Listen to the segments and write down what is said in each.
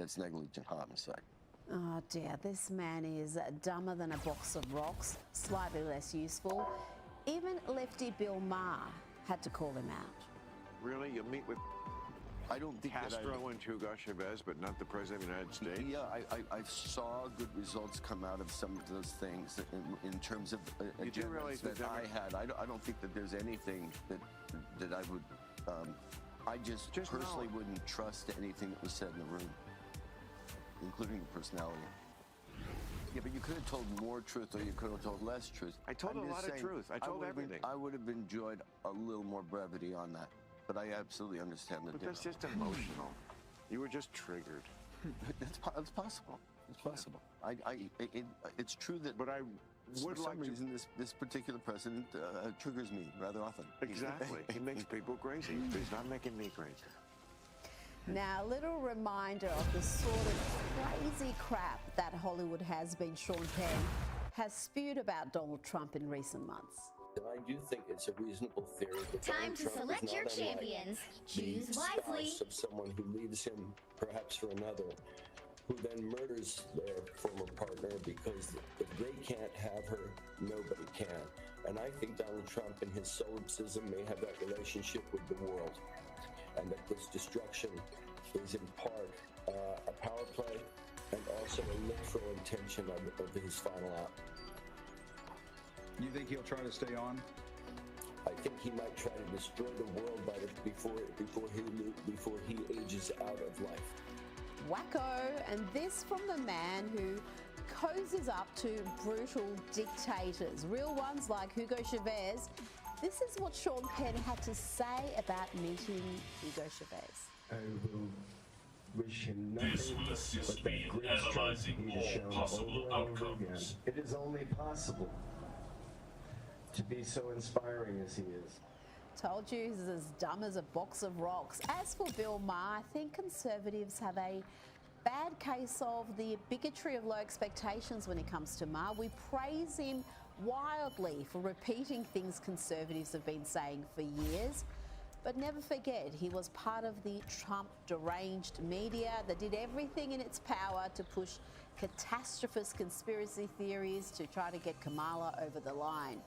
that's negligent homicide. Oh dear, this man is dumber than a box of rocks, slightly less useful. Even lefty Bill Maher had to call him out. Really? You'll meet with I don't think Castro and Hugo Chavez, but not the President of the United States? Yeah, I saw good results come out of some of those things in terms of agendas that I had. I don't think that there's anything that I would... I just personally wouldn't trust anything that was said in the room, including the personality. Yeah, but you could have told more truth or you could have told less truth. I told a lot of truth. I told everything. I would have enjoyed a little more brevity on that. But I absolutely understand that. But that's just emotional. You were just triggered. It's possible. It's possible. It's true that. But I for some reason this particular president triggers me rather often. Exactly. He makes people crazy. He's not making me crazy. Now, a little reminder of the sort of crazy crap that Hollywood has-been Sean Penn has spewed about Donald Trump in recent months. I do think it's a reasonable theory that time to select your champions. Choose wisely. The of someone who leaves him perhaps for another, who then murders their former partner because if they can't have her, nobody can. And I think Donald Trump in his solipsism may have that relationship with the world, and that this destruction is in part a power play and also a literal intention of his final act. You think he'll try to stay on? I think he might try to destroy the world before he ages out of life. Wacko, and this from the man who cozies up to brutal dictators, real ones like Hugo Chavez. This is what Sean Penn had to say about meeting Hugo Chavez. I will wish him nothing but that great strength he has shown over and over again. It is only possible to be so inspiring as he is. Told you he's as dumb as a box of rocks. As for Bill Maher, I think Conservatives have a bad case of the bigotry of low expectations when it comes to Maher. We praise him wildly for repeating things Conservatives have been saying for years. But never forget, he was part of the Trump deranged media that did everything in its power to push catastrophist conspiracy theories to try to get Kamala over the line.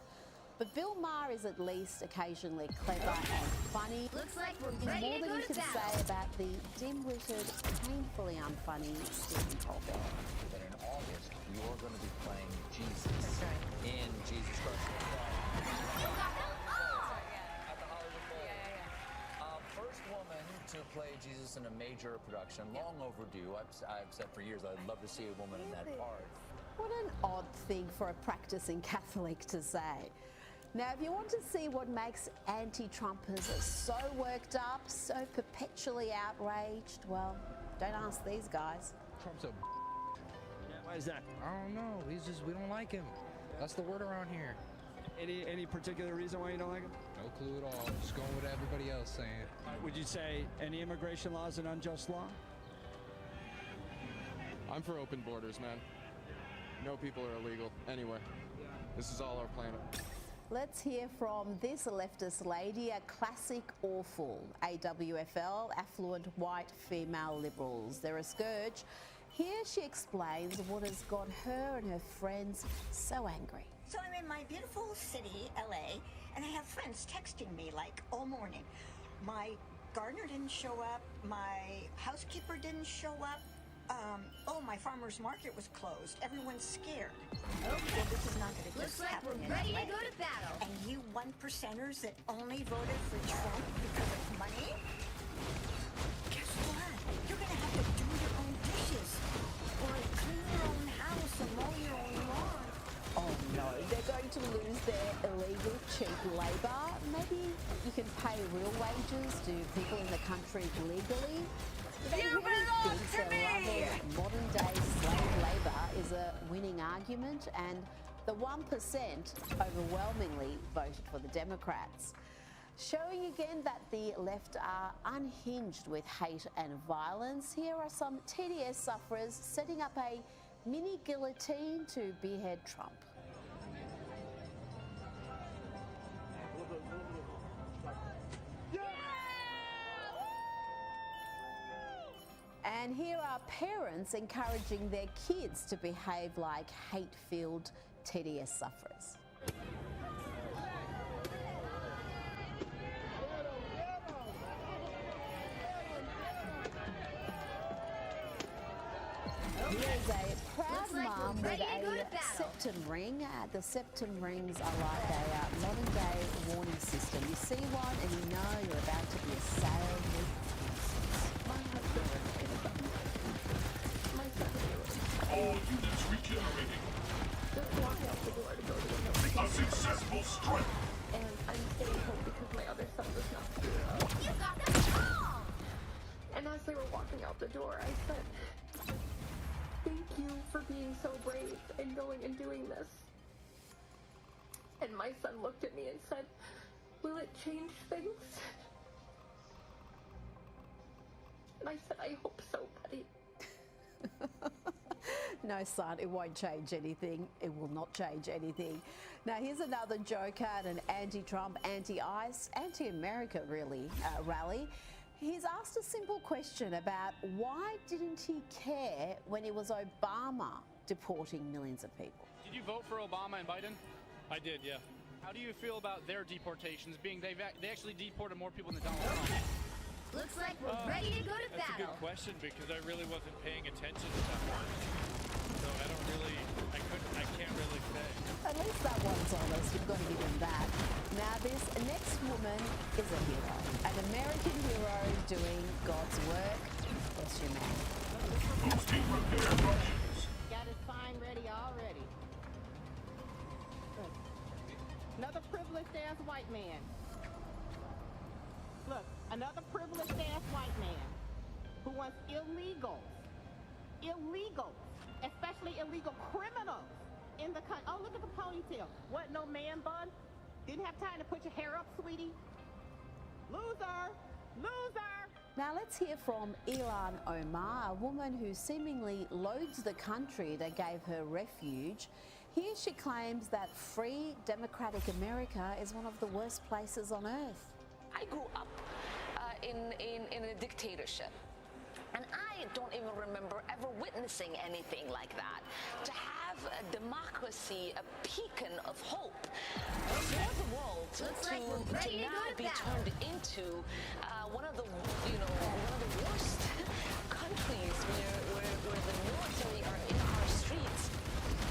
But Bill Maher is at least occasionally clever and funny. Looks like we're There's ready more to than go you to can battle. say about the dim-witted, painfully unfunny Stephen Colbert. But in August, you're going to be playing Jesus in Jesus Christ. At the Hollywood Bowl. First woman to play Jesus in a major production, long overdue. I've said for years I'd love to see a woman in that part. What an odd thing for a practicing Catholic to say. Now, if you want to see what makes anti-Trumpers so worked up, so perpetually outraged, well, don't ask these guys. Trump's a Why is that? I don't know. We don't like him. That's the word around here. Any particular reason why you don't like him? No clue at all. Just going with everybody else saying. Would you say any immigration law is an unjust law? I'm for open borders, man. No people are illegal anywhere. This is all our planet. Let's hear from this leftist lady, a classic awful. AWFL, affluent white female liberals. They're a scourge. Here she explains what has got her and her friends so angry. So I'm in my beautiful city, LA, and I have friends texting me like all morning. My gardener didn't show up, my housekeeper didn't show up. Oh, my farmer's market was closed. Everyone's scared. Okay, well, this is not going to just happen. Looks like we're ready to go to battle. And you 1%ers that only voted for Trump because of money? Guess what? You're going to have to do your own dishes, or clean your own house and mow your own lawn. Oh no, they're going to lose their illegal cheap labour. Maybe you can pay real wages to people in the country legally. You belong to me! Modern day slave labour is a winning argument, and the 1% overwhelmingly voted for the Democrats. Showing again that the left are unhinged with hate and violence, here are some TDS sufferers setting up a mini guillotine to behead Trump. And here are parents encouraging their kids to behave like hate-filled TDS sufferers. Here's a proud mum with a septum ring. The septum rings are like a modern-day warning system. You see one and you know you're about to be assailed with consequences. My husband was in a button. My son is all units regenerating. Just walk out the door to go to the house. A successful strike. And I'm staying home because my other son was not here. You got them all! And as they were walking out the door, I said, "Thank you for being so brave and going and doing this." And my son looked at me and said, "Will it change things?" And I said, "I hope so, buddy." No, son, it won't change anything. It will not change anything. Now, here's another joker at an anti-Trump, anti-ICE, anti-America, really, rally. He's asked a simple question about why didn't he care when it was Obama deporting millions of people? Did you vote for Obama and Biden? I did, yeah. How do you feel about their deportations, being they actually deported more people than Donald Trump? Looks like we're ready to go to That's battle. a good question because I really wasn't paying attention to that much. So I can't really say. At least that one's honest. You've got to give him that. Now, this next woman is a hero, an American hero doing God's work. Bless you, man. Got his sign ready already. Look, another privileged-ass white man. Look, another privileged-ass white man who wants illegals, especially illegal criminals in the country. Oh, look at the ponytail. What, no man bun? Didn't have time to put your hair up, sweetie? Loser! Loser! Now let's hear from Ilhan Omar, a woman who seemingly loathes the country that gave her refuge. Here she claims that free, democratic America is one of the worst places on earth. I grew up in a dictatorship. And I don't even remember ever witnessing anything like that. To have a democracy, a beacon of hope for the world to now be turned into one of the worst countries where the military are in our streets.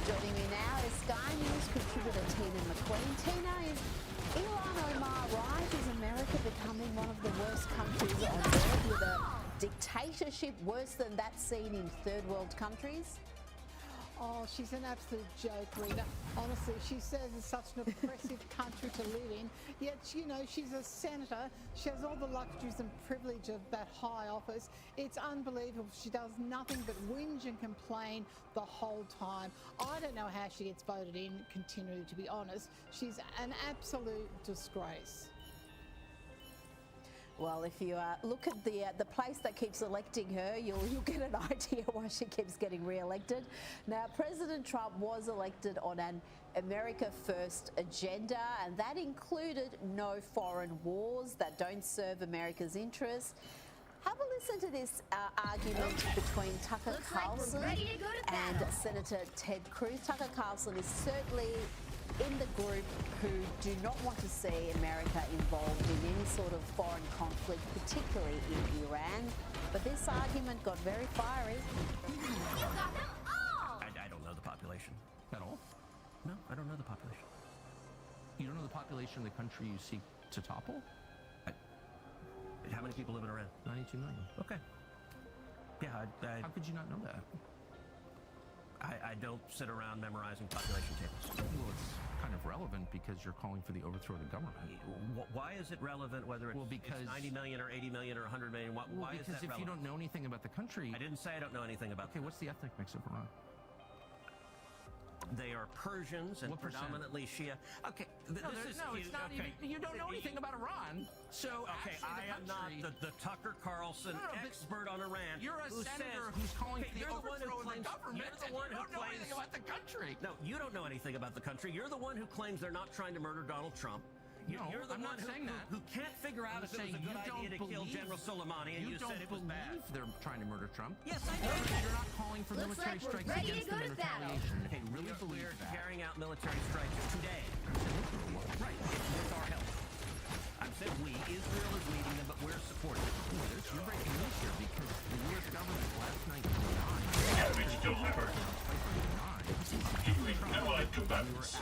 Joining me now is Sky News contributor Tina McQueen. Tina, is Ilhan Omar right? Is America becoming one of the worst countries on earth with a dictatorship worse than that seen in third world countries? Oh, she's an absolute joke, Rita. Honestly, she says it's such an oppressive country to live in, yet, you know, she's a senator. She has all the luxuries and privilege of that high office. It's unbelievable. She does nothing but whinge and complain the whole time. I don't know how she gets voted in continually, to be honest. She's an absolute disgrace. Well, if you look at the place that keeps electing her, you'll get an idea why she keeps getting re-elected. Now, President Trump was elected on an America First agenda, and that included no foreign wars that don't serve America's interests. Have a listen to this argument between Tucker Carlson and Senator Ted Cruz. Tucker Carlson is certainly in the group who do not want to see America involved in any sort of foreign conflict, particularly in Iran. But this argument got very fiery. You got them all! I don't know the population. At all? No, I don't know the population. You don't know the population of the country you seek to topple? How many people live in Iran? 92 million. Okay. Yeah, How could you not know that? I don't sit around memorizing population tables. Well, it's kind of relevant because you're calling for the overthrow of the government. Why is it relevant whether it's, it's 90 million or 80 million or 100 million? Why is that relevant? Because if you don't know anything about the country... I didn't say I don't know anything about Okay, what's the ethnic mix of Iran? They are Persians and predominantly Shia. Okay, it's not even. You don't know anything about Iran. So okay, I am not the Tucker Carlson expert on Iran. You're a senator who's calling for the overthrow of the government. You're the one who don't know anything about the country. No, you don't know anything about the country. You're the one who claims they're not trying to murder Donald Trump. You're the I'm one not saying that. who can't figure out if it was a good idea to kill General Soleimani, and you said it was bad. They're trying to murder Trump. Yes, I do. You're not calling for Looks military like we're strikes ready to against go them in to battle. retaliation. Okay, really believe We're that. carrying out military strikes today. Right, with our help. I've said we. Israel is leading them, but we're supporting them. You're breaking news here because the U.S. government last night Damage delivered. Killing allied combatants.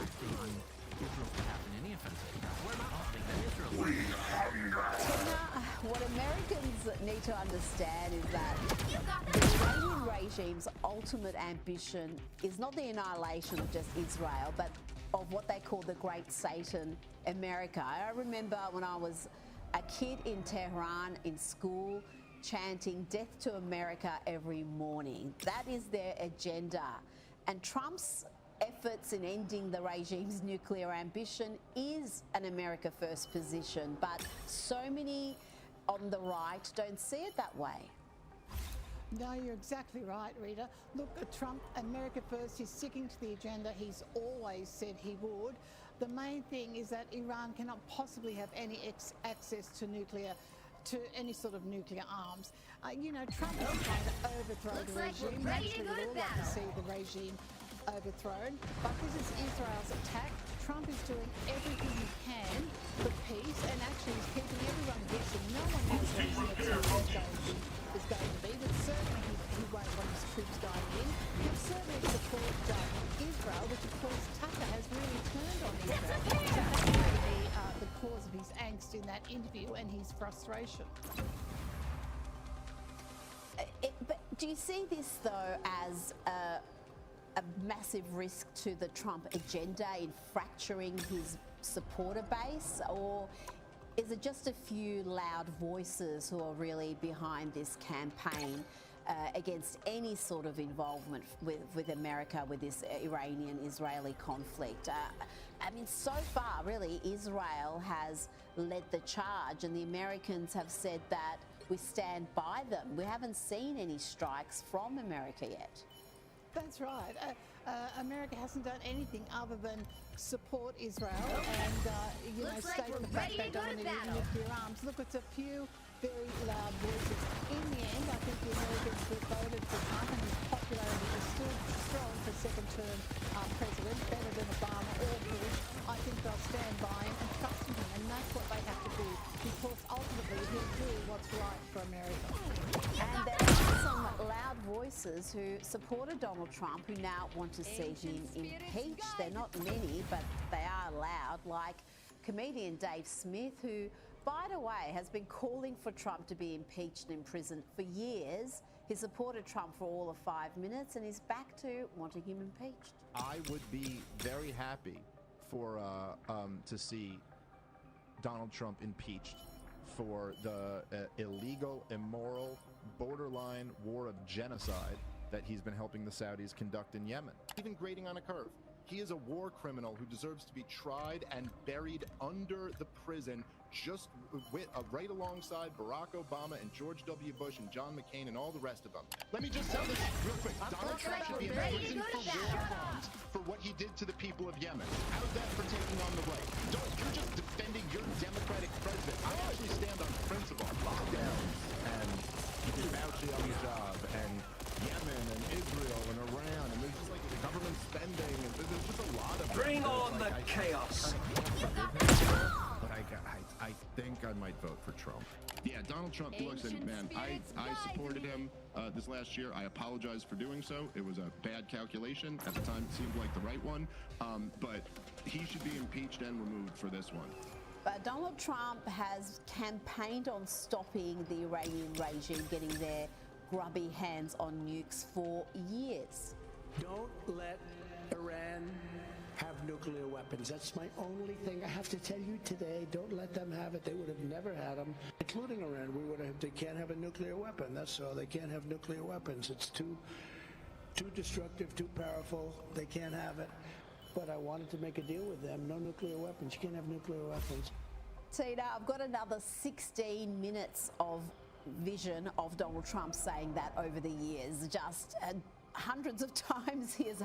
Israel's behalf in any offensive. We're not helping them. Israel. What Americans need to understand is that the Iranian regime's ultimate ambition is not the annihilation of just Israel, but of what they call the Great Satan, America. I remember when I was a kid in Tehran in school chanting "Death to America" every morning. That is their agenda. And Trump's efforts in ending the regime's nuclear ambition is an America First position, but so many on the right don't see it that way. No, you're exactly right, Rita. Look, Trump, America First, he's sticking to the agenda he's always said he would. The main thing is that Iran cannot possibly have any access to any sort of nuclear arms. Trump is trying to overthrow Looks the like we're regime. ready to Naturally, go we'd to all like to battle. see the regime overthrown, but this is Israel's attack. Trump is doing everything he can for peace, and actually he's keeping everyone guessing. No one knows what his next move is going to be, but certainly he won't want his troops going in. He'll certainly support Israel, which of course Tucker has really turned on Israel. So that may be the cause of his angst in that interview and his frustration. But do you see this, though, as a massive risk to the Trump agenda in fracturing his supporter base? Or is it just a few loud voices who are really behind this campaign against any sort of involvement with America with this Iranian-Israeli conflict? I mean, so far, really, Israel has led the charge, and the Americans have said that we stand by them. We haven't seen any strikes from America yet. That's right. America hasn't done anything other than support Israel and, Looks like state we're the fact ready they to go don't to need battle. nuclear arms. Look, it's a few very loud voices. In the end, I think the Americans who voted for Trump and his popularity is still strong for second-term president, better than Obama or Bush. I think they'll stand by him and trust in him, and that's what they have to do, because ultimately he'll do what's right for America. And there are some loud voices who supported Donald Trump who now want to see him impeached. They're not many, but they are loud, like comedian Dave Smith, who, by the way, has been calling for Trump to be impeached and imprisoned for years. He supported Trump for all of 5 minutes and is back to wanting him impeached. I would be very happy for to see Donald Trump impeached for the illegal, immoral, borderline war of genocide that he's been helping the Saudis conduct in Yemen. Even grading on a curve. He is a war criminal who deserves to be tried and buried under the prison just right alongside Barack Obama and George W. Bush and John McCain and all the rest of them. Let me just tell this real quick. Donald Trump should be in prison for war crimes for what he did to the people of Yemen. How's that for taking on the right? You're just defending your Democratic president. I actually stand on principle. Lockdowns and Fauci on the job and Yemen and Israel and Iran and there's just like government spending and there's just a lot of Bring on the chaos. But I think I might vote for Trump. Yeah, Donald Trump, listen, man, I supported him this last year. I apologize for doing so. It was a bad calculation. At the time, it seemed like the right one. But he should be impeached and removed for this one. But Donald Trump has campaigned on stopping the Iranian regime getting their grubby hands on nukes for years. Don't let Iran have nuclear weapons. That's my only thing I have to tell you today. Don't let them have it. They would have never had them, including Iran. They can't have a nuclear weapon. That's all. They can't have nuclear weapons. It's too destructive, too powerful. They can't have it. But I wanted to make a deal with them. No nuclear weapons. You can't have nuclear weapons. Tina, I've got another 16 minutes of vision of Donald Trump saying that over the years. Just hundreds of times he has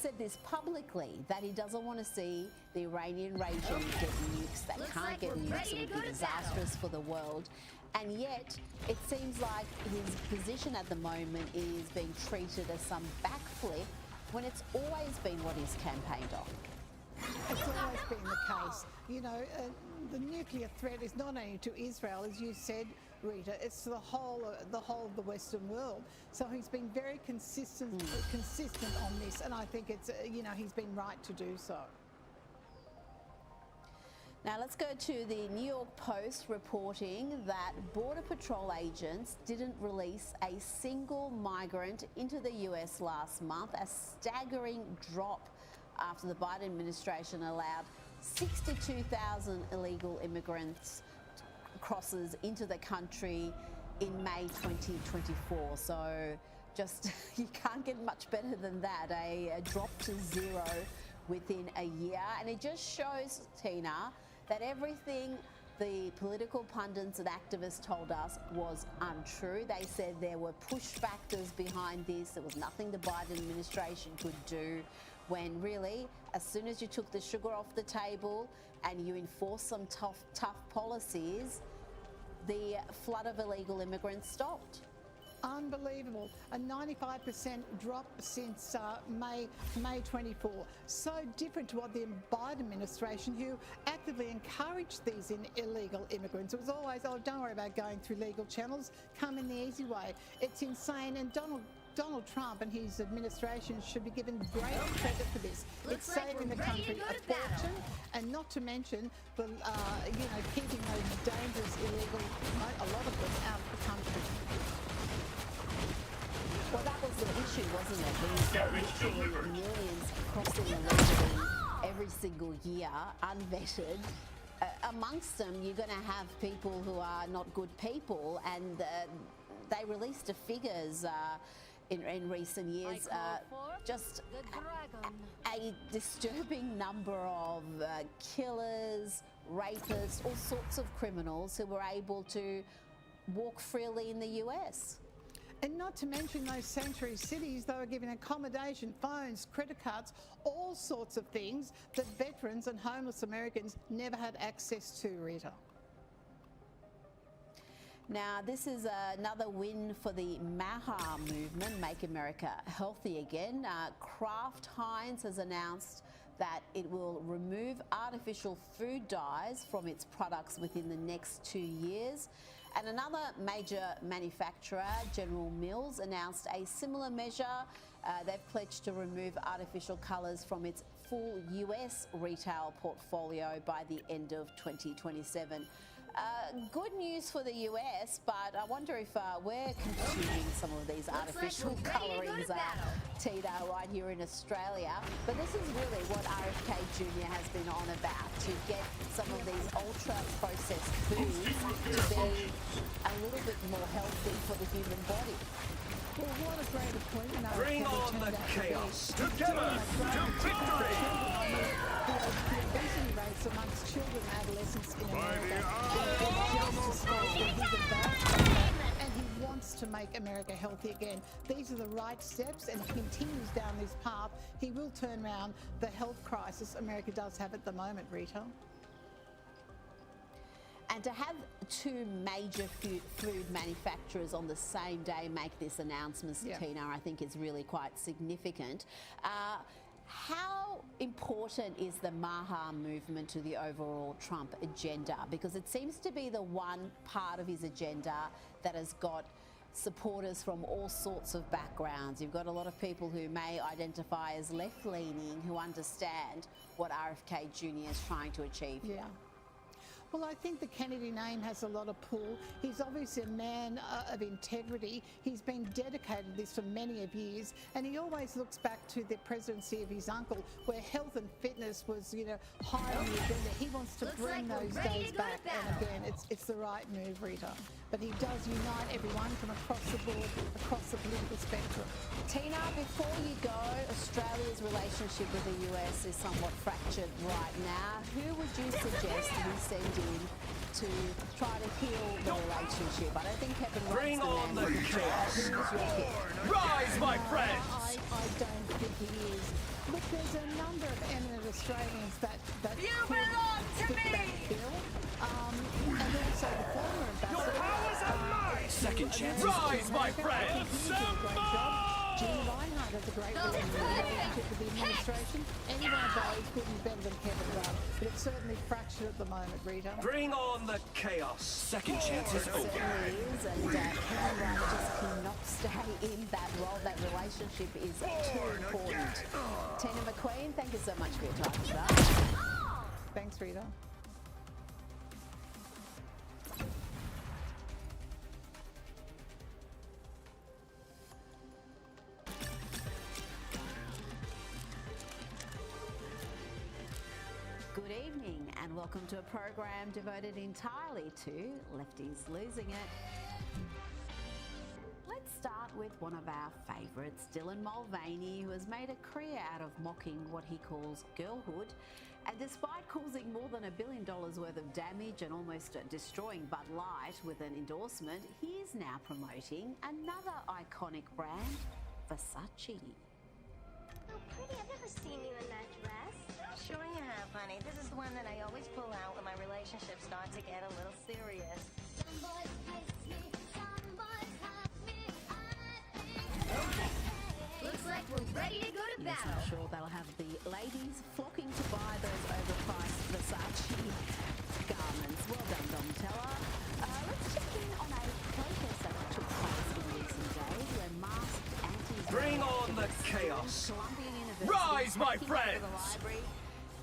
said this publicly, that he doesn't want to see the Iranian regime get nukes. They can't get nukes. It would be disastrous for the world. And yet, it seems like his position at the moment is being treated as some backflip when it's always been what he's campaigned on. It's always been the case. You know, the nuclear threat is not only to Israel, as you said, Rita, it's to the whole of the Western world. So he's been very consistent on this, and I think it's he's been right to do so. Now let's go to the New York Post reporting that Border Patrol agents didn't release a single migrant into the US last month, a staggering drop after the Biden administration allowed 62,000 illegal immigrants crosses into the country in May 2024. So just, you can't get much better than that, a drop to zero within a year. And it just shows, Tina, that everything the political pundits and activists told us was untrue. They said there were push factors behind this. There was nothing the Biden administration could do, when really, as soon as you took the sugar off the table and you enforced some tough policies, the flood of illegal immigrants stopped. Unbelievable. A 95% drop since May 24. So different to what the Biden administration, who actively encouraged these illegal immigrants. It was always, oh, don't worry about going through legal channels, come in the easy way. It's insane. And Donald Trump and his administration should be given great credit for this. It's saving the country a fortune, and not to mention the, keeping those dangerous illegal, a lot of them, out of the country. Well, that was the issue, wasn't it? These millions crossing illegally every single year, unvetted. Amongst them, you're going to have people who are not good people, and they released the figures in recent years, just a disturbing number of killers, rapists, all sorts of criminals who were able to walk freely in the US. And not to mention those sanctuary cities, they were giving accommodation, phones, credit cards, all sorts of things that veterans and homeless Americans never had access to, Rita. Now, this is another win for the MAHA movement, Make America Healthy Again. Kraft Heinz has announced that it will remove artificial food dyes from its products within the next 2 years. And another major manufacturer, General Mills, announced a similar measure. They've pledged to remove artificial colours from its full US retail portfolio by the end of 2027. Good news for the US, but I wonder if we're consuming some of these artificial colourings, Tina, right here in Australia. But this is really what RFK Jr. has been on about, to get some of these ultra-processed foods to be a little bit more healthy for the human body. Well, what a great appointment. Bring on the chaos. Together to victory. The obesity rates amongst children and adolescents in America is just as and he wants to make America healthy again. These are the right steps, and if he continues down this path, he will turn around the health crisis America does have at the moment, Rita. And to have two major food manufacturers on the same day make this announcement, Tina, I think is really quite significant. How important is the MAHA movement to the overall Trump agenda? Because it seems to be the one part of his agenda that has got supporters from all sorts of backgrounds. You've got a lot of people who may identify as left-leaning, who understand what RFK Jr. is trying to achieve here. Well, I think the Kennedy name has a lot of pull. He's obviously a man of integrity. He's been dedicated to this for many of years, and he always looks back to the presidency of his uncle, where health and fitness was, high on the agenda. He wants to bring those days back, and again, it's the right move, Rita. But he does unite everyone from across the board, across the political spectrum. Tina, before you go, Australia's relationship with the US is somewhat fractured right now. Who would you suggest we send in to try to heal the relationship. I don't think Kevin Bring Rudd's on the the man. chaos. Who's your pick? Rise, my friends! I don't think he is. Look, there's a number of eminent Australians that You could belong to fit me! that bill. And also the former ambassador. Your powers are mine! Second chances. Rise, my friends! He did a great job. Gina Reinhardt has a great relationship with the administration. Any one of those would be better than Kevin Rudd. But it's certainly fractured at the moment, Rita. Bring on the chaos. Second chances It over. certainly is, and Kevin Rudd just cannot stay in that role. That relationship is too important. Tina McQueen, thank you so much for your time today. Thanks, Rita. Good evening and welcome to a program devoted entirely to lefties losing it. Let's start with one of our favourites, Dylan Mulvaney, who has made a career out of mocking what he calls girlhood. And despite causing more than $1 billion worth of damage and almost destroying Bud Light with an endorsement, he is now promoting another iconic brand, Versace. So pretty. I've never seen you in that dress. Sure you have, honey. This is the one that I always pull out when my relationship starts to get a little serious. Some boys kiss me, some boys hug me. Looks like we're ready to go to Yes, battle. I'm sure they'll have the ladies flocking to buy those overpriced Versace garments. Well done, Donatella. Let's check in on a protest that took place in recent days where masked anti-Israeli Bring on the activists chaos. stormed Columbia University, Rise, my hacking into friends. the library.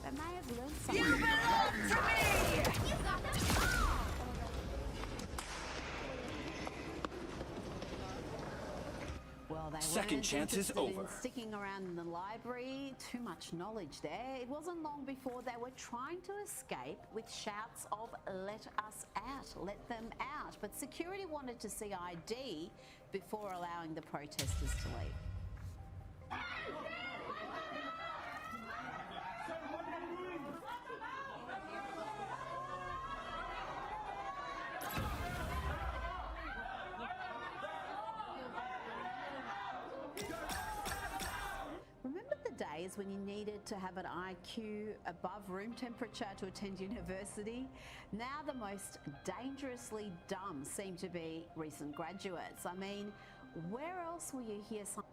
They may have learned something. You belong to me! You got them all. Well, they Second weren't chance is interested over. in sticking around in the library. Too much knowledge there. It wasn't long before they were trying to escape with shouts of "Let us out, let them out." But security wanted to see ID before allowing the protesters to leave. Remember the days when you needed to have an IQ above room temperature to attend university? Now the most dangerously dumb seem to be recent graduates. I mean, where else will you hear some...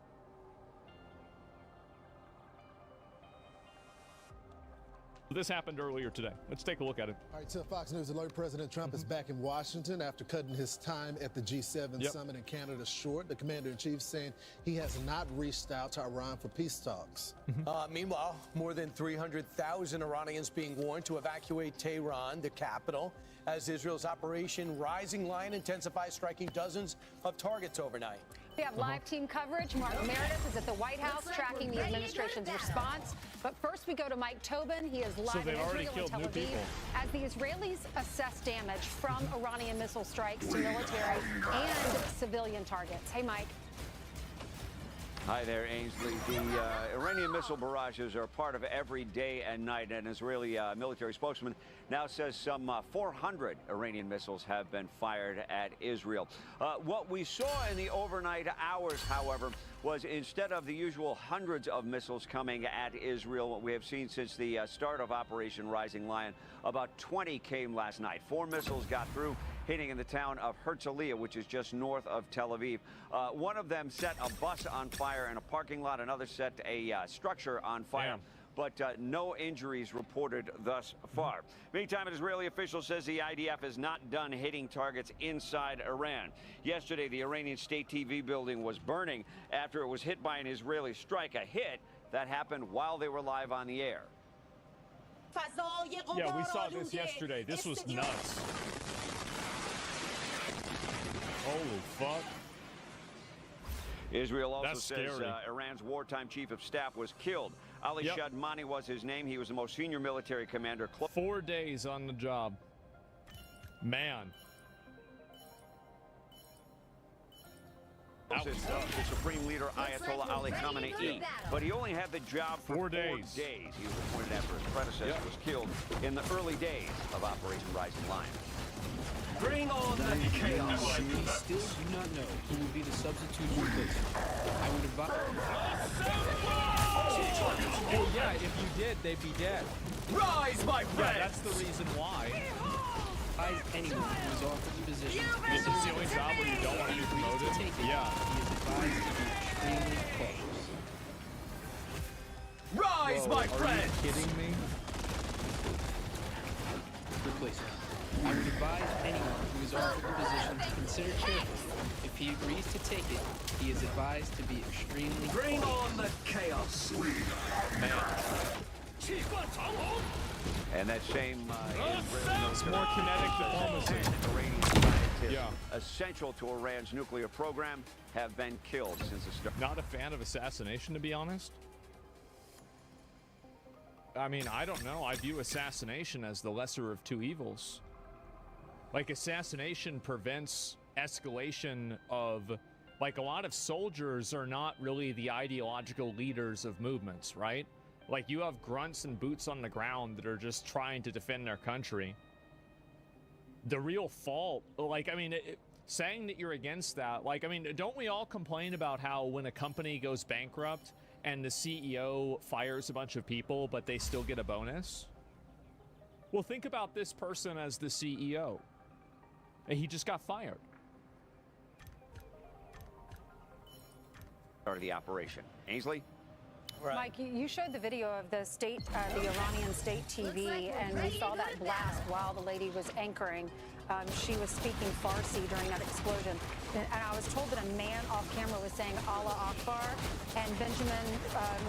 This happened earlier today. Let's take a look at it. All right, so Fox News alert, President Trump is back in Washington after cutting his time at the G7 summit in Canada short. The commander-in-chief saying he has not reached out to Iran for peace talks. Meanwhile, more than 300,000 Iranians being warned to evacuate Tehran, the capital, as Israel's Operation Rising Lion intensifies, striking dozens of targets overnight. We have live team coverage. Mark Meredith is at the White House tracking the administration's response. But first we go to Mike Tobin. He is live in Israel and Tel Aviv as the Israelis assess damage from Iranian missile strikes to military and civilian targets. Hey, Mike. Hi there, Ainsley. The Iranian missile barrages are part of every day and night. An Israeli military spokesman now says some 400 Iranian missiles have been fired at Israel. What we saw in the overnight hours, however, was instead of the usual hundreds of missiles coming at Israel, what we have seen since the start of Operation Rising Lion, about 20 came last night. 4 missiles got through, hitting in the town of Herzliya, which is just north of Tel Aviv. One of them set a bus on fire in a parking lot. Another set a structure on fire. But no injuries reported thus far. Meantime, an Israeli official says the IDF is not done hitting targets inside Iran. Yesterday, the Iranian state TV building was burning after it was hit by an Israeli strike, a hit that happened while they were live on the air. Yeah, we saw this yesterday. This was nuts. Holy fuck. Israel also That's says scary. Iran's wartime chief of staff was killed. Ali Shadmani was his name. He was the most senior military commander. 4 days on the job. Man. The Supreme Leader Ayatollah Ali Khamenei, but he only had the job for 4 days. He was appointed after his predecessor was killed in the early days of Operation Rising Lion. Bring on the chaos. We still do not know who will be the substitute replacement. I would advise. Well, yeah, if you did, they'd be dead. Rise, my friend. Yeah, that's the reason why. Advise anyone who is offered the position. This is the only job where you don't want to be promoted. Yeah. He is advised to be extremely cautious. Rise, Whoa, my friend. Are you kidding me? Replacement. I would advise anyone who is offered the position to consider carefully. If he agrees to take it, he is advised to be extremely Bring cautious. on the chaos. And that same It's more kinetic diplomacy. Iranian scientists essential to Iran's nuclear program have been killed since the start. Not a fan of assassination, to be honest. I mean, I don't know. I view assassination as the lesser of two evils. Like, assassination prevents escalation of... Like, a lot of soldiers are not really the ideological leaders of movements, right? Like, you have grunts and boots on the ground that are just trying to defend their country. The real fault, like, I mean, saying that you're against that, like, I mean, don't we all complain about how when a company goes bankrupt and the CEO fires a bunch of people, but they still get a bonus? Well, think about this person as the CEO. And he just got fired. Start of the operation. Ainsley? Mike, you showed the video of the state, the Iranian state TV, and we saw that blast while the lady was anchoring. She was speaking Farsi during that explosion. And I was told that a man off camera was saying Allah Akbar, and Benjamin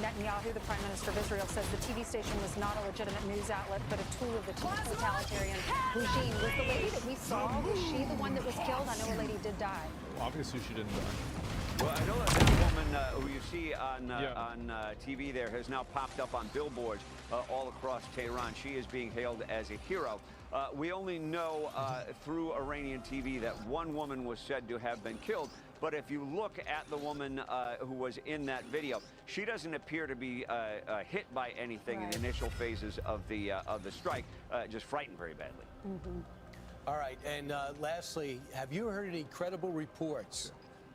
Netanyahu, the Prime Minister of Israel, says the TV station was not a legitimate news outlet, but a tool of the totalitarian regime. Was the lady that we saw, was she the one that was killed? I know a lady did die. Well, obviously she didn't die. Well, I know that woman who you see on TV there has now popped up on billboards all across Tehran. She is being hailed as a hero. We only know through Iranian TV that one woman was said to have been killed. But if you look at the woman who was in that video, she doesn't appear to be hit by anything in the initial phases of the strike, just frightened very badly. All right, and lastly, have you heard any credible reports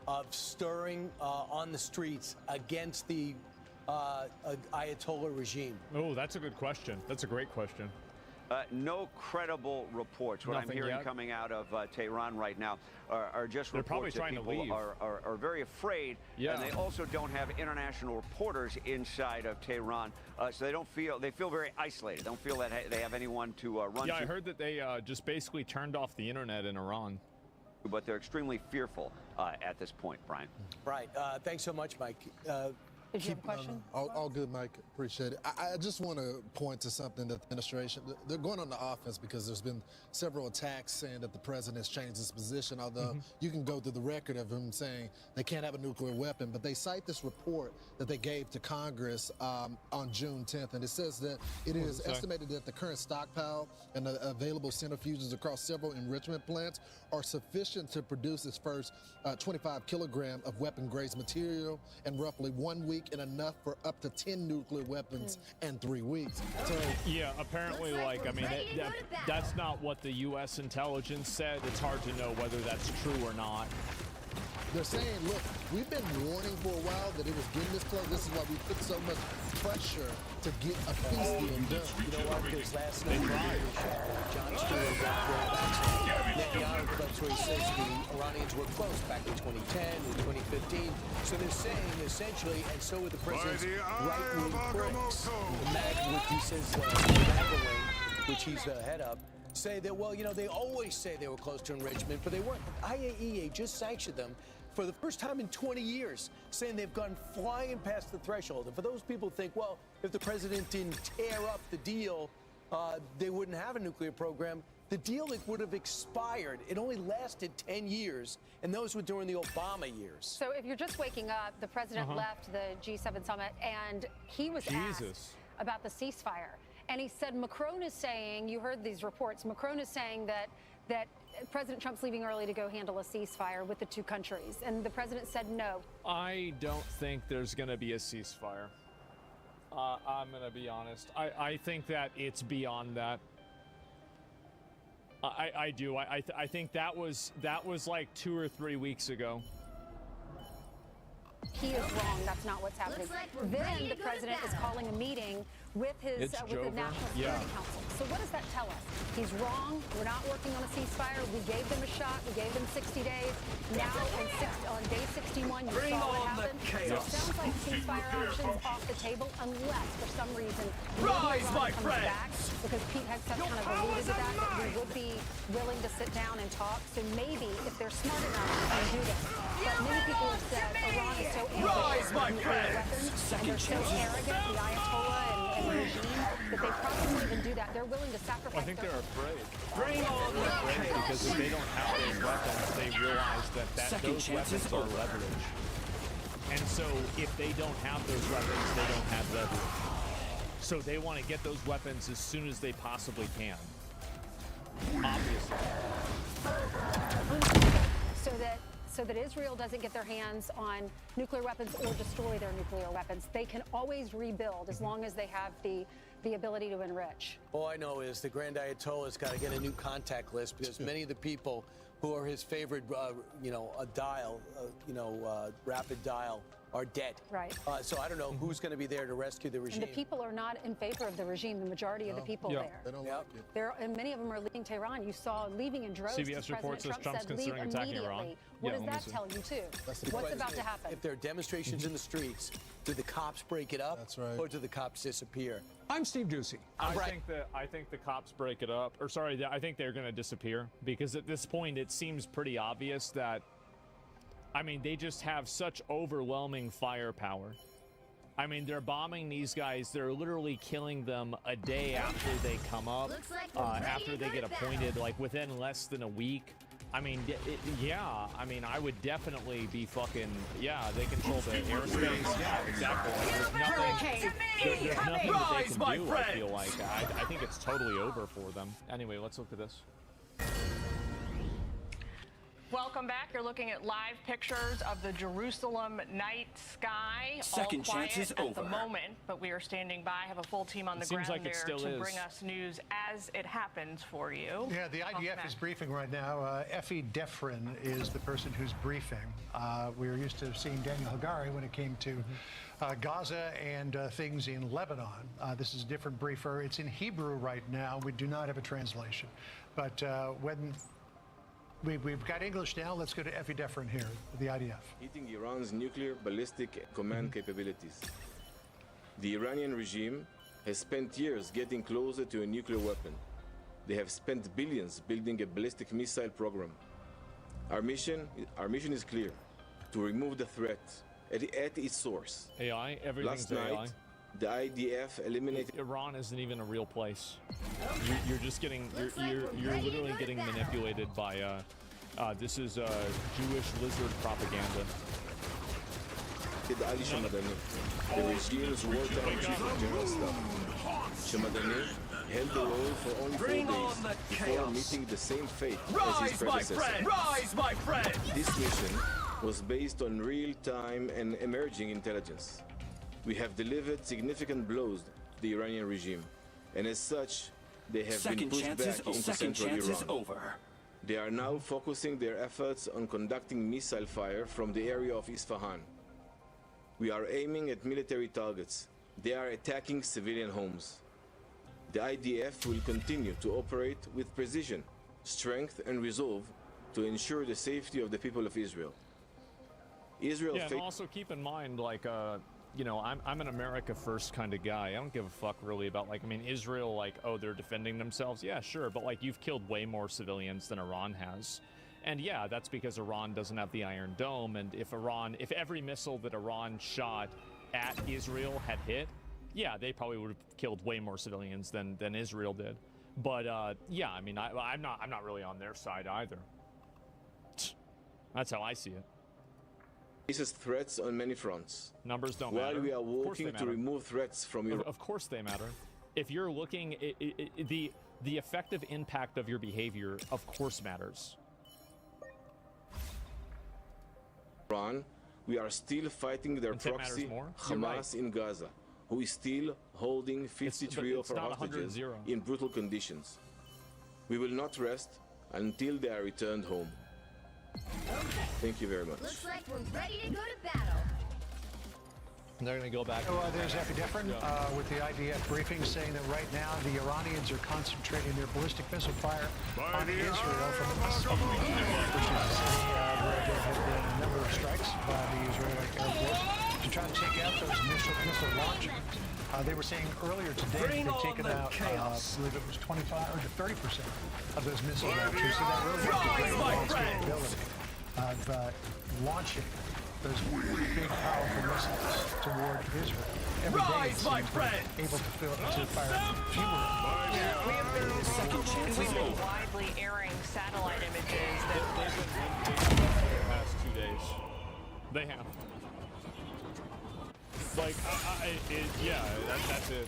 of stirring on the streets against the Ayatollah regime? Oh, that's a good question. That's a great question. No credible reports. What I'm hearing coming out of Tehran right now are just reports that people are very afraid, and they also don't have international reporters inside of Tehran, so they feel very isolated. They don't feel that they have anyone to run to. Yeah, I heard that they just basically turned off the internet in Iran. But they're extremely fearful at this point, Brian. Right. Thanks so much, Mike. Did you have a question? All good, Mike. Appreciate it. I just want to point to something that the administration, they're going on the offense because there's been several attacks saying that the president has changed his position, although you can go through the record of him saying they can't have a nuclear weapon. But they cite this report that they gave to Congress on June 10th, and it says that it is estimated that the current stockpile and the available centrifuges across several enrichment plants are sufficient to produce its first 25 kilogram of weapon-grade material in roughly 1 week, and enough for up to 10 nuclear weapons in 3 weeks. So yeah, apparently, like, I mean, that's not what the U.S. intelligence said. It's hard to know whether that's true or not. They're saying, look, we've been warning for a while that it was getting this close. This is why we put so much pressure to get a peace deal done. You know what? Because last night, John Stewart got brought back. Netanyahu, that's where he says the Iranians were close back in 2010 and 2015. So they're saying, essentially, and so are the president's right-wing critics, which he says, MAGA wing, which he's the head of, say that, well, you know, they always say they were close to enrichment, but they weren't. IAEA just sanctioned them for the first time in 20 years, saying they've gone flying past the threshold. And for those people who think, well, if the president didn't tear up the deal, they wouldn't have a nuclear program. The deal would have expired. It only lasted 10 years, and those were during the Obama years. So if you're just waking up, the president left the G7 summit, and he was asked about the ceasefire. And he said Macron is saying, you heard these reports, Macron is saying that President Trump's leaving early to go handle a ceasefire with the two countries, and the president said no. I don't think there's going to be a ceasefire. I'm going to be honest. I think that it's beyond that. I do. I think that was like 2 or 3 weeks ago. He is wrong. That's not what's happening. Then the president is calling a meeting with his with the National Security Council. So what does that tell us? He's wrong. We're not working on a ceasefire. We gave them a shot. We gave them 60 days. Now on day 61, you saw what happened. So it sounds like ceasefire options off the table unless for some reason Iran comes back, because Pete Hegseth kind of alluded to that we would be willing to sit down and talk. So maybe if they're smart enough, they can do this. But many people have said Iran is so ambitious with nuclear weapons, and they're so arrogant, the Ayatollah and the regime, that they probably won't even do that. They're willing to sacrifice. I think they're afraid. They're afraid because if they don't have those weapons, they realize that those weapons are leverage. And so if they don't have those weapons, they don't have leverage. So they want to get those weapons as soon as they possibly can. Obviously. So that Israel doesn't get their hands on nuclear weapons or destroy their nuclear weapons. They can always rebuild as long as they have the ability to enrich. All I know is the Grand Ayatollah's got to get a new contact list, because many of the people who are his favorite, rapid dial, are dead. Right. So I don't know who's going to be there to rescue the regime. And the people are not in favor of the regime. The majority of the people there. They don't like it. And many of them are leaving Tehran. You saw leaving in droves. CBS reports President Trump's Trump said leave considering attacking immediately. Iran. What does that tell you too? What's about to happen? If there are demonstrations in the streets, do the cops break it up? That's right. Or do the cops disappear? I'm Steve Ducey. I think the cops break it up. Or sorry, I think they're going to disappear, because at this point it seems pretty obvious that, I mean, they just have such overwhelming firepower. I mean, they're bombing these guys. They're literally killing them a day after they come up, after they get appointed, like within less than a week. I mean, yeah. I mean, I would definitely be fucking, yeah, they control the airspace. Yeah, exactly. There's nothing that they can do, I feel like. I think it's totally over for them. Anyway, let's look at this. Welcome back. You're looking at live pictures of the Jerusalem night sky. Second all quiet chance is at over. the moment, but we are standing by. Have a full team on the Seems ground like it there still to is. bring us news as it happens for you. Yeah, the IDF is briefing right now. Effie Defrin is the person who's briefing. We were used to seeing Daniel Hagari when it came to Gaza and things in Lebanon. This is a different briefer. It's in Hebrew right now. We do not have a translation. But when we've got English now, let's go to Effie Defrin here, the IDF. Hitting Iran's nuclear ballistic command capabilities. The Iranian regime has spent years getting closer to a nuclear weapon. They have spent billions building a ballistic missile program. Our mission is clear: to remove the threat at its source. AI, everything's Last night, AI. the IDF eliminated. Iran isn't even a real place. You're just getting, you're literally getting manipulated by, this is Jewish lizard propaganda. Ali Shamadani, the regime's wartime chief of general staff. Shamadani held the role for only 4 days before meeting the same fate as his predecessor. Rise, my friend! This mission was based on real-time and emerging intelligence. We have delivered significant blows to the Iranian regime, and as such, they have been pushed back into central Iran. They are now focusing their efforts on conducting missile fire from the area of Isfahan. We are aiming at military targets. They are attacking civilian homes. The IDF will continue to operate with precision, strength, and resolve to ensure the safety of the people of Israel. Yeah, and also keep in mind, like, you know, I'm an America first kind of guy. I don't give a fuck really about, like, I mean, Israel, like, oh, they're defending themselves. Yeah, sure. But, like, you've killed way more civilians than Iran has. And yeah, that's because Iran doesn't have the Iron Dome. And if every missile that Iran shot at Israel had hit, yeah, they probably would have killed way more civilians than Israel did. But yeah, I mean, I'm not really on their side either. That's how I see it. Faces threats on many fronts. Numbers don't matter. While we are working to remove threats from Iran. Of course they matter. If you're looking, the effective impact of your behavior, of course, matters. Iran, we are still fighting their Intent proxy matters more. Hamas in Gaza, who is still holding 53 of our not hostages 100-0. in brutal conditions. We will not rest until they are returned home. Thank you very much. Looks like we're ready to go to battle. They're going to go back. So there's epinephrine with the IDF briefing saying that right now the Iranians are concentrating their ballistic missile fire on Israel from the Muslim, which is a city where there have been a number of strikes by the Israeli Air Force to try to take out those missile launchers. They were saying earlier today that they've taken out, I believe it was 25 or 30% of those missile launchers. So that really has the great capability of launching those big, powerful missiles toward Israel. Every day it seems they're able to fire fewer. We've been widely airing satellite images that they've been the past 2 days. They have. Like, that's it.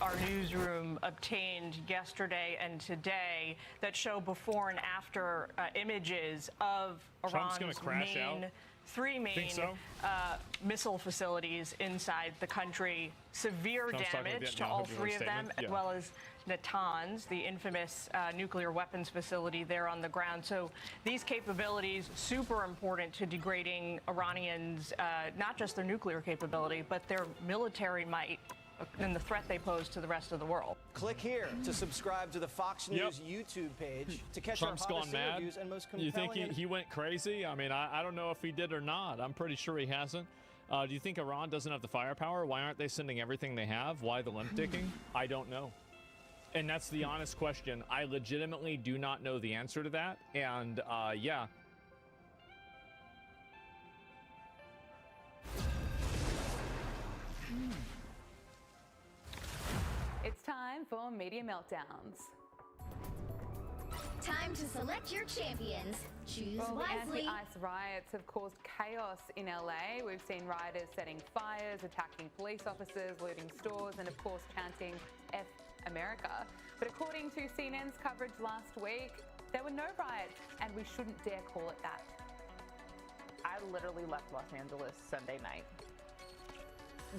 our newsroom obtained yesterday and today that show before and after images of Iran's three main missile facilities inside the country. Severe damage to all three of them, as well as Natanz, the infamous nuclear weapons facility there on the ground. So these capabilities, super important to degrading Iranians, not just their nuclear capability, but their military might and the threat they pose to the rest of the world. Click here to subscribe to the Fox News YouTube page to catch Trump's our hottest gone mad. interviews and most compelling. You think he went crazy? I mean, I don't know if he did or not. I'm pretty sure he hasn't. Do you think Iran doesn't have the firepower? Why aren't they sending everything they have? Why the limp ticking? I don't know. And that's the honest question. I legitimately do not know the answer to that. And yeah. It's time for Media Meltdowns. Time to select your champions. Choose wisely. The anti-ICE riots have caused chaos in LA. We've seen rioters setting fires, attacking police officers, looting stores, and of course chanting F America. But according to CNN's coverage last week, there were no riots, and we shouldn't dare call it that. I literally left Los Angeles Sunday night.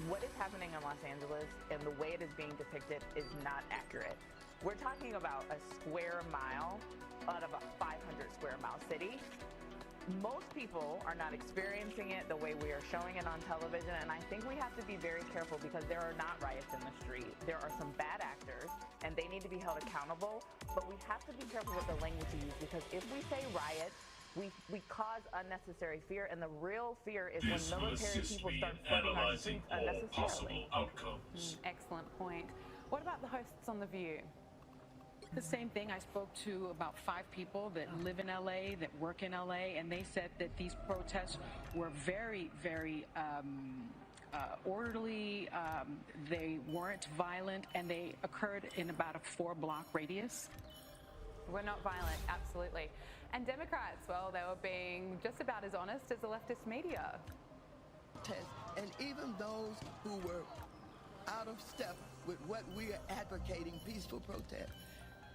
What is happening in Los Angeles and the way it is being depicted is not accurate. We're talking about a square mile out of a 500 square mile city. Most people are not experiencing it the way we are showing it on television, and I think we have to be very careful because there are not riots in the street. There are some bad actors, and they need to be held accountable, but we have to be careful with the language we use because if we say riot, we cause unnecessary fear, and the real fear is when military people start flooding our streets unnecessarily. Excellent point. What about the hosts on The View? The same thing. I spoke to about 5 people that live in LA, that work in LA, and they said that these protests were very, very orderly. They weren't violent, and they occurred in about a 4-block radius. We're not violent, absolutely. And Democrats, well, they were being just about as honest as the leftist media. And even those who were out of step with what we are advocating, peaceful protest,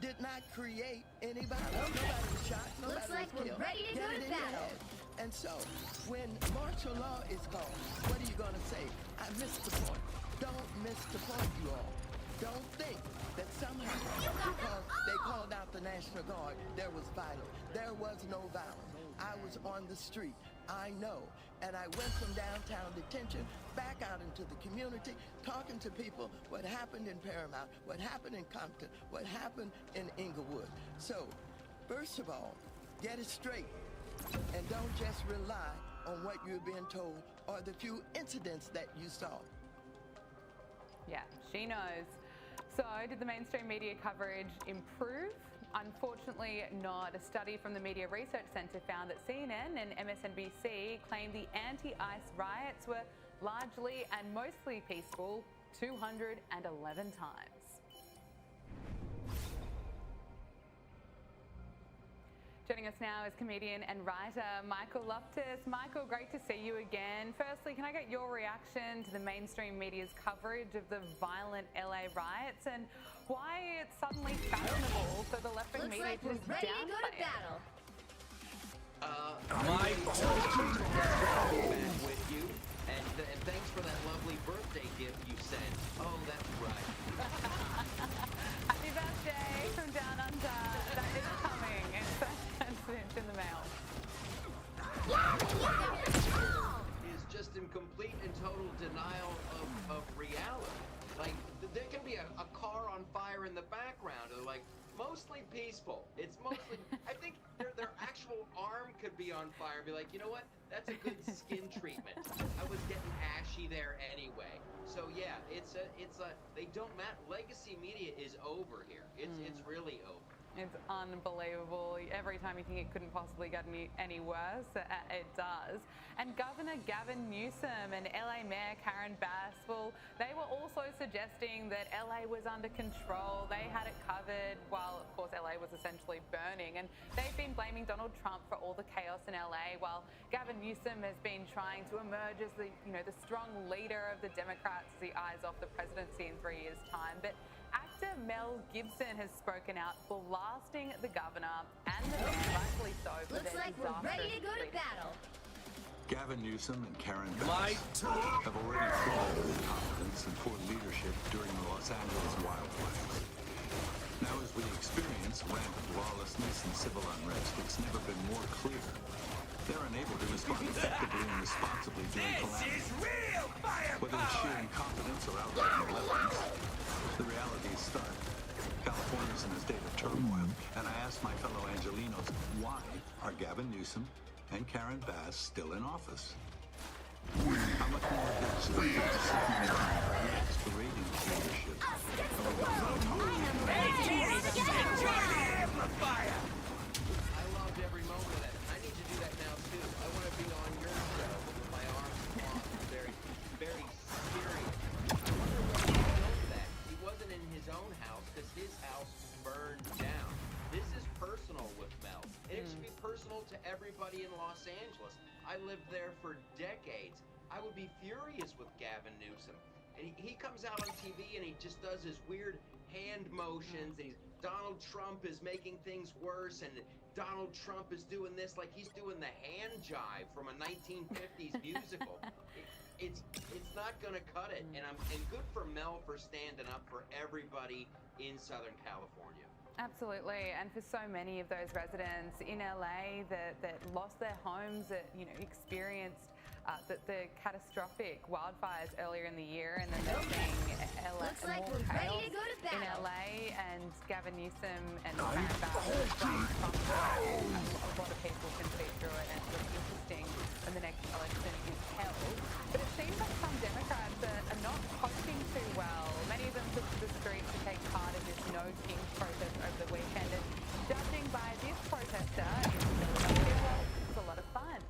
did not create any violence. Nobody was shot, nobody Looks like was we're killed. ready to go to battle. And so, when martial law is called, what are you going to say? I missed the point. Don't miss the point, you all. Don't think that somehow, because they called out the National Guard, there was violence. There was no violence. I was on the street. I know. And I went from downtown detention back out into the community, talking to people what happened in Paramount, what happened in Compton, what happened in Inglewood. So, first of all, get it straight. And don't just rely on what you're being told or the few incidents that you saw. Yeah, she knows. So, did the mainstream media coverage improve? Unfortunately not. A study from the Media Research Centre found that CNN and MSNBC claimed the anti-ICE riots were largely and mostly peaceful 211 times. Joining us now is comedian and writer Michael Loftus. Michael, great to see you again. Firstly, can I get your reaction to the mainstream media's coverage of the violent LA riots and why it's suddenly fashionable for the left-wing media like to we're just ready to go downplay to battle. My back with you, and thanks for that lovely birthday gift you sent. Oh, that's right. Happy birthday from Down Under. That is coming. It's in the mail. Is just in complete and total denial of reality. Like, there can be a car on fire in the background. They're like, mostly peaceful. It's mostly, I think their actual arm could be on fire and be like, you know what? That's a good skin treatment. I was getting ashy there anyway. So yeah, they don't matter. Legacy media is over here. It's really over. It's unbelievable. Every time you think it couldn't possibly get any worse, it does. And Governor Gavin Newsom and LA Mayor Karen Bass, well, they were also suggesting that LA was under control. They had it covered while, of course, LA was essentially burning. And they've been blaming Donald Trump for all the chaos in LA, while Gavin Newsom has been trying to emerge as the strong leader of the Democrats as he eyes off the presidency in 3 years' time. But actor Mel Gibson has spoken out, blasting the governor and the mayor, rightfully so, for Looks their like we're ready to go to disastrous battle. Gavin Newsom and Karen Bass have already proven their competence and poor leadership during the Los Angeles wildfires. Now, as we experience rampant lawlessness and civil unrest, it's never been more clear they're unable to respond effectively and responsibly during calamities. Whether it's sheer incompetence or outright malevolence, the reality is stark. California's in a state of turmoil, and I asked my fellow Angelinos, why are Gavin Newsom and Karen Bass still in office? How much more hits do we get to see next for ratings leadership? I loved every moment of that. I need to do that now too. I want to be on your show with my arms crossed, very, very serious. He knows that. He wasn't in his own house because his house burned down. This is personal with Mel. And it should be personal to everybody in Los Angeles. I lived there for decades. I would be furious with Gavin Newsom. And he comes out on TV and he just does his weird hand motions. And Donald Trump is making things worse. And Donald Trump is doing this like he's doing the hand jive from a 1950s musical. It's not gonna cut it. And good for Mel for standing up for everybody in Southern California. Absolutely, and for so many of those residents in LA that lost their homes, that experienced the catastrophic wildfires earlier in the year, and then they're seeing Looks like more we're chaos ready to go to in battle. LA, and Gavin Newsom and Karen Bass, a lot of people can see through it, and it's really interesting when the next election is held. But it seems like some Democrats are not coping too well. Many of them took to the streets to take part in this No Kings protest over the weekend, and judging by this protester in Philadelphia, well, it's a lot of fun.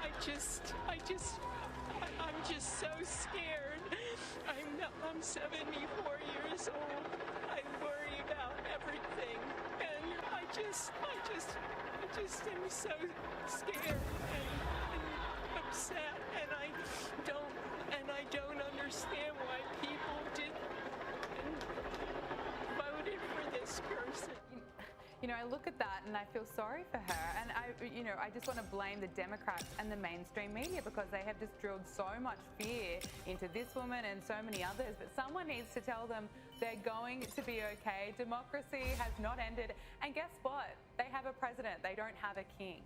I'm just so scared. I'm 74 years old. I worry about everything, and I just am so scared and upset, and I don't understand why people voted for this person. I look at that and I feel sorry for her, and I just want to blame the Democrats and the mainstream media because they have just drilled so much fear into this woman and so many others. But someone needs to tell them they're going to be okay. Democracy has not ended, and guess what? They have a president. They don't have a king.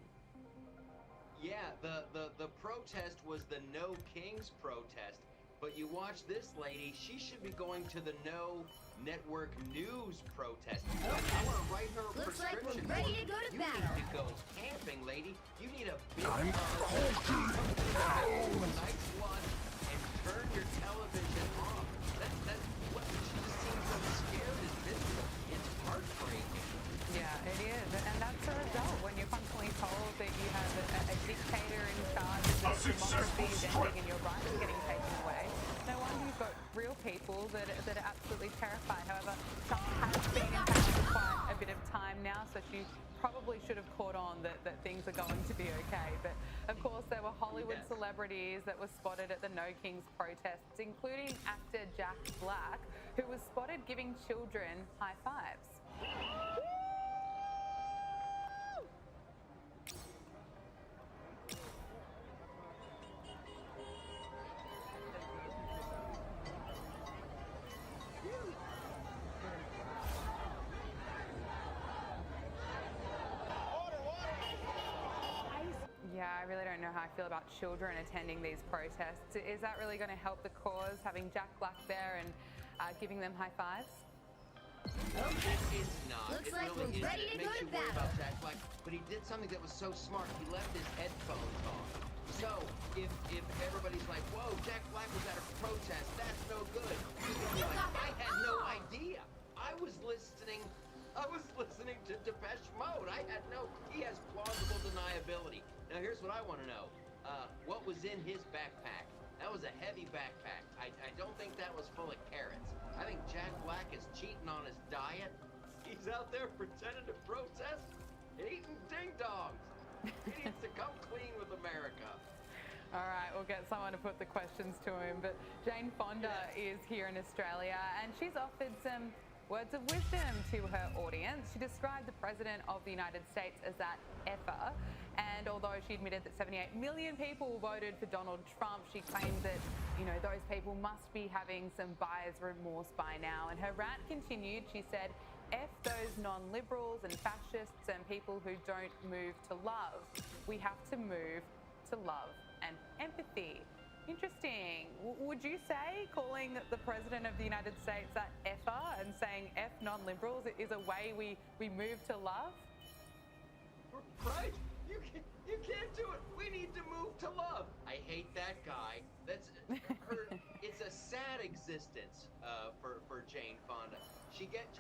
Yeah, the protest was the No Kings protest, but you watch this lady, she should be going to the No Network News protest. I want to write her a Looks like prescription. we're ready to go to you battle. need to go camping, lady. You need a big a nice lunch and turn your television off. That's what she just seems so scared and miserable. It's heartbreaking. Yeah, it is, and that's the result when you're constantly told that you have a dictator in charge of this democracy is ending and your rights are getting taken away. No wonder you you've got real people that are absolutely terrified. However, Trump has been in power for quite a bit of time now, so she probably should have caught on that things are going to be okay. But of course, there were Hollywood celebrities that were spotted at the No Kings protests, including actor Jack Black, who was spotted giving children high fives. Yeah, I really don't know how I feel about children attending these protests. Is that really going to help the cause, having Jack Black there and giving them high fives? It's not. Looks it like really we're ready to isn't. It go makes to you worry battle. about Jack Black, but he did something that was so smart. He left his headphones on. So if everybody's like, "Whoa, Jack Black was at a protest," that's no good. You can be like, "I had no idea. I was listening to Depeche Mode. I had no." He has plausible deniability. Now here's what I want to know. What was in his backpack? That was a heavy backpack. I don't think that was full of carrots. I think Jack Black is cheating on his diet. He's out there pretending to protest and eating ding-dongs. He needs to come clean with America. All right, we'll get someone to put the questions to him. But Jane Fonda is here in Australia, and she's offered some words of wisdom to her audience. She described the President of the United States as that effer. And although she admitted that 78 million people voted for Donald Trump, she claimed that, those people must be having some buyer's remorse by now. And her rant continued. She said, F those non-liberals and fascists and people who don't move to love. We have to move to love and empathy. Interesting. Would you say calling the President of the United States that effer and saying F non-liberals is a way we move to love? Right? You can't do it. We need to move to love. I hate that guy. That's her. It's a sad existence for Jane Fonda.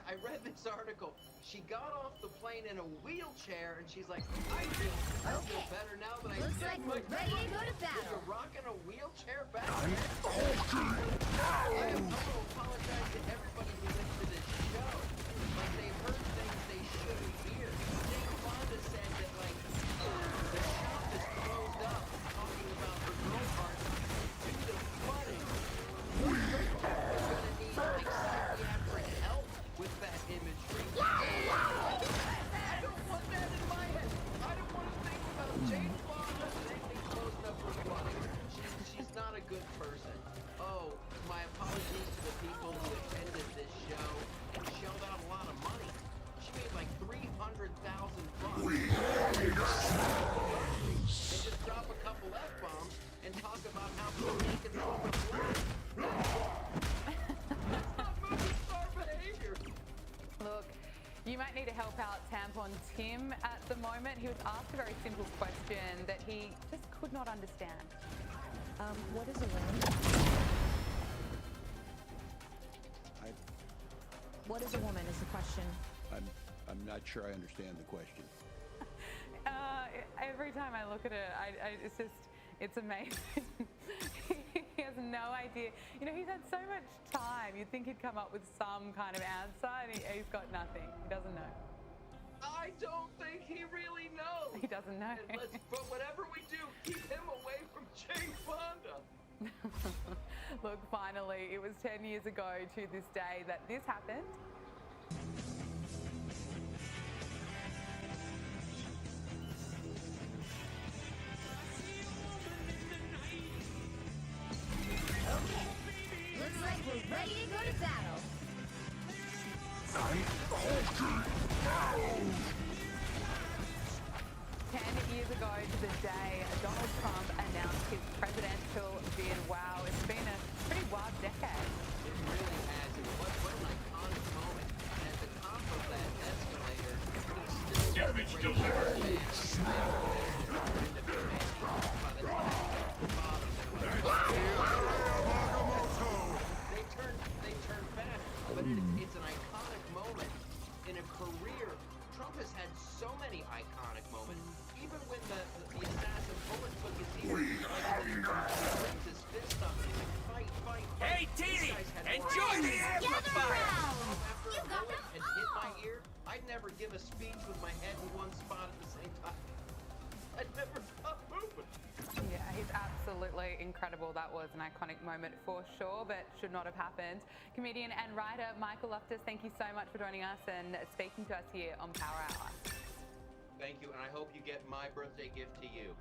I read this article. She got off the plane in a wheelchair, and she's like, I feel better now that Looks like we're ready to go to battle. You're rocking a wheelchair back there? I am going to apologize to everybody who went to this show. Like, they heard things they shouldn't hear. Jane Fonda said that, like, the shop is closed up, talking about her girl parts due to flooding. We're gonna need, like, psychiatric help with that imagery. I don't want that in my head. I don't want to think about Jane Fonda and anything closed up for flooding. She's not a good person. Oh, my apologies to the people who attended this show and shelled out a lot of money. She made like $300,000. And just drop a couple F-bombs and talk about how she's in control of the flood. That's not movie star behavior. Look, you might need to help out Tampon Tim at the moment. He was asked a very simple question that he just could not understand. What is a woman? What is a woman is the question. I'm not sure I understand the question. Every time I look at it, it's amazing. He has no idea. He's had so much time. You'd think he'd come up with some kind of answer, and he's got nothing. He doesn't know. I don't think he really knows. He doesn't know. But whatever we do, keep him away from Jane Fonda. Look, finally, it was 10 years ago to this day that this happened. Looks like we're ready to go to battle. I'm Hulking now! 10 years ago to the day, Donald Trump announced his presidential bid. Wow, it's been a pretty wild decade. It really has. And what an iconic moment. And at the top of that escalator, he's still Damage delivered! They turn fast, but it's an iconic moment in a career. Trump has had so many iconic moments. Even when the assassin bullet took his ear, like he puts his fist up incredible. That was an iconic moment for sure, but should not have happened. Comedian and writer Michael Loftus, thank you so much for joining us and speaking to us here on Power Hour. Thank you, and I hope you get my birthday gift to you.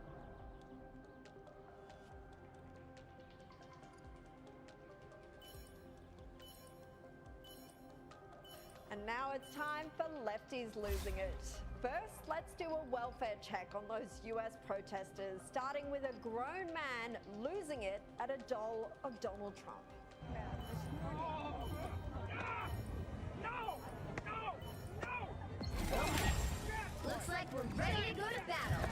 And now it's time for Lefties Losing It. First, let's do a welfare check on those US protesters, starting with a grown man losing it at a doll of Donald Trump. Looks like we're ready to go to battle.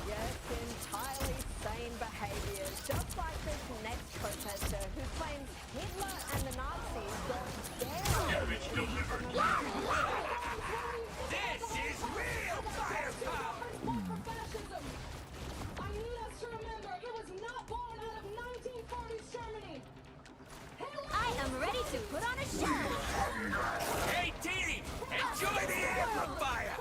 Yes, entirely sane behavior, just like this next protester who claims Hitler and the Nazis got their Damage delivered. This is real firepower! I need us to remember it was not born out of 1940s Germany. I am ready to put on a show. Hey team, enjoy the amplifier!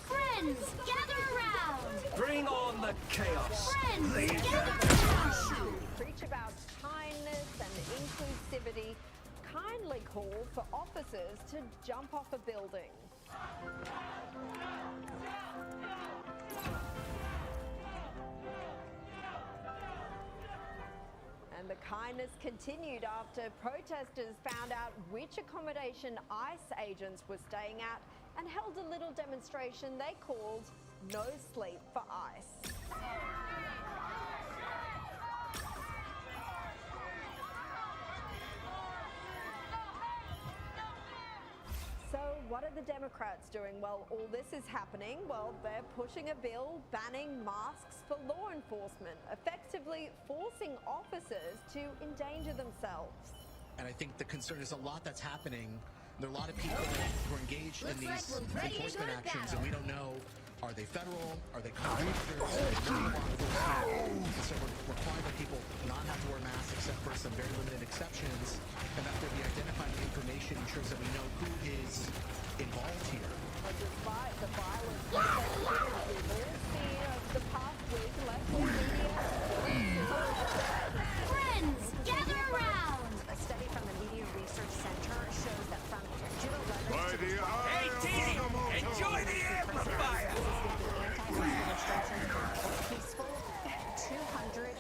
Friends, gather around. Bring on the chaos! Friends, Leave gather them around. Preach about kindness and inclusivity. Kindly call for officers to jump off a building. And the kindness continued after protesters found out which accommodation ICE agents were staying at and held a little demonstration they called No Sleep for ICE. So what are the Democrats doing while all this is happening? Well, they're pushing a bill banning masks for law enforcement, effectively forcing officers to endanger themselves. And I think the concern is a lot that's happening. There are a lot of people who are engaged in these enforcement actions, and we don't know, are they federal? Are they contractors? Are they law enforcement? So we're requiring that people not have to wear masks except for some very limited exceptions, and that there be identifying information ensures that we know who is involved here. But despite the violence we've all seen over the past week, left-wing media... Friends, gather around. A study from the Media Research Center shows that from June 11th By to the Hey team, enjoy the amplifier! demonstrations were peaceful 211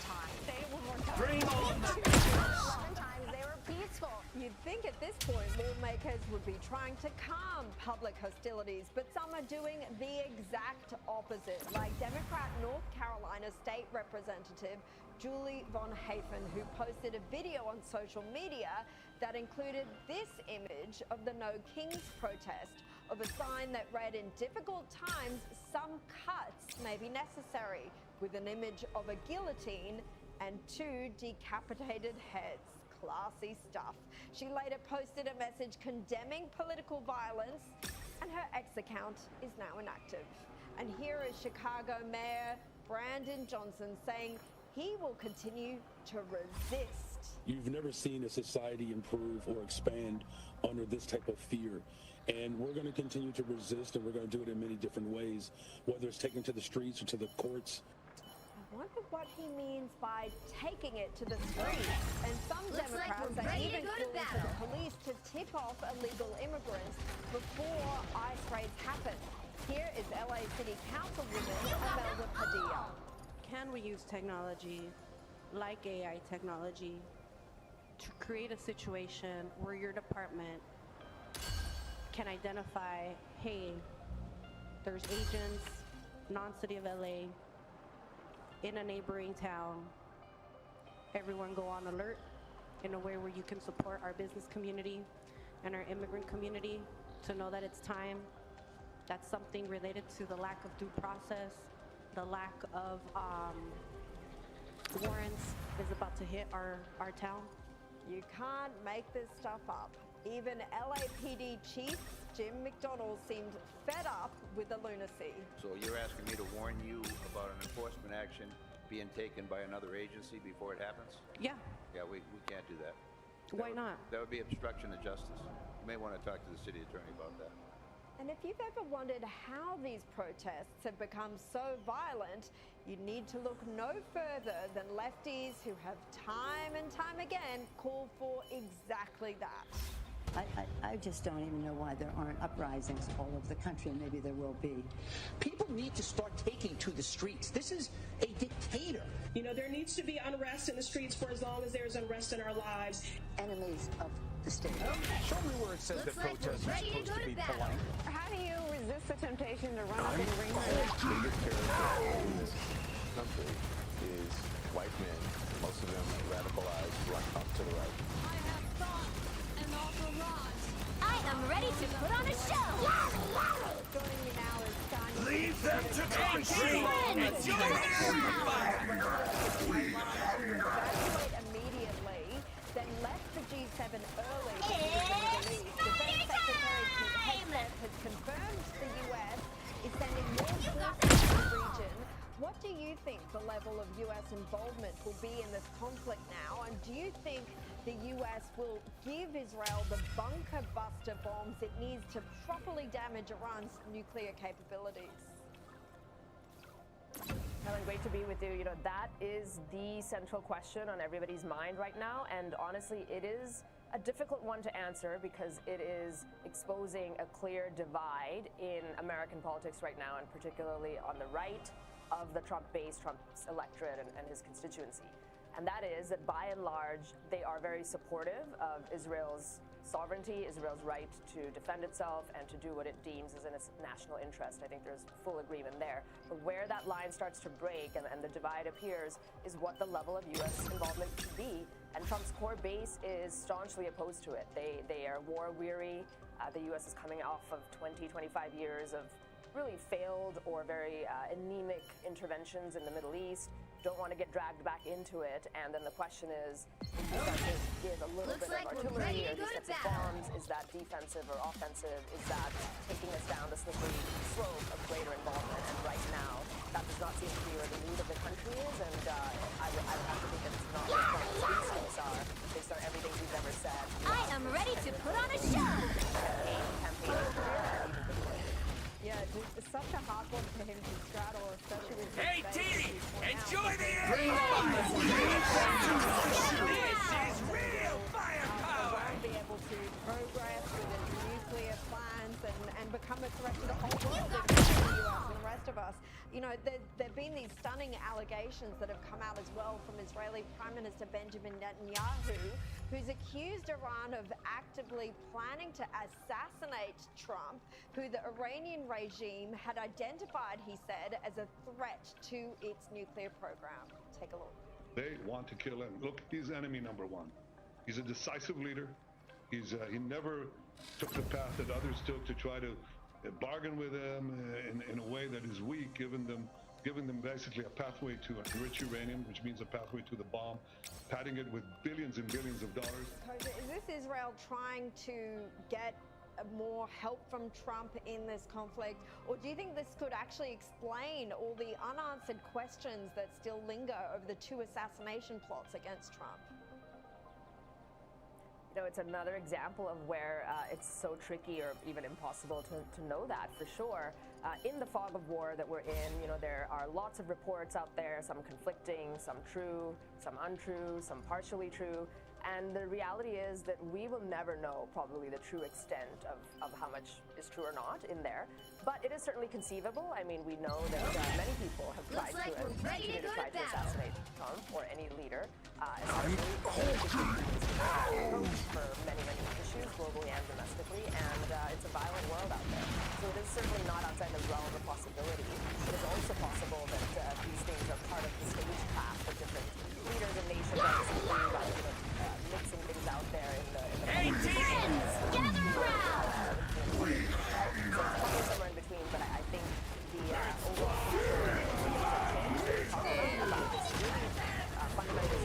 times. Say it one more time. Bring on the 211 times they were peaceful. You'd think at this point lawmakers would be trying to calm public hostilities, but some are doing the exact opposite, like Democrat North Carolina State Representative Julie Von Hafen, who posted a video on social media that included this image of the No Kings protest, of a sign that read, "In difficult times, some cuts may be necessary," with an image of a guillotine and 2 decapitated heads. Classy stuff. She later posted a message condemning political violence, and her X account is now inactive. And here is Chicago Mayor Brandon Johnson saying he will continue to resist. You've never seen a society improve or expand under this type of fear. And we're going to continue to resist, and we're going to do it in many different ways, whether it's taking to the streets or to the courts. I wonder what he means by taking it to the streets. And some Looks like Democrats we're are ready to even go to calling for battle. the police to tip off illegal immigrants before ICE raids happen. Here is LA City Councilwoman Imelda Padilla. Can we use technology like AI technology to create a situation where your department can identify, hey, there's agents, non-city of LA, in a neighboring town. Everyone go on alert in a way where you can support our business community and our immigrant community to know that it's time. That's something related to the lack of due process, the lack of warrants is about to hit our town. You can't make this stuff up. Even LAPD Chief Jim McDonnell seemed fed up with the lunacy. So you're asking me to warn you about an enforcement action being taken by another agency before it happens? Yeah. Yeah, we can't do that. Why not? That would be obstruction of justice. You may want to talk to the city attorney about that. And if you've ever wondered how these protests have become so violent, you need to look no further than lefties who have time and time again called for exactly that. I just don't even know why there aren't uprisings all over the country, and maybe there will be. People need to start taking to the streets. This is a dictator. You know, there needs to be unrest in the streets for as long as there's unrest in our lives. Enemies of the state. Show me where it says that protests are supposed to be polite. How do you resist the temptation to run up and ring The biggest terror in this country is white men, most of them radicalized, right up to the right. I have thought an awful lot. I am ready to put on a show. Joining me now is Kanye. Leave them to concede! Enjoy the amplifier! Evacuate immediately, then left the G7 early. It's Defense Secretary time! has confirmed the US is sending more forces to the region. What do you think the level of US involvement will be in this conflict now? And do you think the US will give Israel the bunker buster bombs it needs to properly damage Iran's nuclear capabilities? Helen, great to be with you. You know, that is the central question on everybody's mind right now. And honestly, it is a difficult one to answer because it is exposing a clear divide in American politics right now, and particularly on the right of the Trump base, Trump's electorate and his constituency. And that is that by and large, they are very supportive of Israel's sovereignty, Israel's right to defend itself and to do what it deems is in its national interest. I think there's full agreement there. But where that line starts to break and the divide appears is what the level of U.S. involvement should be. And Trump's core base is staunchly opposed to it. They are war weary. The U.S. is coming off of 20, 25 years of really failed or very anemic interventions in the Middle East. Don't want to get dragged back into it. And then the question is, if you start to give a little bit of artillery or these types of bombs, is that defensive or offensive? Is that taking us down the slippery slope of greater involvement? And right now, that does not seem to be where the need of the country is. And I would have to think that it's not where Trump's instincts are based on everything he's ever said. I am ready to put on a show. Yeah, it's such a hard one for him to straddle, especially with Hey, Dee! Enjoy the amplifier! This is real firepower! Won't be able to progress with his nuclear plans and become a threat to the whole world, including the US and the rest of us. You know, there have been these stunning allegations that have come out as well from Israeli Prime Minister Benjamin Netanyahu, who's accused Iran of actively planning to assassinate Trump, who the Iranian regime had identified, he said, as a threat to its nuclear program. Take a look. They want to kill him. Look, he's enemy number one. He's a decisive leader. He never took the path that others took to try to bargain with him in a way that is weak, giving them basically a pathway to enrich uranium, which means a pathway to the bomb, padding it with billions and billions of dollars. Is this Israel trying to get more help from Trump in this conflict? Or do you think this could actually explain all the unanswered questions that still linger over the 2 assassination plots against Trump? You know, it's another example of where it's so tricky or even impossible to know that for sure. In the fog of war that we're in, you know, there are lots of reports out there, some conflicting, some true, some untrue, some partially true. And the reality is that we will never know probably the true extent of how much is true or not in there. But it is certainly conceivable. I mean, we know that many people have tried to and continue to try to assassinate Trump or any leader, especially for many, many issues, globally and domestically. And it's a violent world out there. So it is certainly not outside the realm of possibility. It is also possible that these things are part of the stage path for different leaders and nations that are simply mixing things out there in the Hey, friends, gather around! So it's probably somewhere in between, but I think the overall about this really fundamental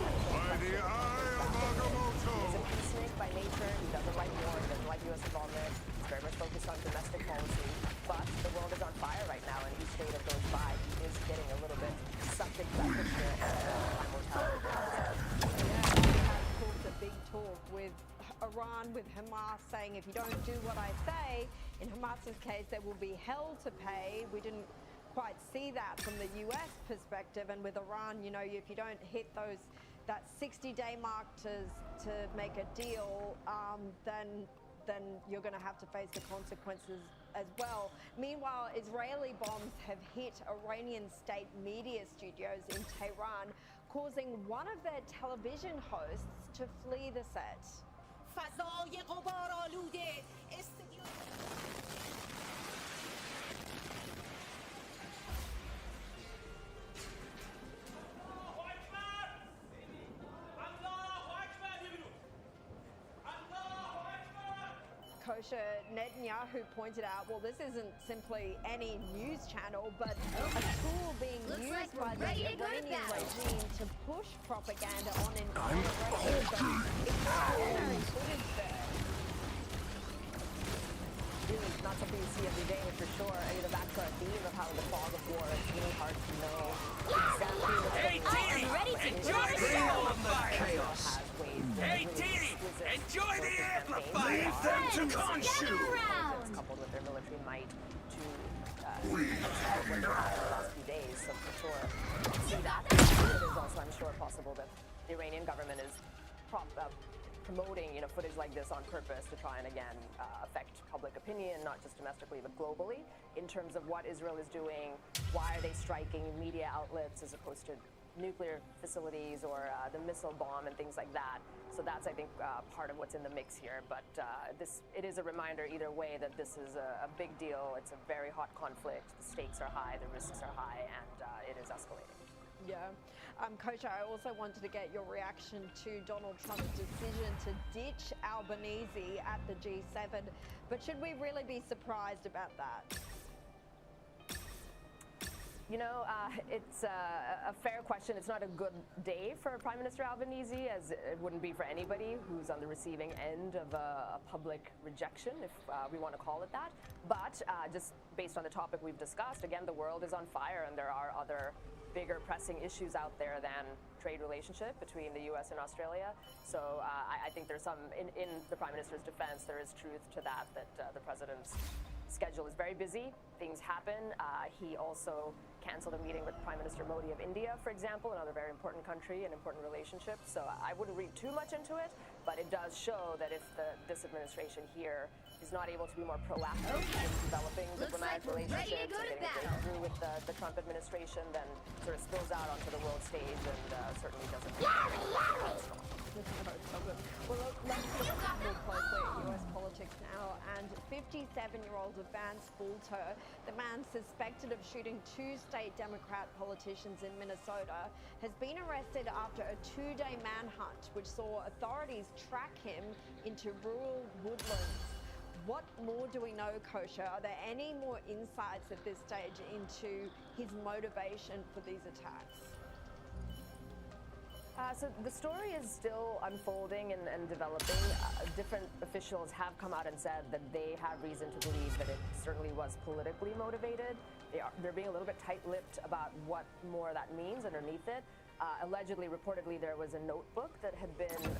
he's a peacemaker by nature. He doesn't like war, he doesn't like U.S. involvement. He's very much focused on domestic policy. But the world is on fire right now, and each day that goes by, he is getting a little bit sucked into that picture and high mortality. Yeah, he has talked a big talk with Iran, with Hamas saying, if you don't do what I say, in Hamas's case, there will be hell to pay. We didn't quite see that from the US perspective. And with Iran, you know, if you don't hit that 60-day mark to make a deal, then you're going to have to face the consequences as well. Meanwhile, Israeli bombs have hit Iranian state media studios in Tehran, causing one of their television hosts to flee the set. Kosher Netanyahu pointed out, well, this isn't simply any news channel, but a tool being used by the Iranian regime to push propaganda on Iran. It's extraordinary footage there. Really not something you see every day for sure. I mean, back to our theme of how the fog of war, it's really hard to know exactly what's going on. I am ready to enjoy the chaos. Hey, Didi, enjoy the amplifier! Leave them to consume! Coupled with their military might to what happened the last few days, so for sure, see that. It is also, I'm sure, possible that the Iranian government is promoting, you know, footage like this on purpose to try and again affect public opinion, not just domestically but globally, in terms of what Israel is doing, why are they striking media outlets as opposed to nuclear facilities or the missile bomb and things like that. So that's, I think, part of what's in the mix here. But it is a reminder either way that this is a big deal. It's a very hot conflict. The stakes are high, the risks are high, and it is escalating. Yeah. Kosher, I also wanted to get your reaction to Donald Trump's decision to ditch Albanese at the G7. But should we really be surprised about that? You know, it's a fair question. It's not a good day for Prime Minister Albanese, as it wouldn't be for anybody who's on the receiving end of a public rejection, if we want to call it that. But just based on the topic we've discussed, again, the world is on fire and there are other bigger pressing issues out there than trade relationship between the U.S. and Australia. So I think there's some, in the Prime Minister's defense, there is truth to that the President's schedule is very busy. Things happen. He also canceled a meeting with Prime Minister Modi of India, for example, another very important country and important relationship. So I wouldn't read too much into it, but it does show that if this administration here is not able to be more proactive in developing diplomatic relationships and getting it through with the Trump administration, then sort of spills out onto the world stage and certainly doesn't. Well, look, let's look more closely at US politics now. And 57-year-old Vance Fulter, the man suspected of shooting 2 state Democrat politicians in Minnesota, has been arrested after a 2-day manhunt, which saw authorities track him into rural woodlands. What more do we know, Kosher? Are there any more insights at this stage into his motivation for these attacks? So the story is still unfolding and developing. Different officials have come out and said that they have reason to believe that it certainly was politically motivated. They're being a little bit tight-lipped about what more that means underneath it. Allegedly, reportedly, there was a notebook that had been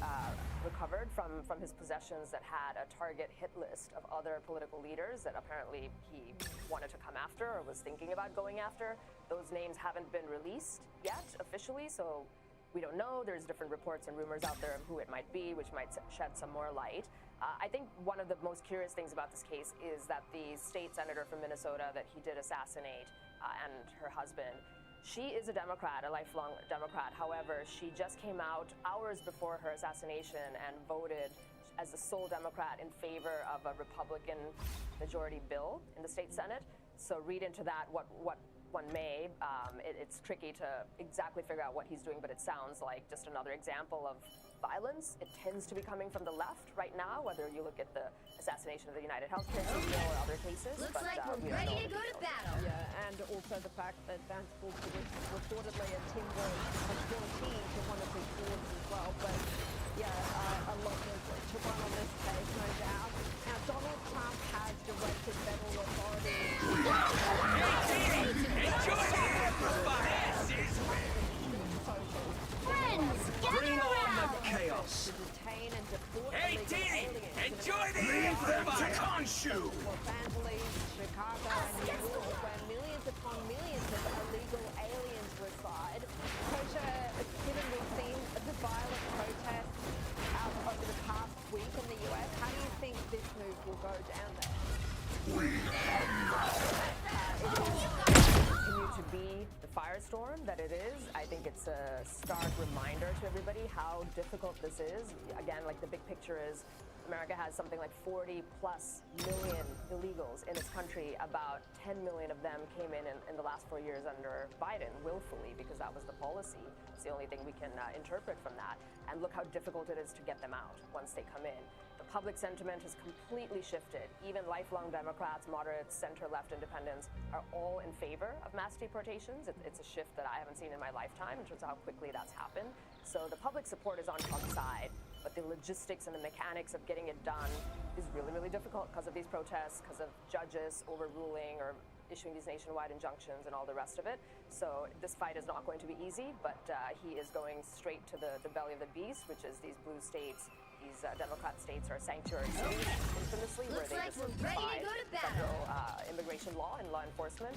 recovered from his possessions that had a target hit list of other political leaders that apparently he wanted to come after or was thinking about going after. Those names haven't been released yet officially, so we don't know. There's different reports and rumors out there of who it might be, which might shed some more light. I think one of the most curious things about this case is that the state senator from Minnesota that he did assassinate and her husband, she is a Democrat, a lifelong Democrat. However, she just came out hours before her assassination and voted as the sole Democrat in favor of a Republican majority bill in the state Senate. So read into that what one may. It's tricky to exactly figure out what he's doing, but it sounds like just another example of violence. It tends to be coming from the left right now, whether you look at the assassination of the United Healthcare CEO or other cases. Looks like we're ready to go to battle. Yeah, and also the fact that Vance Fulter was reportedly a timber of 14 to one of his boards as well. But yeah, a lot to run on this case, no doubt. Now, Donald Trump has directed federal authorities. Enjoy the amplifier! Friends, gather Bring on around! the chaos! To detain and deport Hey, illegal Didi! US. How do you think this move will go down there? Continue to be the firestorm that it is. I think it's a stark reminder to everybody how difficult this is. Again, like the big picture is America has something like 40+ million illegals in its country. About 10 million of them came in the last 4 years under Biden willfully because that was the policy. It's the only thing we can interpret from that. And look how difficult it is to get them out once they come in. The public sentiment has completely shifted. Even lifelong Democrats, moderates, center-left independents are all in favor of mass deportations. It's a shift that I haven't seen in my lifetime in terms of how quickly that's happened. So the public support is on Trump's side, but the logistics and the mechanics of getting it done is really, really difficult because of these protests, because of judges overruling or issuing these nationwide injunctions and all the rest of it. So this fight is not going to be easy, but he is going straight to the belly of the beast, which is these blue states. These Democrat states are sanctuary cities, infamously, where they just defy federal immigration law and law enforcement.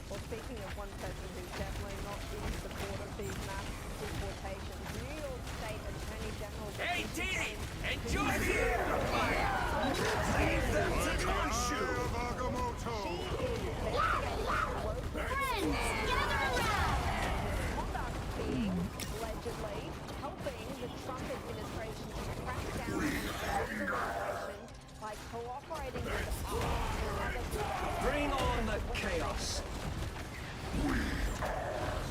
Well, speaking of one person who's definitely not in support of these mass deportations, New York State Attorney General... Hey, Dee! Enjoy the amplifier! Save them to Khonshu! Friends, gather around! Being allegedly helping the Trump administration to crack down on illegal immigration by cooperating with Bring on the chaos!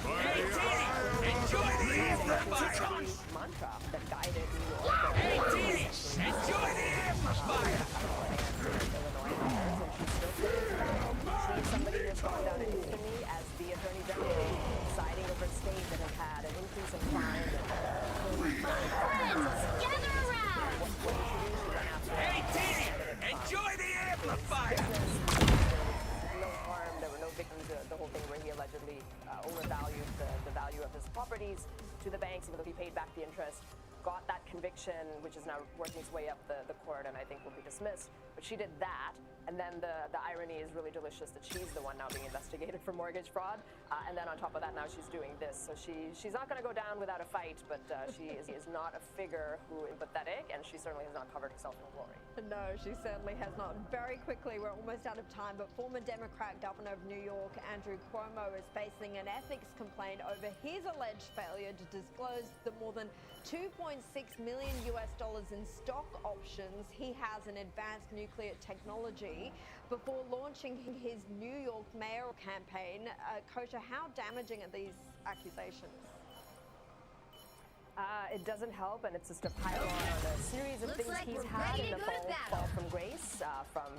Hey, Dee! Enjoy the amplifier! Mantra that guided New York. Hey, Dee! Enjoy the amplifier! She's somebody who has gone down in infamy as the Attorney General, siding over a state that has had an increase in crime. Friends, gather around! Hey, Dee! Enjoy the amplifier! No harm, there were no victims. The whole thing where he allegedly overvalued the value of his properties to the banks, even though he paid back the interest. Got that conviction, which is now working its way up the court, and I think will be dismissed. But she did that, and then the irony is really delicious that she's the one now being investigated for mortgage fraud, and then on top of that, now she's doing this. So she's not going to go down without a fight, but she is not a figure who is pathetic, and she certainly has not covered herself in glory. No, she certainly has not. Very quickly, we're almost out of time, but former Democrat Governor of New York, Andrew Cuomo, is facing an ethics complaint over his alleged failure to disclose the more than $2.6 million in stock options he has in advanced nuclear technology before launching his New York mayoral campaign. Kosha, how damaging are these accusations? It doesn't help, and it's just a pile on a series of things he's had in the fall from grace. From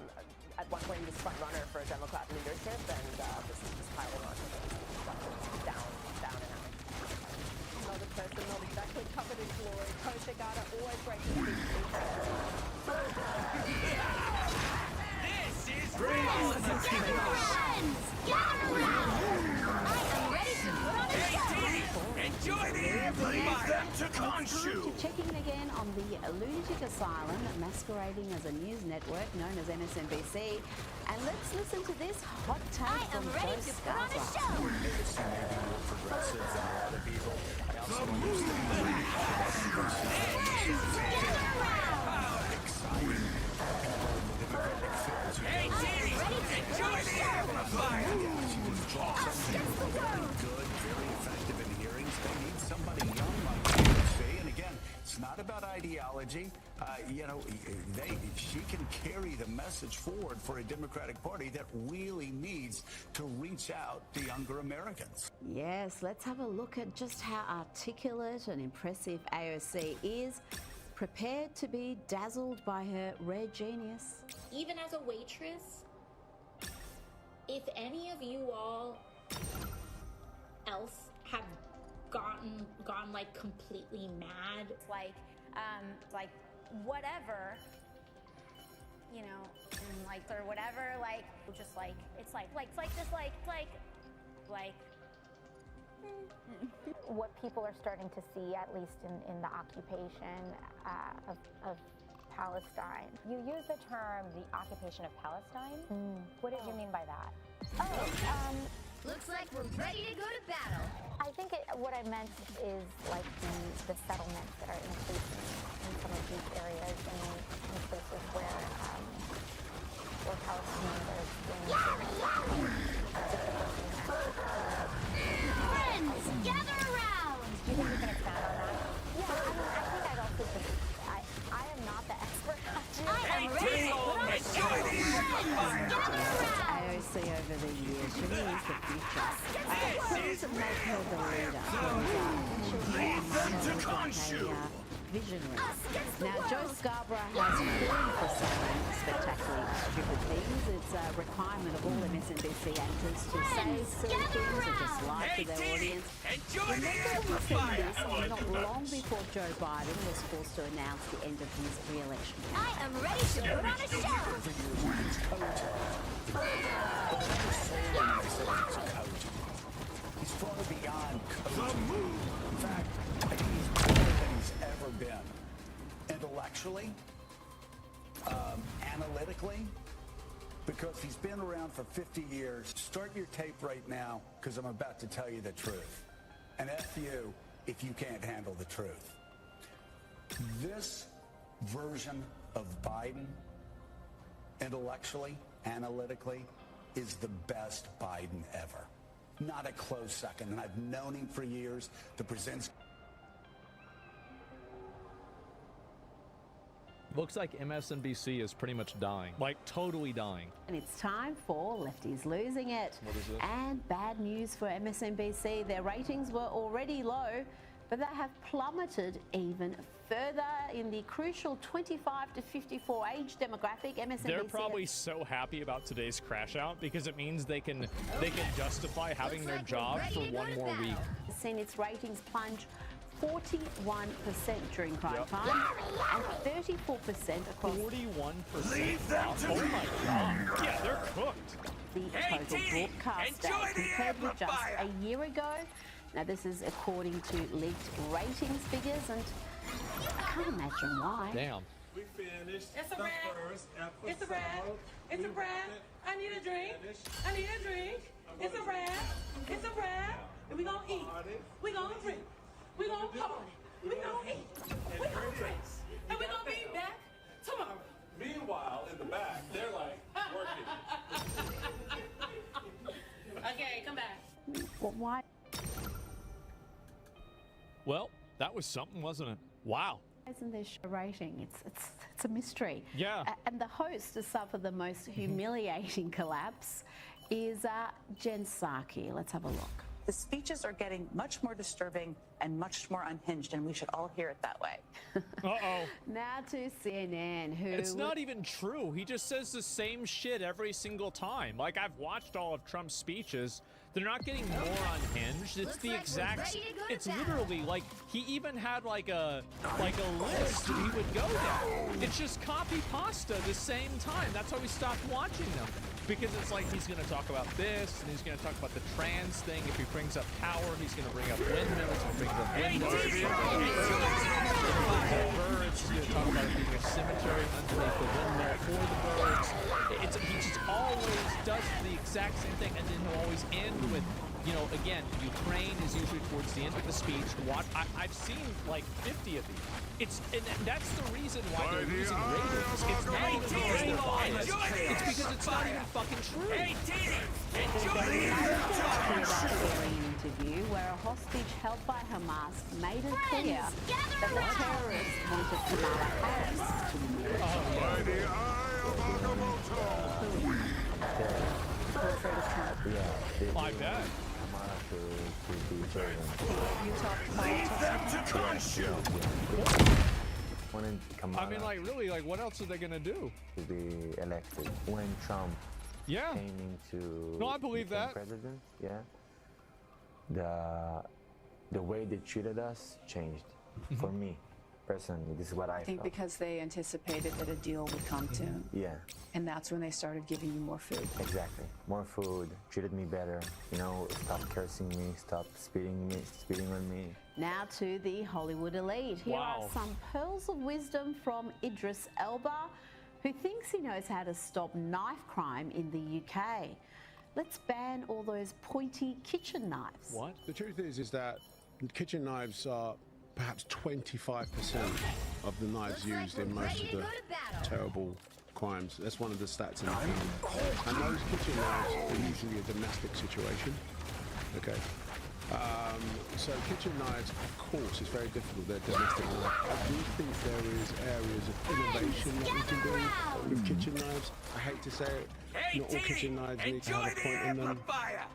at one point he was front runner for Democrat leadership, and this is just piling on. Down and out. Another person not exactly covered in glory. Kosha Gada, always great to speak to you. This is Bring on the Friends, gather around! I am ready to put on a show! Enjoy the amplifier! To Khonshu! Checking again on the lunatic asylum masquerading as a news network known as MSNBC. And let's listen to this hot take I am from ready Joe to put on a show! Maybe more progressive than a lot of people. I also understand Gather around! exciting. Hey, Dee! Enjoy the amplifier! Good, very effective in hearings. They need somebody young like you, and again, it's not about ideology. She can carry the message forward for a Democratic Party that really needs to reach out to younger Americans. Yes, let's have a look at just how articulate and impressive AOC is, prepared to be dazzled by her rare genius. Even as a waitress, if any of you all else have gone like completely mad, like whatever, you know, like or whatever, like just like it's like what people are starting to see, at least in the occupation of Palestine. You use the term the occupation of Palestine. What did you mean by that? Looks like we're ready to go to battle. I think what I meant is like the settlements that are increasing in some of these areas and in places where Palestinians are experiencing Friends, gather around! Do you think you can expand on that? Yeah, I mean, I think I'd also just, I am not the expert. I am ready to put on a show. Friends, gather around! AOC over the years, she really is the future. To make her the leader. She was visionary. Now, Joe Scarborough has fallen for saying spectacularly stupid things. It's a requirement of all MSNBC anchors to say silly things or just lie to their audience. Remember we said this not long before Joe Biden was forced to announce the end of his re-election. I am ready to put on a show. He's far beyond coaching. In fact, I think he's better than he's ever been. Intellectually, analytically, because he's been around for 50 years. Start your tape right now, because I'm about to tell you the truth. And F you if you can't handle the truth. This version of Biden, intellectually, analytically, is the best Biden ever. Not a close second. And I've known him for years. The presents. Looks like MSNBC is pretty much dying, like totally dying. And it's time for Lefties Losing It. What is this? And bad news for MSNBC. Their ratings were already low, but they have plummeted even further in the crucial 25 to 54 age demographic. MSNBC. They're probably so happy about today's crash out because it means they can justify having their job for one more week. Seen its ratings plunge 41% during prime time and 34% across. 41%. Leave them to oh my God! Yeah, they're cooked. The total broadcast day compared with just a year ago. Now, this is according to leaked ratings figures, and I can't imagine why. Damn. We finished it's a wrap. It's a wrap. It's a wrap. I need a drink. I need a drink. It's a wrap. It's a wrap. And we gonna eat. We gonna drink. We gonna party. We gonna eat. We gonna drink. And we gonna be back tomorrow. Meanwhile, in the back, they're like working. Okay, come back. Well, why? Well, that was something, wasn't it? Wow. Isn't there a rating? It's a mystery. Yeah. And the host to suffer the most humiliating collapse is Jen Psaki. Let's have a look. The speeches are getting much more disturbing and much more unhinged, and we should all hear it that way. Uh-oh. Now to CNN, who... It's not even true. He just says the same shit every single time. Like, I've watched all of Trump's speeches. They're not getting more unhinged. It's the exact... It's literally, like, he even had, like a list that he would go down. It's just copy pasta the same time. That's why we stopped watching them. Because it's like he's going to talk about this, and he's going to talk about the trans thing. If he brings up power, he's going to bring up windmills. If he brings up windmills, he's going to talk about it being a cemetery underneath the windmill for the birds. He just always does the exact same thing, and then he'll always end with, you know, again, Ukraine is usually towards the end of the speech. I've seen like 50 of these. And that's the reason why they're losing ratings. It's not even because they're biased. It's because it's not even fucking true. Hey, enjoy the interview where a hostage held by Hamas made it clear that the terrorists wanted Kamala Harris to be married. I bet. I mean, like, really, like, what else are they gonna do? To be elected when Trump came into no, I believe that president. Yeah, the way they treated us changed for me personally. This is what I think felt. because they anticipated that a deal would come to. Yeah. And that's when they started giving you more food. Exactly. More food, treated me better, you know, stop cursing me, stop spitting on me. Now to the Hollywood elite. Here are some pearls of wisdom from Idris Elba, who thinks he knows how to stop knife crime in the UK. Let's ban all those pointy kitchen knives. What? The truth is that kitchen knives are perhaps 25% of the knives used in most of the terrible crimes. That's one of the stats in the film. And those kitchen knives are usually a domestic situation. Okay. So kitchen knives, of course, is very difficult. They're domestic knives. I do think there is areas of innovation that we can do with kitchen knives. I hate to say it, not all kitchen knives need to have a point in them.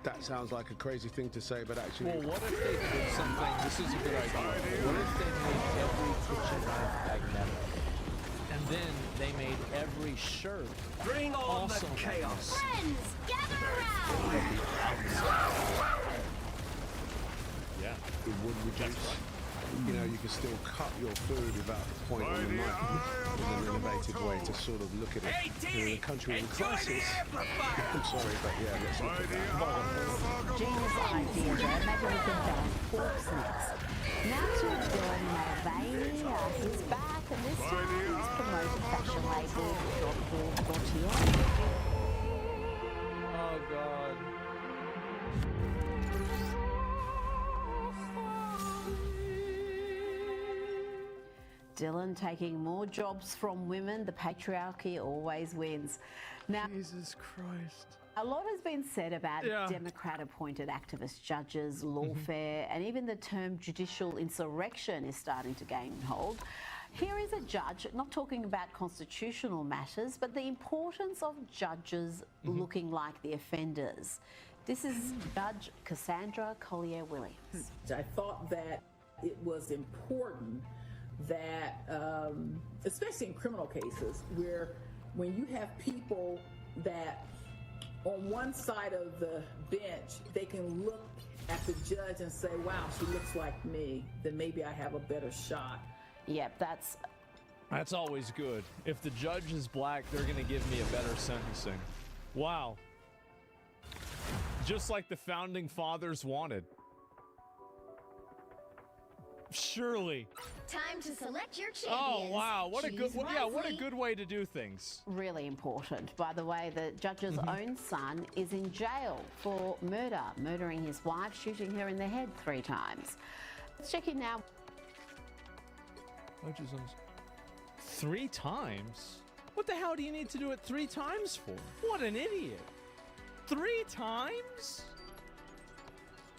That sounds like a crazy thing to say, but actually... Well, what if they did something... This is a good idea. What if they made every kitchen knife magnetic? And then they made every shirt Bring on the chaos. Friends, gather around. Yeah. It would reduce. You know, you can still cut your food without the point on the knife. It's an innovative way to sort of look at it. In a country in crisis, I'm sorry, but yeah, let's look at that. Gina's idea there, maybe we can ban forks next. Now to Dylan Mulvaney, he's back, and this time he's promoted fashion label Gaultier. Oh, God. Dylan taking more jobs from women. The patriarchy always wins. Now, Jesus Christ. A lot has been said about Democrat-appointed activist judges, lawfare, and even the term judicial insurrection is starting to gain hold. Here is a judge not talking about constitutional matters, but the importance of judges looking like the offenders. This is Judge Cassandra Collier-Williams. I thought that it was important that, especially in criminal cases, where when you have people that on one side of the bench, they can look at the judge and say, wow, she looks like me, then maybe I have a better shot. Yep, that's always good. If the judge is black, they're going to give me a better sentencing. Wow. Just like the founding fathers wanted. Surely. Time to select your champions. Oh wow, what a good what a wisely. good way to do things. Really important. By the way, the judge's own son is in jail for murdering his wife, shooting her in the head 3 times. Let's check in now. 3 times? What the hell do you need to do it 3 times for? What an idiot. 3 times?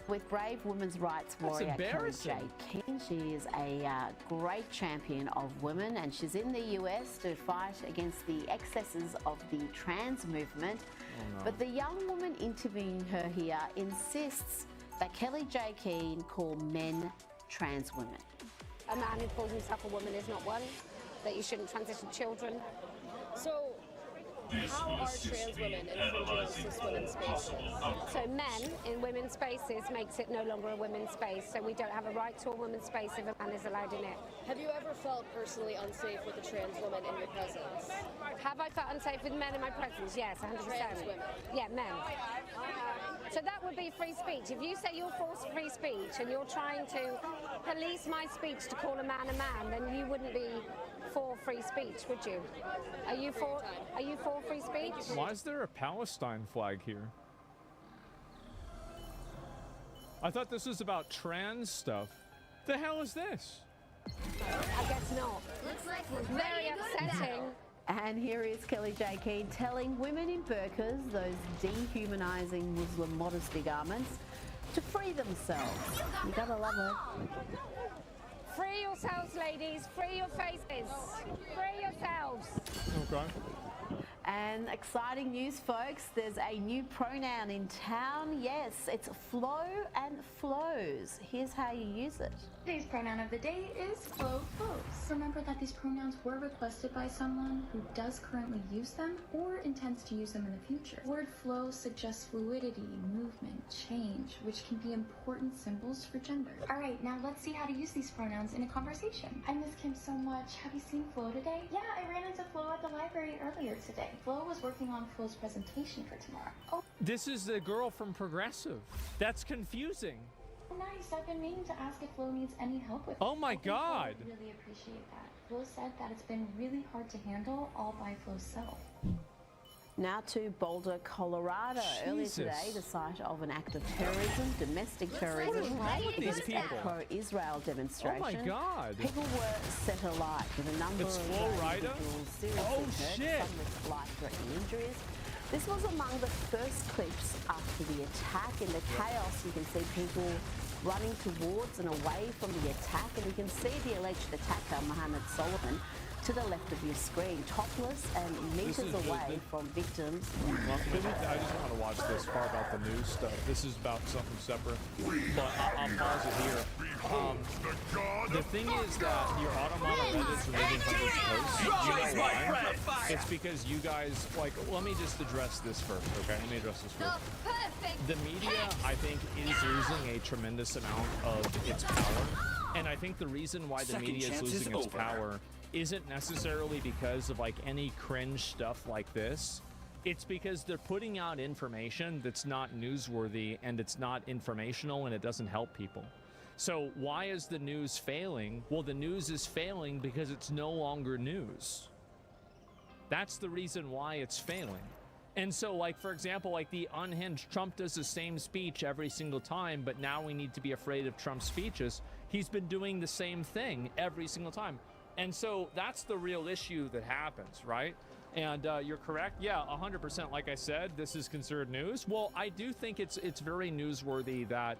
With brave women's rights warrior Kelly J. King. She is a great champion of women, and she's in the US to fight against the excesses of the trans movement. Oh, no. But the young woman interviewing her here insists that Kelly J. King call men trans women. A man who calls himself a woman is not one, that you shouldn't transition children. So, how are trans women infringing on cis women's spaces? So men in women's spaces makes it no longer a women's space, so we don't have a right to a women's space if a man is allowed in it. Have you ever felt personally unsafe with a trans woman in your presence? Have I felt unsafe with men in my presence? Yes, 100%. Trans women? Yeah, men. So that would be free speech. If you say you're for free speech and you're trying to police my speech to call a man, then you wouldn't be for free speech, would you? Are you for free speech? Why is there a Palestine flag here? I thought this was about trans stuff. The hell is this? I guess not. Looks like we're Very ready to go to upsetting. battle. And here is Kelly J. King telling women in burqas, those dehumanizing Muslim modesty garments, to free themselves. You gotta love it. Free yourselves, ladies. Free your faces. Free yourselves. Okay. And exciting news, folks. There's a new pronoun in town. Yes, it's flow and flows. Here's how you use it. Today's pronoun of the day is flows. Remember that these pronouns were requested by someone who does currently use them or intends to use them in the future. Word flow suggests fluidity, movement, change, which can be important symbols for gender. Alright, now let's see how to use these pronouns in a conversation. I miss Kim so much. Have you seen Flo today? Yeah, I ran into Flo at the library earlier today. Flo was working on Flo's presentation for tomorrow. Oh, This is the girl from Progressive. That's confusing. nice. I've been meaning to ask if Flo needs any help with Oh my I think Flo God. would really appreciate that. Flo said that it's been really hard to handle all by Flo's self. Now to Boulder, Colorado. Earlier Jesus. today, the site of an act of terrorism, domestic terrorism, What is wrong with these against people? a pro-Israel demonstration. Oh my God. People were set alight with a number It's of Flo Rida? individuals seriously Oh, hurt, shit. some with life-threatening injuries. This was among the first clips after the attack. In the chaos, you can see people running towards and away from the attack, and you can see the alleged attacker, Mohammed Solomon, to the left of your screen, topless and meters away from victims. I just want to watch this part about the news stuff. This is about something separate, but I'll pause it here. The thing is that your automata Reddit's removing hundreds of posts. You know why? It's because you guys, like, let me just address this first, okay? Let me address this first. The media, I think, is losing a tremendous amount of its power. And I think the reason why the media is losing its power isn't necessarily because of like any cringe stuff like this. It's because they're putting out information that's not newsworthy and it's not informational and it doesn't help people. So why is the news failing? Well, the news is failing because it's no longer news. That's the reason why it's failing. And so, like, for example, like the unhinged Trump does the same speech every single time, but now we need to be afraid of Trump's speeches. He's been doing the same thing every single time. And so that's the real issue that happens, right? And you're correct. Yeah, 100%. Like I said, this is considered news. Well, I do think it's very newsworthy that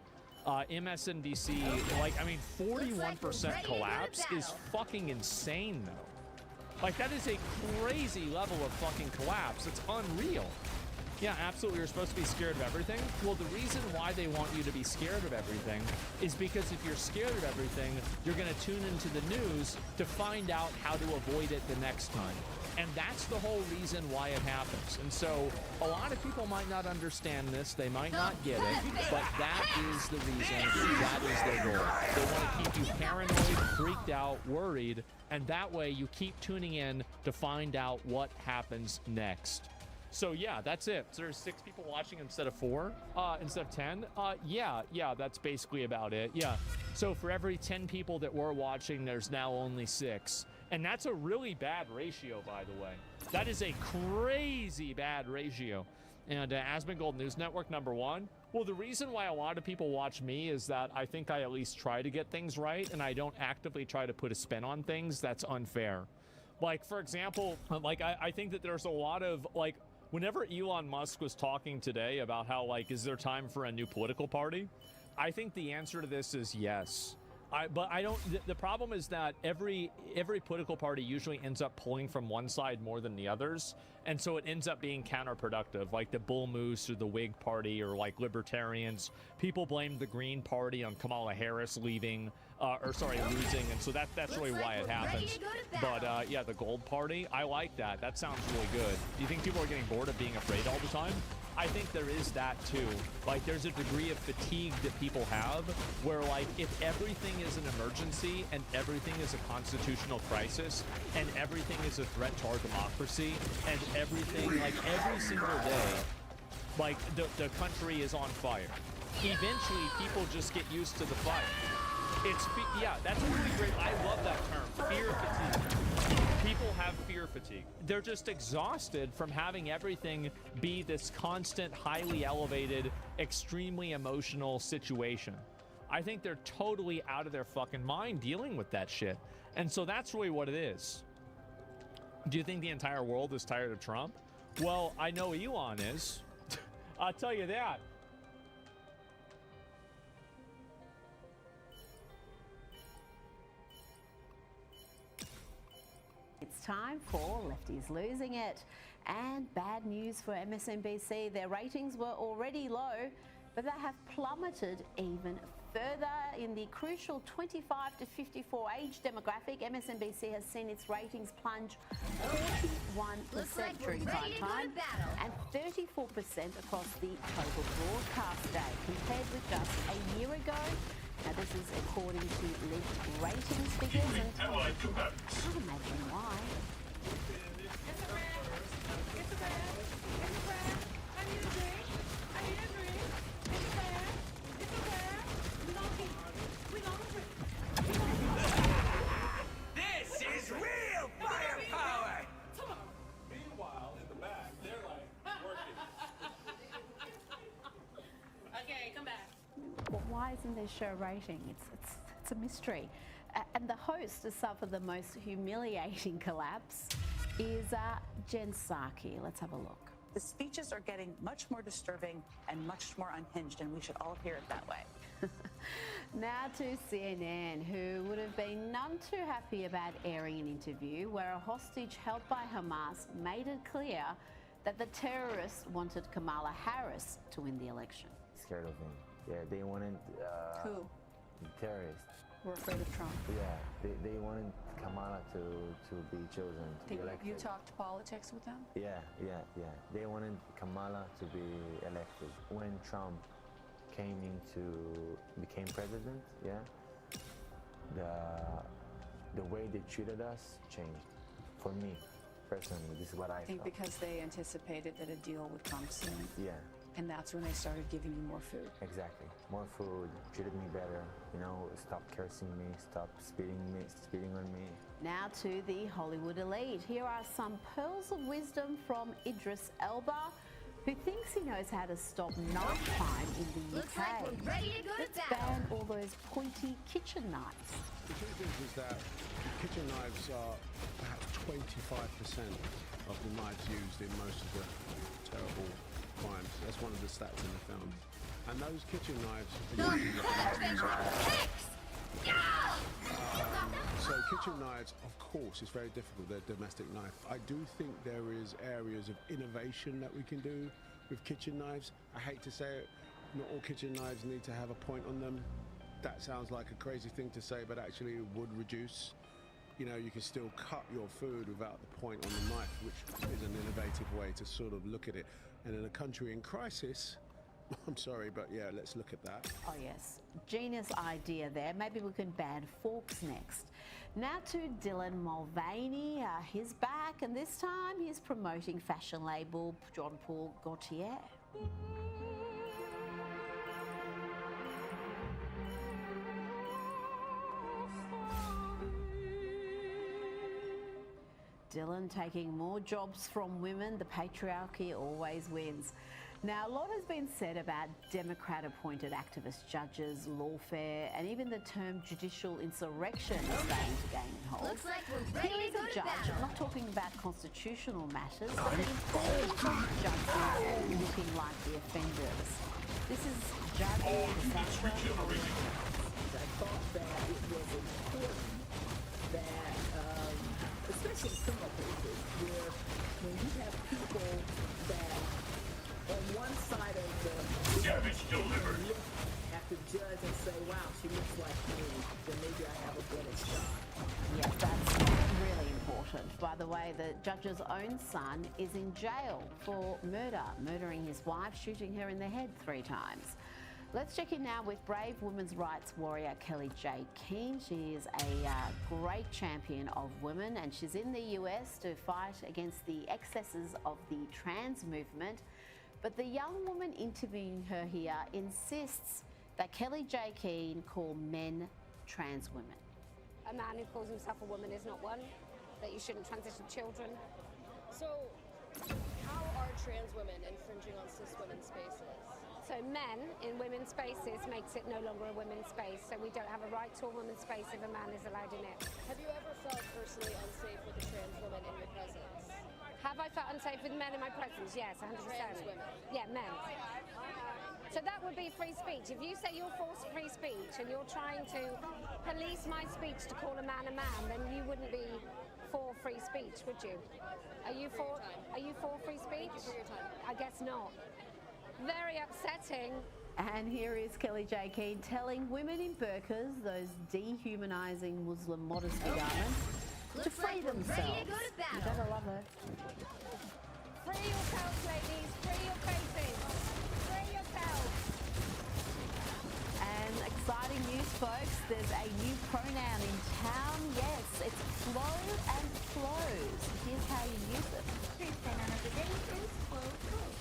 MSNBC, like, I mean, 41% collapse is fucking insane, though. Like, that is a crazy level of fucking collapse. It's unreal. Yeah, absolutely. You're supposed to be scared of everything. Well, the reason why they want you to be scared of everything is because if you're scared of everything, you're going to tune into the news to find out how to avoid it the next time. And that's the whole reason why it happens. And so a lot of people might not understand this. They might not get it. But that is the reason. That is their goal. They want to keep you paranoid, freaked out, worried. And that way you keep tuning in to find out what happens next. So yeah, that's it. So there's 6 people watching instead of 4, instead of 10. Yeah, that's basically about it. Yeah. So for every 10 people that were watching, there's now only 6. And that's a really bad ratio, by the way. That is a crazy bad ratio. And Asmongold News Network, #1. Well, the reason why a lot of people watch me is that I think I at least try to get things right, and I don't actively try to put a spin on things that's unfair. Like, for example, like I think that there's a lot of, like, whenever Elon Musk was talking today about how, like, is there time for a new political party? I think the answer to this is yes. But I don't. The problem is that every political party usually ends up pulling from one side more than the others, and so it ends up being counterproductive. Like the Bull Moose or the Whig Party or like Libertarians. People blame the Green Party on Kamala Harris losing, and so that's really why it happens. But yeah, the Gold Party, I like that. That sounds really good. Do you think people are getting bored of being afraid all the time? I think there is that too. Like, there's a degree of fatigue that people have where, like, if everything is an emergency and everything is a constitutional crisis and everything is a threat to our democracy and everything, like, every single day, like, the country is on fire. Eventually, people just get used to the fight. Yeah, that's really great. I love that term, fear fatigue. People have fear fatigue. They're just exhausted from having everything be this constant, highly elevated, extremely emotional situation. I think they're totally out of their fucking mind dealing with that shit. And so that's really what it is. Do you think the entire world is tired of Trump? Well, I know Elon is. I'll tell you that. It's time for Lefties Losing It. And bad news for MSNBC. Their ratings were already low, but they have plummeted even further. In the crucial 25 to 54 age demographic, MSNBC has seen its ratings plunge 41% during prime time and 34% across the total broadcast day, compared with just a year ago. Now, this is according to leaked ratings figures, and I can't imagine why. This is real firepower! Meanwhile, in the back, they're like isn't their show rating? It's a mystery. And the host to suffer the most humiliating collapse is Jen Psaki. Let's have a look. The speeches are getting much more disturbing and much more unhinged, and we should all hear it that way. Now to CNN, who would have been none too happy about airing an interview where a hostage held by Hamas made it clear that the terrorists wanted Kamala Harris to win the election. Scared of him. Yeah, they wanted Who? terrorists. We're afraid of Trump. Yeah, they wanted Kamala to be chosen, to be elected. You talked politics with them? Yeah. They wanted Kamala to be elected. When Trump became president, the way they treated us changed. For me, personally, this is what I think felt. because they anticipated that a deal would come soon. Yeah. And that's when they started giving you more food. Exactly. More food, treated me better, stop cursing me, stop spitting on me. Now to the Hollywood elite. Here are some pearls of wisdom from Idris Elba, who thinks he knows how to stop knife crime in the UK. Looks like we're ready to go to Let's battle. ban all those pointy kitchen knives. The truth is that kitchen knives are perhaps 25% of the knives used in most of the terrible crimes. That's one of the stats in the film. And those kitchen knives are usually so kitchen knives, of course, it's very difficult. They're domestic knife. I do think there is areas of innovation that we can do with kitchen knives. I hate to say it, not all kitchen knives need to have a point on them. That sounds like a crazy thing to say, but actually it would reduce. You can still cut your food without the point on the knife, which is an innovative way to sort of look at it. And in a country in crisis, I'm sorry, but yeah, let's look at that. Oh yes, genius idea there. Maybe we can ban forks next. Now to Dylan Mulvaney. He's back, and this time he's promoting fashion label Jean Paul Gaultier. Dylan taking more jobs from women. The patriarchy always wins. Now, a lot has been said about Democrat-appointed activist judges, lawfare, and even the term judicial insurrection is starting to gain hold. Looks like we're ready Here is to go a to judge, battle. not talking about constitutional matters, but the importance of judges looking like the offenders. This is Judge Cassandra. I thought that it was important that, especially in criminal cases, where when you have people that on one side of the Damage delivered. look at the judge and say, wow, she looks like me, then maybe I have a better shot. Yes, that's really important. By the way, the judge's own son is in jail for murdering his wife, shooting her in the head 3 times. Let's check in now with brave women's rights warrior Kelly J. Keane. She is a great champion of women, and she's in the US to fight against the excesses of the trans movement. But the young woman interviewing her here insists that Kelly J. Keane call men trans women. A man who calls himself a woman is not one, that you shouldn't transition children. So, how are trans women infringing on cis women's spaces? So men in women's spaces makes it no longer a women's space, so we don't have a right to a woman's space if a man is allowed in it. Have you ever felt personally unsafe with a trans woman in your presence? Have I felt unsafe with men in my presence? Yes, 100%. Trans women? Yeah, men. So that would be free speech. If you say you're for free speech and you're trying to police my speech to call a man, then you wouldn't be for free speech, would you? Are you for free speech? Thank you for your time. I guess not. Very upsetting. And here is Kelly J. Keane telling women in burqas, those dehumanising Muslim modesty garments, to free themselves. ready to go to battle. You gotta love her. Free yourselves, ladies. Free your faces. Free yourselves. And exciting news, folks. There's a new pronoun in town. Yes, it's flow and flows. Here's how you use it. Today's pronoun of the day is flow flows.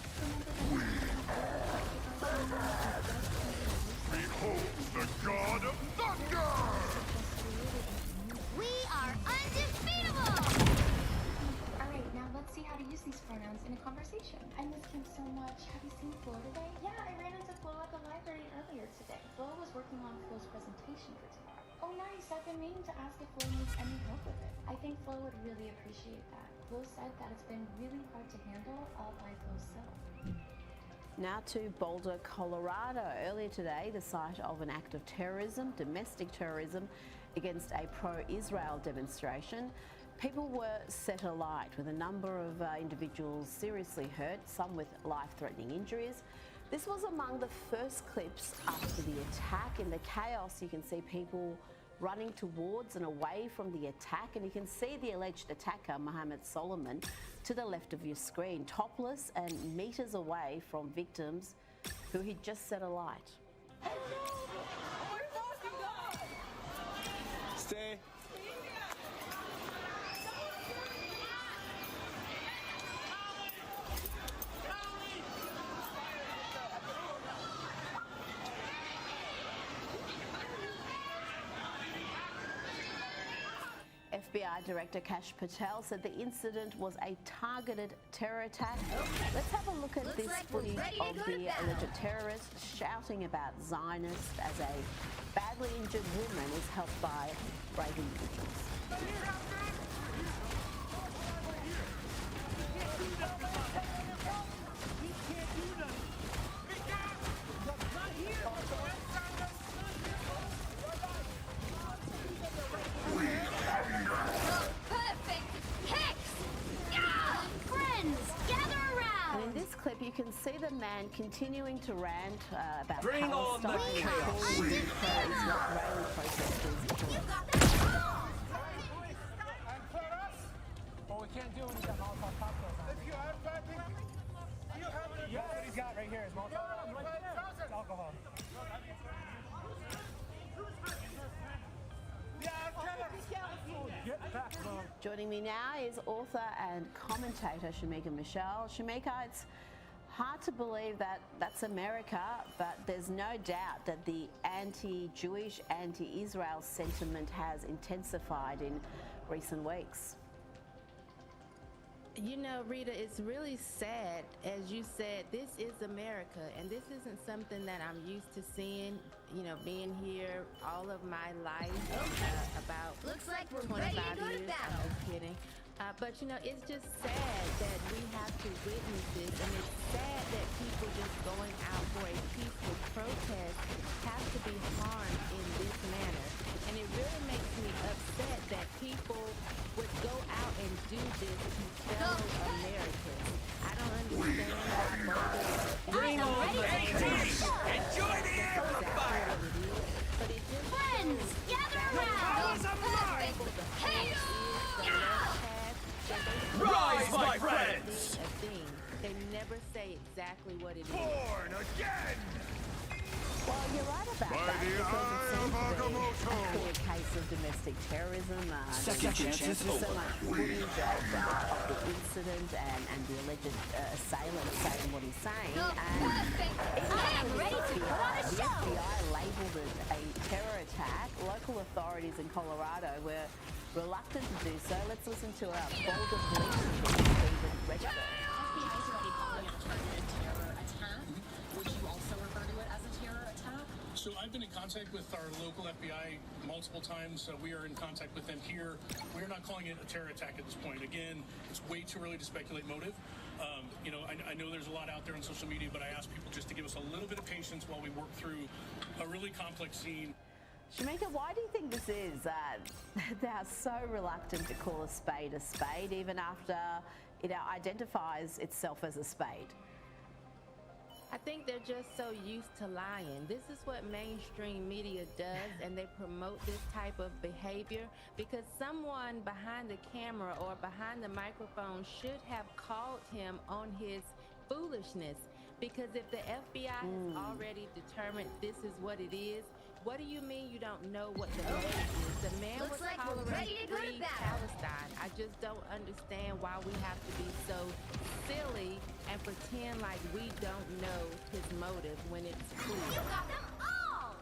Behold the god of thunder! We are undefeatable! Alright, now let's see how to use these pronouns in a conversation. I miss him so much. Have you seen Flo today? Yeah, I ran into Flo at the library earlier today. Flo was working on Flo's presentation for tomorrow. Oh, nice. I've been meaning to ask if Flo needs any help with it. I think Flo would really appreciate that. Flo said that it's been really hard to handle all by Flo's self. Now to Boulder, Colorado. Earlier today, the site of an act of terrorism, domestic terrorism, against a pro-Israel demonstration. People were set alight with a number of individuals seriously hurt, some with life-threatening injuries. This was among the first clips after the attack. In the chaos, you can see people running towards and away from the attack, and you can see the alleged attacker, Mohammed Solomon, to the left of your screen, topless and meters away from victims who he'd just set alight. Stay. FBI Director Kash Patel said the incident was a targeted terror attack. Let's have a look at this footage of the alleged terrorist shouting about Zionists as a badly injured woman is helped by brave individuals. You can see the man continuing to rant about Bring on the chaos. Israeli protesters. Well, we can't do when he's got Molotov cocktails on. If you have something, you have it. Yeah, what he's got right here is Molotov. Alcohol. Joining me now is author and commentator Shamika Michelle. Shamika, it's hard to believe that that's America, but there's no doubt that the anti-Jewish, anti-Israel sentiment has intensified in recent weeks. You know, Rita, it's really sad. As you said, this is America, and this isn't something that I'm used to seeing, you know, being here all of my life, about Looks like we're 25 ready to go to years. battle. I'm just kidding. But, you know, it's just sad that we have to witness this, and it's sad that people just going out for a peaceful protest have to be harmed in this manner. And it really makes me upset that people would go out and do this to fellow Americans. I don't understand why both Bring on the chaos. Enjoy the amplifier. But it just Friends, gather around. Rise, my friends! They never say exactly what it is. Born again! Well, you're right about that, because it seems to be a clear case of domestic terrorism. Second chances so over. much footage of the incident and the alleged assailant saying what he's saying. I am ready to put on a The show. FBI labelled it a terror attack. Local authorities in Colorado were reluctant to do so. Let's listen to our Boulder police chief, Stephen Redford. FBI is already calling it a targeted terror attack. Would you also refer to it as a terror attack? So I've been in contact with our local FBI multiple times. We are in contact with them here. We're not calling it a terror attack at this point. Again, it's way too early to speculate motive. You know, I know there's a lot out there on social media, but I ask people just to give us a little bit of patience while we work through a really complex scene. Shamika, why do you think this is? They are so reluctant to call a spade, even after it identifies itself as a spade. I think they're just so used to lying. This is what mainstream media does, and they promote this type of behavior because someone behind the camera or behind the microphone should have called him on his foolishness. Because if the FBI has already determined this is what it is, what do you mean you don't know what the motive is? The man Looks was like we're hollering ready to go to free battle. Palestine. I just don't understand why we have to be so silly and pretend like we don't know his motive when it's clear. You got them all!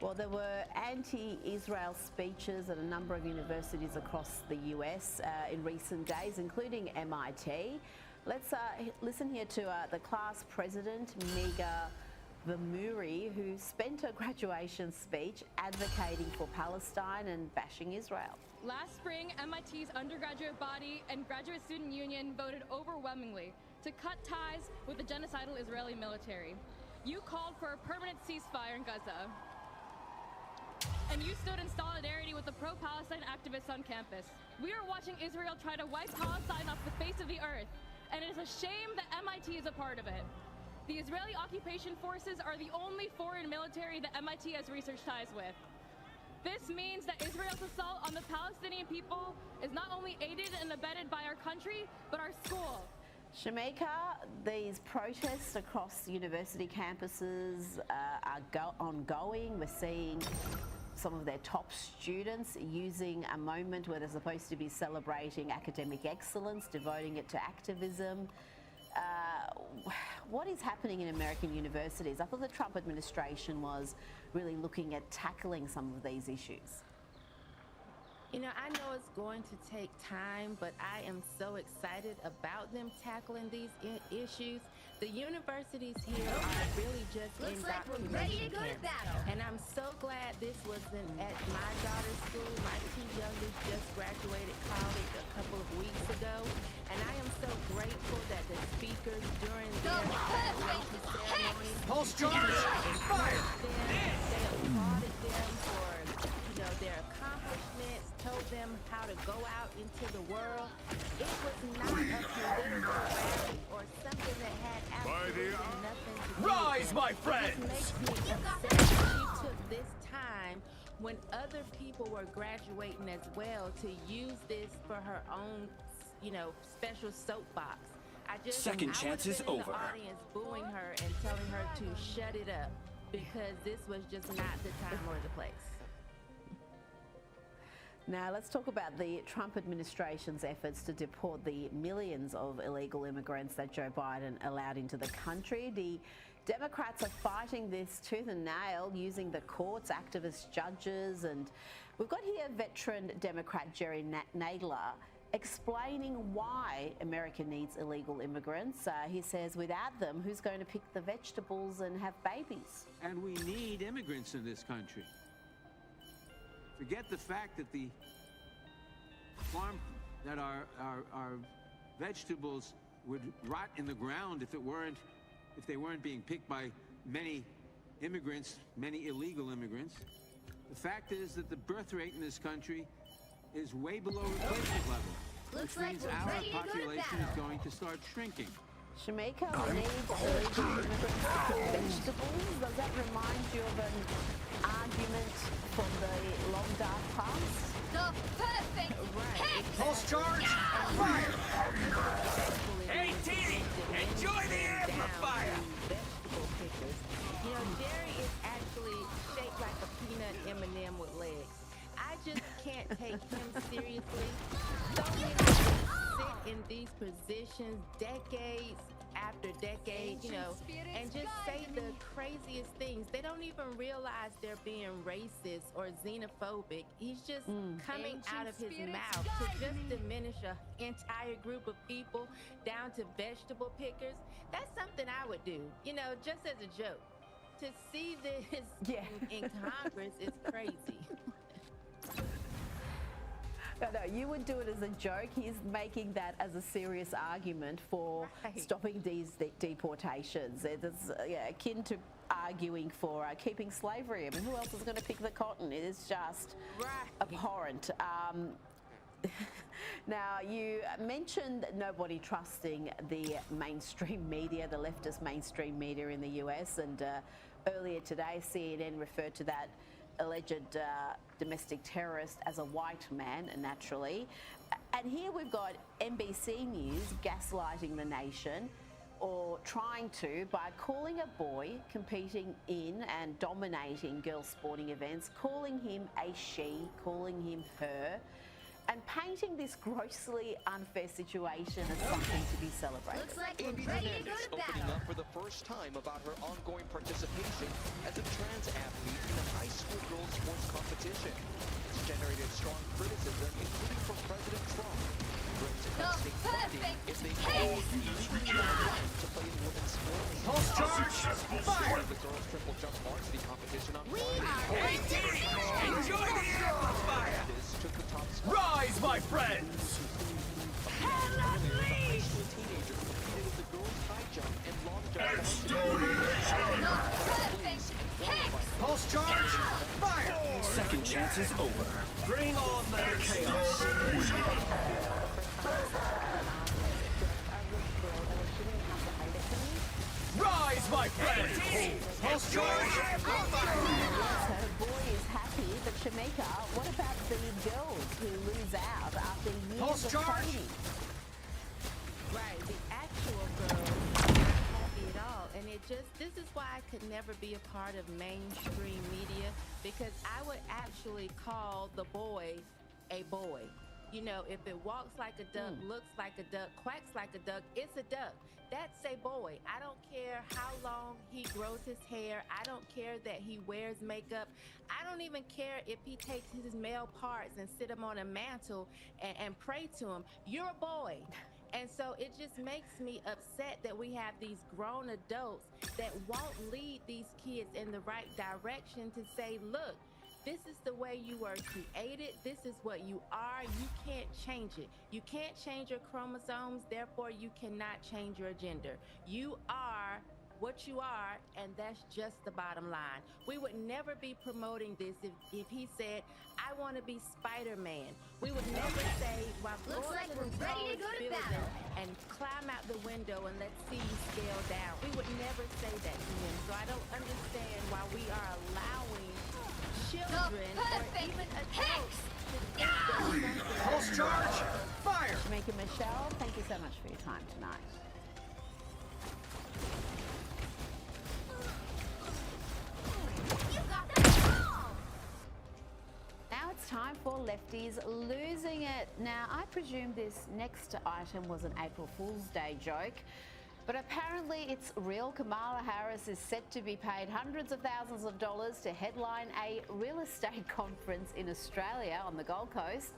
Well, there were anti-Israel speeches at a number of universities across the US in recent days, including MIT. Let's listen here to the class president, Miga Vamuri, who spent her graduation speech advocating for Palestine and bashing Israel. Last spring, MIT's undergraduate body and graduate student union voted overwhelmingly to cut ties with the genocidal Israeli military. You called for a permanent ceasefire in Gaza. And you stood in solidarity with the pro-Palestine activists on campus. We are watching Israel try to wipe Palestine off the face of the earth, and it is a shame that MIT is a part of it. The Israeli occupation forces are the only foreign military that MIT has research ties with. This means that Israel's assault on the Palestinian people is not only aided and abetted by our country, but our school. Shamika, these protests across university campuses are ongoing. We're seeing some of their top students using a moment where they're supposed to be celebrating academic excellence, devoting it to activism. What is happening in American universities? I thought the Trump administration was really looking at tackling some of these issues. You know, I know it's going to take time, but I am so excited about them tackling these issues. The universities here are really just indoctrination camps. And I'm so glad this wasn't at my daughter's school. My two youngest just graduated college a couple of weeks ago. And I am so grateful that the speakers during their graduation ceremony, Pulse charge! Fire! They applauded them for their accomplishments, told them how to go out into the world. It was not a political rally or something that had absolutely nothing to do with it. Rise, my friends! It makes me upset that she took this time when other people were graduating as well to use this for her own, special soapbox. I Second chance is over. In the audience booing her and telling her to shut it up because this was just not the time or the place. Now, let's talk about the Trump administration's efforts to deport the millions of illegal immigrants that Joe Biden allowed into the country. The Democrats are fighting this tooth and nail, using the courts, activist judges, and we've got here veteran Democrat Jerry Nadler explaining why America needs illegal immigrants. He says without them, who's going to pick the vegetables and have babies? And we need immigrants in this country. Forget the fact that our vegetables would rot in the ground if they weren't being picked by many immigrants, many illegal immigrants. The fact is that the birth rate in this country is way below replacement level, which means our population is going to start shrinking. Shamika, we need illegal immigrants to cook vegetables. Does that remind you of an argument from the long dark past? The perfect right. Pulse charge! Fire! Hey, T! Enjoy the amplifier! Vegetable pickers. You know, Jerry is actually shaped like a peanut M&M with legs. I just can't take him seriously. So many people sit in these positions decades after decades, and just say the craziest things. They don't even realize they're being racist or xenophobic. He's just coming out of his mouth to just diminish an entire group of people down to vegetable pickers. That's something I would do, just as a joke. To see this in Congress is crazy. No, you would do it as a joke. He's making that as a serious argument for stopping these deportations. It's akin to arguing for keeping slavery. I mean, who else is going to pick the cotton? It is just abhorrent. Now, you mentioned nobody trusting the mainstream media, the leftist mainstream media in the US, and earlier today, CNN referred to that alleged domestic terrorist as a white man, naturally. And here we've got NBC News gaslighting the nation, or trying to, by calling a boy competing in and dominating girls' sporting events, calling him a she, calling him her, and painting this grossly unfair situation as something to be celebrated. Looks like we're ready to go to opening battle. up for the first time about her ongoing participation as a trans athlete in a high school girls sports competition. It's generated strong criticism, including from President Trump. Threats to cut state funding if they call illegal Fire! The girls' triple jump varsity competition on Friday. Hey, Diddy! Enjoy the amplifier! This took the top spot. Rise, my friends! Hell unleashed! A teenager competed in the girls' high jump and long jump varsity. Pulse charge! Fire! Second chance is over. Bring on the chaos! Rise, my friends! Pulse charge! So boy is happy, but Shamika, what about the girls who lose out after years Pulse of charge! training? Right, the actual girls aren't happy at all. And this is why I could never be a part of mainstream media, because I would actually call the boy a boy. You know, if it walks like a duck, looks like a duck, quacks like a duck, it's a duck. That's a boy. I don't care how long he grows his hair. I don't care that he wears makeup. I don't even care if he takes his male parts and sit them on a mantle and pray to him. You're a boy. And so it just makes me upset that we have these grown adults that won't lead these kids in the right direction to say, look, this is the way you were created. This is what you are. You can't change it. You can't change your chromosomes. Therefore, you cannot change your gender. You are what you are, and that's just the bottom line. We would never be promoting this if he said, I want to be Spider-Man. We would never say, while Looks going like to we're the ready to tallest go to building battle. and climb out the window and let's see you scale down. We would never say that to him. So I don't understand why we are allowing children or even adults to think that something. Pulse charge! Fire! Shamika Michelle, thank you so much for your time tonight. Now it's time for Lefties Losing It. Now, I presume this next item was an April Fool's Day joke, but apparently it's real. Kamala Harris is set to be paid hundreds of thousands of dollars to headline a real estate conference in Australia on the Gold Coast.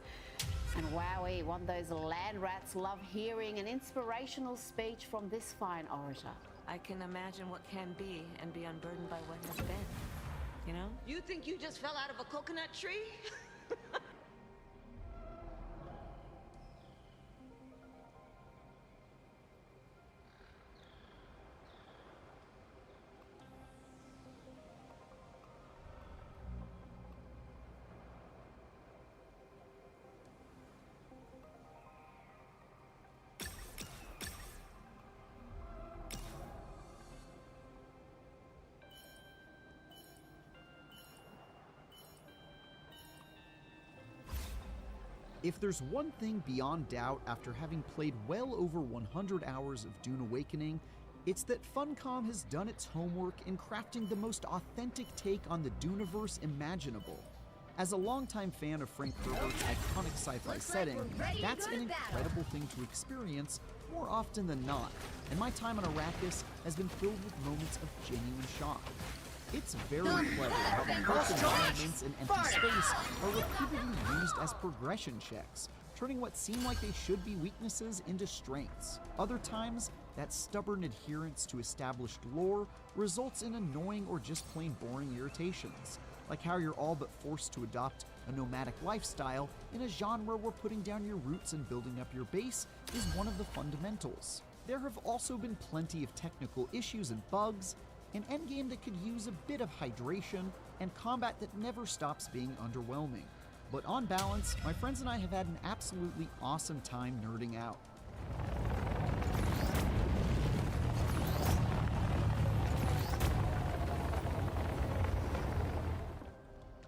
And wowee, one of those land rats love hearing an inspirational speech from this fine orator. I can imagine what can be and be unburdened by what has been. You know? You think you just fell out of a coconut tree? If there's one thing beyond doubt after having played well over 100 hours of Dune Awakening, it's that Funcom has done its homework in crafting the most authentic take on the Duneverse imaginable. As a longtime fan of Frank Herbert's iconic sci-fi setting, that's an incredible thing to experience more often than not, and my time on Arrakis has been filled with moments of genuine shock. It's very clever how the first environments and empty space are repeatedly used as progression checks, turning what seem like they should be weaknesses into strengths. Other times, that stubborn adherence to established lore results in annoying or just plain boring irritations, like how you're all but forced to adopt a nomadic lifestyle in a genre where putting down your roots and building up your base is one of the fundamentals. There have also been plenty of technical issues and bugs, an endgame that could use a bit of hydration, and combat that never stops being underwhelming. But on balance, my friends and I have had an absolutely awesome time nerding out.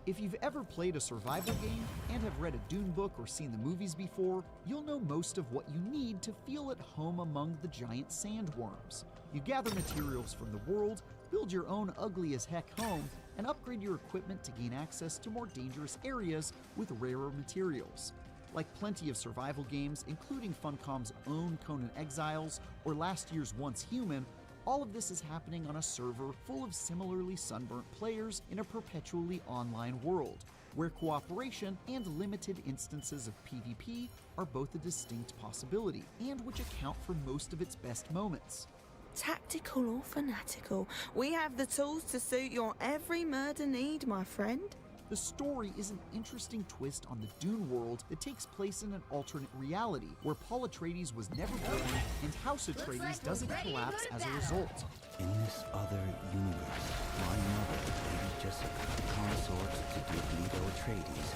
If you've ever played a survival game and have read a Dune book or seen the movies before, you'll know most of what you need to feel at home among the giant sandworms. You gather materials from the world, build your own ugly as heck home, and upgrade your equipment to gain access to more dangerous areas with rarer materials. Like plenty of survival games, including Funcom's own Conan Exiles or last year's Once Human, all of this is happening on a server full of similarly sunburnt players in a perpetually online world, where cooperation and limited instances of PvP are both a distinct possibility, and which account for most of its best moments. Tactical or fanatical, we have the tools to suit your every murder need, my friend. The story is an interesting twist on the Dune world that takes place in an alternate reality, where Paul Atreides was never born and House Atreides doesn't collapse as a result. In this other universe, my mother, Lady Jessica, consort to Duke Leto Atreides,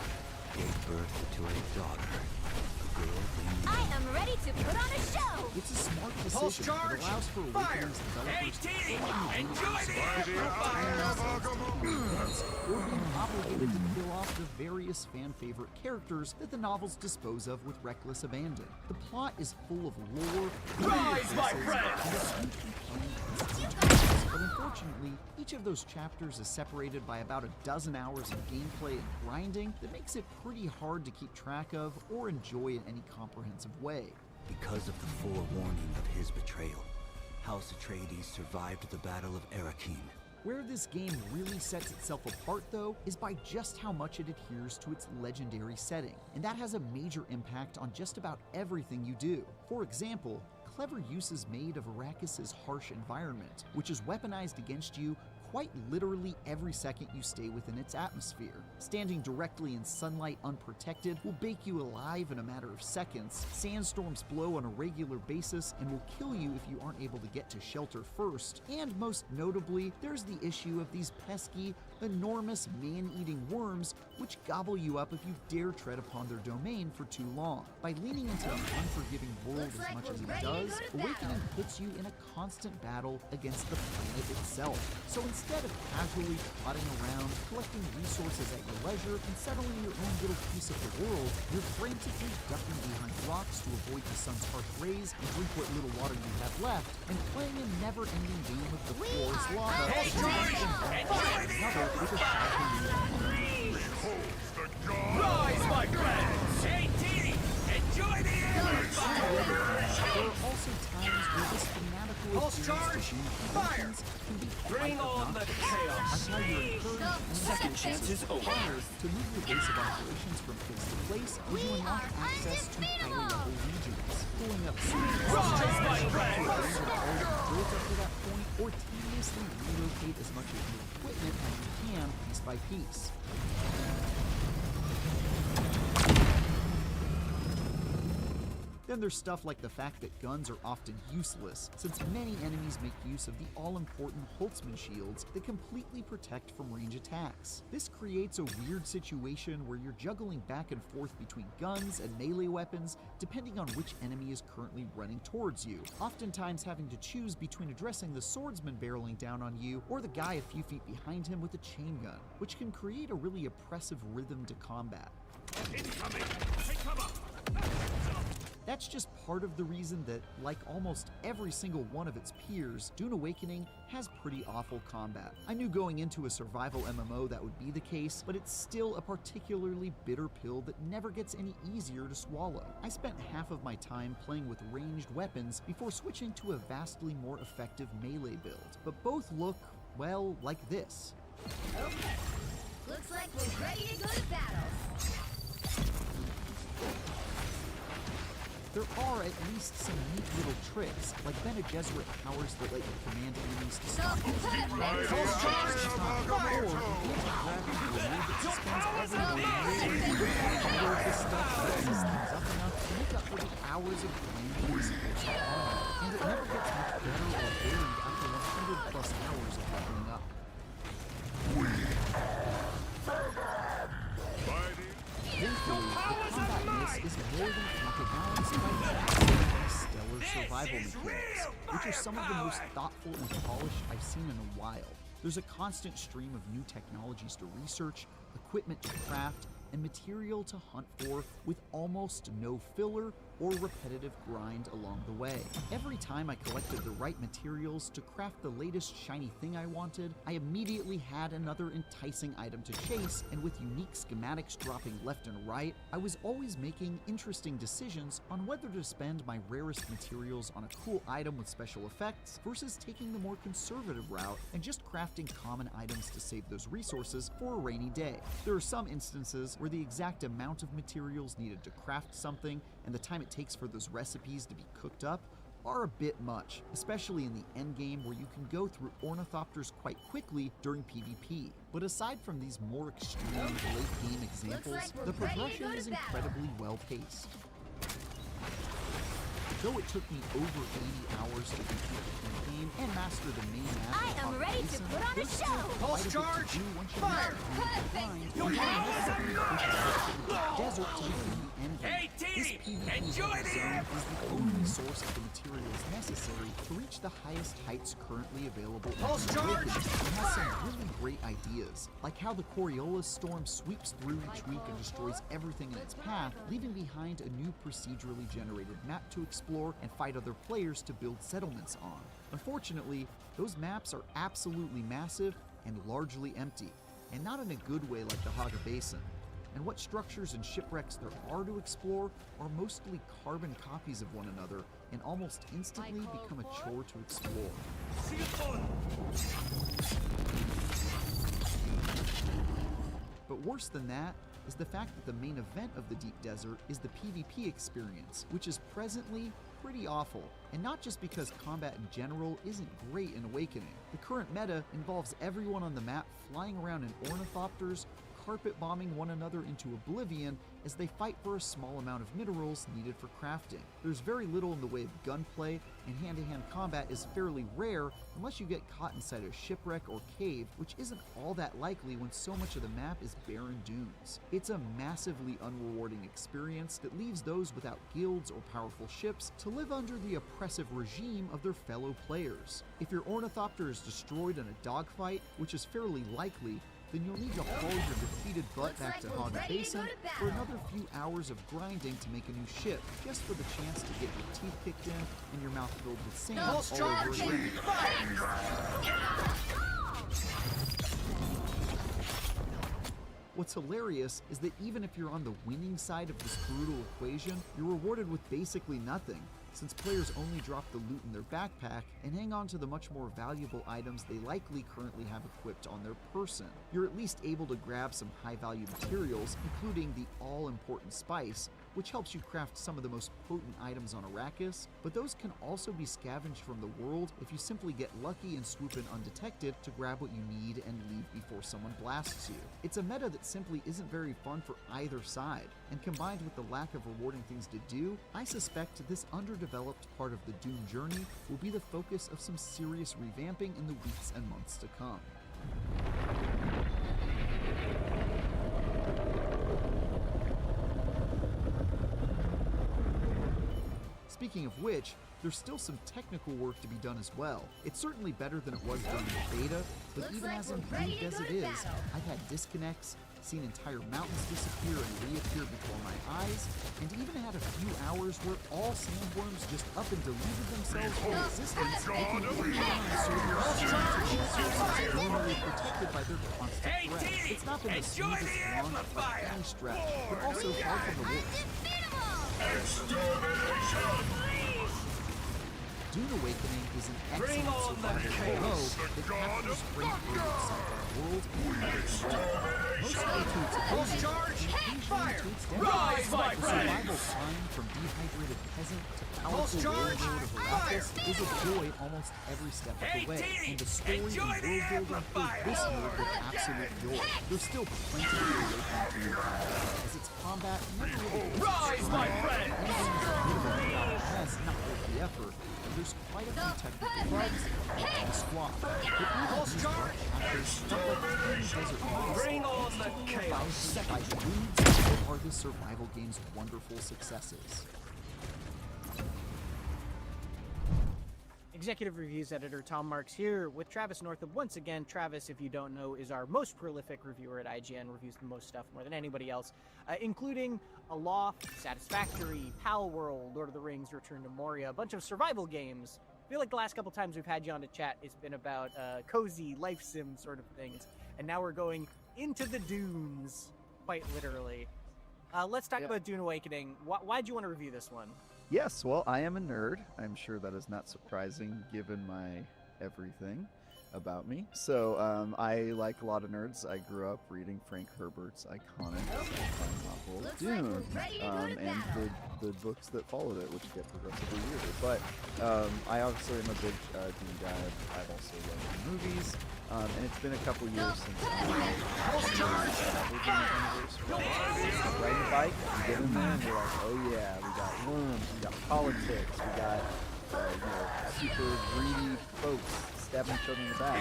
gave birth to a daughter, a girl named... I am ready to put on a show! It's a smart Pulse decision charge, that allows for fire! Awakening's developers to Enjoy or being obligated to kill off the various fan-favorite characters that the novels dispose of with reckless abandon. The plot is full of lore, Rise, my friend! and a sweet and plain but unfortunately, each of those chapters is separated by about a dozen hours of gameplay and grinding that makes it pretty hard to keep track of or enjoy in any comprehensive way. Because of the forewarning of his betrayal, House Atreides survived the Battle of Arrakeen. Where this game really sets itself apart, though, is by just how much it adheres to its legendary setting, and that has a major impact on just about everything you do. For example, clever use is made of Arrakis' harsh environment, which is weaponized against you quite literally every second you stay within its atmosphere. Standing directly in sunlight unprotected will bake you alive in a matter of seconds. Sandstorms blow on a regular basis and will kill you if you aren't able to get to shelter first. And most notably, there's the issue of these pesky, enormous man-eating worms which gobble you up if you dare tread upon their domain for too long. By leaning into the unforgiving world as much as it does, Awakening puts you in a constant battle against the planet itself. So instead of casually trotting around, collecting resources at your leisure, and settling your own little piece of the world, you're frantically ducking behind rocks to avoid the sun's harsh rays and drink what little water you have left, and playing a never-ending game of the floor is lava, with a Rise, my friends! Hey, Teeny! Enjoy the air! There are also times where this fanatical Pulse charge! Fire! can be Bring on the chaos! How you're encouraged Second chances over. to move your base of operations from place to place as you unlock access to higher level regions. Pulling up Rise, my friends! built up to that point, or tediously relocate as much of your equipment as you can piece by piece. Then there's stuff like the fact that guns are often useless, since many enemies make use of the all-important Holtzman shields that completely protect from range attacks. This creates a weird situation where you're juggling back and forth between guns and melee weapons depending on which enemy is currently running towards you, oftentimes having to choose between addressing the swordsman barreling down on you or the guy a few feet behind him with a chain gun, which can create a really oppressive rhythm to combat. Incoming! Take cover! That's just part of the reason that, like almost every single one of its peers, Dune Awakening has pretty awful combat. I knew going into a survival MMO that would be the case, but it's still a particularly bitter pill that never gets any easier to swallow. I spent half of my time playing with ranged weapons before switching to a vastly more effective melee build, but both look, well, like this. Okay. Looks like we're ready to go to battle. There are at least some neat little tricks, like Bene Gesserit powers that let you command enemies to stop or grab a grenade that suspends every this stuff messes things up enough to make up for the hours of grinding it's supposed to be. And it never gets much better or varied after 100 plus hours of leveling up. Thankfully, the combat in this is more than counterbalanced by stellar survival mechanics, which are some of the most thoughtful and polished I've seen in a while. There's a constant stream of new technologies to research, equipment to craft, and material to hunt for with almost no filler or repetitive grind along the way. Every time I collected the right materials to craft the latest shiny thing I wanted, I immediately had another enticing item to chase, and with unique schematics dropping left and right, I was always making interesting decisions on whether to spend my rarest materials on a cool item with special effects versus taking the more conservative route and just crafting common items to save those resources for a rainy day. There are some instances where the exact amount of materials needed to craft something and the time it takes for those recipes to be cooked up are a bit much, especially in the endgame where you can go through ornithopters quite quickly during PvP. But aside from these more extreme late-game examples, the progression is incredibly well-paced. Though it took me over 80 hours to complete the campaign and master the main map, I am ready to put on a show! Pulse charge! Fire! Desert to begin the endgame. Hey, This Teeny, PvP enjoy the zone air! is the only source of the materials necessary to reach the highest heights currently available. Pulse charge! It has some really great ideas, like how the Coriolis storm sweeps through each week and destroys everything in its path, leaving behind a new procedurally generated map to explore and fight other players to build settlements on. Unfortunately, those maps are absolutely massive and largely empty, and not in a good way like the Haga Basin. And what structures and shipwrecks there are to explore are mostly carbon copies of one another and almost instantly become a chore to explore. But worse than that is the fact that the main event of the Deep Desert is the PvP experience, which is presently pretty awful. And not just because combat in general isn't great in Awakening. The current meta involves everyone on the map flying around in ornithopters, carpet bombing one another into oblivion as they fight for a small amount of minerals needed for crafting. There's very little in the way of gunplay, and hand-to-hand combat is fairly rare unless you get caught inside a shipwreck or cave, which isn't all that likely when so much of the map is barren dunes. It's a massively unrewarding experience that leaves those without guilds or powerful ships to live under the oppressive regime of their fellow players. If your ornithopter is destroyed in a dogfight, which is fairly likely, then you'll need to haul your defeated butt back to Haga Basin for another few hours of grinding to make a new ship, just for the chance to get your teeth kicked in and your mouth filled with sand all over again. What's hilarious is that even if you're on the winning side of this brutal equation, you're rewarded with basically nothing, since players only drop the loot in their backpack and hang on to the much more valuable items they likely currently have equipped on their person. You're at least able to grab some high-value materials, including the all-important spice, which helps you craft some of the most potent items on Arrakis, but those can also be scavenged from the world if you simply get lucky and swoop in undetected to grab what you need and leave before someone blasts you. It's a meta that simply isn't very fun for either side, and combined with the lack of rewarding things to do, I suspect this underdeveloped part of the Doom journey will be the focus of some serious revamping in the weeks and months to come. Speaking of which, there's still some technical work to be done as well. It's certainly better than it was during the beta, but even as improved as it is, I've had disconnects, seen entire mountains disappear and reappear before my eyes, and even had a few hours where all sandworms just up and deleted themselves from existence, making it normally protected by their constant threats. It's not been the smoothest launch by any stretch, but also far from the worst. Dune Awakening is an excellent survival MMO that captures great verdicts of our world and its mostly to its occasion, and occasionally to its death. The survival climb from dehydrated peasant to powerful warlord of Arrakis is a joy almost every step of the way, and the story and world building fill this mode with absolute joy. There's still plenty of Awakening for you, as its combat never really Rise, my friend! Not worth the effort, and there's quite a few technical bugs and squad. But even these captures stuff like Desert Mice, Bring on the chaos! By dudes are the survival game's wonderful successes. Executive Reviews editor Tom Marks here with Travis Northam. Once again, Travis, if you don't know, is our most prolific reviewer at IGN, reviews the most stuff more than anybody else, including Aloft, Satisfactory, Pal World, Lord of the Rings, Return to Moria, a bunch of survival games. I feel like the last couple times we've had you on to chat, it's been about cozy life sim sort of things, and now we're going into the dunes, quite literally. Let's talk about Dune Awakening. Why'd you want to review this one? Yes, well, I am a nerd. I'm sure that is not surprising given my everything. about me. So I like a lot of nerds. I grew up reading Frank Herbert's iconic sci-fi novel Dune, and the books that followed it, which get progressively weirder. But I obviously am a big Dune guy. I've also loved the movies, and it's been a couple years since riding a bike. You get in there and you're like, oh yeah, we got worms, we got politics, we got super greedy folks stabbing each other in the back.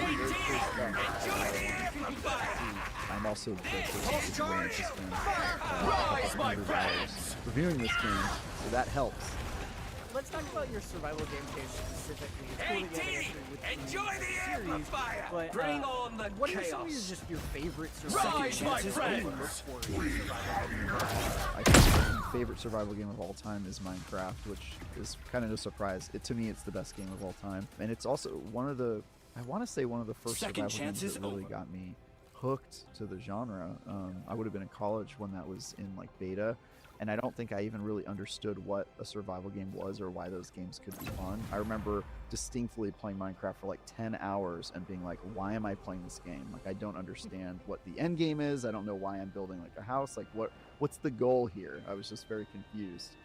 Very cool stuff. I'm also the person who's running this game reviewing this game, so that helps. Let's talk about your survival game case specifically. It's cool to get an entry with the series, but Bring on the what chaos. are some of your favorite survival games? Rise, my friends! I think my favorite survival game of all time is Minecraft, which is kind of no surprise. To me, it's the best game of all time, and it's also one of the first survival games that really got me hooked to the genre. I would have been in college when that was in like beta, and I don't think I even really understood what a survival game was or why those games could be fun. I remember distinctly playing Minecraft for like 10 hours and being like, why am I playing this game? Like, I don't understand what the end game is. I don't know why I'm building like a house. Like, what's the goal here? I was just very confused.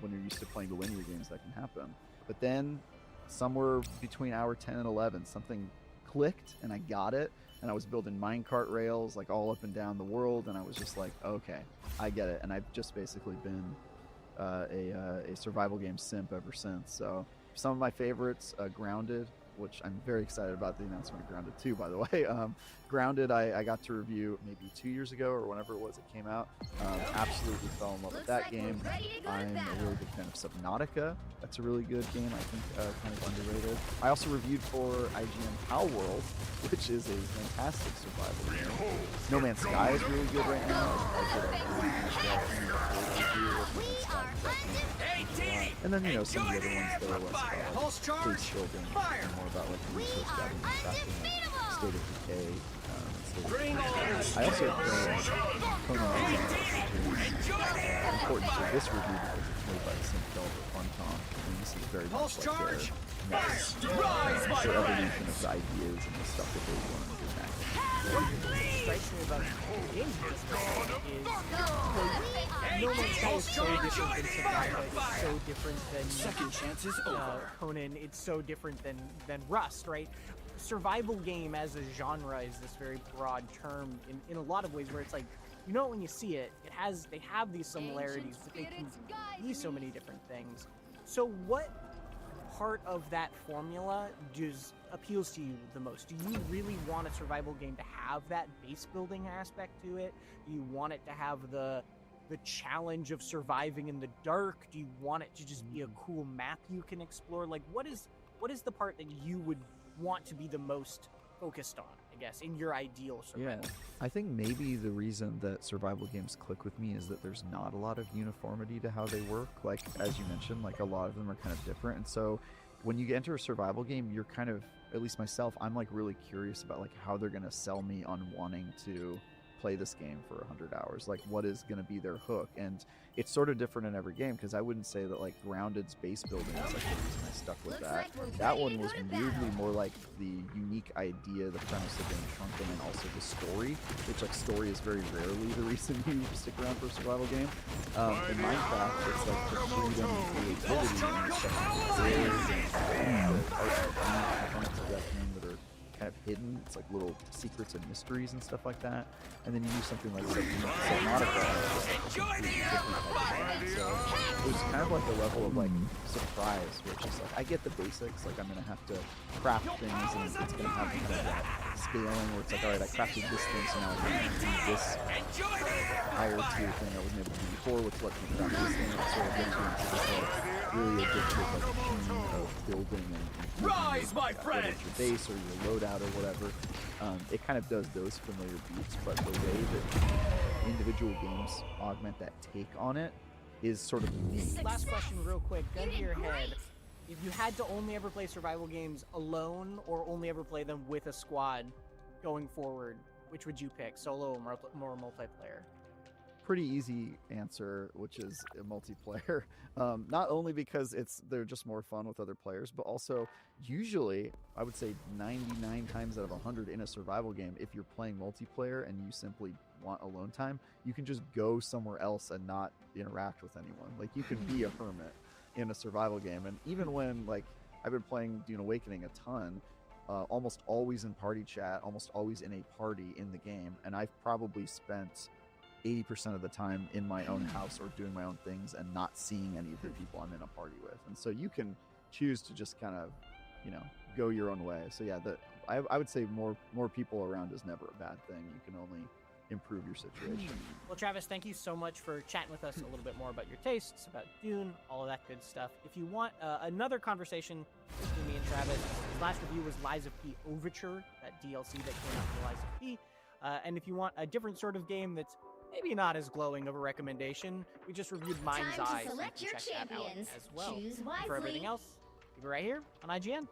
When you're used to playing the linear games, that can happen. But then somewhere between hour 10 and 11, something clicked and I got it. And I was building minecart rails like all up and down the world, and I was just like, okay, I get it. And I've just basically been a survival game simp ever since. So some of my favorites, Grounded, which I'm very excited about the announcement of Grounded 2, by the way. Grounded, I got to review maybe 2 years ago or whenever it was it came out. Absolutely fell in love with that game. I'm a really big fan of Subnautica. That's a really good game, I think, kind of underrated. I also reviewed for IGN Palworld, which is a fantastic survival game. No Man's Sky is really good right now. And then, some of the other ones that are less about base building, and more about like resource gathering and crafting, State of Decay. I also Conan important to this review because it's made by the same developer, Funcom, and this is very much like their evolution of the ideas and the stuff that they want to do next. What strikes me about the games is No Man's Sky is so different than Subnautica, it's so different than Second Chance is over. Conan, it's so different than Rust, right? Survival game as a genre is this very broad term in a lot of ways where it's like, when you see it, they have these similarities, but they can be so many different things. So what part of that formula appeals to you the most? Do you really want a survival game to have that base building aspect to it? Do you want it to have the challenge of surviving in the dark? Do you want it to just be a cool map you can explore? Like, what is the part that you would want to be the most focused on, I guess, in your ideal survival? Yeah, I think maybe the reason that survival games click with me is that there's not a lot of uniformity to how they work. Like, as you mentioned, like a lot of them are kind of different, and so when you enter a survival game, you're kind of, at least myself, I'm like really curious about like how they're gonna sell me on wanting to play this game for 100 hours. Like, what is going to be their hook? And it's sort of different in every game, because I wouldn't say that like Grounded's base building is like the reason I stuck with that. That one was weirdly more like the unique idea, the premise of being shrunken, and also the story, which like story is very rarely the reason you stick around for a survival game. In Minecraft, it's like the freedom and creativity and stuff and the art components of that game that are kind of hidden. It's like little secrets and mysteries and stuff like that. And then you use something like Subnautica, so it was kind of like a level of like surprise, where it's just like, I get the basics, like I'm gonna have to craft things, and it's gonna have kind of that scaling where it's like, alright, I crafted this thing, so now I can do this higher tier thing I wasn't able to do before, which lets me craft this thing, and sort of gets you into this like really addictive like machine of building and rise, my friend! Whether it's your base or your loadout or whatever. It kind of does those familiar beats, but the way that individual games augment that take on it is sort of unique. Last question real quick, gun to your head. If you had to only ever play survival games alone or only ever play them with a squad going forward, which would you pick, solo or more multiplayer? pretty easy answer, which is a multiplayer. Not only because they're just more fun with other players, but also usually, I would say 99 times out of 100 in a survival game, if you're playing multiplayer and you simply want alone time, you can just go somewhere else and not interact with anyone. Like, you can be a hermit in a survival game. And even when, like, I've been playing Dune Awakening a ton, almost always in party chat, almost always in a party in the game, and I've probably spent 80% of the time in my own house or doing my own things and not seeing any of the people I'm in a party with. And so you can choose to just kind of, go your own way. So yeah, I would say more people around is never a bad thing. You can only improve your situation. Well, Travis, thank you so much for chatting with us a little bit more about your tastes, about Dune, all of that good stuff. If you want another conversation between me and Travis, his last review was Lies of P Overture, that DLC that came out for Lies of P. And if you want a different sort of game that's maybe not as glowing of a recommendation, we just reviewed Mind's Eye, so you can check that out as well. Choose And wisely. for everything else, keep it right here on IGN.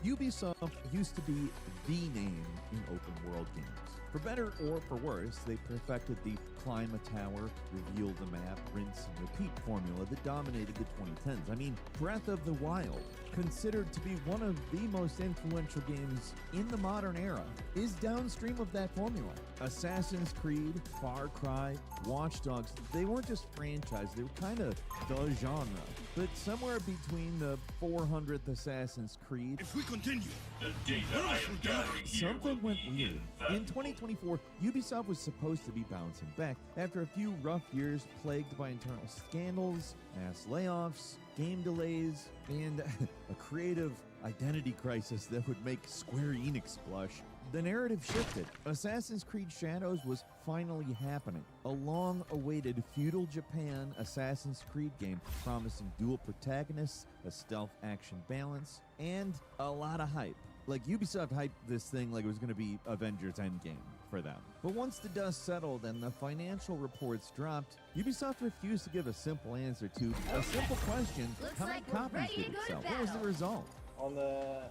Ubisoft used to be the name in open world games. For better or for worse, they perfected the climb a tower, reveal the map, rinse and repeat formula that dominated the 2010s. I mean, Breath of the Wild, considered to be one of the most influential games in the modern era, is downstream of that formula. Assassin's Creed, Far Cry, Watch Dogs, they weren't just franchise, they were kind of the genre. But somewhere between the 400th Assassin's Creed, If we continue, the data I am gathering here something will went be weird. In 2024, Ubisoft was supposed to be bouncing back after a few rough years plagued by internal scandals, mass layoffs, game delays, and a creative identity crisis that would make Square Enix blush. The narrative shifted. Assassin's Creed Shadows was finally happening. A long-awaited feudal Japan Assassin's Creed game promising dual protagonists, a stealth action balance, and a lot of hype. Like, Ubisoft hyped this thing like it was going to be Avengers Endgame for them. But once the dust settled and the financial reports dropped, Ubisoft refused to give a simple answer to a simple question: how many copies did it sell? What was the result? On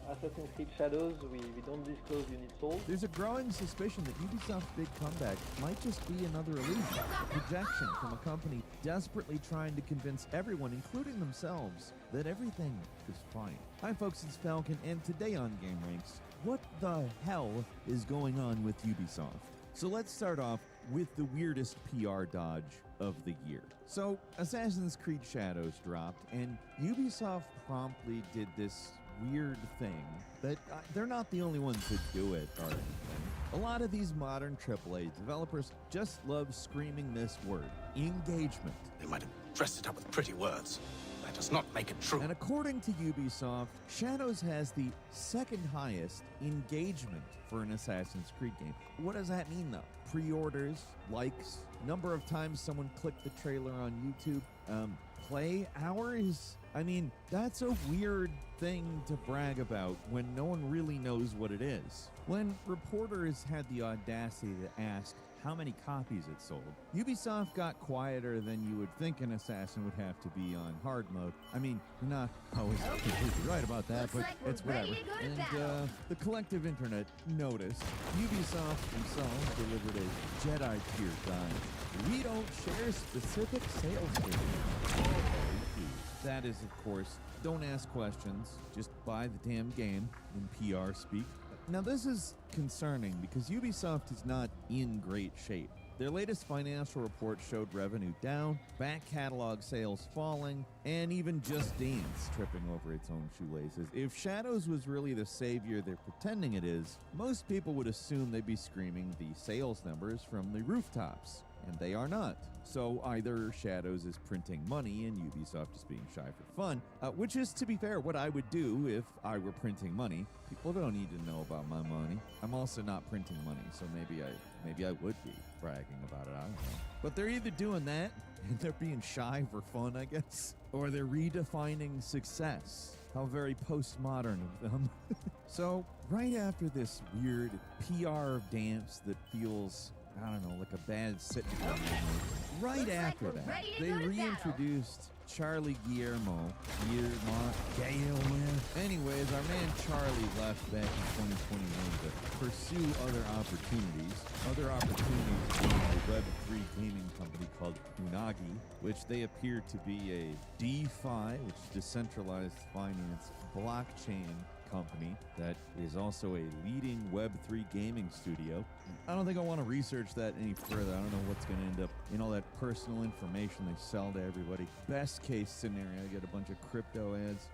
Assassin's Creed Shadows, we don't disclose units sold. There's a growing suspicion that Ubisoft's big comeback might just be another illusion, a projection from a company desperately trying to convince everyone, including themselves, that everything is fine. Hi folks, it's Falcon, and today on Game Ranks, what the hell is going on with Ubisoft? So let's start off with the weirdest PR dodge of the year. So Assassin's Creed Shadows dropped, and Ubisoft promptly did this weird thing that they're not the only ones that do it or anything. A lot of these modern AAA developers just love screaming this word: engagement. They might have dressed it up with pretty words. That does not make it true. And according to Ubisoft, Shadows has the second highest engagement for an Assassin's Creed game. What does that mean though? Pre-orders, likes, number of times someone clicked the trailer on YouTube, play hours? I mean, that's a weird thing to brag about when no one really knows what it is. When reporters had the audacity to ask how many copies it sold, Ubisoft got quieter than you would think an assassin would have to be on hard mode. I mean, you're not always completely right about that, but it's whatever. And the collective internet noticed. Ubisoft themselves delivered a Jedi tier guide. We don't share specific sales figures. That is, of course, don't ask questions, just buy the damn game in PR speak. Now this is concerning because Ubisoft is not in great shape. Their latest financial report showed revenue down, back catalog sales falling, and even Just Dance tripping over its own shoelaces. If Shadows was really the savior they're pretending it is, most people would assume they'd be screaming the sales numbers from the rooftops. And they are not. So either Shadows is printing money and Ubisoft is being shy for fun, which is, to be fair, what I would do if I were printing money. People don't need to know about my money. I'm also not printing money, so maybe I would be bragging about it. I don't know. But they're either doing that and they're being shy for fun, I guess, or they're redefining success. How very postmodern of them. So right after this weird PR dance that feels, I don't know, like a bad sitcom, Right after that, they reintroduced Charlie Guillermo. Anyways, our man Charlie left back in 2021 to pursue other opportunities. Other opportunities being a Web3 gaming company called Unagi, which they appear to be a DeFi, which is decentralized finance blockchain company that is also a leading Web3 gaming studio. I don't think I want to research that any further. I don't know what's going to end up in all that personal information they sell to everybody. Best case scenario, I get a bunch of crypto ads.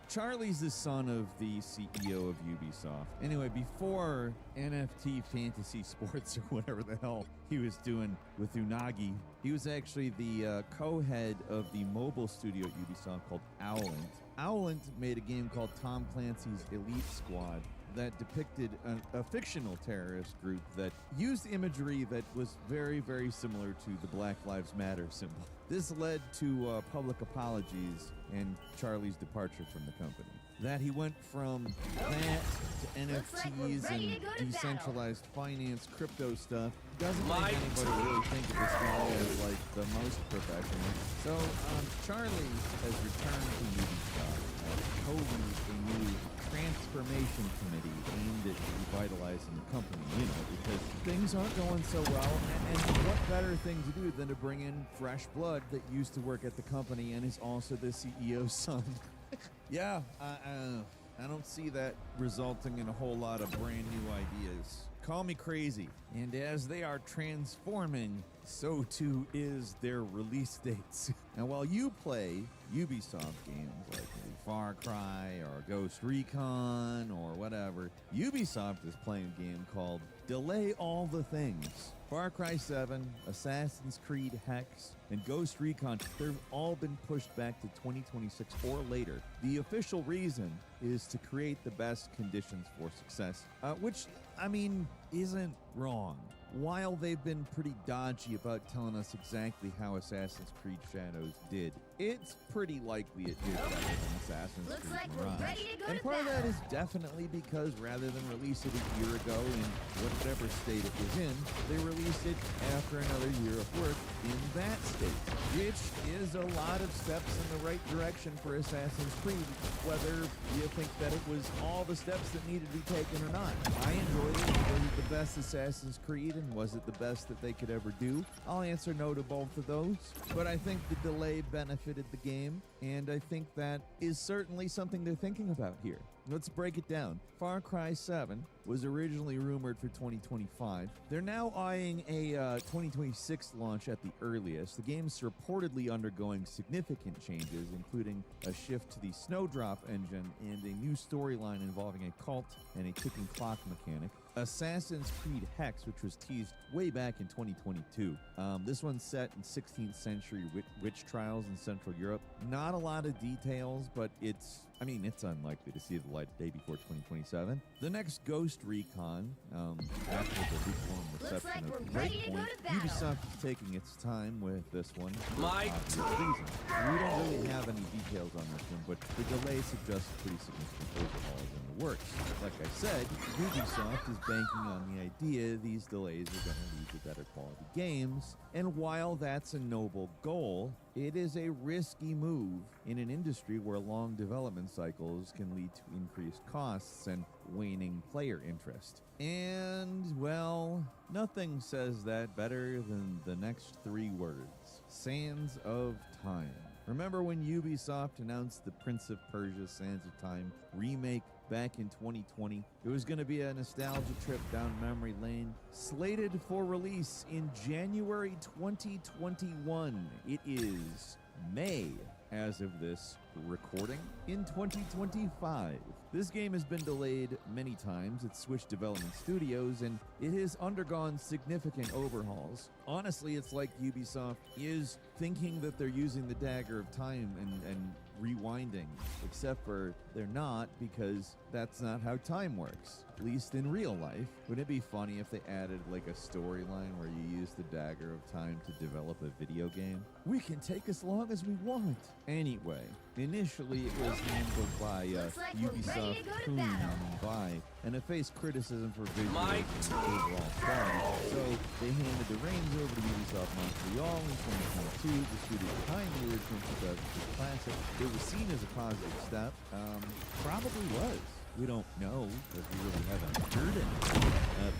Charlie's the son of the CEO of Ubisoft. Anyway, before NFT Fantasy Sports or whatever the hell he was doing with Unagi, he was actually the co-head of the mobile studio at Ubisoft called Owlent. Owlent made a game called Tom Clancy's Elite Squad that depicted a fictional terrorist group that used imagery that was very, very similar to the Black Lives Matter symbol. This led to public apologies and Charlie's departure from the company. That he went from that to NFTs and decentralized finance, crypto stuff doesn't make anybody really think of this guy as like the most professional. So Charlie has returned to Ubisoft to co-lead a new transformation committee aimed at revitalizing the company, because things aren't going so well, and what better thing to do than to bring in fresh blood that used to work at the company and is also the CEO's son. Yeah, I don't see that resulting in a whole lot of brand new ideas. Call me crazy. And as they are transforming, so too is their release dates. Now, while you play Ubisoft games like maybe Far Cry or Ghost Recon or whatever, Ubisoft is playing a game called Delay All the Things. Far Cry 7, Assassin's Creed Hex, and Ghost Recon, they've all been pushed back to 2026 or later. The official reason is to create the best conditions for success, which, I mean, isn't wrong. While they've been pretty dodgy about telling us exactly how Assassin's Creed Shadows did, it's pretty likely it did better than Assassin's Creed Mirage. And part of that is definitely because rather than release it a year ago in whatever state it was in, they released it after another year of work in that state, which is a lot of steps in the right direction for Assassin's Creed, whether you think that it was all the steps that needed to be taken or not. I enjoyed it. Was it the best Assassin's Creed, and was it the best that they could ever do? I'll answer no to both of those, but I think the delay benefited the game, and I think that is certainly something they're thinking about here. Let's break it down. Far Cry 7 was originally rumored for 2025. They're now eyeing a 2026 launch at the earliest. The game's reportedly undergoing significant changes, including a shift to the Snowdrop engine and a new storyline involving a cult and a ticking clock mechanic. Assassin's Creed Hex, which was teased way back in 2022. This one's set in 16th century witch trials in Central Europe. Not a lot of details, but it's unlikely to see the light of day before 2027. The next Ghost Recon, after the lukewarm reception of Breakpoint, Ubisoft is taking its time with this one. We don't really have any details on this one, but the delay suggests pretty significant overhauls in the works. Like I said, Ubisoft is banking on the idea these delays are going to lead to better quality games, and while that's a noble goal, it is a risky move in an industry where long development cycles can lead to increased costs and waning player interest. And, well, nothing says that better than the next 3 words: Sands of Time. Remember when Ubisoft announced the Prince of Persia Sands of Time remake back in 2020? It was going to be a nostalgia trip down memory lane, slated for release in January 2021. It is May, as of this recording, in 2025. This game has been delayed many times. It's switched development studios, and it has undergone significant overhauls. Honestly, it's like Ubisoft is thinking that they're using the dagger of time and rewinding, except for they're not, because that's not how time works, at least in real life. Wouldn't it be funny if they added like a storyline where you use the dagger of time to develop a video game? We can take as long as we want. Anyway, Initially, it was handled by Ubisoft Kun by, and it faced criticism for visual and overall quality. So they handed the reins over to Ubisoft Montreal in 2022, the studio behind the original 2002 classic. It was seen as a positive step. Probably was. We don't know, because we really haven't heard it.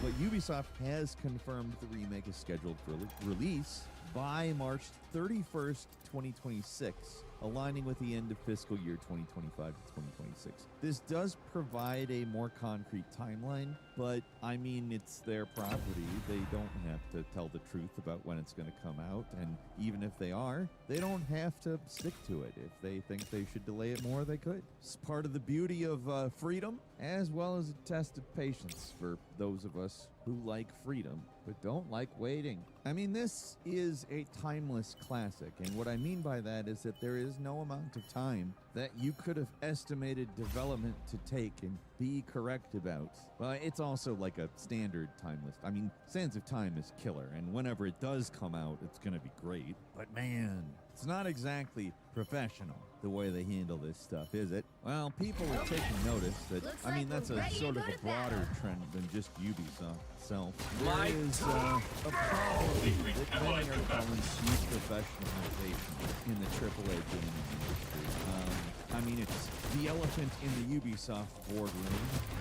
But Ubisoft has confirmed the remake is scheduled for release by March 31st, 2026, aligning with the end of fiscal year 2025 to 2026. This does provide a more concrete timeline, but I mean, it's their property. They don't have to tell the truth about when it's going to come out, and even if they are, they don't have to stick to it. If they think they should delay it more, they could. It's part of the beauty of freedom, as well as a test of patience for those of us who like freedom but don't like waiting. I mean, this is a timeless classic, and what I mean by that is that there is no amount of time that you could have estimated development to take and be correct about. Well, it's also like a standard time list. I mean, Sands of Time is killer, and whenever it does come out, it's gonna be great. But man, it's not exactly professional the way they handle this stuff, is it? Well, people are taking notice that, I mean, that's a sort of a broader trend than just Ubisoft itself. There is a problem that many are calling de-professionalization in the AAA gaming industry. I mean, it's the elephant in the Ubisoft boardroom,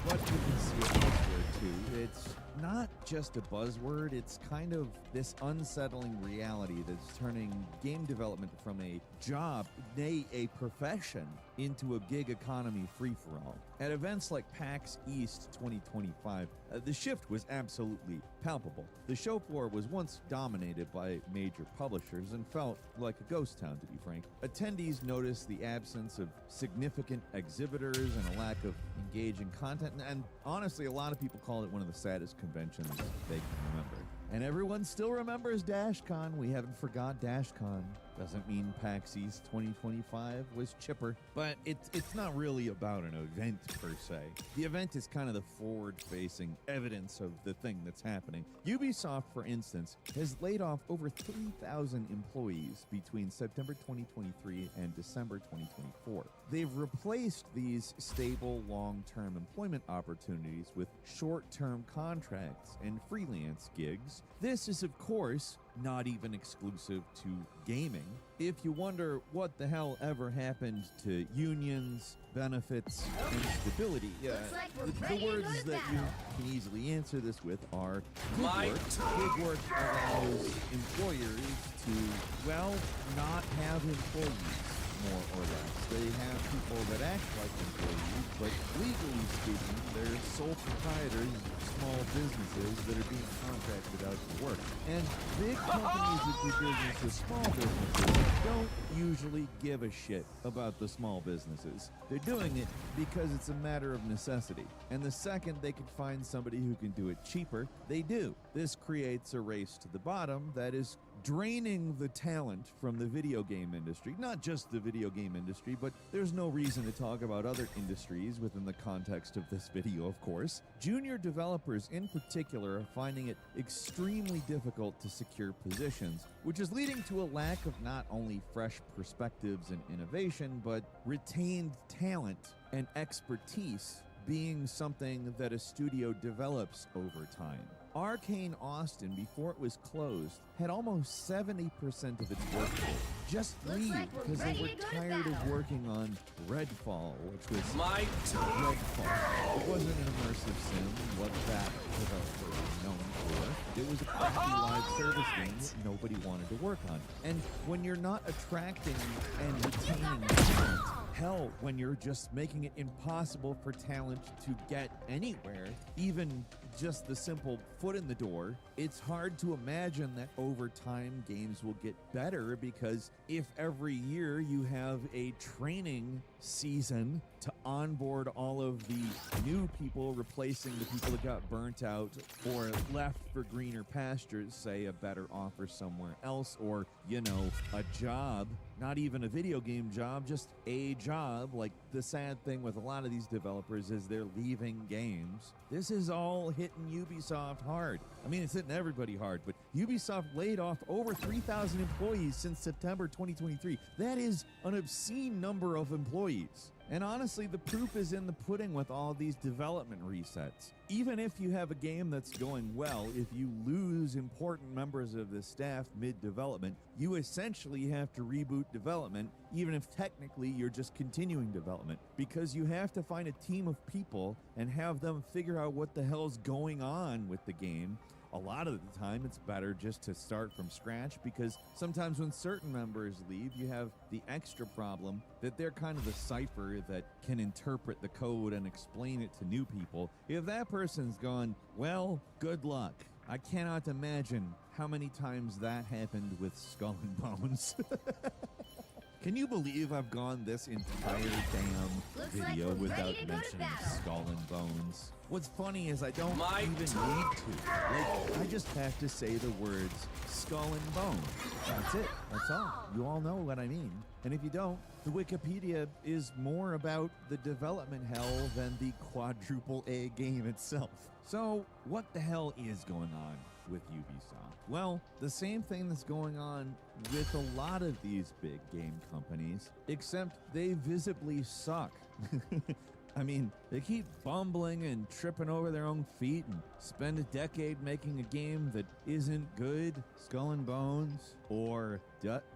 but you can see it elsewhere too. It's not just a buzzword, it's kind of this unsettling reality that's turning game development from a job, nay, a profession, into a gig economy free-for-all. At events like PAX East 2025, the shift was absolutely palpable. The show floor was once dominated by major publishers and felt like a ghost town, to be frank. Attendees noticed the absence of significant exhibitors and a lack of engaging content, and honestly, a lot of people call it one of the saddest conventions they can remember. And everyone still remembers DashCon. We haven't forgot DashCon. Doesn't mean PAX East 2025 was chipper, but it's not really about an event per se. The event is kind of the forward-facing evidence of the thing that's happening. Ubisoft, for instance, has laid off over 3,000 employees between September 2023 and December 2024. They've replaced these stable, long-term employment opportunities with short-term contracts and freelance gigs. This is, of course, not even exclusive to gaming. If you wonder what the hell ever happened to unions, benefits, and stability, the words that you can easily answer this with are gig work. Gig work allows employers to, well, not have employees, more or less. They have people that act like employees, but legally speaking, they're sole proprietors of small businesses that are being contracted out to work. And big companies that do business with small businesses don't usually give a shit about the small businesses. They're doing it because it's a matter of necessity. And the second they can find somebody who can do it cheaper, they do. This creates a race to the bottom that is draining the talent from the video game industry. Not just the video game industry, but there's no reason to talk about other industries within the context of this video, of course. Junior developers in particular are finding it extremely difficult to secure positions, which is leading to a lack of not only fresh perspectives and innovation, but retained talent and expertise being something that a studio develops over time. Arcane Austin, before it was closed, had almost 70% of its workforce just leave because they were tired of working on Redfall, which was Redfall. It wasn't an immersive sim, what that developer was known for. It was a crappy live service game that nobody wanted to work on. And when you're not attracting and retaining talent, hell, when you're just making it impossible for talent to get anywhere, even just the simple foot in the door, it's hard to imagine that over time games will get better, because if every year you have a training season to onboard all of the new people, replacing the people that got burnt out or left for greener pastures, say a better offer somewhere else, or, you know, a job, not even a video game job, just a job. Like, the sad thing with a lot of these developers is they're leaving games. This is all hitting Ubisoft hard. I mean, it's hitting everybody hard, but Ubisoft laid off over 3,000 employees since September 2023. That is an obscene number of employees. And honestly, the proof is in the pudding with all these development resets. Even if you have a game that's going well, if you lose important members of the staff mid-development, you essentially have to reboot development, even if technically you're just continuing development, because you have to find a team of people and have them figure out what the hell's going on with the game. A lot of the time, it's better just to start from scratch, because sometimes when certain members leave, you have the extra problem that they're kind of the cipher that can interpret the code and explain it to new people. If that person's gone, well, good luck. I cannot imagine how many times that happened with Skull and Bones. Can you believe I've gone this entire damn video without mentioning Skull and Bones? What's funny is I don't even need to. Like, I just have to say the words Skull and Bones. That's it. That's all. You all know what I mean. And if you don't, the Wikipedia is more about the development hell than the quadruple A game itself. So, what the hell is going on with Ubisoft? Well, the same thing that's going on with a lot of these big game companies, except they visibly suck. I mean, they keep bumbling and tripping over their own feet and spend a decade making a game that isn't good, Skull and Bones, or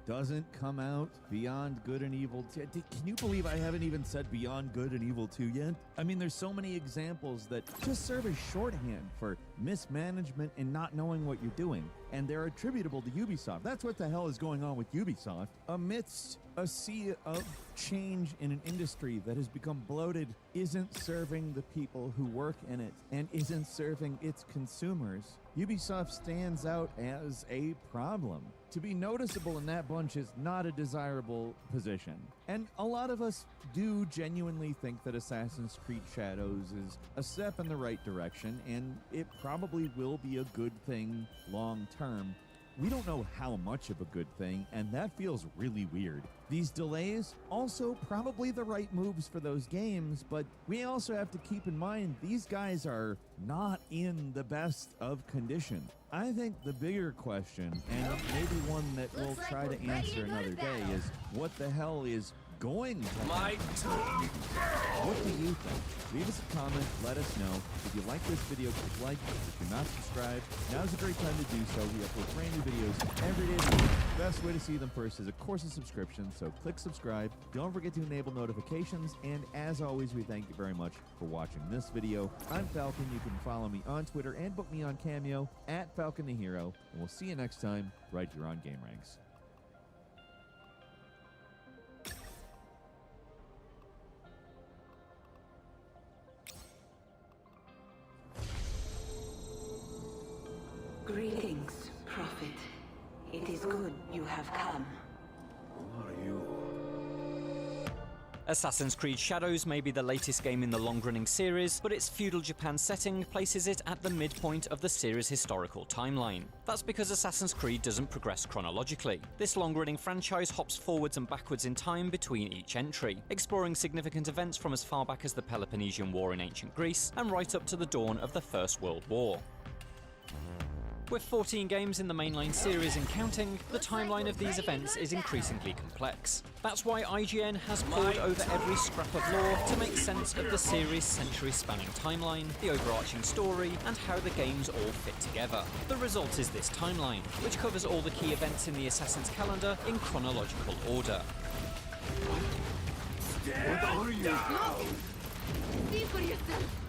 doesn't come out Beyond Good and Evil 2. Can you believe I haven't even said Beyond Good and Evil 2 yet? I mean, there's so many examples that just serve as shorthand for mismanagement and not knowing what you're doing, and they're attributable to Ubisoft. That's what the hell is going on with Ubisoft. Amidst a sea of change in an industry that has become bloated, isn't serving the people who work in it, and isn't serving its consumers, Ubisoft stands out as a problem. To be noticeable in that bunch is not a desirable position. And a lot of us do genuinely think that Assassin's Creed Shadows is a step in the right direction, and it probably will be a good thing long term. We don't know how much of a good thing, and that feels really weird. These delays, also probably the right moves for those games, but we also have to keep in mind these guys are not in the best of condition. I think the bigger question, and maybe one that we'll try to answer another day, is what the hell is going to happen? What do you think? Leave us a comment, let us know. If you like this video, click like. If you're not subscribed, now's a great time to do so. We upload brand new videos every day of the week. The best way to see them first is, of course, a subscription, so click subscribe. Don't forget to enable notifications, and as always, we thank you very much for watching this video. I'm Falcon. You can follow me on Twitter and book me on Cameo at Falcon the Hero, and we'll see you next time right here on Game Ranks. Greetings, Prophet. It is good you have come. Who are you? Assassin's Creed Shadows may be the latest game in the long-running series, but its feudal Japan setting places it at the midpoint of the series' historical timeline. That's because Assassin's Creed doesn't progress chronologically. This long-running franchise hops forwards and backwards in time between each entry, exploring significant events from as far back as the Peloponnesian War in ancient Greece and right up to the dawn of the First World War. With 14 games in the mainline series and counting, the timeline of these events is increasingly complex. That's why IGN has pored over every scrap of lore to make sense of the series' century-spanning timeline, the overarching story, and how the games all fit together. The result is this timeline, which covers all the key events in the Assassin's calendar in chronological order. What are you? See for yourself.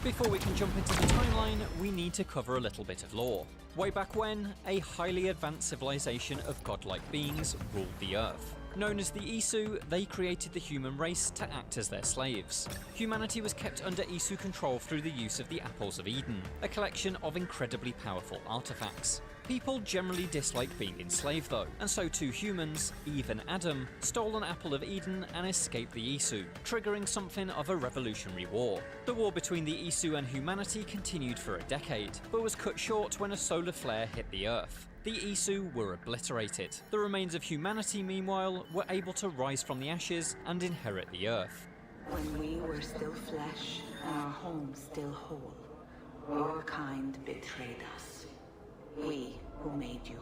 Before we can jump into the timeline, we need to cover a little bit of lore. Way back when, a highly advanced civilization of godlike beings ruled the Earth. Known as the Isu, they created the human race to act as their slaves. Humanity was kept under Isu control through the use of the Apples of Eden, a collection of incredibly powerful artifacts. People generally dislike being enslaved though, and so two humans, Eve and Adam, stole an Apple of Eden and escaped the Isu, triggering something of a revolutionary war. The war between the Isu and humanity continued for a decade, but was cut short when a solar flare hit the Earth. The Isu were obliterated. The remains of humanity, meanwhile, were able to rise from the ashes and inherit the Earth. When we were still flesh and our home still whole, Your kind betrayed us. We who made you.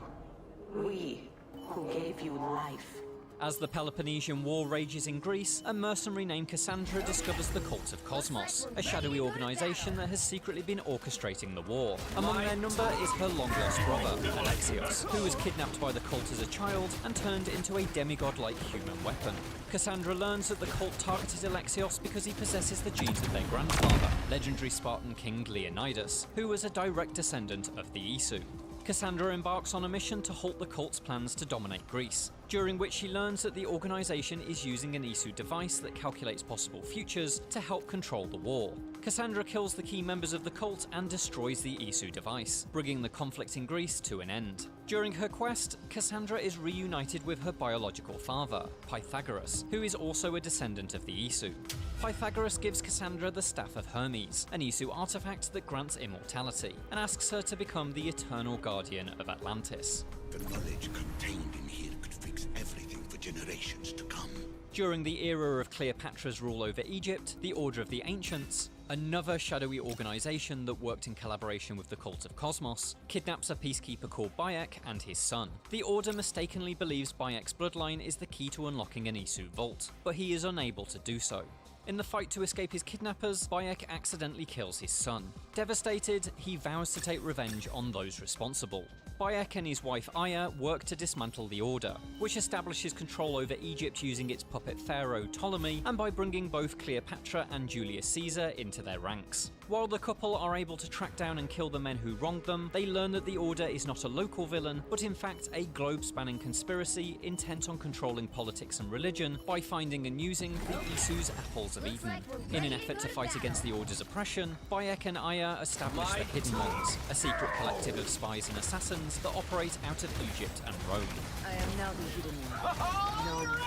We who gave you life. As the Peloponnesian War rages in Greece, a mercenary named Cassandra discovers the Cult of Cosmos, a shadowy organisation that has secretly been orchestrating the war. Among their number is her long-lost brother, Alexios, who was kidnapped by the cult as a child and turned into a demigod-like human weapon. Cassandra learns that the cult targeted Alexios because he possesses the genes of their grandfather, legendary Spartan king Leonidas, who was a direct descendant of the Isu. Cassandra embarks on a mission to halt the cult's plans to dominate Greece, during which she learns that the organisation is using an Isu device that calculates possible futures to help control the war. Cassandra kills the key members of the cult and destroys the Isu device, bringing the conflict in Greece to an end. During her quest, Cassandra is reunited with her biological father, Pythagoras, who is also a descendant of the Isu. Pythagoras gives Cassandra the Staff of Hermes, an Isu artifact that grants immortality, and asks her to become the eternal guardian of Atlantis. The knowledge contained in here could fix everything for generations to come. During the era of Cleopatra's rule over Egypt, the Order of the Ancients, another shadowy organisation that worked in collaboration with the Cult of Cosmos, kidnaps a peacekeeper called Bayek and his son. The Order mistakenly believes Bayek's bloodline is the key to unlocking an Isu vault, but he is unable to do so. In the fight to escape his kidnappers, Bayek accidentally kills his son. Devastated, he vows to take revenge on those responsible. Bayek and his wife Aya work to dismantle the Order, which establishes control over Egypt using its puppet pharaoh Ptolemy, and by bringing both Cleopatra and Julius Caesar into their ranks. While the couple are able to track down and kill the men who wronged them, they learn that the Order is not a local villain, but in fact a globe-spanning conspiracy intent on controlling politics and religion by finding and using the Isu's Apples of Eden. In an effort to fight against the Order's oppression, Bayek and Aya establish the Hidden Ones, a secret collective of spies and assassins that operate out of Egypt and Rome. I am now the Hidden One, known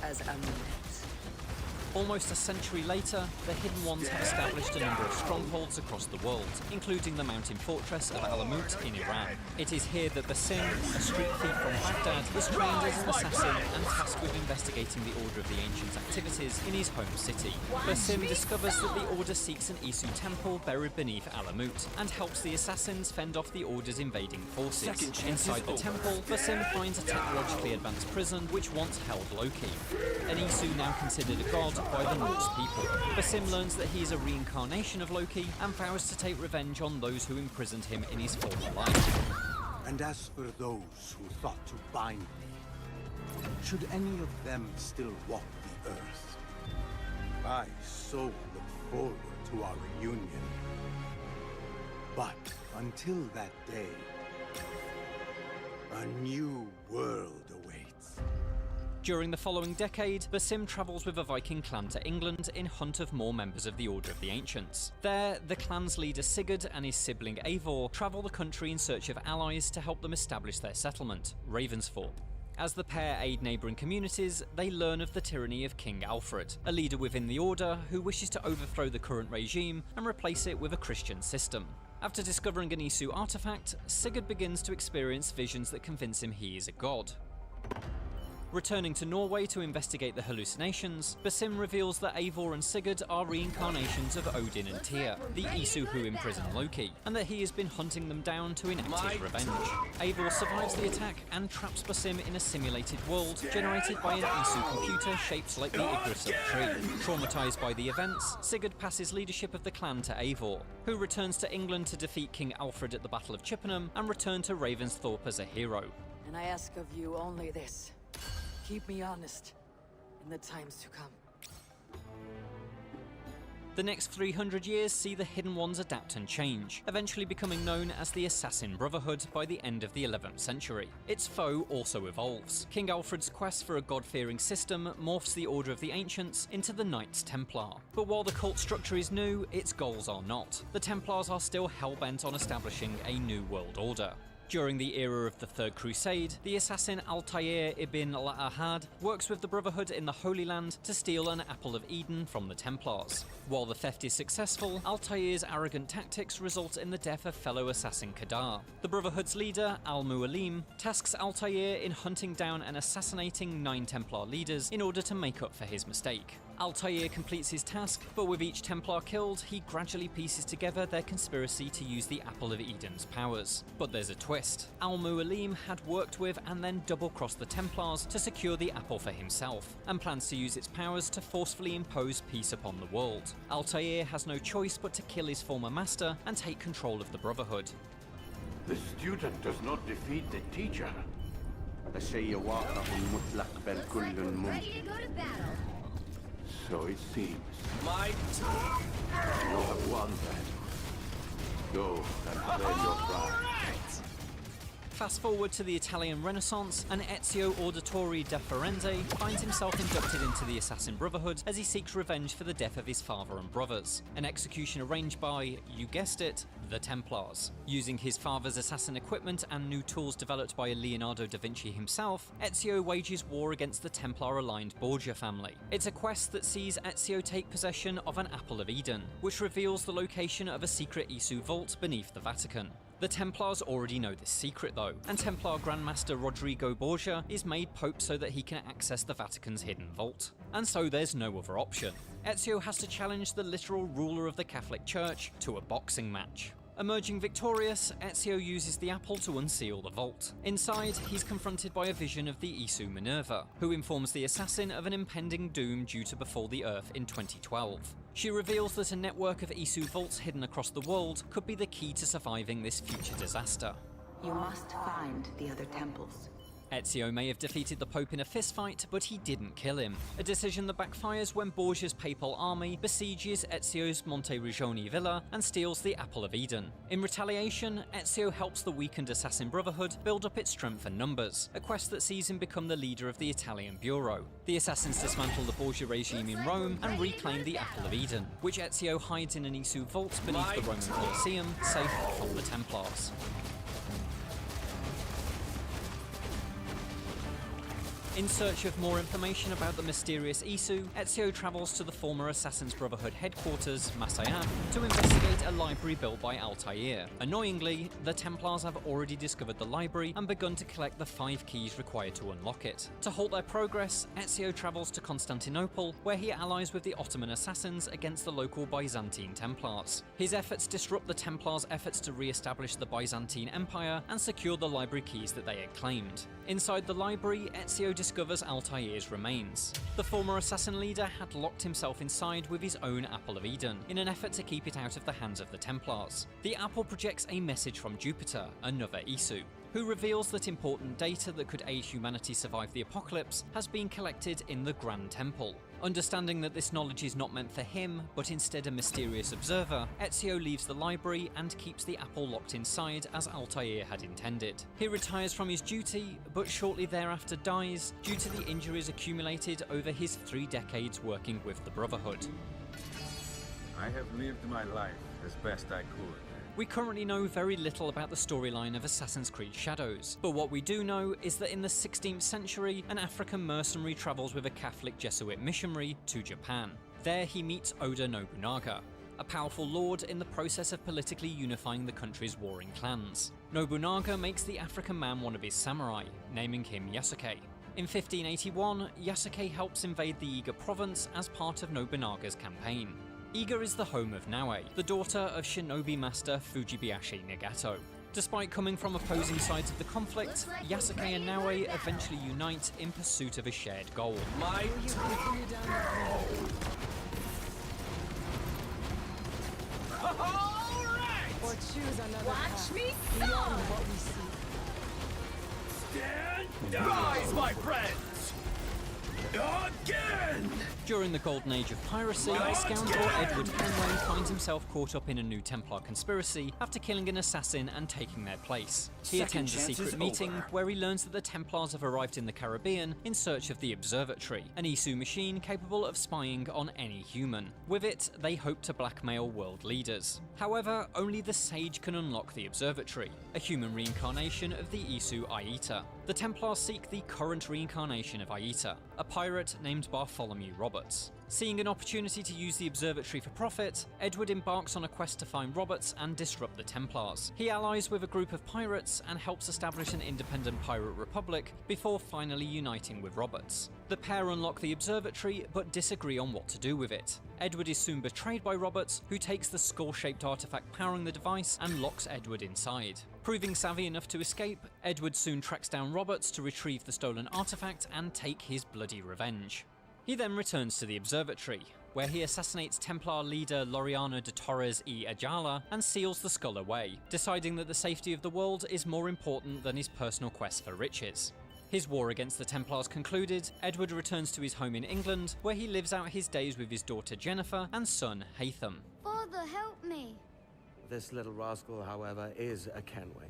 as Amulet. Almost a century later, the Hidden Ones have established a number of strongholds across the world, including the mountain fortress of Alamut in Iran. It is here that Basim, a street thief from Baghdad, is trained as an assassin and tasked with investigating the Order of the Ancients' activities in his home city. Basim discovers that the Order seeks an Isu temple buried beneath Alamut, and helps the assassins fend off the Order's invading forces. Inside the temple, Basim finds a technologically advanced prison which once held Loki, an Isu now considered a god by the Norse people. Basim learns that he is a reincarnation of Loki and vows to take revenge on those who imprisoned him in his former life. And as for those who thought to bind me, should any of them still walk the earth, I so look forward to our reunion. But until that day, a new world awaits. During the following decade, Basim travels with a Viking clan to England in hunt of more members of the Order of the Ancients. There, the clan's leader Sigurd and his sibling Eivor travel the country in search of allies to help them establish their settlement, Ravensthorpe. As the pair aid neighbouring communities, they learn of the tyranny of King Alfred, a leader within the Order who wishes to overthrow the current regime and replace it with a Christian system. After discovering an Isu artifact, Sigurd begins to experience visions that convince him he is a god. Returning to Norway to investigate the hallucinations, Basim reveals that Eivor and Sigurd are reincarnations of Odin and Tyr, the Isu who imprisoned Loki, and that he has been hunting them down to enact his revenge. Eivor survives the attack and traps Basim in a simulated world generated by an Isu computer shaped like the Yggdrasil tree. Traumatized by the events, Sigurd passes leadership of the clan to Eivor, who returns to England to defeat King Alfred at the Battle of Chippenham and return to Ravensthorpe as a hero. And I ask of you only this. Keep me honest in the times to come. The next 300 years see the Hidden Ones adapt and change, eventually becoming known as the Assassin Brotherhood by the end of the 11th century. Its foe also evolves. King Alfred's quest for a god-fearing system morphs the Order of the Ancients into the Knights Templar. But while the cult structure is new, its goals are not. The Templars are still hell-bent on establishing a new world order. During the era of the Third Crusade, the assassin Altair ibn al-Ahad works with the Brotherhood in the Holy Land to steal an Apple of Eden from the Templars. While the theft is successful, Altair's arrogant tactics result in the death of fellow assassin Kadar. The Brotherhood's leader, Al-Mualim, tasks Altair in hunting down and assassinating 9 Templar leaders in order to make up for his mistake. Altair completes his task, but with each Templar killed, he gradually pieces together their conspiracy to use the Apple of Eden's powers. But there's a twist. Al-Mualim had worked with and then double-crossed the Templars to secure the apple for himself, and plans to use its powers to forcefully impose peace upon the world. Altair has no choice but to kill his former master and take control of the Brotherhood. The student does not defeat the teacher. So it seems. My turn. You have won then. Go and claim your prize. Fast forward to the Italian Renaissance, and Ezio Auditore da Firenze finds himself inducted into the Assassin Brotherhood as he seeks revenge for the death of his father and brothers. An execution arranged by, you guessed it, the Templars. Using his father's assassin equipment and new tools developed by Leonardo da Vinci himself, Ezio wages war against the Templar-aligned Borgia family. It's a quest that sees Ezio take possession of an Apple of Eden, which reveals the location of a secret Isu vault beneath the Vatican. The Templars already know this secret though, and Templar Grandmaster Rodrigo Borgia is made Pope so that he can access the Vatican's hidden vault. And so there's no other option. Ezio has to challenge the literal ruler of the Catholic Church to a boxing match. Emerging victorious, Ezio uses the apple to unseal the vault. Inside, he's confronted by a vision of the Isu Minerva, who informs the assassin of an impending doom due to befall the Earth in 2012. She reveals that a network of Isu vaults hidden across the world could be the key to surviving this future disaster. You must find the other temples. Ezio may have defeated the Pope in a fistfight, but he didn't kill him. A decision that backfires when Borgia's papal army besieges Ezio's Monteriggioni villa and steals the Apple of Eden. In retaliation, Ezio helps the weakened Assassin Brotherhood build up its strength and numbers, a quest that sees him become the leader of the Italian Bureau. The assassins dismantle the Borgia regime in Rome and reclaim the Apple of Eden, which Ezio hides in an Isu vault beneath the Roman Colosseum, safe from the Templars. In search of more information about the mysterious Isu, Ezio travels to the former Assassin's Brotherhood headquarters, Masayan, to investigate a library built by Altair. Annoyingly, the Templars have already discovered the library and begun to collect the 5 keys required to unlock it. To halt their progress, Ezio travels to Constantinople, where he allies with the Ottoman assassins against the local Byzantine Templars. His efforts disrupt the Templars' efforts to re-establish the Byzantine Empire and secure the library keys that they had claimed. Inside the library, Ezio discovers Altair's remains. The former assassin leader had locked himself inside with his own Apple of Eden, in an effort to keep it out of the hands of the Templars. The apple projects a message from Jupiter, another Isu, who reveals that important data that could aid humanity survive the apocalypse has been collected in the Grand Temple. Understanding that this knowledge is not meant for him, but instead a mysterious observer, Ezio leaves the library and keeps the apple locked inside as Altair had intended. He retires from his duty, but shortly thereafter dies due to the injuries accumulated over his 3 decades working with the Brotherhood. I have lived my life as best I could. We currently know very little about the storyline of Assassin's Creed Shadows, but what we do know is that in the 16th century, an African mercenary travels with a Catholic Jesuit missionary to Japan. There he meets Oda Nobunaga, a powerful lord in the process of politically unifying the country's warring clans. Nobunaga makes the African man one of his samurai, naming him Yasuke. In 1581, Yasuke helps invade the Iga province as part of Nobunaga's campaign. Iga is the home of Naue, the daughter of shinobi master Fujibayashi Nagato. Despite coming from opposing sides of the conflict, Yasuke and Naue eventually unite in pursuit of a shared goal. My Or choose another Watch path me beyond go! what we see. stand, rise, my friends! Again! During the Golden Age of piracy, scoundrel Edward Fenway finds himself caught up in a new Templar conspiracy after killing an assassin and taking their place. He attends a secret meeting where he learns that the Templars have arrived in the Caribbean in search of the Observatory, an Isu machine capable of spying on any human. With it, they hope to blackmail world leaders. However, only the Sage can unlock the Observatory, a human reincarnation of the Isu Aita. The Templars seek the current reincarnation of Aita, a pirate named Bartholomew Roberts. Seeing an opportunity to use the observatory for profit, Edward embarks on a quest to find Roberts and disrupt the Templars. He allies with a group of pirates and helps establish an independent pirate republic before finally uniting with Roberts. The pair unlock the observatory but disagree on what to do with it. Edward is soon betrayed by Roberts, who takes the skull-shaped artifact powering the device and locks Edward inside. Proving savvy enough to escape, Edward soon tracks down Roberts to retrieve the stolen artifact and take his bloody revenge. He then returns to the observatory, where he assassinates Templar leader Laureano de Torres y Ayala and seals the skull away, deciding that the safety of the world is more important than his personal quest for riches. His war against the Templars concluded, Edward returns to his home in England, where he lives out his days with his daughter Jennifer and son Haytham. Father, help me. This little rascal, however, is a Kenway.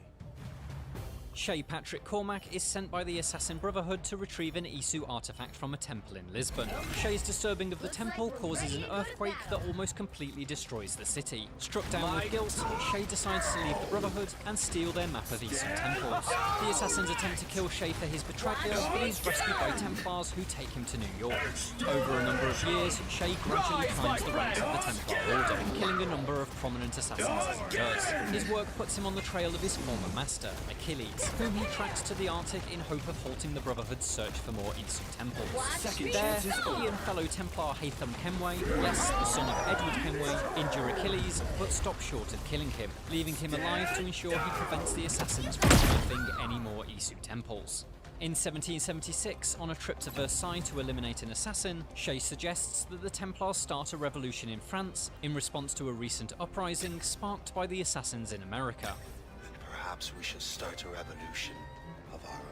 Shay Patrick Cormac is sent by the Assassin Brotherhood to retrieve an Isu artifact from a temple in Lisbon. Shay's disturbing of the temple causes an earthquake that almost completely destroys the city. Struck down with guilt, Shay decides to leave the Brotherhood and steal their map of Isu temples. The Assassins attempt to kill Shay for his betrayal, but he's rescued by Templars who take him to New York. Over a number of years, Shay gradually climbs the ranks of the Templar Order, killing a number of prominent assassins as he does. His work puts him on the trail of his former master, Achilles, whom he tracks to the Arctic in hope of halting the Brotherhood's search for more Isu temples. There, he and fellow Templar Haytham Kenway, yes, the son of Edward Kenway, injure Achilles, but stop short of killing him, leaving him alive to ensure he prevents the assassins from unearthing any more Isu temples. In 1776, on a trip to Versailles to eliminate an assassin, Shay suggests that the Templars start a revolution in France in response to a recent uprising sparked by the assassins in America. Perhaps we should start a revolution of our own.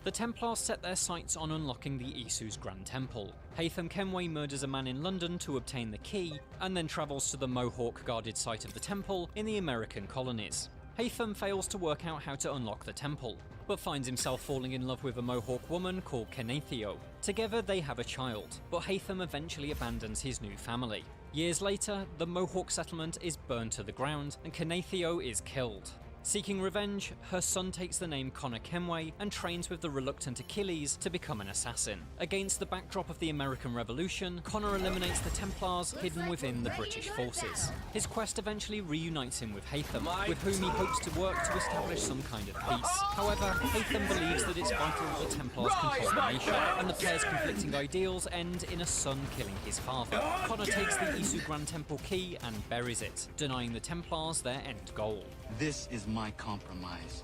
The Templars set their sights on unlocking the Isu's Grand Temple. Haytham Kenway murders a man in London to obtain the key, and then travels to the Mohawk-guarded site of the temple in the American colonies. Haytham fails to work out how to unlock the temple, but finds himself falling in love with a Mohawk woman called Kenethio. Together they have a child, but Haytham eventually abandons his new family. Years later, the Mohawk settlement is burned to the ground and Kenethio is killed. Seeking revenge, her son takes the name Connor Kenway and trains with the reluctant Achilles to become an assassin. Against the backdrop of the American Revolution, Connor eliminates the Templars hidden within the British forces. His quest eventually reunites him with Haytham, with whom he hopes to work to establish some kind of peace. However, Haytham believes that it's vital that the Templars control the nation, and the pair's conflicting ideals end in a son killing his father. Connor takes the Isu Grand Temple key and buries it, denying the Templars their end goal. This is my compromise.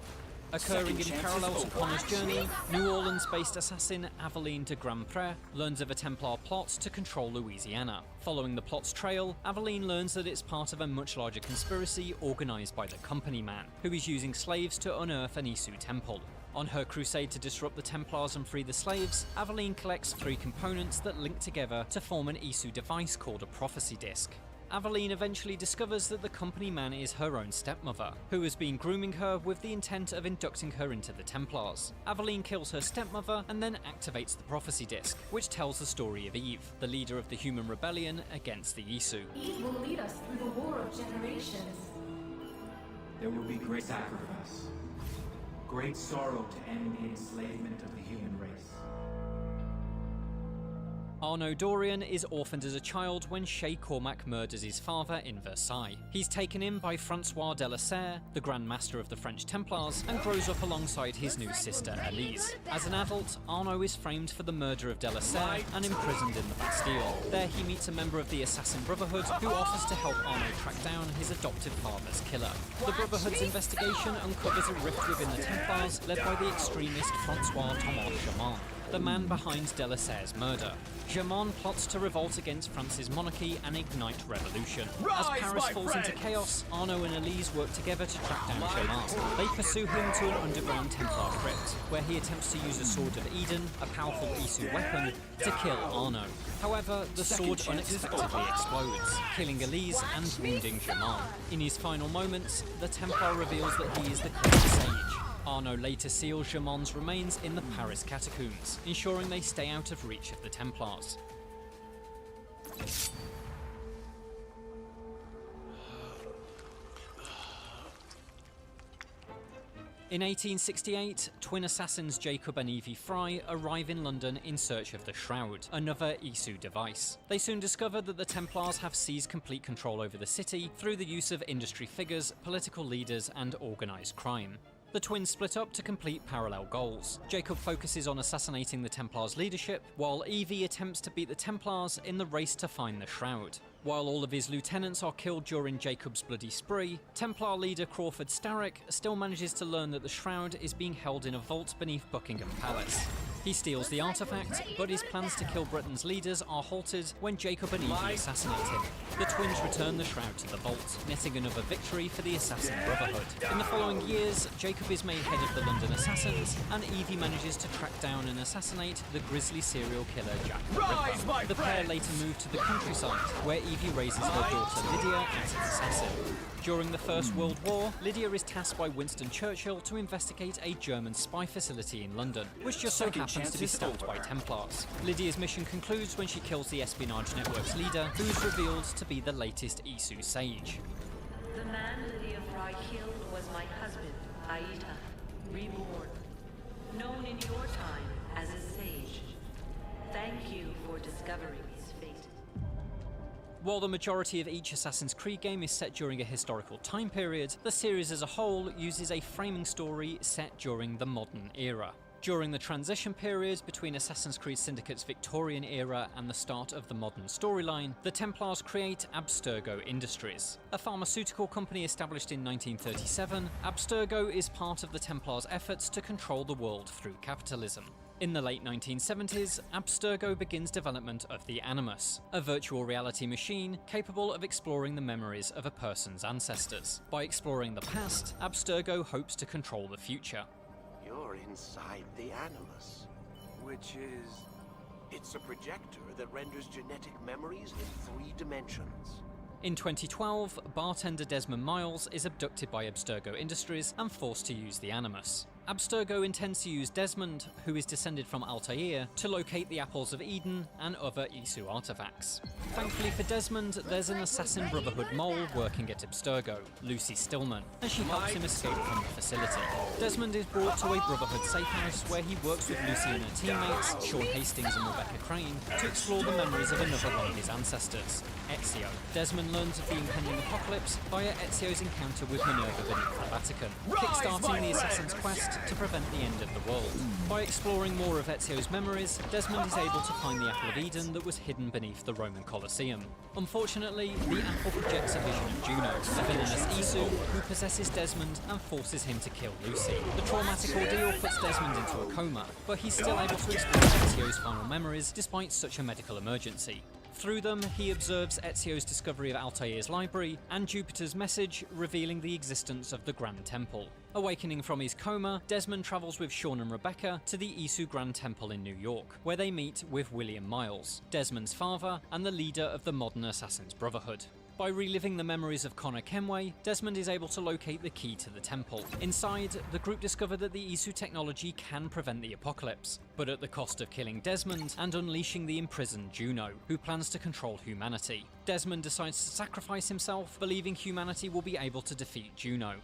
Occurring in parallel to Connor's journey, New Orleans-based assassin Aveline de Grandpré learns of a Templar plot to control Louisiana. Following the plot's trail, Aveline learns that it's part of a much larger conspiracy organised by the Company Man, who is using slaves to unearth an Isu temple. On her crusade to disrupt the Templars and free the slaves, Aveline collects 3 components that link together to form an Isu device called a prophecy disc. Aveline eventually discovers that the Company Man is her own stepmother, who has been grooming her with the intent of inducting her into the Templars. Aveline kills her stepmother and then activates the prophecy disc, which tells the story of Eve, the leader of the human rebellion against the Isu. Eve will lead us through the war of generations. There will be great sacrifice, great sorrow to end the enslavement of the human race. Arnaud Dorian is orphaned as a child when Shay Cormac murders his father in Versailles. He's taken in by Francois de la Serre, the Grand Master of the French Templars, and grows up alongside his new sister Elise. As an adult, Arnaud is framed for the murder of de la Serre and imprisoned in the Bastille. There he meets a member of the Assassin Brotherhood who offers to help Arnaud track down his adoptive father's killer. The Brotherhood's investigation uncovers a rift within the Templars led by the extremist Francois Thomas Germain, the man behind de la Serre's murder. Germain plots to revolt against France's monarchy and ignite revolution. As Paris falls into chaos, Arnaud and Elise work together to track down Germain. They pursue him to an underground Templar crypt, where he attempts to use a Sword of Eden, a powerful Isu weapon, to kill Arnaud. However, the sword unexpectedly explodes, killing Elise and wounding Germain. In his final moments, the Templar reveals that he is the Clear Sage. Arnaud later seals Germain's remains in the Paris catacombs, ensuring they stay out of reach of the Templars. In 1868, twin assassins Jacob and Evie Fry arrive in London in search of the Shroud, another Isu device. They soon discover that the Templars have seized complete control over the city through the use of industry figures, political leaders, and organised crime. The twins split up to complete parallel goals. Jacob focuses on assassinating the Templars' leadership, while Evie attempts to beat the Templars in the race to find the Shroud. While all of his lieutenants are killed during Jacob's bloody spree, Templar leader Crawford Starrick still manages to learn that the Shroud is being held in a vault beneath Buckingham Palace. He steals the artifact, but his plans to kill Britain's leaders are halted when Jacob and Evie assassinate him. The twins return the Shroud to the vault, netting another victory for the Assassin Brotherhood. In the following years, Jacob is made head of the London Assassins, and Evie manages to track down and assassinate the grisly serial killer Jack the Ripper. The pair later move to the countryside, where Evie raises her daughter Lydia as an assassin. During the First World War, Lydia is tasked by Winston Churchill to investigate a German spy facility in London, which just so happens to be staffed by Templars. Lydia's mission concludes when she kills the espionage network's leader, who is revealed to be the latest Isu sage. The man Lydia Fry killed was my husband, Aita, reborn, known in your time as a sage. Thank you for discovering his fate. While the majority of each Assassin's Creed game is set during a historical time period, the series as a whole uses a framing story set during the modern era. During the transition period between Assassin's Creed Syndicate's Victorian era and the start of the modern storyline, the Templars create Abstergo Industries. A pharmaceutical company established in 1937, Abstergo is part of the Templars' efforts to control the world through capitalism. In the late 1970s, Abstergo begins development of the Animus, a virtual reality machine capable of exploring the memories of a person's ancestors. By exploring the past, Abstergo hopes to control the future. You're inside the Animus, which is... it's a projector that renders genetic memories in 3 dimensions. In 2012, bartender Desmond Miles is abducted by Abstergo Industries and forced to use the Animus. Abstergo intends to use Desmond, who is descended from Altair, to locate the Apples of Eden and other Isu artifacts. Thankfully for Desmond, there's an Assassin Brotherhood mole working at Abstergo, Lucy Stillman, and she helps him escape from the facility. Desmond is brought to a Brotherhood safe house where he works with Lucy and her teammates, Sean Hastings and Rebecca Crane, to explore the memories of another one of his ancestors, Ezio. Desmond learns of the impending apocalypse via Ezio's encounter with Minerva beneath the Vatican, kickstarting the Assassin's quest to prevent the end of the world. By exploring more of Ezio's memories, Desmond is able to find the Apple of Eden that was hidden beneath the Roman Colosseum. Unfortunately, the apple projects a vision of Juno, a villainous Isu who possesses Desmond and forces him to kill Lucy. The traumatic ordeal puts Desmond into a coma, but he's still able to explore Ezio's final memories despite such a medical emergency. Through them, he observes Ezio's discovery of Altair's library and Jupiter's message revealing the existence of the Grand Temple. Awakening from his coma, Desmond travels with Sean and Rebecca to the Isu Grand Temple in New York, where they meet with William Miles, Desmond's father and the leader of the modern Assassin's Brotherhood. By reliving the memories of Connor Kenway, Desmond is able to locate the key to the temple. Inside, the group discover that the Isu technology can prevent the apocalypse, but at the cost of killing Desmond and unleashing the imprisoned Juno, who plans to control humanity. Desmond decides to sacrifice himself, believing humanity will be able to defeat Juno.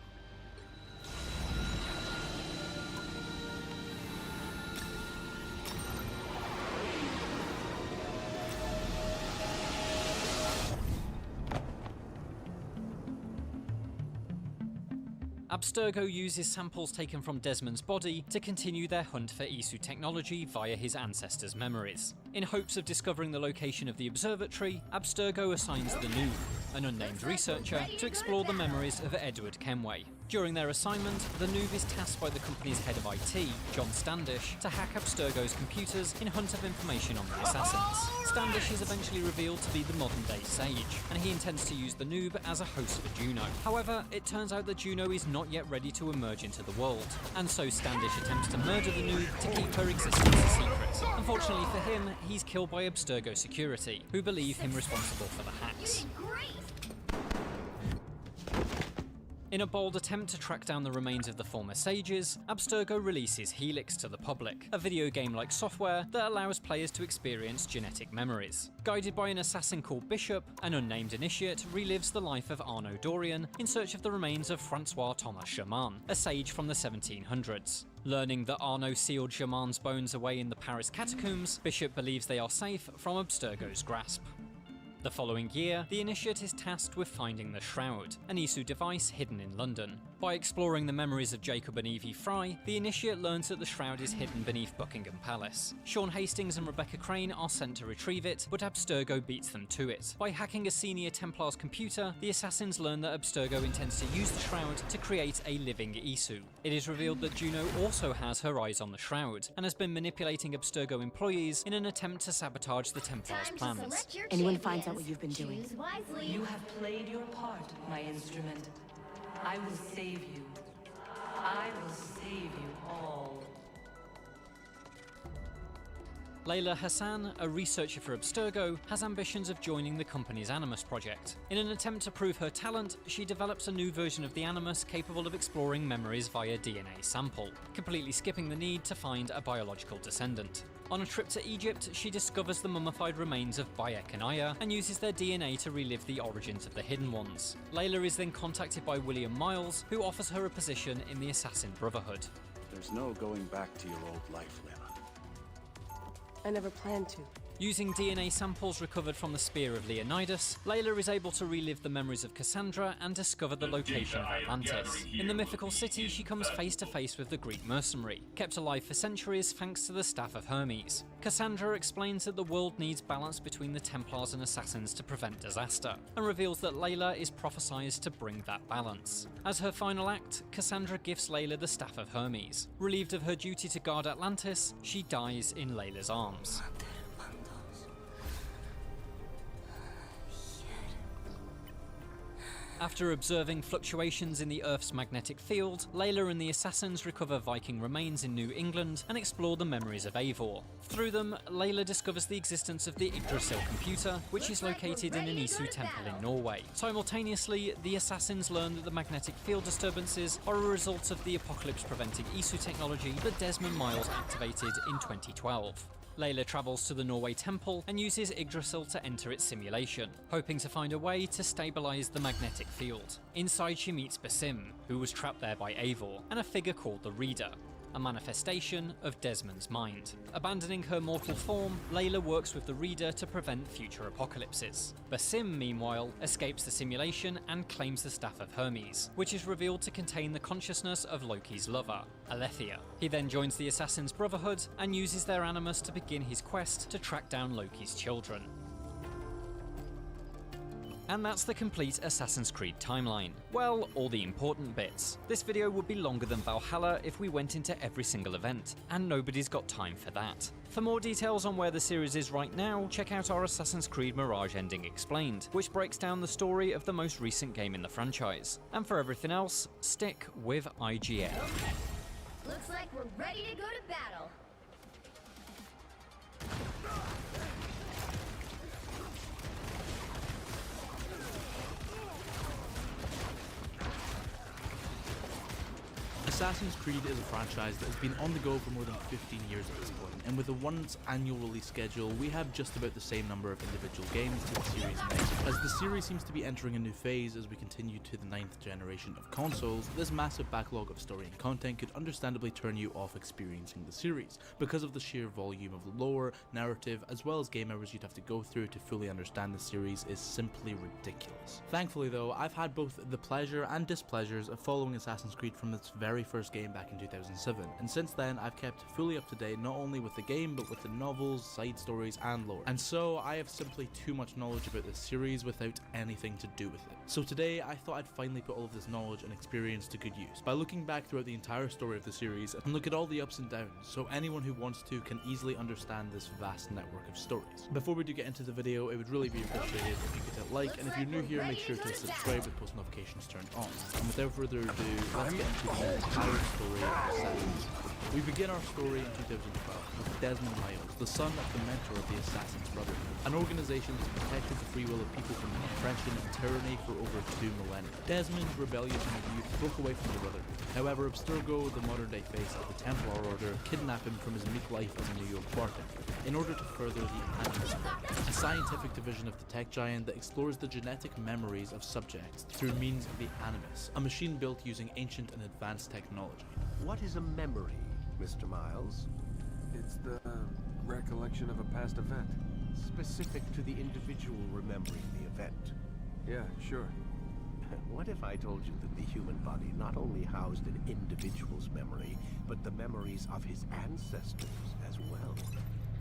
Abstergo uses samples taken from Desmond's body to continue their hunt for Isu technology via his ancestors' memories. In hopes of discovering the location of the observatory, Abstergo assigns the Noob, an unnamed researcher, to explore the memories of Edward Kenway. During their assignment, the Noob is tasked by the company's head of IT, John Standish, to hack Abstergo's computers in hunt of information on the assassins. Standish is eventually revealed to be the modern-day Sage, and he intends to use the Noob as a host for Juno. However, it turns out that Juno is not yet ready to emerge into the world, and so Standish attempts to murder the Noob to keep her existence a secret. Unfortunately for him, he's killed by Abstergo security, who believe him responsible for the hacks. In a bold attempt to track down the remains of the former sages, Abstergo releases Helix to the public, a video game-like software that allows players to experience genetic memories. Guided by an assassin called Bishop, an unnamed initiate relives the life of Arnaud Dorian in search of the remains of Francois Thomas Germain, a sage from the 1700s. Learning that Arnaud sealed Germain's bones away in the Paris catacombs, Bishop believes they are safe from Abstergo's grasp. The following year, the Initiate is tasked with finding the Shroud, an Isu device hidden in London. By exploring the memories of Jacob and Evie Fry, the Initiate learns that the Shroud is hidden beneath Buckingham Palace. Sean Hastings and Rebecca Crane are sent to retrieve it, but Abstergo beats them to it. By hacking a senior Templar's computer, the assassins learn that Abstergo intends to use the Shroud to create a living Isu. It is revealed that Juno also has her eyes on the Shroud, and has been manipulating Abstergo employees in an attempt to sabotage the Templars' plans. Anyone finds out what you've been doing. You have played your part, my instrument. I will save you. I will save you all. Layla Hassan, a researcher for Abstergo, has ambitions of joining the company's Animus project. In an attempt to prove her talent, she develops a new version of the Animus capable of exploring memories via DNA sample, completely skipping the need to find a biological descendant. On a trip to Egypt, she discovers the mummified remains of Bayek and Aya and uses their DNA to relive the origins of the Hidden Ones. Layla is then contacted by William Miles, who offers her a position in the Assassin Brotherhood. There's no going back to your old life, Layla. I never planned to. Using DNA samples recovered from the Spear of Leonidas, Layla is able to relive the memories of Cassandra and discover the location of Atlantis. In the mythical city, she comes face to face with the Greek mercenary, kept alive for centuries thanks to the Staff of Hermes. Cassandra explains that the world needs balance between the Templars and Assassins to prevent disaster, and reveals that Layla is prophesied to bring that balance. As her final act, Cassandra gifts Layla the Staff of Hermes. Relieved of her duty to guard Atlantis, she dies in Layla's arms. After observing fluctuations in the Earth's magnetic field, Layla and the Assassins recover Viking remains in New England and explore the memories of Eivor. Through them, Layla discovers the existence of the Yggdrasil computer, which is located in an Isu temple in Norway. Simultaneously, the Assassins learn that the magnetic field disturbances are a result of the apocalypse-preventing Isu technology that Desmond Miles activated in 2012. Layla travels to the Norway temple and uses Yggdrasil to enter its simulation, hoping to find a way to stabilize the magnetic field. Inside she meets Basim, who was trapped there by Eivor, and a figure called the Reader, a manifestation of Desmond's mind. Abandoning her mortal form, Layla works with the Reader to prevent future apocalypses. Basim, meanwhile, escapes the simulation and claims the Staff of Hermes, which is revealed to contain the consciousness of Loki's lover, Alethea. He then joins the Assassin's Brotherhood and uses their Animus to begin his quest to track down Loki's children. And that's the complete Assassin's Creed timeline. Well, all the important bits. This video would be longer than Valhalla if we went into every single event, and nobody's got time for that. For more details on where the series is right now, check out our Assassin's Creed Mirage Ending Explained, which breaks down the story of the most recent game in the franchise. And for everything else, stick with IGN. Okay. Looks like we're ready to go to battle. Assassin's Creed is a franchise that has been on the go for more than 15 years at this point, and with a once annual release schedule, we have just about the same number of individual games to the series make. As the series seems to be entering a new phase as we continue to the 9th generation of consoles, this massive backlog of story and content could understandably turn you off experiencing the series, because of the sheer volume of lore, narrative, as well as game hours you'd have to go through to fully understand the series is simply ridiculous. Thankfully though, I've had both the pleasure and displeasures of following Assassin's Creed from its very first game back in 2007, and since then I've kept fully up to date not only with the game but with the novels, side stories and lore, and so I have simply too much knowledge about this series without anything to do with it. So today I thought I'd finally put all of this knowledge and experience to good use by looking back throughout the entire story of the series and look at all the ups and downs so anyone who wants to can easily understand this vast network of stories. Before we do get into the video, it would really be appreciated if you could hit like, and if you're new here, make sure to subscribe with post notifications turned on. And without further ado, let's get into the entire story of Assassin's Creed. We begin our story in 2012 with Desmond Miles, the son of the mentor of the Assassin's Brotherhood, an organization that's protected the free will of people from oppression and tyranny for over 2 millennia. Desmond, rebellious in his youth, broke away from the Brotherhood. However, Abstergo, the modern-day face of the Templar Order, kidnapped him from his meek life as a New York bartender in order to further the Animus Project, a scientific division of the tech giant that explores the genetic memories of subjects through means of the Animus, a machine built using ancient and advanced technology. What is a memory, Mr. Miles? It's the recollection of a past event. Specific to the individual remembering the event. Yeah, sure. What if I told you that the human body not only housed an individual's memory, but the memories of his ancestors as well?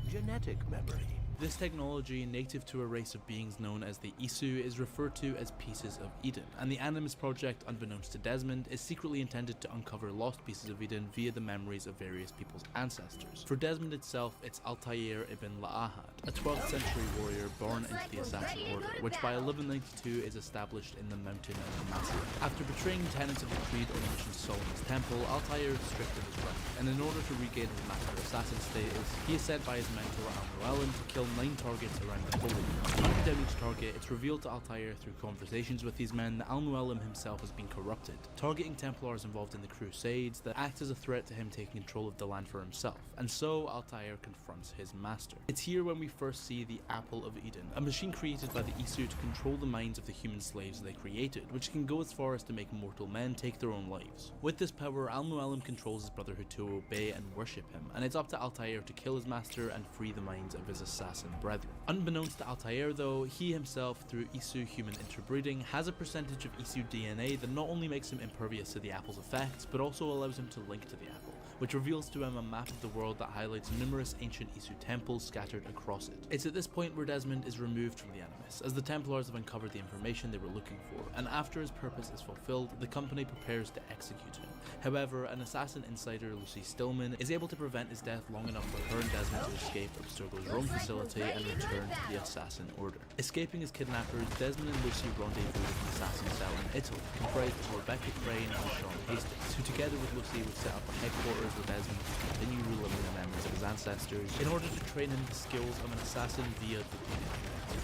Genetic memory. This technology, native to a race of beings known as the Isu, is referred to as pieces of Eden, and the Animus Project, unbeknownst to Desmond, is secretly intended to uncover lost pieces of Eden via the memories of various people's ancestors. For Desmond itself, it's Altair ibn La'ahad, a 12th century warrior born into the Assassin Order, which by 1192 is established in the Mountain of Demacia. After betraying tenets of the Creed on a mission to Solomon's Temple, Altair is stripped of his rank, and in order to regain his Master Assassin status, he is sent by his mentor Al-Mualim to kill 9 targets around the Holy Land. Hunting down each target, it's revealed to Altair through conversations with these men that Al-Mualim himself has been corrupted, targeting Templars involved in the Crusades that act as a threat to him taking control of the land for himself, and so Altair confronts his master. It's here when we first see the Apple of Eden, a machine created by the Isu to control the minds of the human slaves they created, which can go as far as to make mortal men take their own lives. With this power, Al-Mualim controls his brotherhood to obey and worship him, and it's up to Altair to kill his master and free the minds of his assassin brethren. Unbeknownst to Altair though, he himself, through Isu human interbreeding, has a percentage of Isu DNA that not only makes him impervious to the apple's effects, but also allows him to link to the apple, which reveals to him a map of the world that highlights numerous ancient Isu temples scattered across it. It's at this point where Desmond is removed from the Animus, as the Templars have uncovered the information they were looking for, and after his purpose is fulfilled, the company prepares to execute him. However, an assassin insider, Lucy Stillman, is able to prevent his death long enough for her and Desmond to escape Abstergo's Rome facility and return to the Assassin Order. Escaping his kidnappers, Desmond and Lucy rendezvous with an assassin cell in Italy, comprised of Rebecca Crane and Sean Hastings, who together with Lucy would set up a headquarters where Desmond to continue reliving the memories of his ancestors in order to train him the skills of an assassin via the DNA.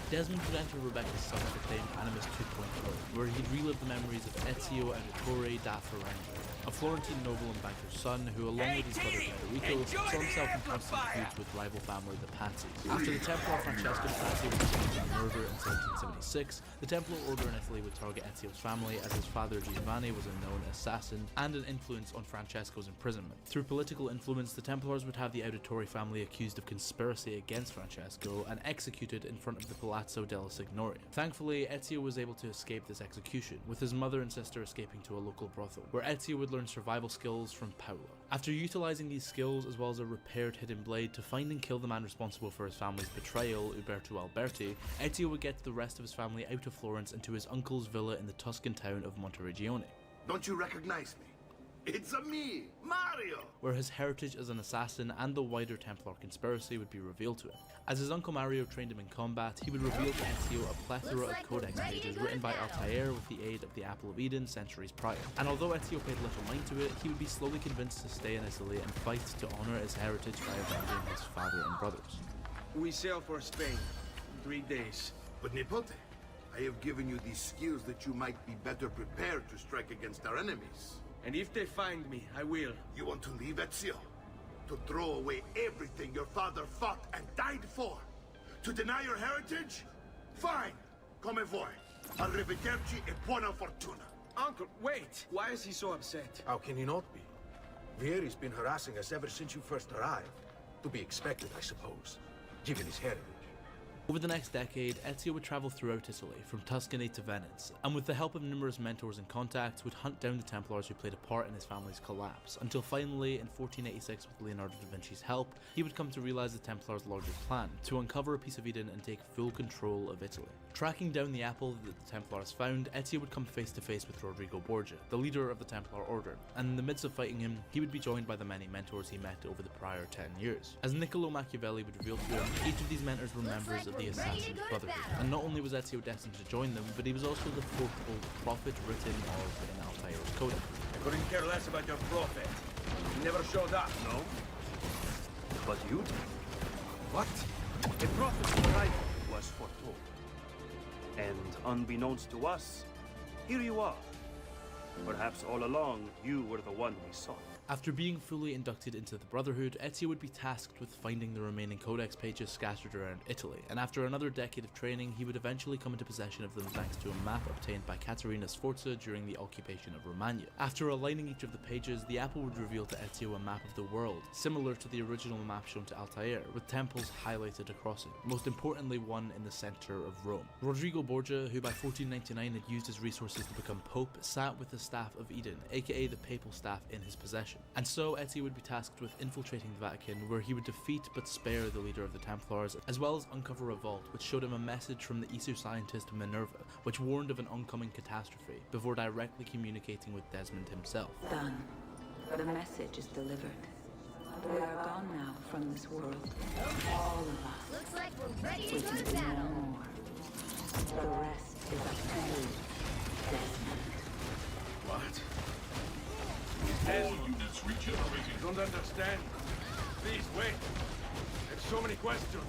Desmond would enter Rebecca's self-proclaimed Animus 2.0, where he'd relive the memories of Ezio Auditore da Ferragni, a Florentine noble and banker's son who, along with his brother Federico, saw himself in constant feuds with rival family the Pazzis. After the Templar Francesco Pazzi was accused of murder in 1776, the Templar Order in Italy would target Ezio's family, as his father Giovanni was a known assassin and an influence on Francesco's imprisonment. Through political influence, the Templars would have the Auditore family accused of conspiracy against Francesco and executed in front of the Palazzo della Signoria. Thankfully, Ezio was able to escape this execution, with his mother and sister escaping to a local brothel, where Ezio would learn survival skills from Paolo. After utilizing these skills, as well as a repaired hidden blade, to find and kill the man responsible for his family's betrayal, Uberto Alberti, Ezio would get the rest of his family out of Florence and to his uncle's villa in the Tuscan town of Monteregione. Don't you recognize me? It's a me, Mario! Where his heritage as an assassin and the wider Templar conspiracy would be revealed to him. As his uncle Mario trained him in combat, he would reveal to Ezio a plethora of codex pages written by Altair with the aid of the Apple of Eden centuries prior. And although Ezio paid little mind to it, he would be slowly convinced to stay in Italy and fight to honor his heritage by avenging his father and brothers. We sail for Spain in 3 days. But Nipote, I have given you these skills that you might be better prepared to strike against our enemies. And if they find me, I will. You want to leave Ezio? To throw away everything your father fought and died for? To deny your heritage? Fine! Come voi. Arrivederci e buona fortuna. Uncle, wait! Why is he so upset? How can he not be? Vieri's been harassing us ever since you first arrived. To be expected, I suppose, given his heritage. Over the next decade, Ezio would travel throughout Italy, from Tuscany to Venice, and with the help of numerous mentors and contacts, would hunt down the Templars who played a part in his family's collapse, until finally, in 1486 with Leonardo da Vinci's help, he would come to realize the Templars' larger plan, to uncover a piece of Eden and take full control of Italy. Tracking down the apple that the Templars found, Ezio would come face to face with Rodrigo Borgia, the leader of the Templar Order, and in the midst of fighting him, he would be joined by the many mentors he met over the prior 10 years. As Niccolo Machiavelli would reveal to him, each of these mentors were members of the Assassin's Brotherhood, and not only was Ezio destined to join them, but he was also the fourth old prophet written of in Altair's Codex. I couldn't care less about your prophet. He never showed up, no? But you did. What? A prophet's arrival was foretold. And unbeknownst to us, here you are. Perhaps all along, you were the one we sought. After being fully inducted into the Brotherhood, Ezio would be tasked with finding the remaining codex pages scattered around Italy, and after another decade of training, he would eventually come into possession of them thanks to a map obtained by Caterina Sforza during the occupation of Romagna. After aligning each of the pages, the apple would reveal to Ezio a map of the world, similar to the original map shown to Altair, with temples highlighted across it, most importantly one in the center of Rome. Rodrigo Borgia, who by 1499 had used his resources to become Pope, sat with the Staff of Eden, aka the Papal Staff, in his possession. And so Ezio would be tasked with infiltrating the Vatican, where he would defeat but spare the leader of the Templars, as well as uncover a vault which showed him a message from the Isu scientist Minerva, which warned of an oncoming catastrophe, before directly communicating with Desmond himself. Done. The message is delivered. We are gone now from this world. All of us. Looks like we're ready to We go can to do no battle. more. The rest is up to you, Desmond. What? All units regenerating. Don't understand. Please, wait. I have so many questions.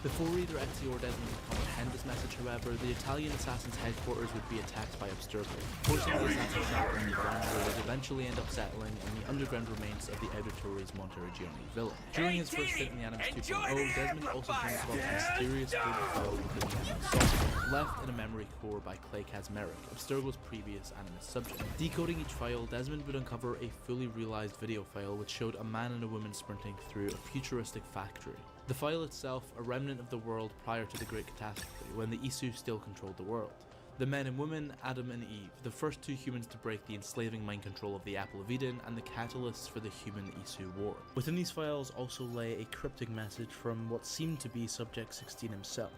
Before either Ezio or Desmond could comprehend this message, however, the Italian assassin's headquarters would be attacked by Abstergo, forcing the assassins back on the ground, where they'd eventually end up settling in the underground remains of the Auditore's Monteriggioni villa. During his first stint in the Animus 2.0, Desmond also came across a mysterious global file within the Animus software, left in a memory core by Clay Kazmarek, Abstergo's previous Animus subject. Decoding each file, Desmond would uncover a fully realized video file which showed a man and a woman sprinting through a futuristic factory. The file itself, a remnant of the world prior to the Great Catastrophe, when the Isu still controlled the world. The men and women, Adam and Eve, the first two humans to break the enslaving mind control of the Apple of Eden, and the catalysts for the human-Isu war. Within these files also lay a cryptic message from what seemed to be Subject 16 himself.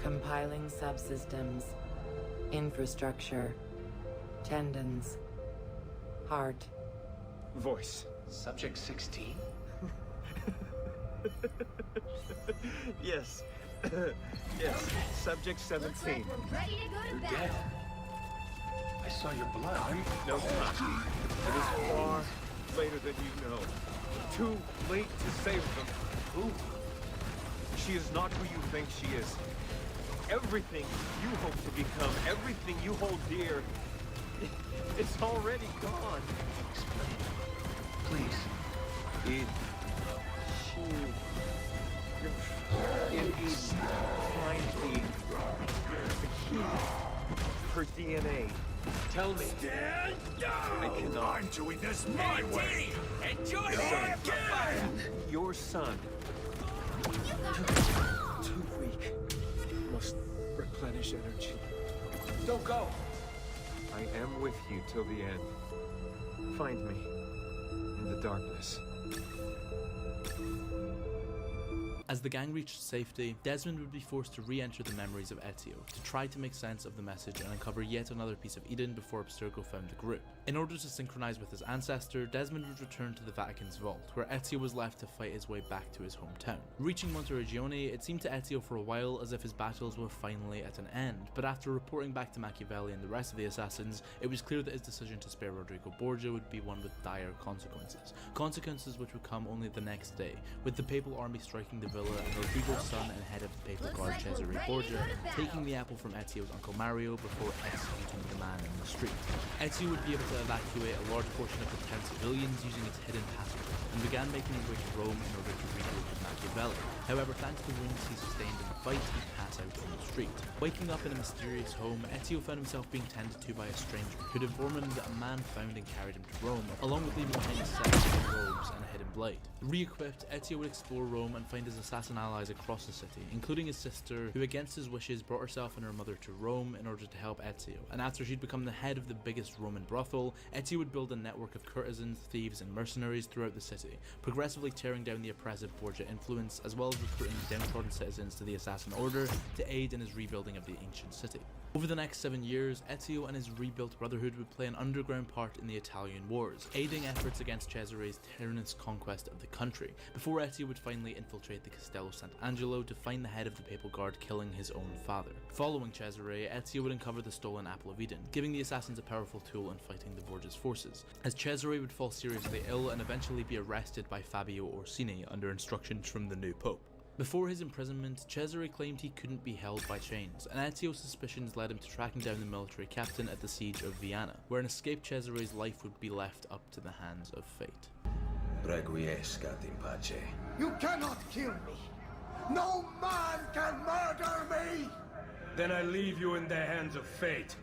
Compiling subsystems, infrastructure, tendons, heart. Voice. Subject 16? Yes. Yes. Subject 17. We're ready to go to You're battle. dead. I saw your blood. No, time. It is far later than you know. Too late to save them. Who? She is not who you think she is. Everything you hope to become, everything you hold dear, it's already gone. Explain. Please. It is find the key. Her DNA. Tell me. Stand down! I cannot. I'm doing this my way! Enjoy Son. the fire! Your son. Too weak. Must replenish energy. Don't go! I am with you till the end. Find me in the darkness. As the gang reached safety, Desmond would be forced to re-enter the memories of Ezio to try to make sense of the message and uncover yet another piece of Eden before Abstergo found the group. In order to synchronize with his ancestor, Desmond would return to the Vatican's vault, where Ezio was left to fight his way back to his hometown. Reaching Monteriggioni, it seemed to Ezio for a while as if his battles were finally at an end, but after reporting back to Machiavelli and the rest of the assassins, it was clear that his decision to spare Rodrigo Borgia would be one with dire consequences. Consequences which would come only the next day, with the papal army striking the villa and Rodrigo's son and head of the papal guard Cesare Borgia taking the apple from Ezio's uncle Mario before executing the man in the street. Ezio would be able to evacuate a large portion of the town's civilians using its hidden password, and began making his way to Rome in order to regroup with Machiavelli. However, thanks to wounds he sustained in the fight, he'd pass out on the street. Waking up in a mysterious home, Ezio found himself being tended to by a stranger who'd informed him that a man found and carried him to Rome, along with leaving behind a set of robes and a hidden blade. Re-equipped, Ezio would explore Rome and find his assassin allies across the city, including his sister, who against his wishes brought herself and her mother to Rome in order to help Ezio, and after she'd become the head of the biggest Roman brothel, Ezio would build a network of courtesans, thieves and mercenaries throughout the city society, progressively tearing down the oppressive Borgia influence, as well as recruiting downtrodden citizens to the Assassin Order to aid in his rebuilding of the ancient city. Over the next 7 years, Ezio and his rebuilt Brotherhood would play an underground part in the Italian Wars, aiding efforts against Cesare's tyrannous conquest of the country, before Ezio would finally infiltrate the Castello Sant'Angelo to find the head of the Papal Guard killing his own father. Following Cesare, Ezio would uncover the stolen Apple of Eden, giving the assassins a powerful tool in fighting the Borgia's forces, as Cesare would fall seriously ill and eventually be arrested by Fabio Orsini under instructions from the new Pope. Before his imprisonment, Cesare claimed he couldn't be held by chains, and Ezio's suspicions led him to tracking down the military captain at the siege of Vienna, where an escaped Cesare's life would be left up to the hands of fate. Requiescat in pace. You cannot kill me! No man can murder me! Then I leave you in the hands of fate.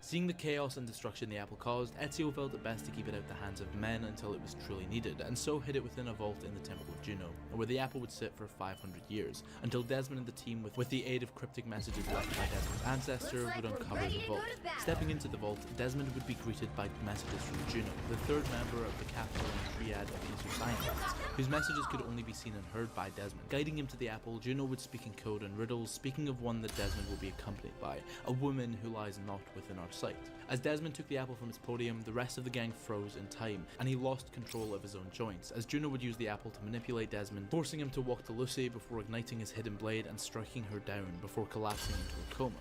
Seeing the chaos and destruction the apple caused, Ezio felt it best to keep it out the hands of men until it was truly needed, and so hid it within a vault in the Temple of Juno, where the apple would sit for 500 years, until Desmond and the team, with the aid of cryptic messages left by Desmond's ancestor, would uncover the vault. Stepping into the vault, Desmond would be greeted by messages from Juno, the third member of the capital and triad of Aesir scientists, whose messages could only be seen and heard by Desmond. Guiding him to the apple, Juno would speak in code and riddles, speaking of one that Desmond will be accompanied by, a woman who lies not within our sight. As Desmond took the apple from his podium, the rest of the gang froze in time, and he lost control of his own joints, as Juno would use the apple to manipulate Desmond, forcing him to walk to Lucy before igniting his hidden blade and striking her down before collapsing into a coma.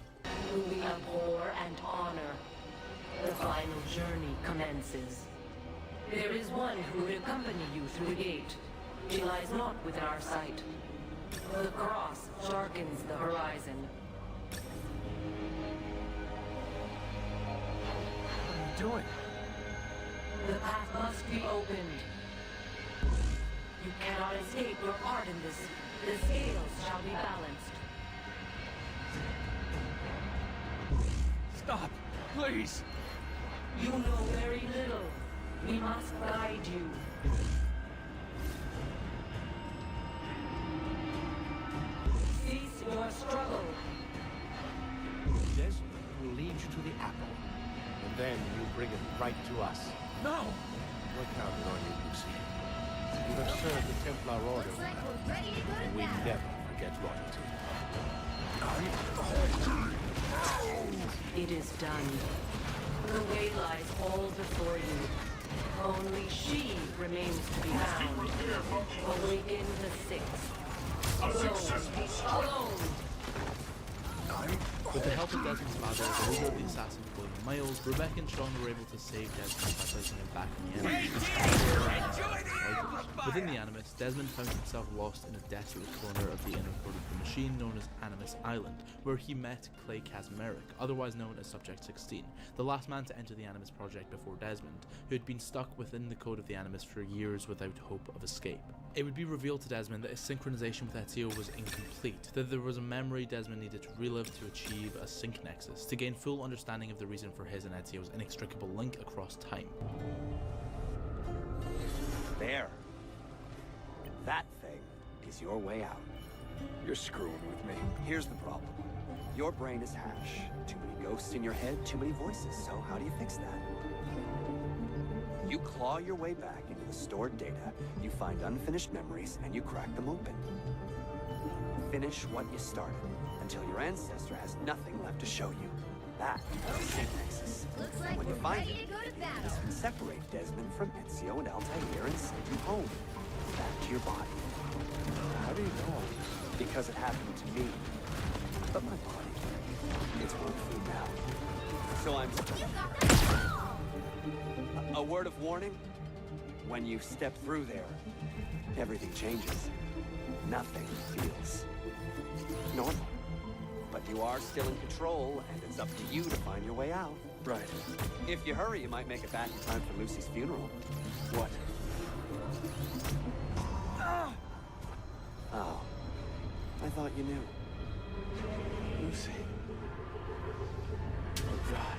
Who we abhor and honor. The final journey commences. There is one who would accompany you through the gate. She lies not within our sight. The cross darkens the horizon. Doing? The path must be opened. You cannot escape your part in this. The scales shall be balanced. Stop, please. You know very little. We must guide you. Cease your struggle. Desmond will lead you to the apple. And then you bring it right to us. No! We're counting on you, Lucy. You have served the Templar Order well, and we never forget loyalty. It is done. The way lies all before you. Only she remains to be found. Awaken the Sixth. Alone. With the help of Desmond's father, the leader of the assassins, William Miles, Rebecca and Sean were able to save Desmond by placing him back in the Animus. Within the Animus, Desmond found himself lost in a desolate corner of the inner core of the machine known as Animus Island, where he met Clay Kazmarek, otherwise known as Subject 16, the last man to enter the Animus project before Desmond, who had been stuck within the code of the Animus for years without hope of escape. It would be revealed to Desmond that his synchronization with Ezio was incomplete, that there was a memory Desmond needed to relive to achieve a sync nexus, to gain full understanding of the reason for his and Ezio's inextricable link across time. There. That thing is your way out. You're screwing with me. Here's the problem. Your brain is hash. Too many ghosts in your head, too many voices. So how do you fix that? You claw your way back into the stored data, you find unfinished memories, and you crack them open. Finish what you started, until your ancestor has nothing left to show you. That is the sync nexus. Looks like When you we're find ready it, to go to battle. this can separate Desmond from Ezio and Altair and send you home. Back to your body. How do you know all this? Because it happened to me. But my body, it's whole food now. So I'm... A word of warning? When you step through there, everything changes. Nothing feels normal. But you are still in control, and it's up to you to find your way out. Right. If you hurry, you might make it back in time for Lucy's funeral. What? Oh. I thought you knew. Lucy. Oh, God.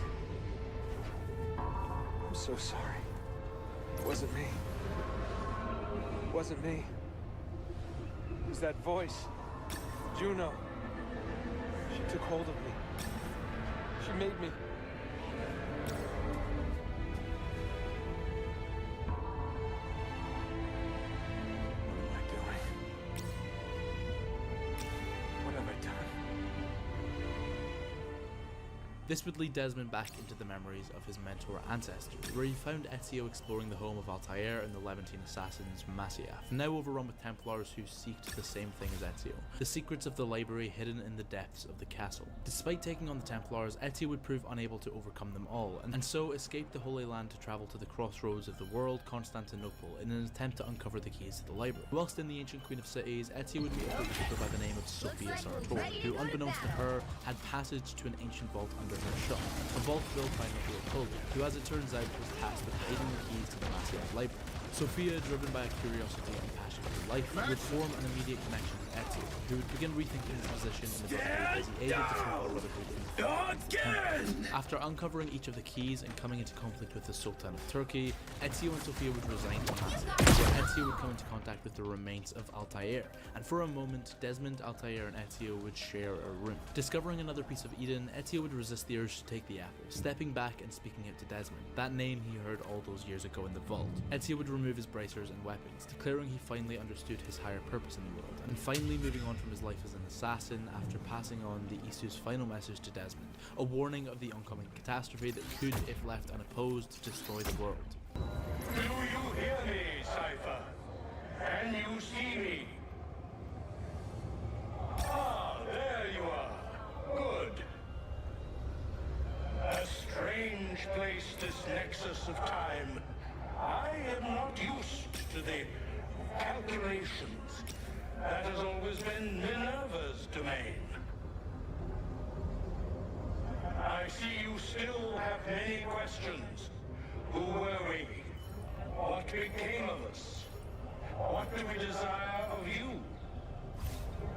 I'm so sorry. It wasn't me. It wasn't me. Is that voice? Juno. She took hold of me. She made me. What am I doing? What have I done? This would lead Desmond back into the memories of his mentor ancestors, where he found Ezio exploring the home of Altair and the Levantine assassins Masyaf, now overrun with Templars who seeked the same thing as Ezio, the secrets of the library hidden in the depths of the castle. Despite taking on the Templars, Ezio would prove unable to overcome them all, and so escaped the Holy Land to travel to the crossroads of the world, Constantinople, in an attempt to uncover the keys to the library. Whilst in the ancient Queen of Cities, Ezio would meet a bookkeeper by the name of Sophia Sartor, who, unbeknownst to her, had passage to an ancient vault under her shop, a vault built by Niccolo Polo, who, as it turns out, was tasked with hiding the keys to the Masyaf library. Sophia, driven by a curiosity and passion for life, would form an immediate connection with Ezio, who would begin rethinking his position in the Brotherhood as he aided the Temple Brotherhood in the fall. After uncovering each of the keys and coming into conflict with the Sultan of Turkey, Ezio and Sophia would resign to Masyaf, where Ezio would come into contact with the remains of Altair, and for a moment, Desmond, Altair, and Ezio would share a room. Discovering another piece of Eden, Ezio would resist the urge to take the apple, stepping back and speaking it to Desmond, that name he heard all those years ago in the vault. Ezio would remove his bracers and weapons, declaring he finally understood his higher purpose in the world, and finally moving on from his life as an assassin after passing on the Isu's final message to Desmond, a warning of the oncoming catastrophe that could, if left unopposed, destroy the world. Do you hear me, Cypher? Can you see me? Ah, there you are. Good. A strange place, this nexus of time. I am not used to the calculations. That has always been Minerva's domain. I see you still have many questions. Who were we? What became of us? What do we desire of you?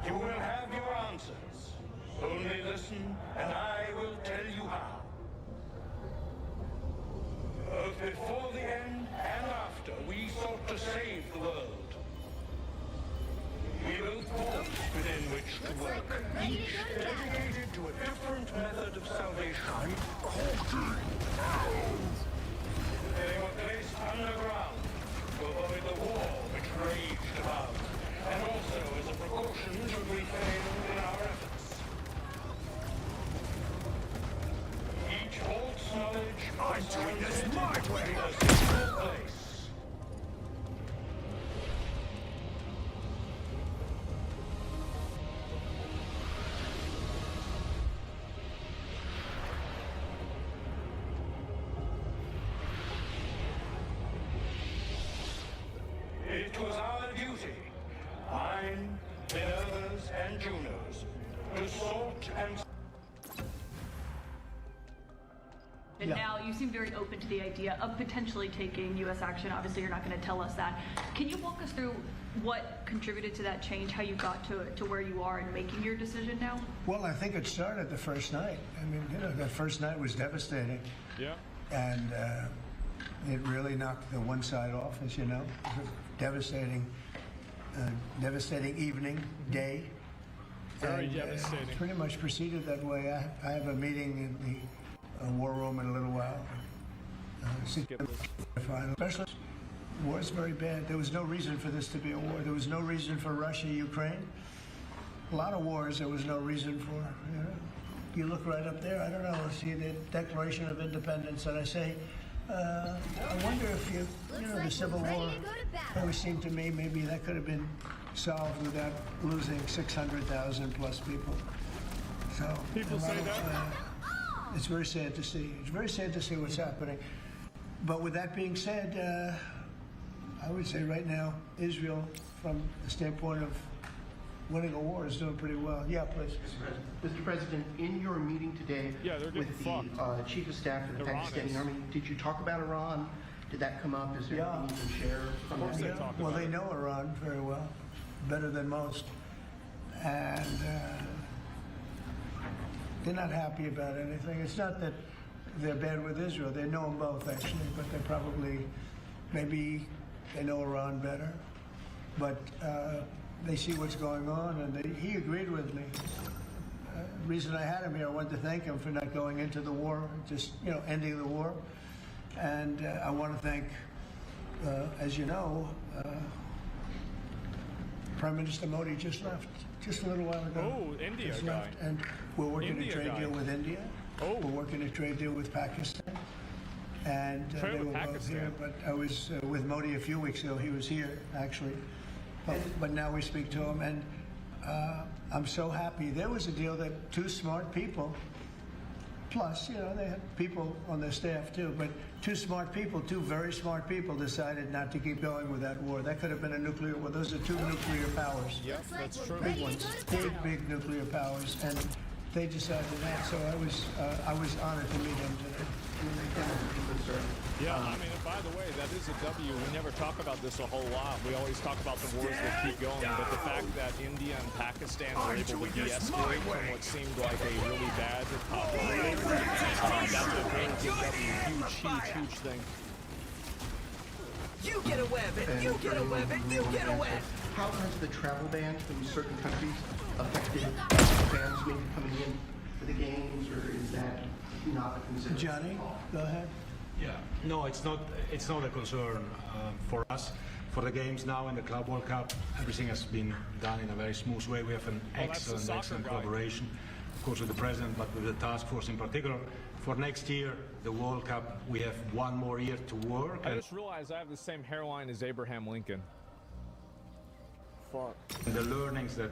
You will have your answers. Only listen, and I will tell you how. Both before the end and after, we sought to save the world. We built forts within which to work, each dedicated to a different method of salvation. They were placed underground to avoid the war which raged above, and also as a precaution should we fail in our efforts. Each vault's knowledge was transmitted in a single place. It was our duty, mine, Minerva's, and Juno's, to sort and... And now you seem very open to the idea of potentially taking U.S. action. Obviously, you're not going to tell us that. Can you walk us through what contributed to that change, how you got to where you are in making your decision now? Well, I think it started the first night. I mean, that first night was devastating. Yeah. And it really knocked the one side off, as you know. It was a devastating evening, day. Very and, devastating. Pretty much proceeded that way. I have a meeting in the war room in a little while. Especially, war is very bad. There was no reason for this to be a war. There was no reason for Russia, Ukraine. A lot of wars there was no reason for. You know? You look right up there, I don't know, see the Declaration of Independence, and I say, I wonder if the Civil War always seemed to me maybe that could have been solved without losing 600,000 plus people. So people say that. It's very sad to see. It's very sad to see what's happening. But with that being said, I would say right now, Israel, from the standpoint of winning a war, is doing pretty well. Yeah, please. Mr. President, in your meeting today with the Chief of Staff of the Pakistani Army, did you talk about Iran? Did that come up? Is there anything you can share from that? Well, they know Iran very well, better than most. And they're not happy about anything. It's not that they're bad with Israel. They know them both, actually, but they probably, maybe they know Iran better. But they see what's going on, and he agreed with me. The reason I had him here, I wanted to thank him for not going into the war, just, ending the war. And I want to thank, as you know, Prime Minister Modi just left, just a little while ago. Oh, India just guy. left, and we're working India a trade guy. deal with India. Oh. We're working a trade deal with Pakistan. And Trade they with were both Pakistan. here, but I was with Modi a few weeks ago. He was here, actually. But now we speak to him, and I'm so happy. There was a deal that two smart people, plus, they had people on their staff too, but two very smart people decided not to keep going with that war. That could have been a nuclear war. Those are two nuclear powers. Yep, that's true. Big ones, big nuclear powers, and they decided that. So I was honored to meet them today. Yeah, I mean, and by the way, that is a W. We never talk about this a whole lot. We always talk about the wars that keep going, but the fact that India and Pakistan were able to de-escalate from what seemed like a really bad conflict, that's a very good W. Huge thing. You get a web, and you get a web, and you get a web! How has the travel ban from certain countries affected fans maybe coming in for the games, or is that not a consideration? Johnny, go ahead. Yeah, no, it's not a concern for us. For the games now in the Club World Cup, everything has been done in a very smooth way. We have an excellent collaboration, of course, with the president, but with the task force in particular. For next year, the World Cup, we have one more year to work. I just realized I have the same hairline as Abraham Lincoln. Fuck. And the learnings that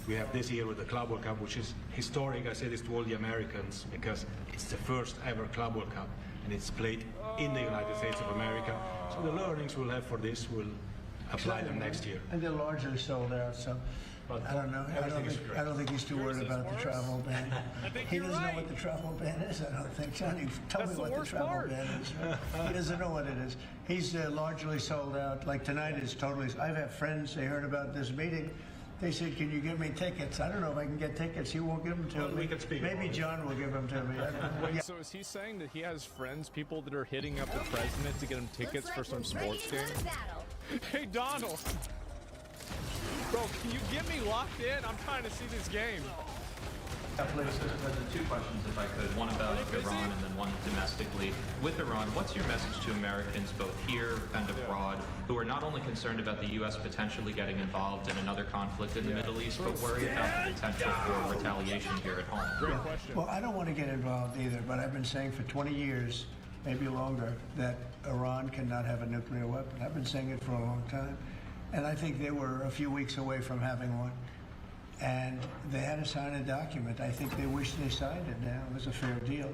we have this year with the Club World Cup, which is historic, I say this to all the Americans, because it's the first ever Club World Cup, and it's played in the United States of America. So the learnings we'll have for this will apply them next year. And they're largely sold out, so But I don't know. I don't think he's too worried about the travel ban. He doesn't know what the travel ban is, I don't think. Johnny, tell me what the travel ban is. He doesn't know what it is. He's largely sold out. Like tonight is totally. I've had friends, they heard about this meeting. They said, can you give me tickets? I don't know if I can get tickets. He won't give them to me. Maybe John will give them to me. Wait, so is he saying that he has friends, people that are hitting up the president to get him tickets for some sports game? Hey, Donald! Bro, can you get me locked in? I'm trying to see this game. Two questions, if I could. One about Iran and then one domestically. With Iran, what's your message to Americans both here and abroad who are not only concerned about the U.S. potentially getting involved in another conflict in the Middle East, but worried about the potential for retaliation here at home? Great question. Well, I don't want to get involved either, but I've been saying for 20 years, maybe longer, that Iran cannot have a nuclear weapon. I've been saying it for a long time. And I think they were a few weeks away from having one. And they had to sign a document. I think they wish they signed it now. It was a fair deal.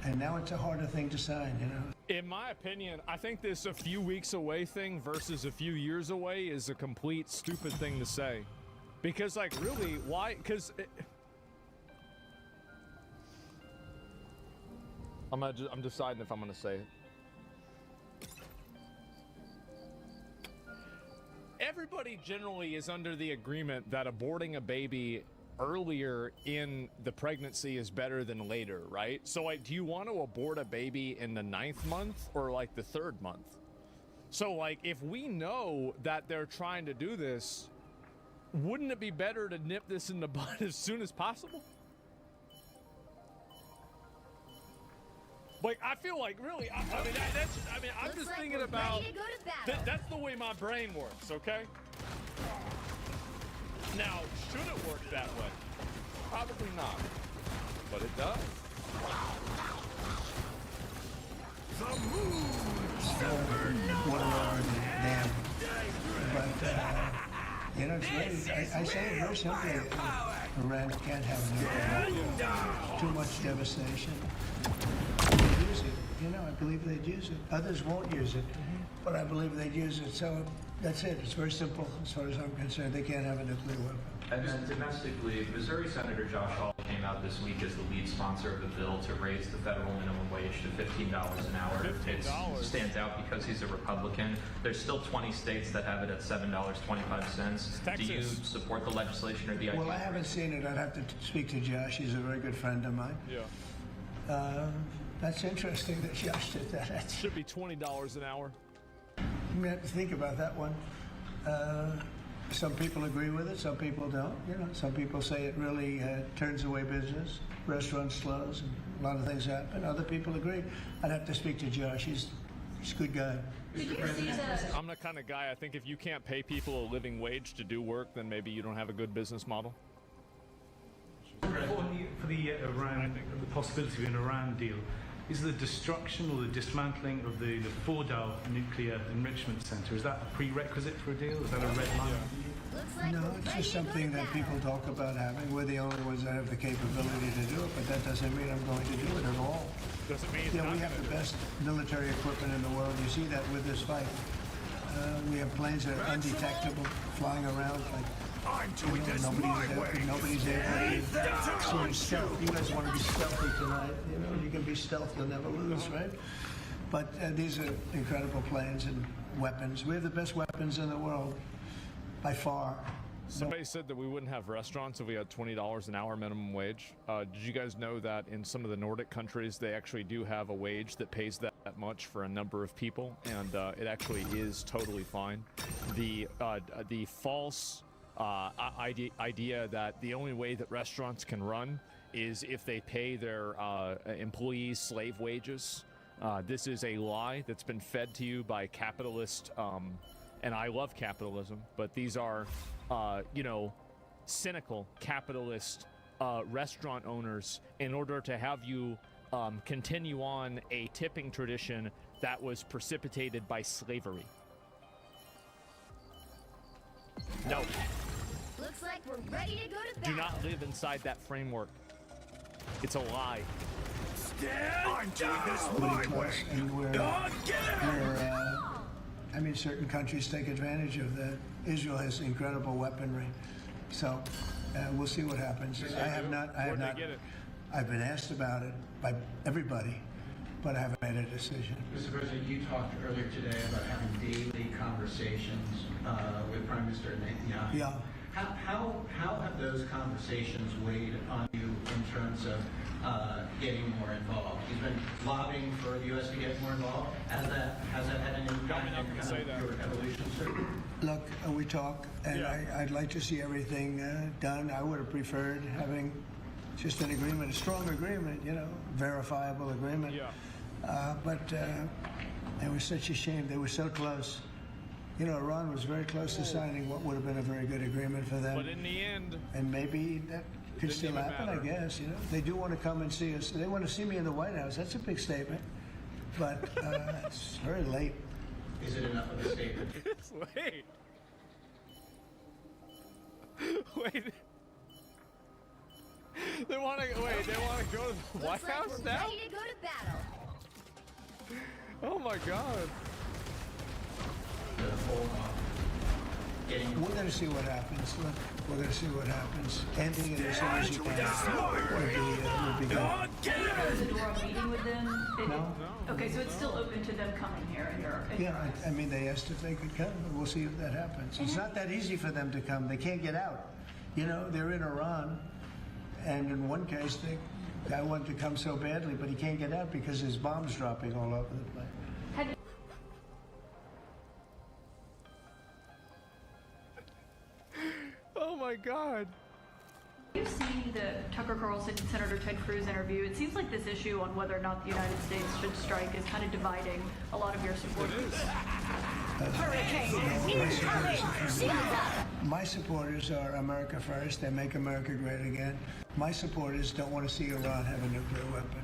And now it's a harder thing to sign, you know? In my opinion, I think this a few weeks away thing versus a few years away is a complete stupid thing to say. Because, like, really, why? Because I'm deciding if I'm going to say it. Everybody generally is under the agreement that aborting a baby earlier in the pregnancy is better than later, right? So, like, do you want to abort a baby in the 9th month or, like, the 3rd month? So, like, if we know that they're trying to do this, wouldn't it be better to nip this in the bud as soon as possible? Like, I feel like, really, I mean, I'm just thinking about, that's the way my brain works, okay? Now, should it work that way? Probably not, but it does. The moon damn. But, you know, it's really, I say it very simply. Iran can't have nuclear weapons. Too much devastation. They'd use it. You know, I believe they'd use it. Others won't use it, but I believe they'd use it. So that's it. It's very simple as far as I'm concerned. They can't have a nuclear weapon. And then domestically, Missouri Senator Josh Hawley came out this week as the lead sponsor of the bill to raise the federal minimum wage to $15 an hour. It stands out because he's a Republican. There's still 20 states that have it at $7.25. Do you support the legislation or the idea? Well, I haven't seen it. I'd have to speak to Josh. He's a very good friend of mine. Yeah. That's interesting that Josh did that. Should be $20 an hour. I'm going to have to think about that one. Some people agree with it, some people don't. You know, some people say it really turns away business. Restaurants close, and a lot of things happen. Other people agree. I'd have to speak to Josh. He's a good guy. I'm the kind of guy, I think if you can't pay people a living wage to do work, then maybe you don't have a good business model. For the Iran, the possibility of an Iran deal, is the destruction or the dismantling of the Fordow nuclear enrichment center, is that a prerequisite for a deal? Is that a red line? No, it's just something that people talk about having. We're the only ones that have the capability to do it, but that doesn't mean I'm going to do it at all. Doesn't mean we have the best military equipment in the world. You see that with this fight. We have planes that are undetectable, flying around like nobody's able to see stealth. You guys want to be stealthy tonight. You know, you can be stealth, you'll never lose, right? But these are incredible planes and weapons. We have the best weapons in the world, by far. Somebody said that we wouldn't have restaurants if we had $20 an hour minimum wage. Did you guys know that in some of the Nordic countries, they actually do have a wage that pays that much for a number of people, and it actually is totally fine. The false idea that the only way that restaurants can run is if they pay their employees slave wages. This is a lie that's been fed to you by capitalist, and I love capitalism, but these are, you know, cynical capitalist restaurant owners in order to have you continue on a tipping tradition that was precipitated by slavery. No. Looks like we're ready to go to battle. Do not live inside that framework. It's a lie. I'm doing this my way. I mean, certain countries take advantage of that. Israel has incredible weaponry, so we'll see what happens. I have not. I've been asked about it by everybody, but I haven't made a decision. Mr. President, you talked earlier today about having daily conversations with Prime Minister Netanyahu. Yeah. How have those conversations weighed on you in terms of getting more involved? He's been lobbying for the U.S. to get more involved. Has that had any impact on your evolution, sir? Look, we talk, and I'd like to see everything done. I would have preferred having just an agreement, a strong agreement, you know, verifiable agreement. Yeah. But it was such a shame. They were so close. You know, Iran was very close to signing what would have been a very good agreement for them. But in the end... And maybe that could still happen, I guess, you know. They do want to come and see us. They want to see me in the White House. That's a big statement. But it's very late. Is it enough of a statement? It's late. Wait. They want to go to the White House now? Ready to go to battle. Oh my God. We're going to see what happens. Look, we're going to see what happens. Ending it as soon as you can would be good. There's a door of meeting with them? No. Okay, so it's still open to them coming here in Europe? Yeah, I mean, they asked if they could come, and we'll see if that happens. It's not that easy for them to come. They can't get out. You know, they're in Iran, and in one case, the guy wanted to come so badly, but he can't get out because there's bombs dropping all over the place. Oh my God. You've seen the Tucker Carlson and Senator Ted Cruz interview. It seems like this issue on whether or not the United States should strike is kind of dividing a lot of your supporters. My supporters are America first. They make America great again. My supporters don't want to see Iran have a nuclear weapon.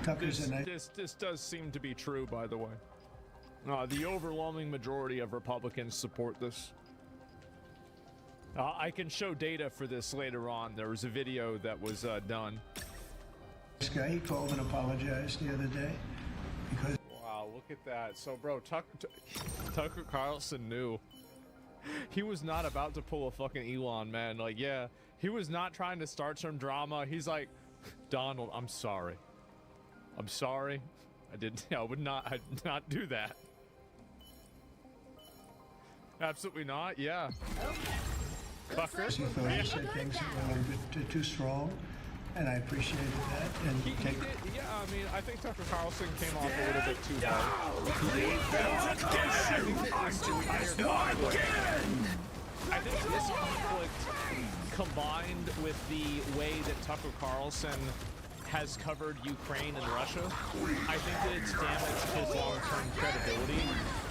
Tucker's This does seem to be true, by the way. The overwhelming majority of Republicans support this. I can show data for this later on. There was a video that was done. This guy, he called and apologized the other day because... Wow, look at that. So, bro, Tucker Carlson knew. He was not about to pull a fucking Elon, man. Like, yeah, he was not trying to start some drama. He's like, Donald, I'm sorry. I'm sorry. I would not do that. Absolutely not, yeah. Tucker? He thought he said things that were a little bit too strong. and I appreciated that. And He did, yeah, I mean, I think Tucker Carlson came off a little bit too hard. I think this conflict, combined with the way that Tucker Carlson has covered Ukraine and Russia, I think that it's damaged his long-term credibility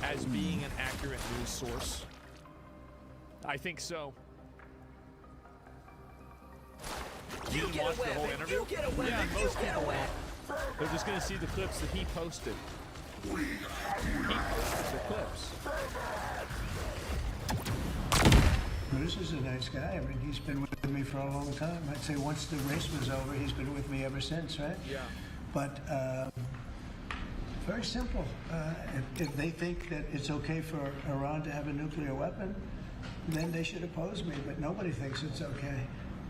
as being an accurate news source. I think so. You didn't watch the whole interview? Yeah, most people won't. They're just going to see the clips that he posted. He posted the clips. Bruce is a nice guy. I mean, he's been with me for a long time. I'd say once the race was over, he's been with me ever since, right? Yeah. But very simple. If they think that it's okay for Iran to have a nuclear weapon, then they should oppose me. But nobody thinks it's okay.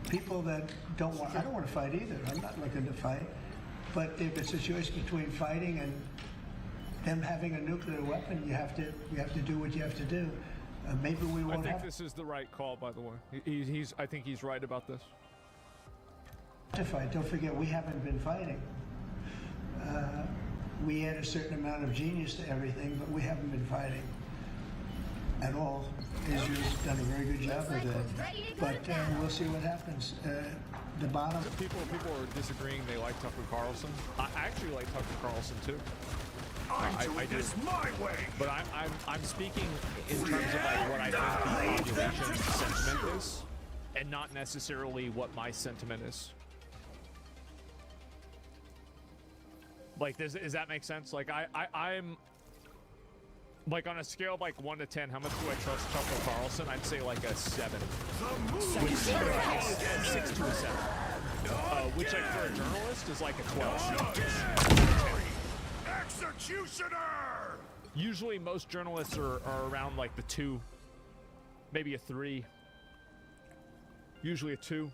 People that don't want, I don't want to fight either. I'm not looking to fight. But if it's a choice between fighting and them having a nuclear weapon, you have to do what you have to do. Maybe we won't. I think this is the right call, by the way. I think he's right about this. To fight. Don't forget, we haven't been fighting. We add a certain amount of genius to everything, but we haven't been fighting at all. Israel's done a very good job of that. But we'll see what happens. The bottom. People are disagreeing. They like Tucker Carlson. I actually like Tucker Carlson too. I do this my way. But I'm speaking in terms of like what I think the population's sentiment is, and not necessarily what my sentiment is. Like, does that make sense? Like, I'm like on a scale of like 1 to 10, how much do I trust Tucker Carlson? I'd say like a 7. 6 to a 7. Which like for a journalist is like a 12. Executioner! Usually most journalists are around like the 2, maybe a 3. Usually a 2.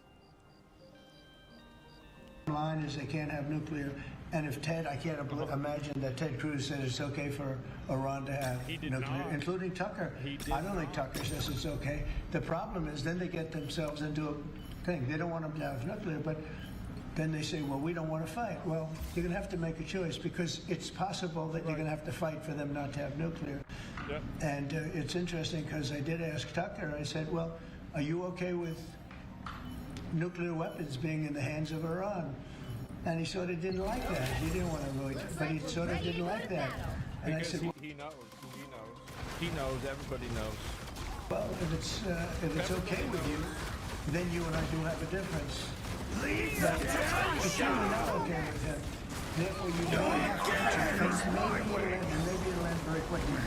Line is they can't have nuclear, and if Ted, I can't imagine that Ted Cruz said it's okay for Iran to have nuclear, including Tucker. I don't think Tucker says it's okay. The problem is then they get themselves into a thing. They don't want them to have nuclear, but then they say, well, we don't want to fight. Well, you're going to have to make a choice because it's possible that you're going to have to fight for them not to have nuclear. Yep. And it's interesting because I did ask Tucker, I said, well, are you okay with nuclear weapons being in the hands of Iran? And he sort of didn't like that. He didn't want to really, but he sort of didn't like that. And because I said, he knows, everybody knows. well, if it's okay with you, then you and I do have a difference. But it's really not okay with him. Therefore, you may have to maybe it'll end very quickly.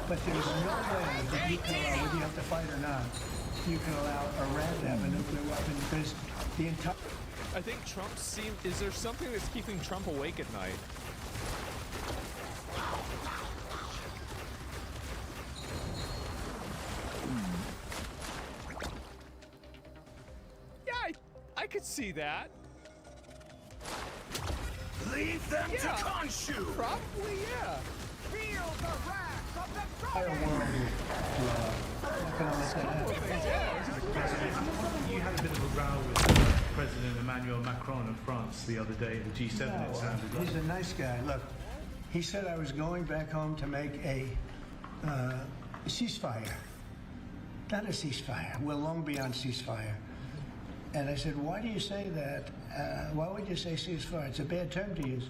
But there's no way that you can allow, whether you have to fight or not, you can allow Iran to have a nuclear weapon because the entire... I think is there something that's keeping Trump awake at night? Yeah, I could see that. Leave them to Khonshu! Probably, yeah. Feel the wrath of the You had a bit of a row with President Emmanuel Macron of France the other day at the G7. No, it sounded like. he's a nice guy. Look, he said I was going back home to make a ceasefire. Not a ceasefire. We're long beyond ceasefire. And I said, why do you say that? Why would you say ceasefire? It's a bad term to use.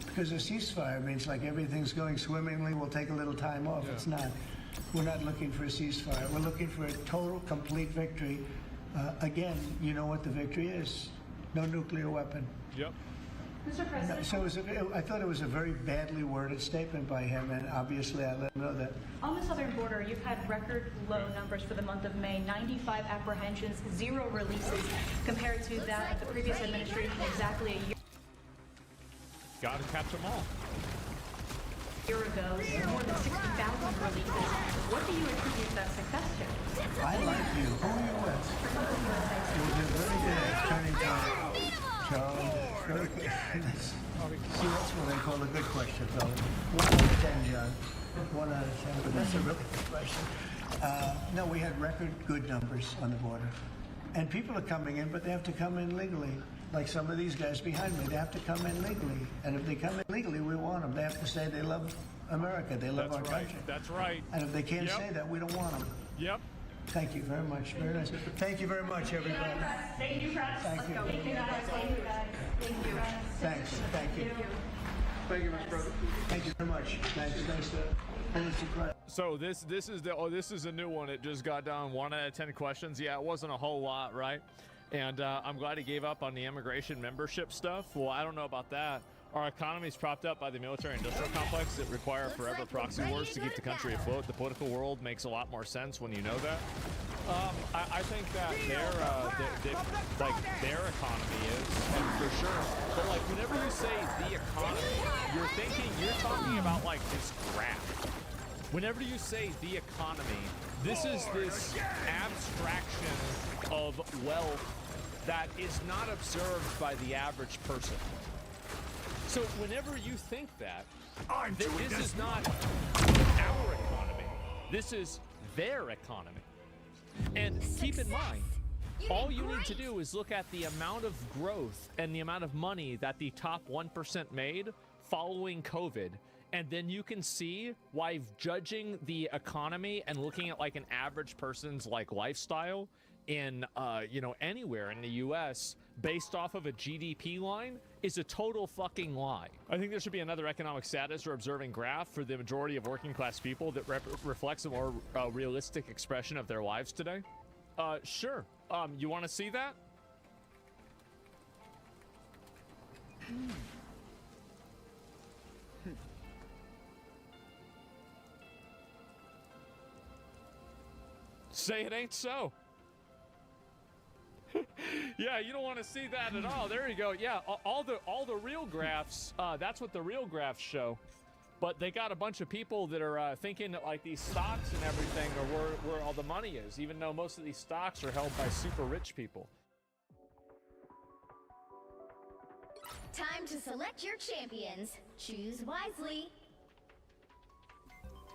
Because a ceasefire means like everything's going swimmingly, we'll take a little time off. Yeah. It's not. We're not looking for a ceasefire. We're looking for a total, complete victory. Again, you know what the victory is. No nuclear weapon. Yep. Mr. President. So I thought it was a very badly worded statement by him, and obviously I let him know that. On the southern border, you've had record low numbers for the month of May, 95 apprehensions, 0 releases, compared to that of the previous administration exactly a year. Got to catch them all. A year ago, more than 60,000 releases. What do you attribute that success to? I like you. Who are you with? It was a very good turning point, Charlie. Very good. See, that's what they call a good question, fellas. 1 out of 10, John. 1 out of 10, but that's a really good question. No, we had record good numbers on the border. And people are coming in, but they have to come in legally. like some of these guys behind me. They have to come in legally. And if they come in legally, we want them. They have to say they love America. They love our country. That's right. And if they can't say that, we don't want them. Yep. Thank you very much. Very nice. Thank you very much, everybody. Thank you, press. Thank you. Thank you, guys. Thank you, guys. Thank you. Thanks. Thank you. Thank you, my brother. Thank you very much. Nice to cry. So this is a new one. It just got down 1 out of 10 questions. Yeah, it wasn't a whole lot, right? And I'm glad he gave up on the immigration membership stuff. Well, I don't know about that. Our economy is propped up by the military-industrial complex that require forever proxy wars to keep the country afloat. The political world makes a lot more sense when you know that. I think that their economy is, and for sure. But like, whenever you say the economy, you're talking about like this graph. Whenever you say the economy, this is this abstraction of wealth that is not observed by the average person. So whenever you think that, this is not our economy. This is their economy. And keep in mind, all you need to do is look at the amount of growth and the amount of money that the top 1% made following COVID. And then you can see why judging the economy and looking at like an average person's like lifestyle in, anywhere in the US based off of a GDP line is a total fucking lie. I think there should be another economic status or observing graph for the majority of working class people that reflects a more realistic expression of their lives today. Sure. You want to see that? Say it ain't so. Yeah, you don't want to see that at all. There you go. Yeah, all the real graphs, that's what the real graphs show. But they got a bunch of people that are thinking that like these stocks and everything are where all the money is, even though most of these stocks are held by super rich people. Time to select your champions. Choose wisely.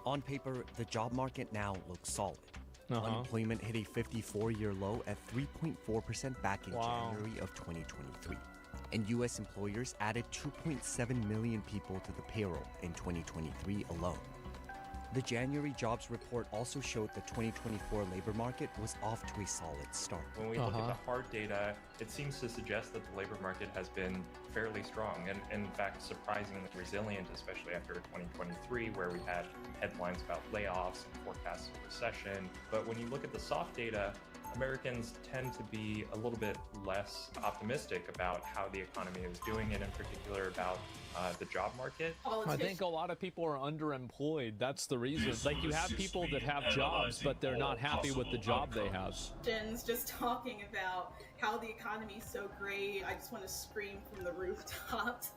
On paper, the job market now looks solid. Unemployment hit a 54-year low at 3.4% back in January of 2023. And U.S. employers added 2.7 million people to the payroll in 2023 alone. The January jobs report also showed the 2024 labor market was off to a solid start. When we look at the hard data, it seems to suggest that the labor market has been fairly strong and, in fact, surprisingly resilient, especially after 2023, where we had headlines about layoffs and forecasts of recession. But when you look at the soft data, Americans tend to be a little bit less optimistic about how the economy is doing, and in particular about the job market. I think a lot of people are underemployed. That's the reason. Like, you have people that have jobs, but they're not happy with the job they have. Just talking about how the economy's so great, I just want to scream from the rooftops.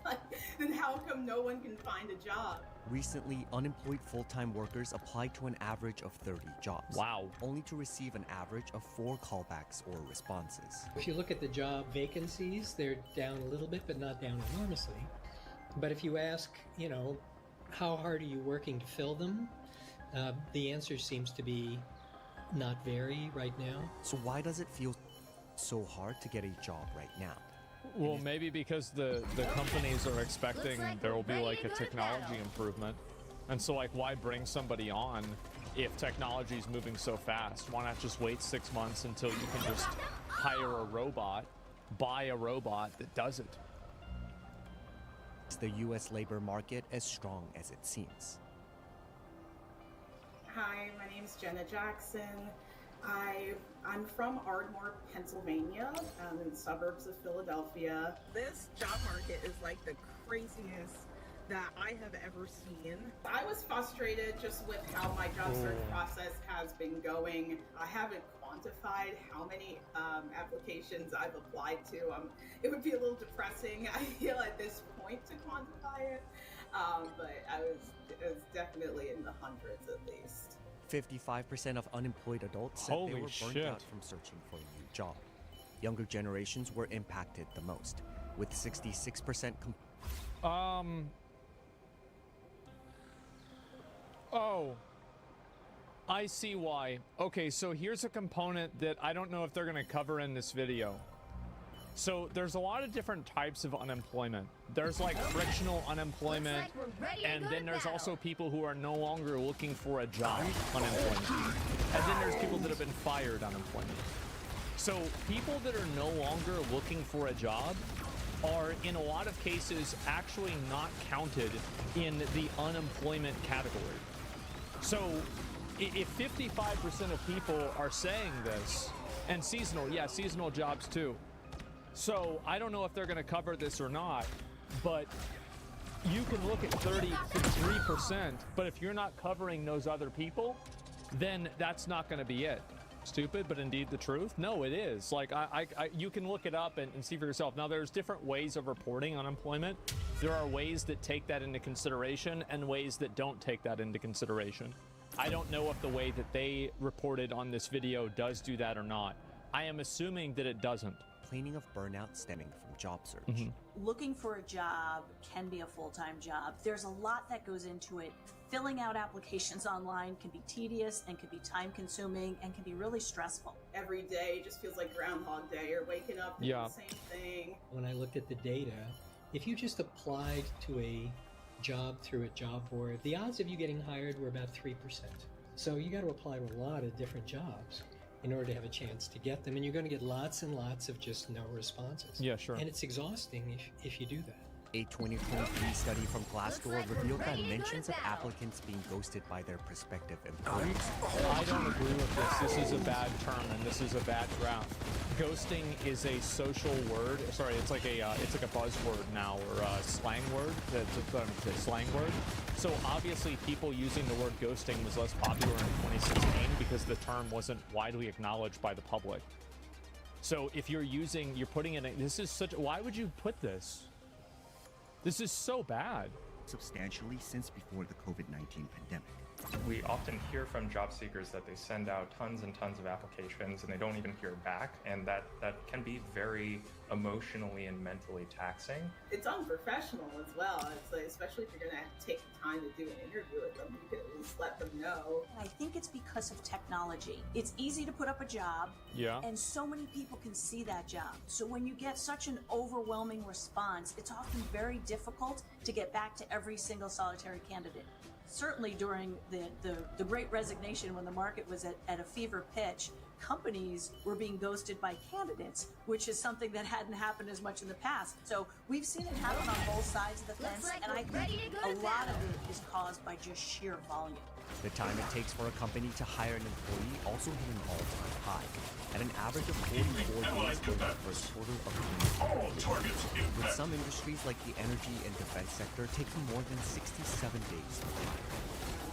Then how come no one can find a job? Recently, unemployed full-time workers applied to an average of 30 jobs. Wow. Only to receive an average of 4 callbacks or responses. If you look at the job vacancies, they're down a little bit, but not down enormously. But if you ask, how hard are you working to fill them? The answer seems to be not very right now. So why does it feel so hard to get a job right now? Well, maybe because the companies are expecting there will be like a technology improvement. And so like, why bring somebody on if technology is moving so fast? Why not just wait 6 months until you can just hire a robot, buy a robot that does it? Is the U.S. labor market as strong as it seems? Hi, my name's Jenna Jackson. I'm from Ardmore, Pennsylvania, in the suburbs of Philadelphia. This job market is like the craziest that I have ever seen. I was frustrated just with how my job search process has been going. I haven't quantified how many applications I've applied to. It would be a little depressing, I feel, at this point to quantify it, but it was definitely in the hundreds at least. 55% of unemployed adults said they were burnt out from searching for a new job. Younger generations were impacted the most, with 66% Oh, I see why. Okay, so here's a component that I don't know if they're going to cover in this video. So there's a lot of different types of unemployment. There's like frictional unemployment, and then there's also people who are no longer looking for a job unemployment. And then there's people that have been fired unemployment. So people that are no longer looking for a job are in a lot of cases actually not counted in the unemployment category. So if 55% of people are saying this, and seasonal, yeah, seasonal jobs too. So I don't know if they're going to cover this or not, but you can look at 33%, but if you're not covering those other people, then that's not going to be it. Stupid, but indeed the truth? No, it is. Like, you can look it up and see for yourself. Now, there's different ways of reporting unemployment. There are ways that take that into consideration and ways that don't take that into consideration. I don't know if the way that they reported on this video does do that or not. I am assuming that it doesn't. Complaining of burnout stemming from job search. Looking for a job can be a full-time job. There's a lot that goes into it. Filling out applications online can be tedious and can be time-consuming and can be really stressful. Every day just feels like Groundhog Day. You're waking up doing the same thing. When I looked at the data, if you just applied to a job through a job board, the odds of you getting hired were about 3%. So you got to apply to a lot of different jobs in order to have a chance to get them, and you're going to get lots and lots of just no responses. Yeah, sure. And it's exhausting if you do that. A 2023 study from Glassdoor revealed that mentions of applicants being ghosted by their prospective employers. I don't agree with this. This is a bad term, and this is a bad graph. Ghosting is a social word. Sorry, it's like a buzzword now, or a slang word. It's a slang word. So obviously, people using the word ghosting was less popular in 2016 because the term wasn't widely acknowledged by the public. So if you're putting in this is such. Why would you put this? This is so bad. Substantially since before the COVID-19 pandemic. We often hear from job seekers that they send out tons and tons of applications and they don't even hear back, and that can be very emotionally and mentally taxing. It's unprofessional as well. It's like, especially if you're going to take the time to do an interview with them, you can at least let them know. I think it's because of technology. It's easy to put up a job, and so many people can see that job. So when you get such an overwhelming response, it's often very difficult to get back to every single solitary candidate. Certainly during the Great Resignation, when the market was at a fever pitch, companies were being ghosted by candidates, which is something that hadn't happened as much in the past. So we've seen it happen on both sides of the fence, and I think a lot of it is caused by just sheer volume. The time it takes for a company to hire an employee also hit an all-time high, at an average of 44 days for the first quarter of 2023, with some industries like the energy and defense sector taking more than 67 days to hire.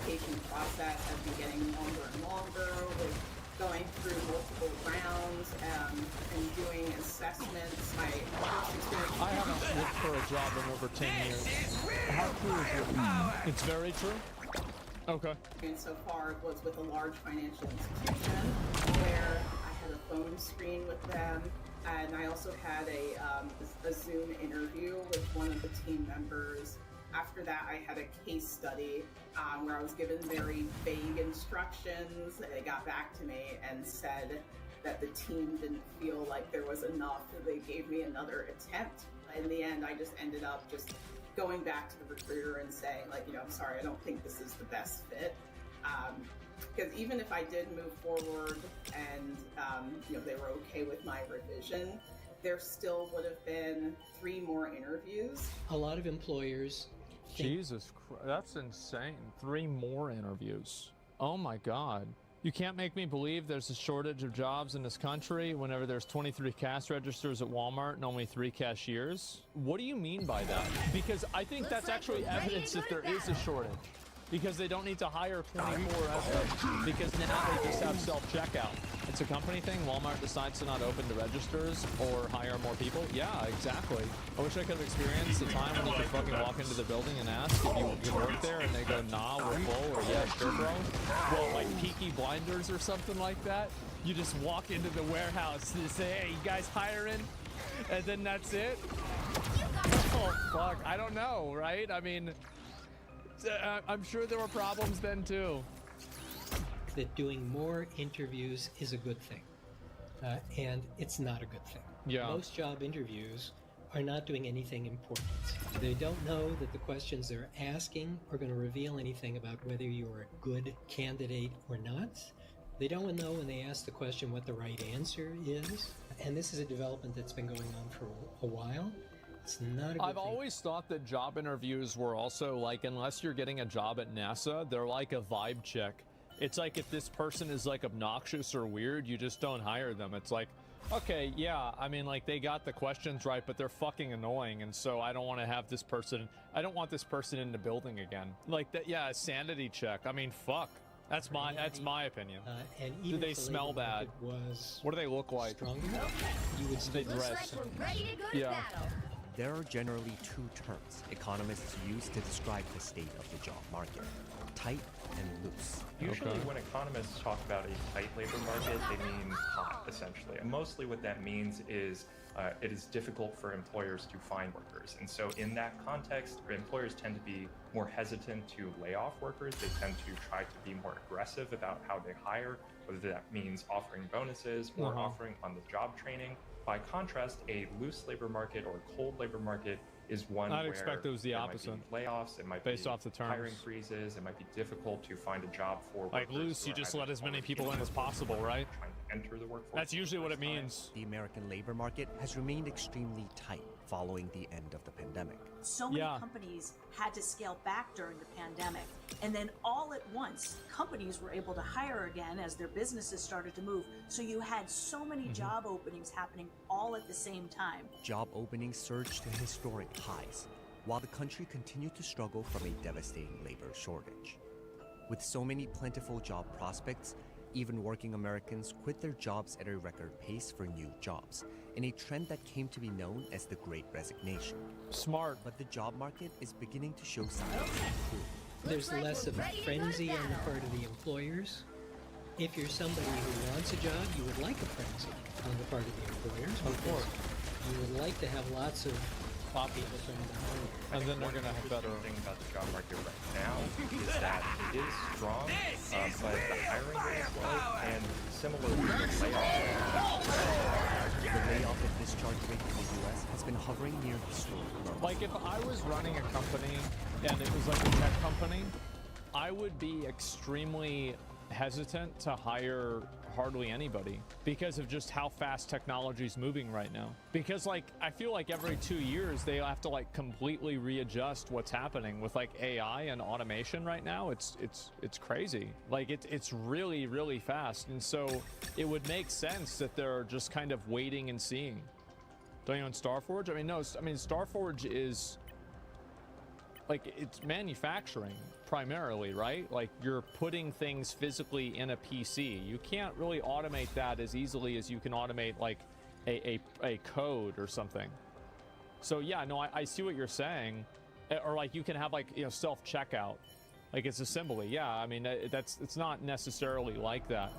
The application process has been getting longer and longer, with going through multiple rounds and doing assessments. My first experience. I haven't looked for a job in over 10 years. How true is it? It's very true. Okay. And so far was with a large financial institution where I had a phone screen with them, and I also had a Zoom interview with one of the team members. After that, I had a case study where I was given very vague instructions. They got back to me and said that the team didn't feel like there was enough. They gave me another attempt. In the end, I just ended up just going back to the recruiter and saying, like, I'm sorry, I don't think this is the best fit. Because even if I did move forward and, they were okay with my revision, there still would have been 3 more interviews. A lot of employers Jesus Christ, that's insane. 3 more interviews. Oh my God. You can't make me believe there's a shortage of jobs in this country whenever there's 23 cash registers at Walmart and only 3 cashiers. What do you mean by that? Because I think that's actually evidence that there is a shortage. Because they don't need to hire 24 of them, because now they just have self-checkout. It's a company thing. Walmart decides to not open the registers or hire more people. Yeah, exactly. I wish I could have experienced the time when you could fucking walk into the building and ask if you could work there, and they go, nah, we're full, or yeah, sure, bro. Well, like Peaky Blinders or something like that. You just walk into the warehouse and say, hey, you guys hiring? And then that's it? Oh, fuck. I don't know, right? I mean, I'm sure there were problems then too. That doing more interviews is a good thing, and it's not a good thing. most job interviews are not doing anything important. They don't know that the questions they're asking are going to reveal anything about whether you're a good candidate or not. They don't know when they ask the question what the right answer is. And this is a development that's been going on for a while. It's not a good I've thing. always thought that job interviews were also like, unless you're getting a job at NASA, they're like a vibe check. It's like if this person is like obnoxious or weird, you just don't hire them. It's like, okay, yeah, I mean, like they got the questions right, but they're fucking annoying, and so I don't want to have this person. I don't want this person in the building again. Like that, yeah, a sanity check. I mean, fuck. That's my opinion. And Do even they if the smell labor bad? market was What do they look like? stronger, you would They still dress. We're ready to go to Yeah. battle. There are generally two terms economists use to describe the state of the job market: tight and loose. Usually when economists talk about a tight labor market, they mean hot, essentially. And mostly what that means is it is difficult for employers to find workers. And so in that context, employers tend to be more hesitant to lay off workers. They tend to try to be more aggressive about how they hire, whether that means offering bonuses or offering on-the-job training. By contrast, a loose labor market or cold labor market is one I'd where expect it was the there opposite. might be layoffs, it might Based be off the terms. hiring freezes, it might be difficult to find a job for Like workers loose, who you are just either let as many already people in the as possible, workforce or right? trying to enter the workforce. That's usually what it means. The American labor market has remained extremely tight following the end of the pandemic. So many companies had to scale back during the pandemic. And then all at once, companies were able to hire again as their businesses started to move. So you had so many job openings happening all at the same time. Job openings surged to historic highs, while the country continued to struggle from a devastating labor shortage. With so many plentiful job prospects, even working Americans quit their jobs at a record pace for new jobs, in a trend that came to be known as the Great Resignation. Smart. But the job market is beginning to show signs of improvement. There's less of a frenzy on the part of the employers. If you're somebody who wants a job, you would like a frenzy on the part of the employers. Of course. You would like to have lots of people trying to hire you. And then they're going to have better thing about the job market right now is that it is strong, but the hiring rate is low, and similar to the layoff. The layoff and discharge rate in the U.S. has been hovering near historic lows. Like if I was running a company and it was like a tech company, I would be extremely hesitant to hire hardly anybody because of just how fast technology is moving right now. Because like I feel like every 2 years they have to like completely readjust what's happening with like AI and automation right now. It's crazy. Like it's really fast, and so it would make sense that they're just kind of waiting and seeing. Don't you know Starforge? I mean, no. I mean, Starforge is like it's manufacturing primarily, right? Like you're putting things physically in a PC. You can't really automate that as easily as you can automate like a code or something. So yeah, no, I see what you're saying. Or like you can have like, you know, self-checkout. Like it's assembly. Yeah, I mean, it's not necessarily like that.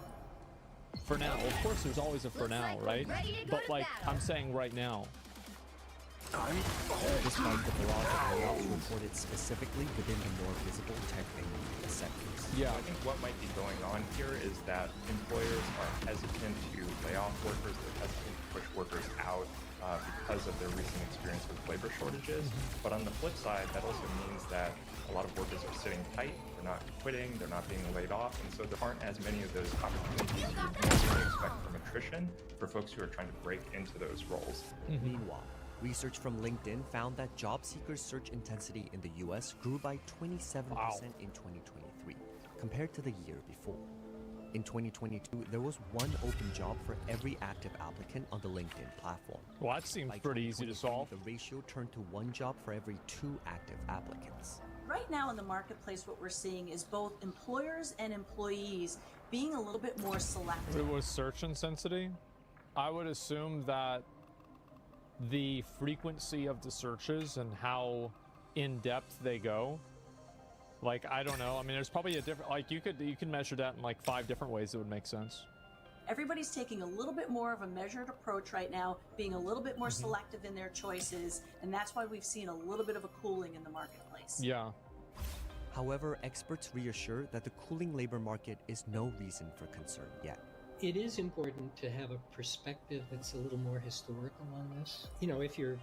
For now, of course there's always a for now, right? But like I'm saying right now. Despite the barrage of layoffs reported specifically within the more visible tech and media sectors. Yeah, I think what might be going on here is that employers are hesitant to lay off workers. They're hesitant to push workers out because of their recent experience with labor shortages. But on the flip side, that also means that a lot of workers are sitting tight. They're not quitting. They're not being laid off. And so there aren't as many of those opportunities you would normally expect from attrition for folks who are trying to break into those roles. Meanwhile, research from LinkedIn found that job seekers' search intensity in the U.S. grew by 27% in 2023, compared to the year before. In 2022, there was one open job for every active applicant on the LinkedIn platform. Well, that seems pretty easy to solve. The ratio turned to one job for every 2 active applicants. Right now in the marketplace, what we're seeing is both employers and employees being a little bit more selective. It was search intensity. I would assume that the frequency of the searches and how in depth they go, like I don't know, I mean there's probably a different, like you can measure that in like 5 different ways that would make sense. Everybody's taking a little bit more of a measured approach right now, being a little bit more selective in their choices, and that's why we've seen a little bit of a cooling in the marketplace. Yeah. However, experts reassure that the cooling labor market is no reason for concern yet. it is important to have a perspective that's a little more historical on this. You know, if you're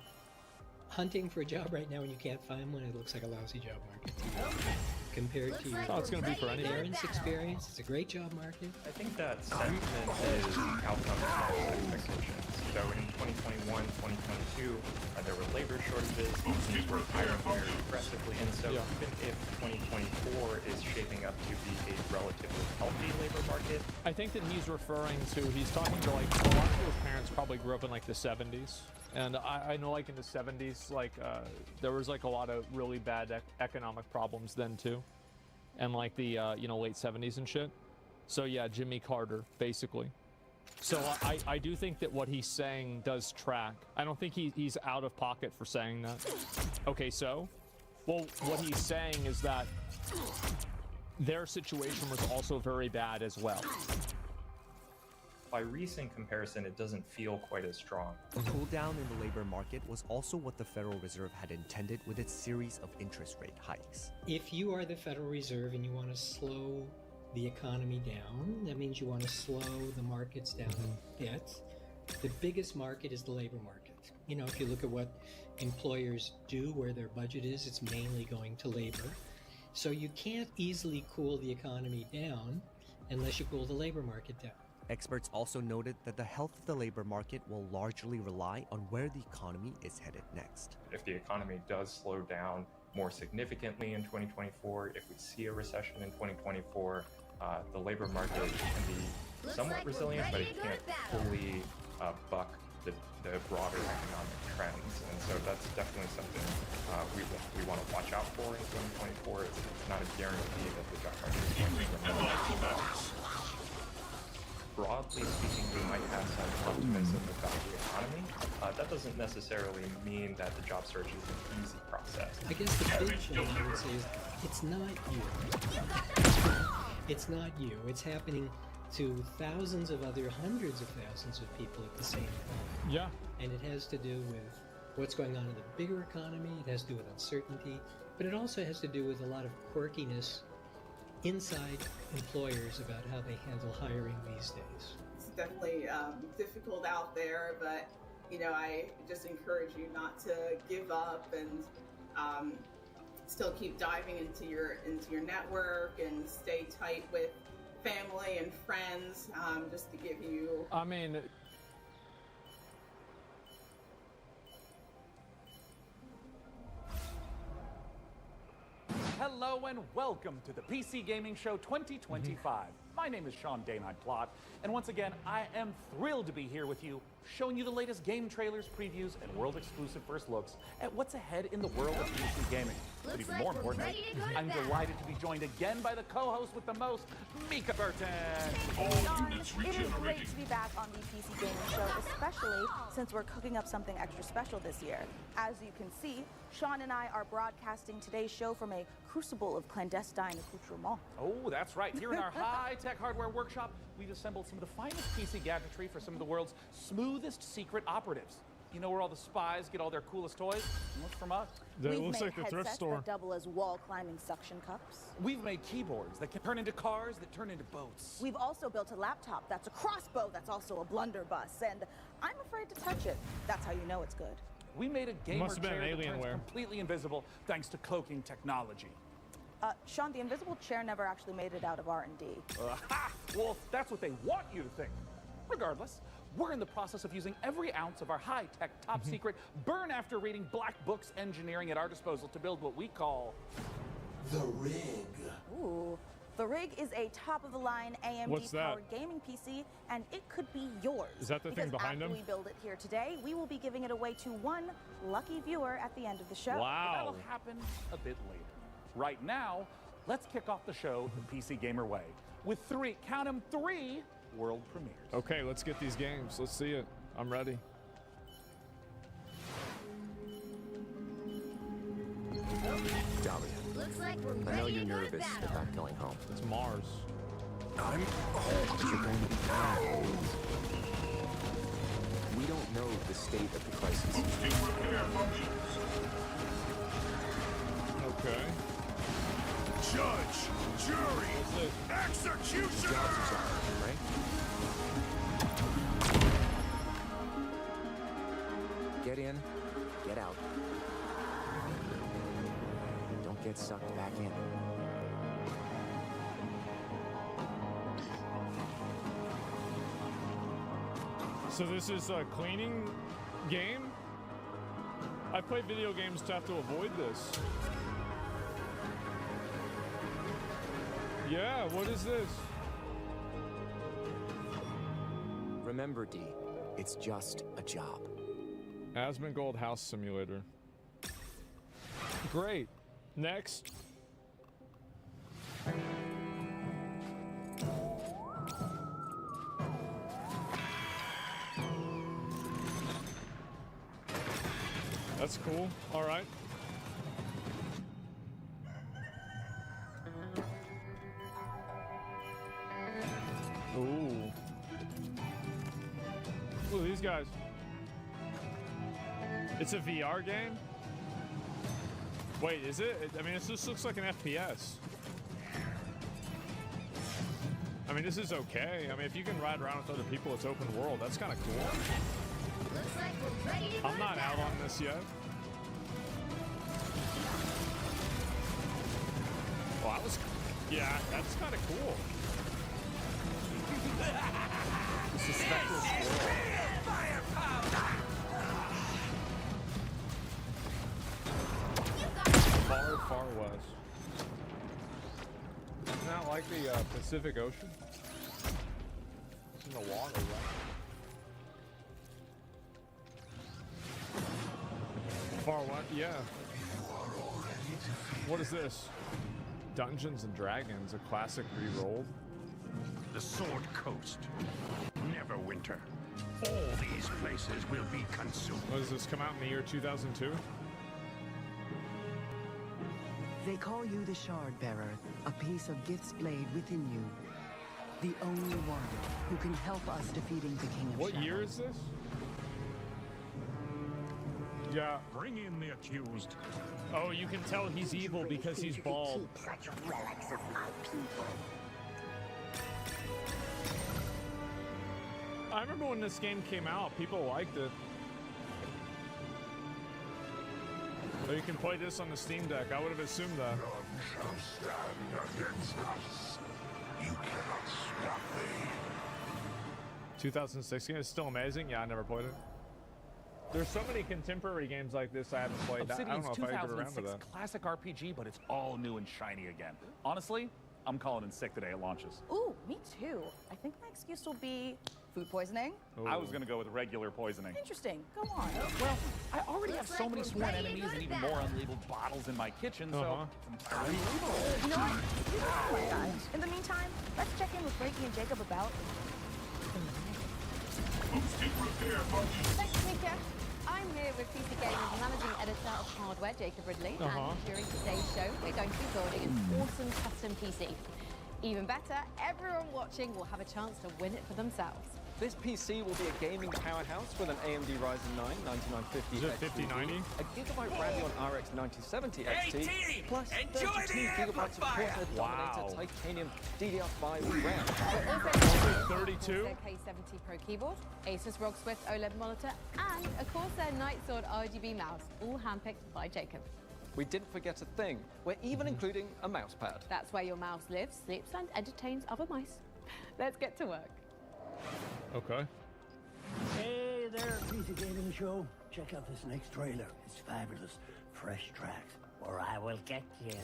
hunting for a job right now and you can't find one, it looks like a lousy job market to you. Compared to your it's going to be for anyone. parents' experience, it's a great job market. I think that sentiment is outcome of expectations. So in 2021, 2022, there were labor shortages, companies were hiring very aggressively, and so even if 2024 is shaping up to be a relatively healthy labor market, I think that he's talking to like a lot of his parents probably grew up in like the 70s. And I know, like, in the 70s, like, there was, like, a lot of really bad economic problems then, too. And, like, the, late 70s and shit. So, yeah, Jimmy Carter, basically. So, I do think that what he's saying does track. I don't think he's out of pocket for saying that. Okay, so? Well, what he's saying is that their situation was also very bad as well. By recent comparison, it doesn't feel quite as strong. The cool down in the labor market was also what the Federal Reserve had intended with its series of interest rate hikes. If you are the Federal Reserve and you want to slow the economy down, that means you want to slow the markets down a bit. The biggest market is the labor market. You know, if you look at what employers do, where their budget is, it's mainly going to labor. So you can't easily cool the economy down unless you cool the labor market down. Experts also noted that the health of the labor market will largely rely on where the economy is headed next. If the economy does slow down more significantly in 2024, if we see a recession in 2024, the labor market can be somewhat resilient, but it can't fully buck the broader economic trends. And so that's definitely something we want to watch out for in 2024. It's not a guarantee that the job market is going to remain. Broadly speaking, we might have some optimism about the economy. That doesn't necessarily mean that the job search is an easy process. I guess the big thing I would say is it's not you. It's not you. It's happening to thousands of other hundreds of thousands of people at the same time. Yeah. And it has to do with what's going on in the bigger economy. It has to do with uncertainty. But it also has to do with a lot of quirkiness inside employers about how they handle hiring these days. It's definitely difficult out there, but I just encourage you not to give up and still keep diving into your network and stay tight with family and friends, just to give you. I mean. Hello and welcome to the PC Gaming Show 2025. My name is Sean Daynide Plott, and once again, I am thrilled to be here with you, showing you the latest game trailers, previews, and world-exclusive first looks at what's ahead in the world of PC gaming. But even more importantly, I'm delighted to be joined again by the co-host with the most, Mika Burton. Hey, Sean, it is great to be back on the PC Gaming Show, especially since we're cooking up something extra special this year. As you can see, Sean and I are broadcasting today's show from a crucible of clandestine accoutrements. Oh, that's right. Here in our high-tech hardware workshop, we've assembled some of the finest PC gadgetry for some of the world's smoothest secret operatives. You know where all the spies get all their coolest toys? Look from us. That looks like the thrift store. That double as wall-climbing suction cups. We've made keyboards that can turn into cars that turn into boats. We've also built a laptop that's a crossbow that's also a blunderbuss, and I'm afraid to touch it. That's how you know it's good. We made a gamer Must have been chair that turns Alienware. completely invisible thanks to cloaking technology. Sean, the invisible chair never actually made it out of R&D. Well, that's what they want you to think. Regardless, we're in the process of using every ounce of our high-tech, top-secret, burn-after-reading black books engineering at our disposal to build what we call the rig. Ooh. The Rig is a top-of-the-line AMD-powered gaming PC, and it could be yours. Is that the thing behind him? After we build it here today, we will be giving it away to one lucky viewer at the end of the show. Wow. But that'll happen a bit later. Right now, let's kick off the show the PC Gamer way with three world premieres. Okay, let's get these games. Let's see it. I'm ready. Dahlia, I know you're nervous about going home. It's Mars. I'm home. You're going to be fine. We don't know the state of the crisis. Okay. Judge! Jury! Executioner! Right? Get in, get out. Don't get sucked back in. So this is a cleaning game? I play video games to have to avoid this. Yeah, what is this? Remember, D, it's just a job. Asmongold House Simulator. Great. Next. That's cool. All right. Ooh. Look at these guys. It's a VR game? Wait, is it? I mean, this just looks like an FPS. I mean, this is okay. I mean, if you can ride around with other people, it's open world. That's kind of cool. Looks like we're ready to I'm not out on this yet. Well, that was... Yeah, that's kind of cool. This is Spectral Squirrel. Far west. Isn't that like the Pacific Ocean? It's in the water, right? Far west, yeah. What is this? Dungeons and Dragons, a classic re-rolled. The Sword Coast. Neverwinter. All these places will be consumed. What does this come out in the year 2002? They call you the Shard Bearer, a piece of Gith's blade within you. The only one who can help us defeating the King of What Shadows. year is this? Yeah. Bring in the accused. Oh, you can tell he's evil because he's bald. Such relics of my people. I remember when this game came out, people liked it. So you can play this on the Steam Deck. I would have assumed that. None shall stand against us. You cannot stop me. 2016 is still amazing. Yeah, I never played it. There's so many contemporary games like this I haven't played. I don't know Obsidian's if I get around to 2006 that. classic RPG, but it's all new and shiny again. Honestly, I'm calling in sick the day it launches. Ooh, me too. I think my excuse will be food poisoning. I was gonna go with regular poisoning. Interesting. Go on. Well, I already have Looks so like many we're sworn ready to enemies go to and even battle. more unlabeled bottles in my kitchen, so You know what? You know what, guys? In the meantime, let's check in with Frankie and Jacob about. Thanks, Mika. I'm here with PC Gamer's managing editor of hardware, Jacob Ridley, and during today's show, we're going to be building an awesome custom PC. Even better, everyone watching will have a chance to win it for themselves. This PC will be a gaming powerhouse with an AMD Ryzen 9 9950 Is it XT, 5090? a Gigabyte Radeon RX 9070 XT, plus 32 gigabytes of Corsair Dominator Titanium DDR5 RAM. 32? K70 Pro keyboard, Asus ROG Swift OLED monitor, and a Corsair Nightsword RGB mouse, all handpicked by Jacob. We didn't forget a thing. We're even including a mouse pad. That's where your mouse lives, sleeps, and entertains other mice. Let's get to work. Okay. Hey there, PC Gaming Show. Check out this next trailer. It's fabulous. Fresh tracks, or I will get you.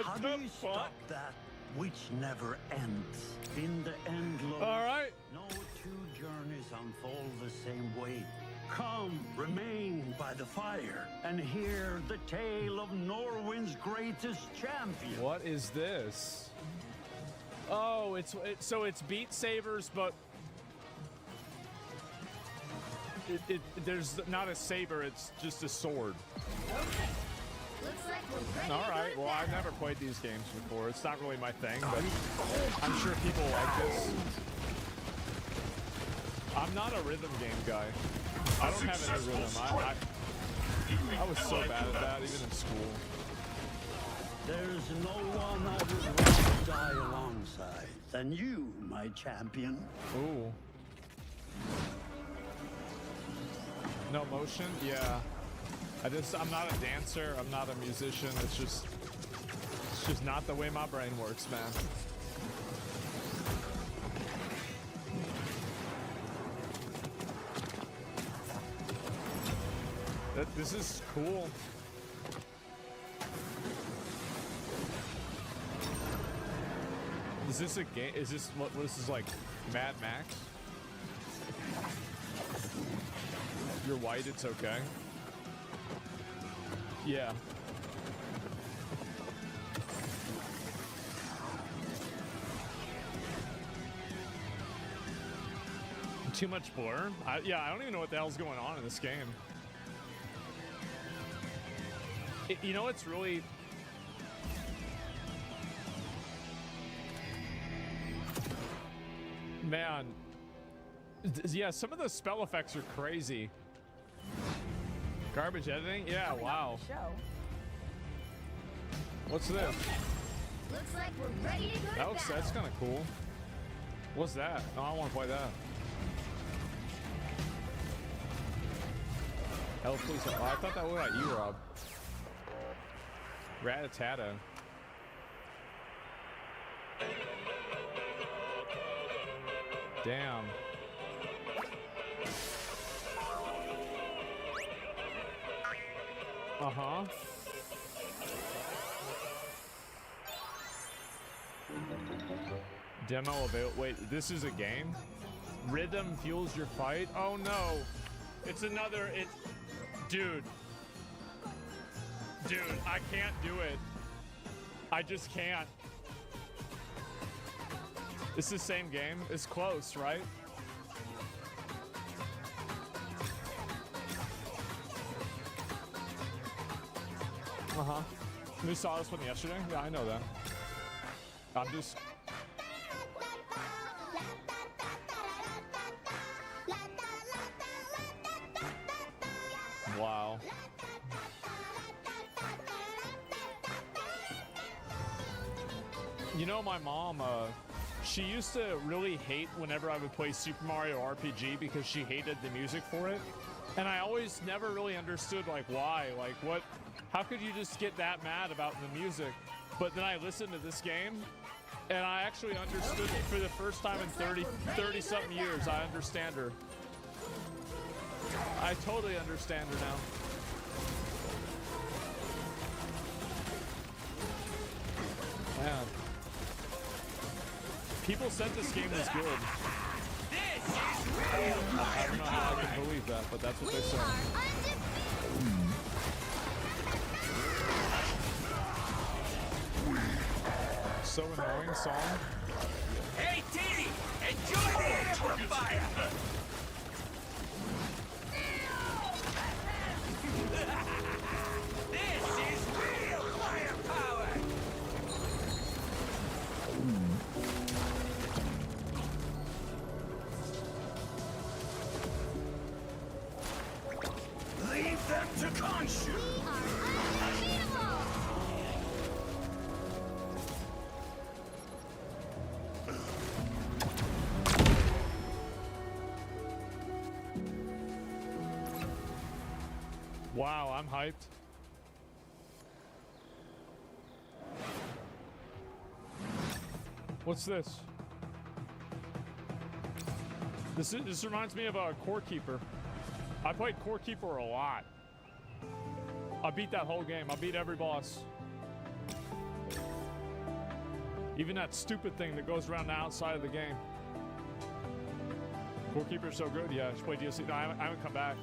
How do you stop that which never ends? In the endless. All right. No two journeys unfold the same way. Come, remain by the fire, and hear the tale of Norwind's greatest champion. What is this? Oh, so it's Beat Sabers, but there's not a saber. It's just a sword. Looks like we're ready. All right. Well, I've never played these games before. It's not really my thing, but I'm sure people like this. I'm not a rhythm game guy. I don't have any rhythm. I was so bad at that, even in school. There's no one I would rather die alongside than you, my champion. Ooh. No motion? Yeah. I'm not a dancer, I'm not a musician, it's just not the way my brain works, man. This is cool. Is this a game? Is this what this is like? Mad Max? You're white, it's okay. Yeah. Too much blur? Yeah, I don't even know what the hell's going on in this game. You know what's really... Man. Yeah, some of the spell effects are crazy. Garbage editing? Yeah, wow. What's this? Looks like we're ready to go to battle. That's kind of cool. What's that? No, I want to play that. Hell, please. Oh, I thought that was like you, Rob. Rat-a-tata. Damn. Uh-huh. Demo available. Wait, this is a game? Rhythm fuels your fight? Oh no. It's another, dude. Dude, I can't do it. I just can't. It's the same game. It's close, right? Uh-huh. We saw this one yesterday? Yeah, I know that. I'm just... Wow. You know, my mom, she used to really hate whenever I would play Super Mario RPG because she hated the music for it. And I always never really understood, like, why. Like, what... How could you just get that mad about the music? But then I listened to this game, and I actually understood it for the first time in 30-something years. I understand her. I totally understand her now. Man. People said this game was good. I don't know how I can believe that, but that's what they said. So annoying song. Hey, T! Enjoy the amplifier! This is real firepower! Leave them to Khonshu! Wow, I'm hyped. What's this? This reminds me of a Core Keeper. I played Core Keeper a lot. I beat that whole game. I beat every boss. Even that stupid thing that goes around the outside of the game. Core Keeper's so good. Yeah, I should play DLC. No, I haven't come back.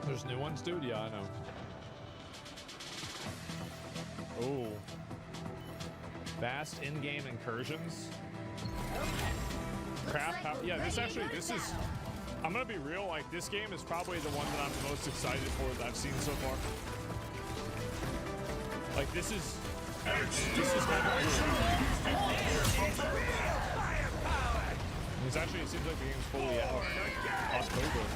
There's new ones, dude? Yeah, I know. Oh. Fast in-game incursions. Craft power. Yeah, this is... I'm gonna be real, like, this game is probably the one that I'm the most excited for that I've seen so far. Like, this is kind of cool. It's actually, it seems like the game's fully out. October.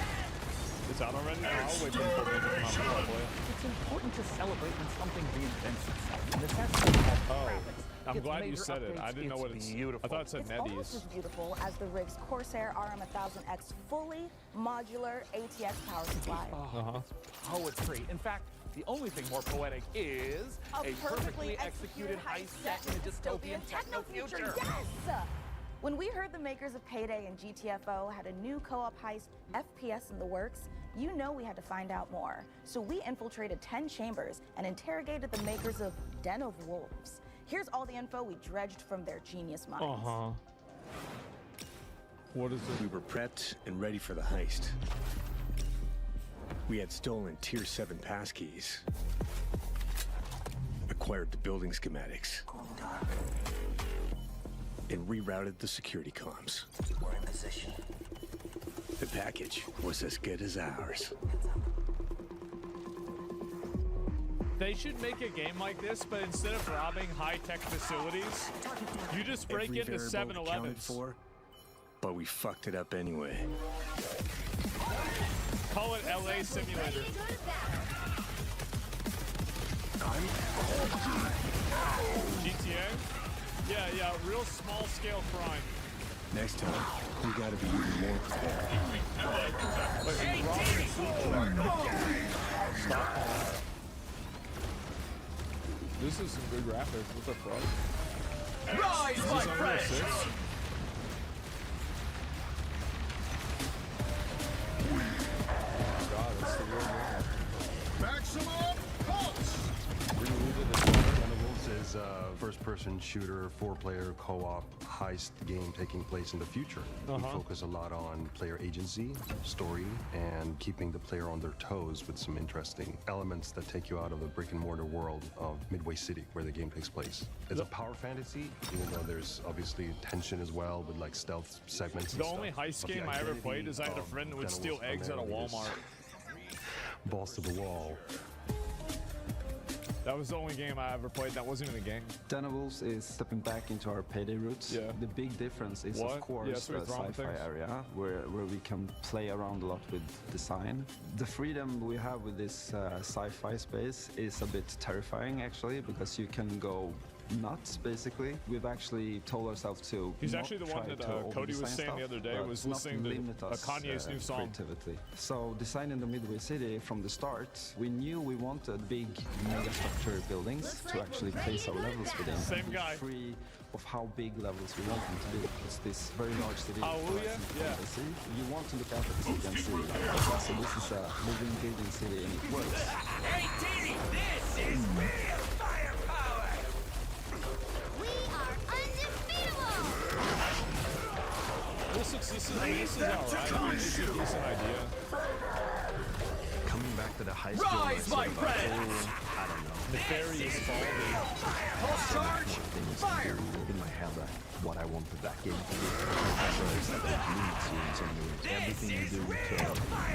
It's out already? I'll wait for the full game to come out before I play it. It's important to celebrate when something reinvents itself. And this has something called Crybabies. I'm glad you said it. I didn't know what it's... Beautiful. I thought it said It's Nebies. almost as beautiful as the rig's Corsair RM1000X fully modular ATX power supply. Poetry. In fact, the only thing more poetic is a perfectly executed heist set in a dystopian techno future. Yes! When we heard the makers of Payday and GTFO had a new co-op heist FPS in the works, you know we had to find out more. So we infiltrated 10 chambers and interrogated the makers of Den of Wolves. Here's all the info we dredged from their genius minds. What is it? We were prepped and ready for the heist. We had stolen Tier 7 passkeys. Acquired the building schematics. And rerouted the security comms. We're in position. The package was as good as ours. They should make a game like this, but instead of robbing high-tech facilities, you just break into 7-Elevens. But we fucked it up anyway. Call it LA Simulator. GTA? Yeah, real small-scale crime. Next time, we gotta be even more prepared. This is some good graphics. What the fuck? Rise, my friends! God, that's the real game. Maximum pulse! Is a first-person shooter, 4-player co-op heist game taking place in the future. We focus a lot on player agency, story, and keeping the player on their toes with some interesting elements that take you out of the brick-and-mortar world of Midway City, where the game takes place. It's a power fantasy, even though there's obviously tension as well with like stealth segments. The only heist game I ever played is I had a friend that would steal eggs out of Walmart. Balls to the wall. That was the only game I ever played that wasn't even a game. Den of Wolves is stepping back into our Payday roots. Yeah. The big difference is, of course, the sci-fi area, where we can play around a lot with design. The freedom we have with this sci-fi space is a bit terrifying, actually, because you can go nuts, basically. We've actually told ourselves to He's actually the one that Cody was saying the other day was listening to Kanye's new song. Creativity. So designing the Midway City from the start, we knew we wanted big megastructure buildings to actually place our levels within. Same guy. Free of how big levels we want them to be. It's this very large city. Hallelujah. Yeah. You want to look out at the city and see, so this is a moving, building city and it works. Hey, Diddy, this is real firepower! We are undefeatable! This is alright. It's a decent idea. Coming back to the heist Rise, my friends! I don't know. Nefarious Baldy. Pulse charge, fire! In my head, what I wanted that game to be. Everything you do to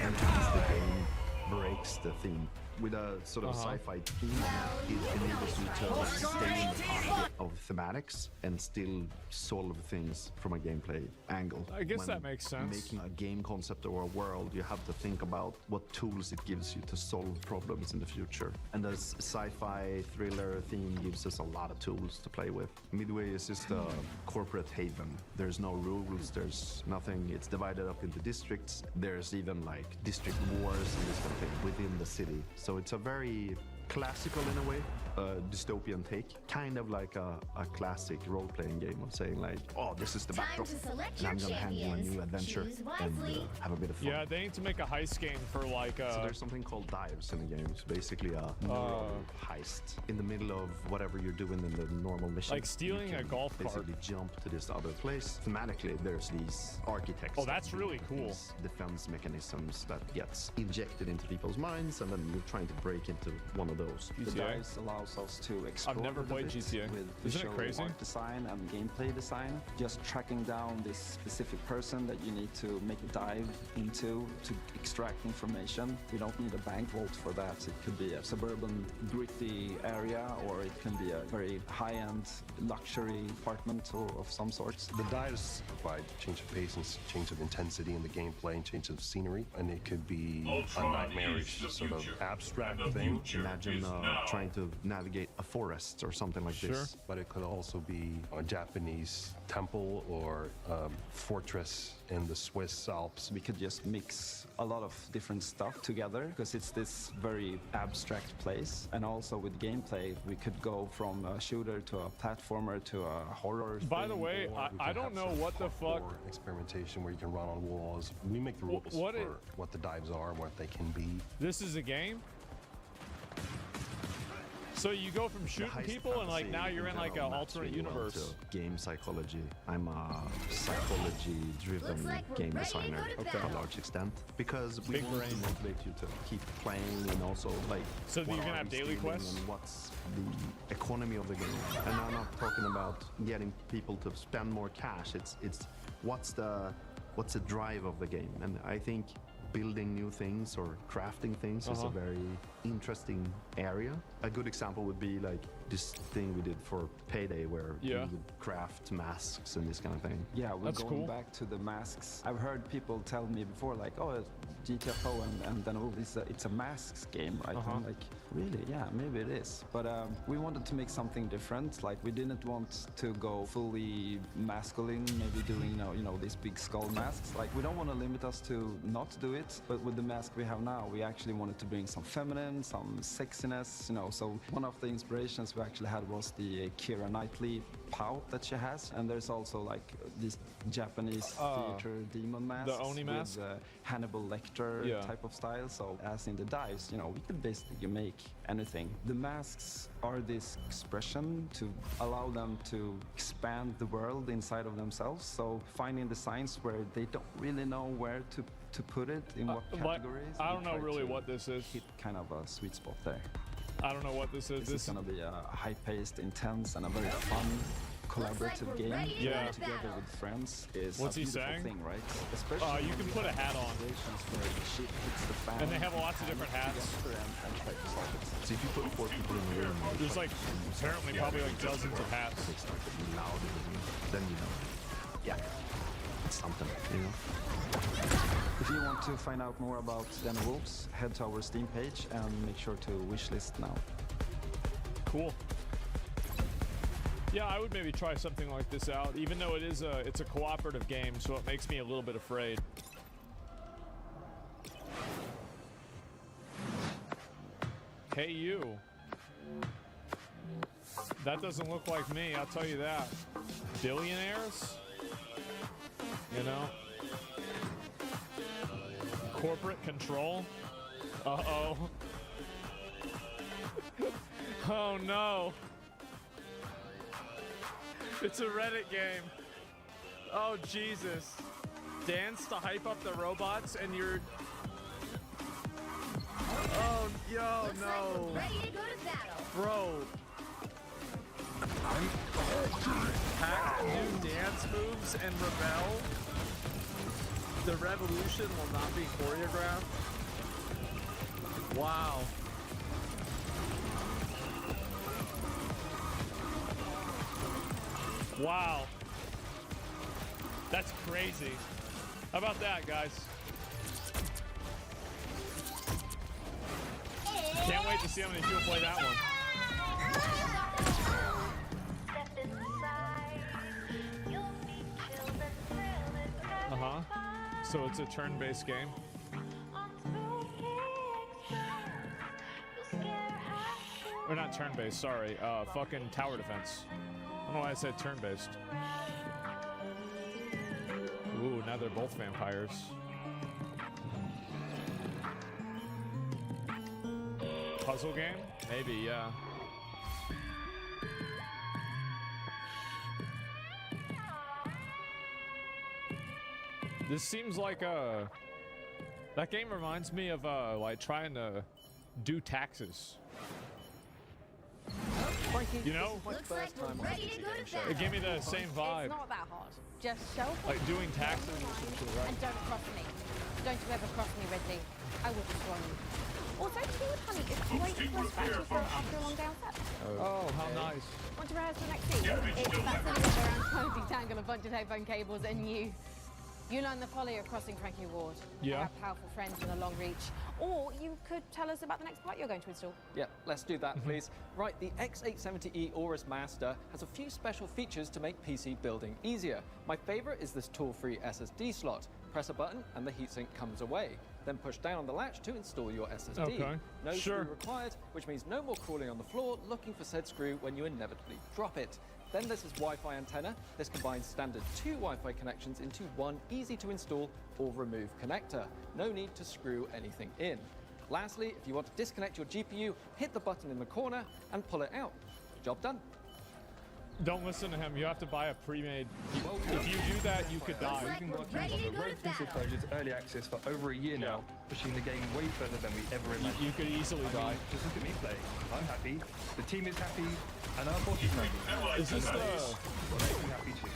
enhance the game breaks the theme. With a sort of sci-fi theme, it enables you to stay in the pocket of thematics and still solve things from a gameplay angle. I guess that makes sense. Making a game concept or a world, you have to think about what tools it gives you to solve problems in the future. And the sci-fi thriller theme gives us a lot of tools to play with. Midway is just a corporate haven. There's no rules, there's nothing. It's divided up into districts. There's even like district wars and this kind of thing within the city. So it's a very classical in a way, dystopian take, kind of like a classic role-playing game of saying like, oh, this is the backdrop, and I'm gonna hand you a new adventure and have a bit of fun. Yeah, they need to make a heist game for like. So there's something called dives in the game. It's basically a heist in the middle of whatever you're doing in the normal mission. Like stealing a golf cart. Basically jump to this other place. Thematically, there's these architects. Oh, that's really cool. Defense mechanisms that gets injected into people's minds, and then you're trying to break into one of of those. GTA? The dice allows us to explore I've never played GTA. with Isn't visual it crazy? art design and gameplay design. Just tracking down this specific person that you need to make a dive into to extract information. You don't need a bank vault for that. It could be a suburban gritty area, or it can be a very high-end luxury apartment or of some sort. The dives provide change of pace and change of intensity in the gameplay and change of scenery, and it could be a nightmarish sort of abstract thing. Imagine trying to navigate a forest or something like this. But it could also be a Japanese temple or a fortress in the Swiss Alps. We could just mix a lot of different stuff together because it's this very abstract place. And also with gameplay, we could go from a shooter to a platformer to a horror. By the way, I don't know what the fuck. Experimentation where you can run on walls. We make the rules for what the dives are and what they can be. This is a game? So you go from shooting people and like now you're in like an alternate universe. Game psychology. I'm a psychology-driven game designer to a large extent because we want to motivate you to keep playing and also like. So you're gonna have daily quests. And what's the economy of the game? And I'm not talking about getting people to spend more cash. It's what's the drive of the game, and I think building new things or crafting things is a very interesting area. A good example would be like this thing we did for Payday where you would craft masks and this kind of thing. Yeah, we're going back to the masks. I've heard people tell me before like, oh, GTFO and then it's a masks game, right? I'm like, really? Yeah, maybe it is. But we wanted to make something different. Like we didn't want to go fully masculine, maybe doing these big skull masks. Like we don't want to limit us to not do it, but with the mask we have now, we actually wanted to bring some feminine, some sexiness, So one of the inspirations we actually had was the Keira Knightley pout that she has, and there's also like this Japanese theater demon mask, the Oni mask, with Hannibal Lecter type of style. So as in the dives, we could basically make anything. The masks are this expression to allow them to expand the world inside of themselves. So finding the signs where they don't really know where to put it in what categories. I don't know really what this is. Hit kind of a sweet spot there. I don't know what this is. This is going to be a high-paced, intense, and a very fun collaborative game. Yeah. Together with friends is What's a he beautiful saying? thing, right? Especially you can put a hat on. And they have lots of different hats. So if you put 4 people in the room, there's like apparently probably like dozens of hats. Then yeah, it's something, If you want to find out more about Den of Wolves, head to our Steam page and make sure to wishlist now. Cool. Yeah, I would maybe try something like this out, even though it's a cooperative game, so it makes me a little bit afraid. Hey, you. That doesn't look like me, I'll tell you that. Billionaires? Corporate control? Uh-oh. Oh, no. It's a Reddit game. Oh, Jesus. Dance to hype up the robots and you're... Oh, yo, no. Like ready to go to battle. Bro. Hack new dance moves and rebel. The revolution will not be choreographed. Wow. Wow. That's crazy. How about that, guys? Can't wait to see how many people play that one. So it's a turn-based game. Or not turn-based, sorry. Fucking tower defense. I don't know why I said turn-based. Ooh, now they're both vampires. Puzzle game? Maybe, yeah. This seems like that game reminds me of like trying to do taxes. Frankie, you know, this is my first time on a PC gaming show. It gave me the same vibe. It's not that hard. Just show up like doing taxes or some shit, right? and don't cross me. Don't you ever cross me, Ridley. I will destroy you. Also, to do with honey, it's great to press practice after a long day on set. Oh, how nice. Want to rehearse the next scene? It's that silly around trying to detangle a bunch of telephone cables and you learn the folly of crossing Frankie Ward. Yeah. Have powerful friends and a long reach. Or you could tell us about the next part you're going to install. Yeah, let's do that, please. Right, the X870E Aorus Master has a few special features to make PC building easier. My favorite is this tool-free SSD slot. Press a button and the heatsink comes away. Then push down on the latch to install your SSD. Okay. No Sure. screw required, which means no more crawling on the floor looking for said screw when you inevitably drop it. Then there's this Wi-Fi antenna. This combines standard 2 Wi-Fi connections into one easy-to-install or remove connector. No need to screw anything in. Lastly, if you want to disconnect your GPU, hit the button in the corner and pull it out. Job done. Don't listen to him. You have to buy a pre-made. If you do that, you could die. We've been working on the Road Pencil Project early access for over a year now, pushing the game way further than we ever imagined. You could easily die. Just look at me play. I'm happy. The team is happy, and our boss is happy. Is this the? I'm happy too.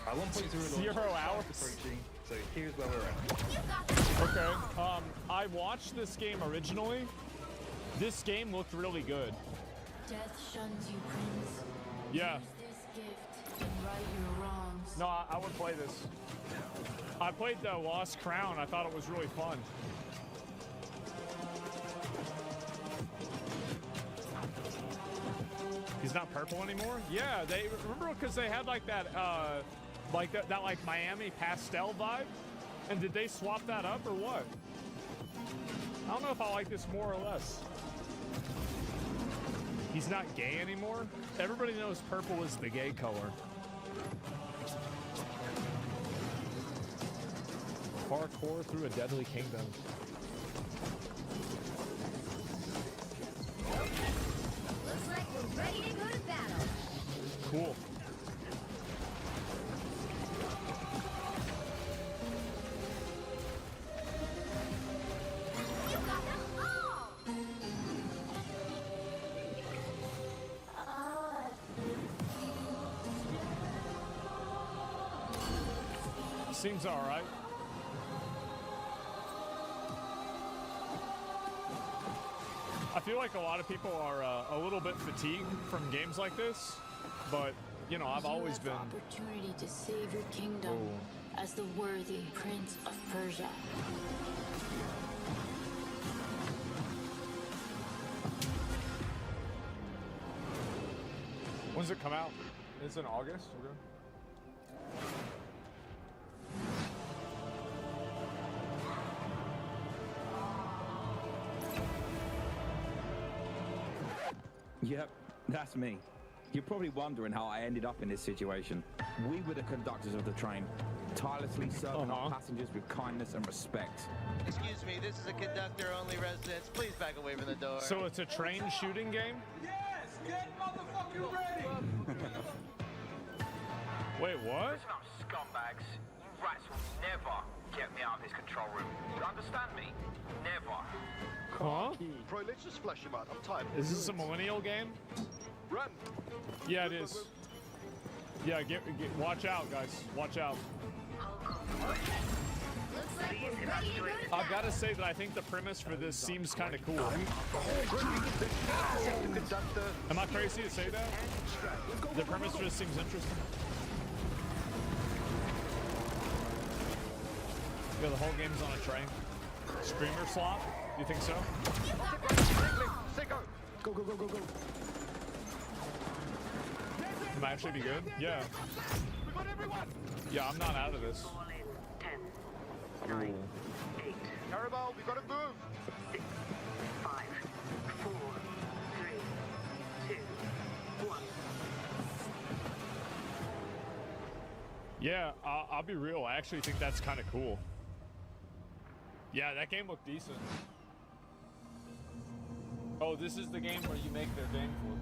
At 1.0 0 hours approaching, so here's where we're at. Okay. I watched this game originally. This game looked really good. Death shuns you, Prince. Yeah. Use this gift and right your wrongs. No, I would play this. I played the Lost Crown. I thought it was really fun. He's not purple anymore? Yeah, they remember because they had like that like Miami pastel vibe? And did they swap that up or what? I don't know if I like this more or less. He's not gay anymore? Everybody knows purple is the gay color. Parkour through a deadly kingdom. Looks like we're ready to go to battle. Cool. You got them all! Seems all right. I feel like a lot of people are a little bit fatigued from games like this, but you know, I've always been. Opportunity to save your kingdom as the worthy Prince of Persia. When's it come out? It's in August. Okay. Yep, that's me. You're probably wondering how I ended up in this situation. We were the conductors of the train, tirelessly serving our passengers with kindness and respect. Excuse me, this is a conductor-only residence. Please back away from the door. So it's a train shooting game? Yes! Get motherfucking ready! Wait, what? Listen up, scumbags. You rats will never get me out of this control room. You understand me? Never. Huh? Bro, let's just flush him out. I'm tired. Is this a millennial game? Run! Yeah, it is. Yeah, watch out, guys. Watch out. I've got to say that I think the premise for this seems kind of cool. Am I crazy to say that? The premise for this seems interesting. Yeah, the whole game's on a train. Streamer slot? You think so? Go, go, go, go, go. It might actually be good. Yeah. Yeah, I'm not out of this. 10, 9, 8. Carabao, we gotta move. 6, 5, 4, 3, 2, 1. Yeah, I'll be real. I actually think that's kind of cool. Yeah, that game looked decent. Oh, this is the game where you make their game for them.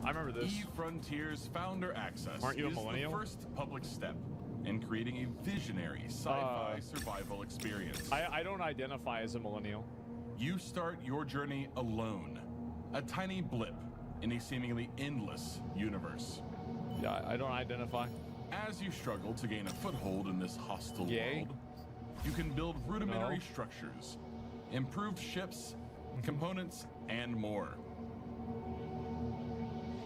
I remember this. eFrontiers Founder Access Aren't you a is millennial? the first public step in creating a visionary sci-fi survival experience. I don't identify as a millennial. You start your journey alone. A tiny blip in a seemingly endless universe. Yeah, I don't identify. As you struggle to gain a foothold in this hostile world, you can build rudimentary structures, improved ships, components, and more.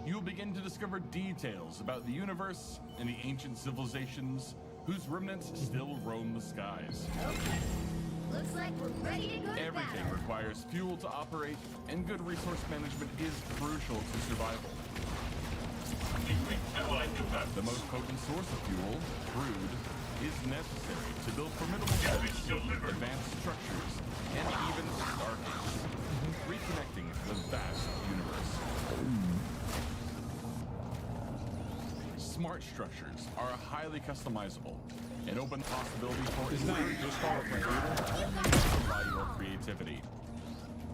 You'll begin to discover details about the universe and the ancient civilizations whose remnants still roam the skies. Okay. Looks like we're ready to go to Everything battle. requires fuel to operate, and good resource management is crucial to survival. The most potent source of fuel, crude, is necessary to build formidable ships, advanced structures, and even stargates, reconnecting the vast universe. Smart structures are highly customizable and open possibility for your creativity.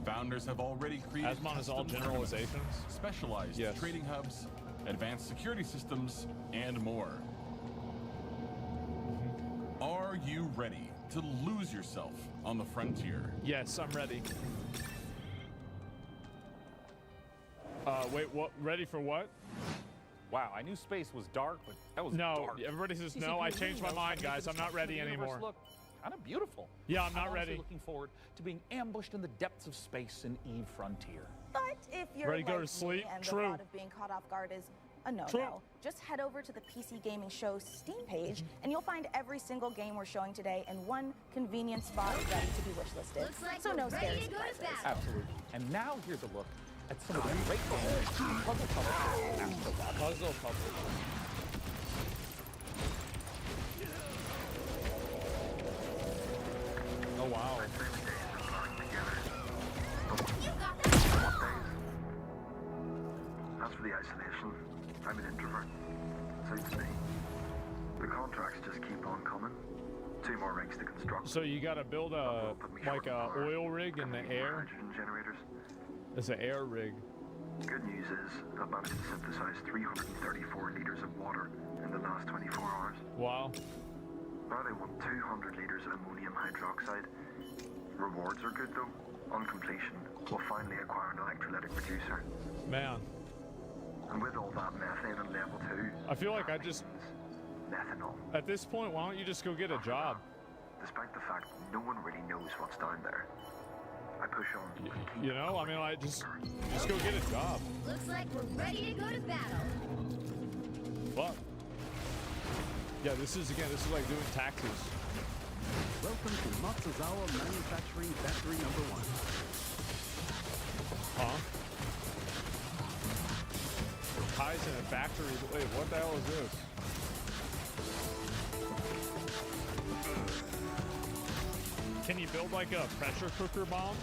Founders have already created Asmon is all generalizations, specialized trading hubs, advanced security systems, and more. Are you ready to lose yourself on the frontier? Yes, I'm ready. Wait, what? Ready for what? Wow, I knew space was dark, but that was dark. Everybody says no. I changed my mind, guys. I'm not ready anymore. Look kind of beautiful. Yeah, I'm not honestly ready. Looking forward to being ambushed in the depths of space in Eve Frontier. But if you're Ready to go like to sleep? me and the True. thought of being caught off guard is a no-no, just head over to the PC Gaming Show Steam page, and you'll find every single game we're showing today in one convenient spot ready to be wishlisted. Looks like So we're no ready scary to go to surprises. battle. Absolutely. And now here's a look at some of the great games puzzle publishers and Crybabies. Puzzle publishers. Oh wow. As for the isolation, I'm an introvert. Suits me. The contracts just keep on coming. 2 more rigs to construct. So you gotta build a oil rig in the air. Hydrogen generators. It's an air rig. Good news is I've managed to synthesize 334 liters of water in the last 24 hours. Wow. Now they want 200 liters of ammonium hydroxide. Rewards are good though. On completion, we'll finally acquire an electrolytic producer. Man. And with all that methane on level 2, I feel like I just... methanol. At this point, why don't you just go get a job? Despite the fact no one really knows what's down there, I push on. You know, I mean, I just go get a job. Looks like we're ready to go to battle. Fuck. Yeah, this is like doing taxes. Welcome to Matsuzawa Manufacturing Factory number 1. Huh? Ties in a factory. Wait, what the hell is this? Can you build like a pressure cooker bomb?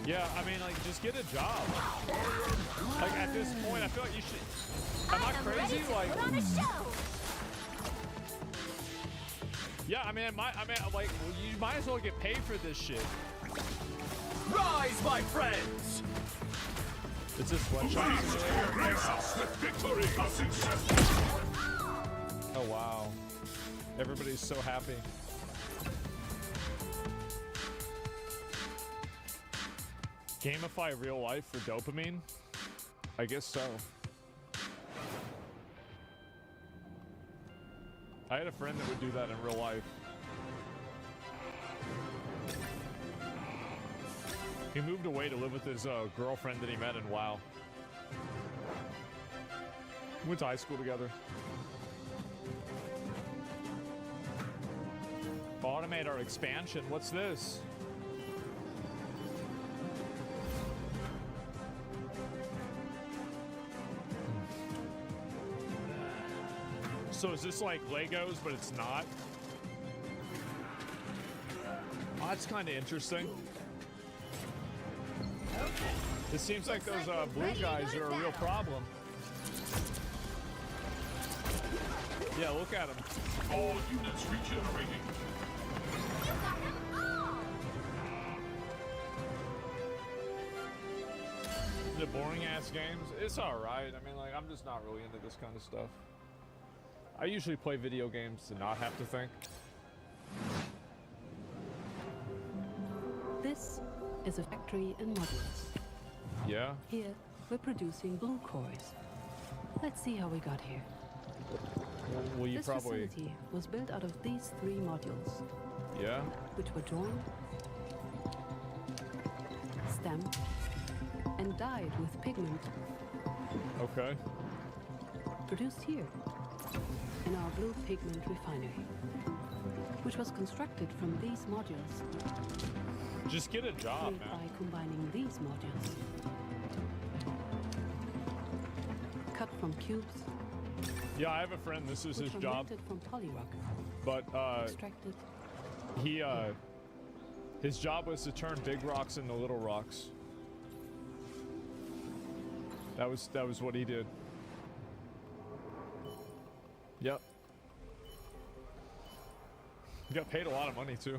Yeah, I mean, like, just get a job. Like, at this point, I feel like you should... Am I crazy? Like... Put on a show. Yeah, I mean, like, well, you might as well get paid for this shit. Rise, my friends! It's this sweatshop simulator. Oh, wow. Everybody's so happy. Gamify real life for dopamine? I guess so. I had a friend that would do that in real life. He moved away to live with his girlfriend that he met in WoW. Went to high school together. Automate our expansion. What's this? So is this like Legos, but it's not? Oh, that's kind of interesting. It seems like those blue guys are a real problem. Yeah, look at them. All units regenerating. The boring ass games, it's alright. I mean, like, I'm just not really into this kind of stuff. I usually play video games to not have to think. This is a factory in modules. Yeah. Here, we're producing blue cores. Let's see how we got here. Well, you this probably... facility was built out of these 3 modules. Yeah. Which were drawn, stamped, and dyed with pigment. Okay. Produced here, in our blue pigment refinery, which was constructed from these modules. Just get a job, man. By combining these modules. Cut from cubes. Yeah, I have a friend. This is his job. From polyrock. But extracted. He his job was to turn big rocks into little rocks. That was what he did. Yep. He got paid a lot of money too.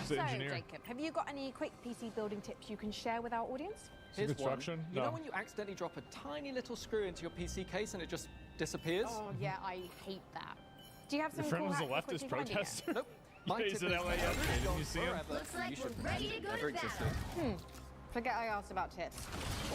He's an engineer. Jacob, have you got any quick PC building tips you can share with our audience? Here's construction? one. You know when you accidentally drop a tiny little screw into your PC case and it just disappears? Oh yeah, I hate that. Do you have some Your friend cool was a hacks for leftist quickly finding it? protester? Nope. Yeah, My he's tip in is LA that yesterday. it's Didn't gone you see him? forever, Looks and like you we're should ready pretend to go it never to existed. Forget I asked about tips.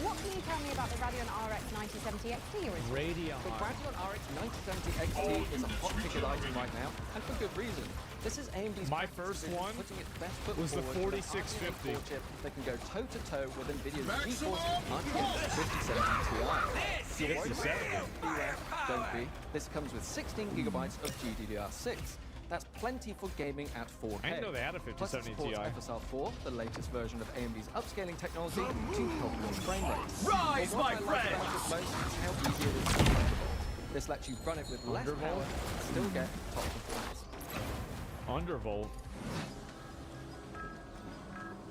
What can you tell me about the Radeon RX 9070 XT you're in? Radeon. The Radeon RX 9070 XT is a hot ticket item right now, and for good reason. This is AMD's My first one putting its best foot was the forward with a 4650. RTX chip that can go toe-to-toe with NVIDIA's GeForce RTX 5070 Ti. If you're worried about DRAM, don't be. This comes with 16 gigabytes of GDDR6. That's plenty for gaming at 4K. I didn't know they had a Plus it 5070 supports Ti. FSR4, the latest version of AMD's upscaling technology, to help your frame rates. Rise, But what my I like friends! about this most is how easy it is to configure. This lets you run it with less power and still get top performance. Undervolt.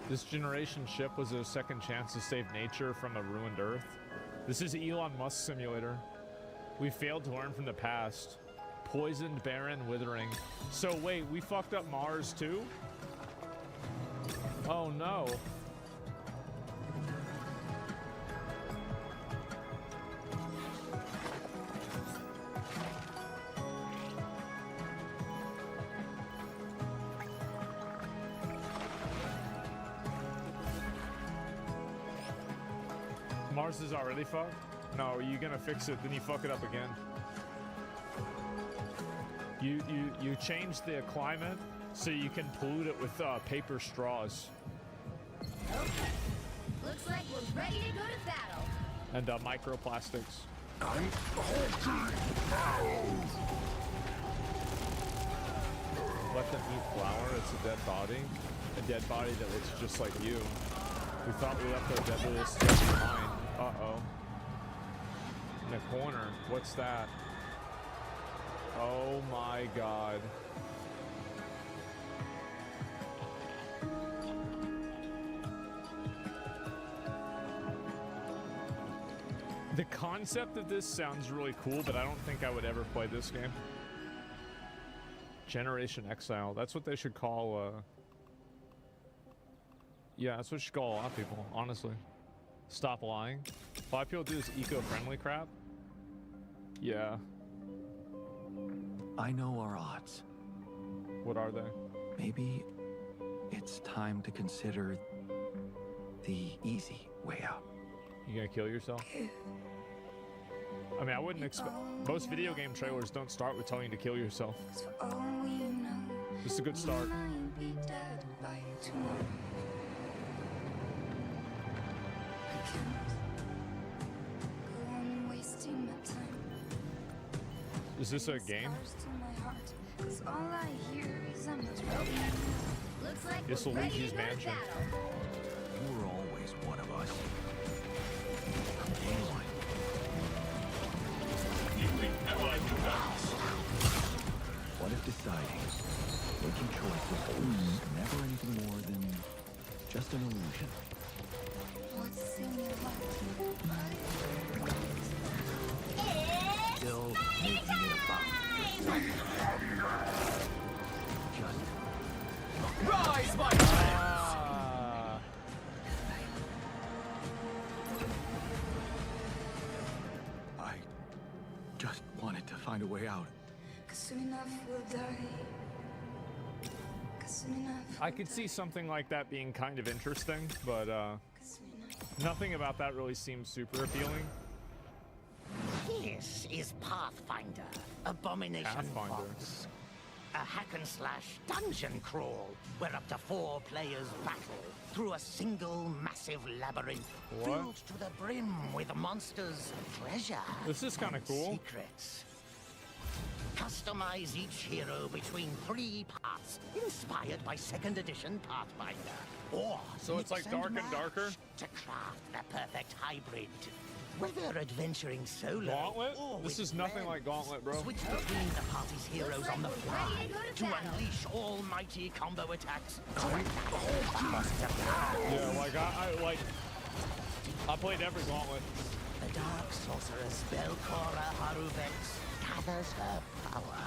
This generation ship was a second chance to save nature from a ruined Earth. This is Elon Musk simulator. We failed to learn from the past. Poisoned, barren, withering. So wait, we fucked up Mars too? Oh no. Mars is already fucked? No, you gonna fix it, then you fuck it up again. You change the climate so you can pollute it with paper straws. Okay. Looks like we're ready to go to battle. And microplastics. Let them eat flour. It's a dead body. A dead body that looks just like you. We thought we left our dead little stuff behind. Uh-oh. In the corner. What's that? Oh my god. The concept of this sounds really cool, but I don't think I would ever play this game. Generation Exile. That's what they should call, yeah, that's what you should call a lot of people, honestly. Stop lying. A lot of people do this eco-friendly crap. Yeah. I know our odds. What are they? Maybe it's time to consider the easy way out. You gonna kill yourself? I mean, I wouldn't expect... Most video game trailers don't start with telling you to kill yourself. This is a good start. Is this a game? It's Luigi's Mansion. You were always one of us. What if deciding, making choices is never anything more than just an illusion? Still making it about yourself. Just rise, my friends! I just wanted to find a way out. Soon enough we'll die. I could see something like that being kind of interesting, but nothing about that really seems super appealing. This is Pathfinder, Abomination Fox. A hack-and-slash dungeon crawl where up to 4 players battle through a single massive labyrinth filled to the brim with monsters, treasure, this is kind of cool. Secrets. Customize each hero between 3 paths, inspired by 2nd edition Pathfinder. Or so it's like dark and darker to craft the perfect hybrid. Whether adventuring solo Gauntlet? or This is nothing like Gauntlet, bro. switch between the party's heroes on the fly to unleash almighty combo attacks. Yeah, like I played every Gauntlet. The dark sorceress Belcora Haruvex gathers her power.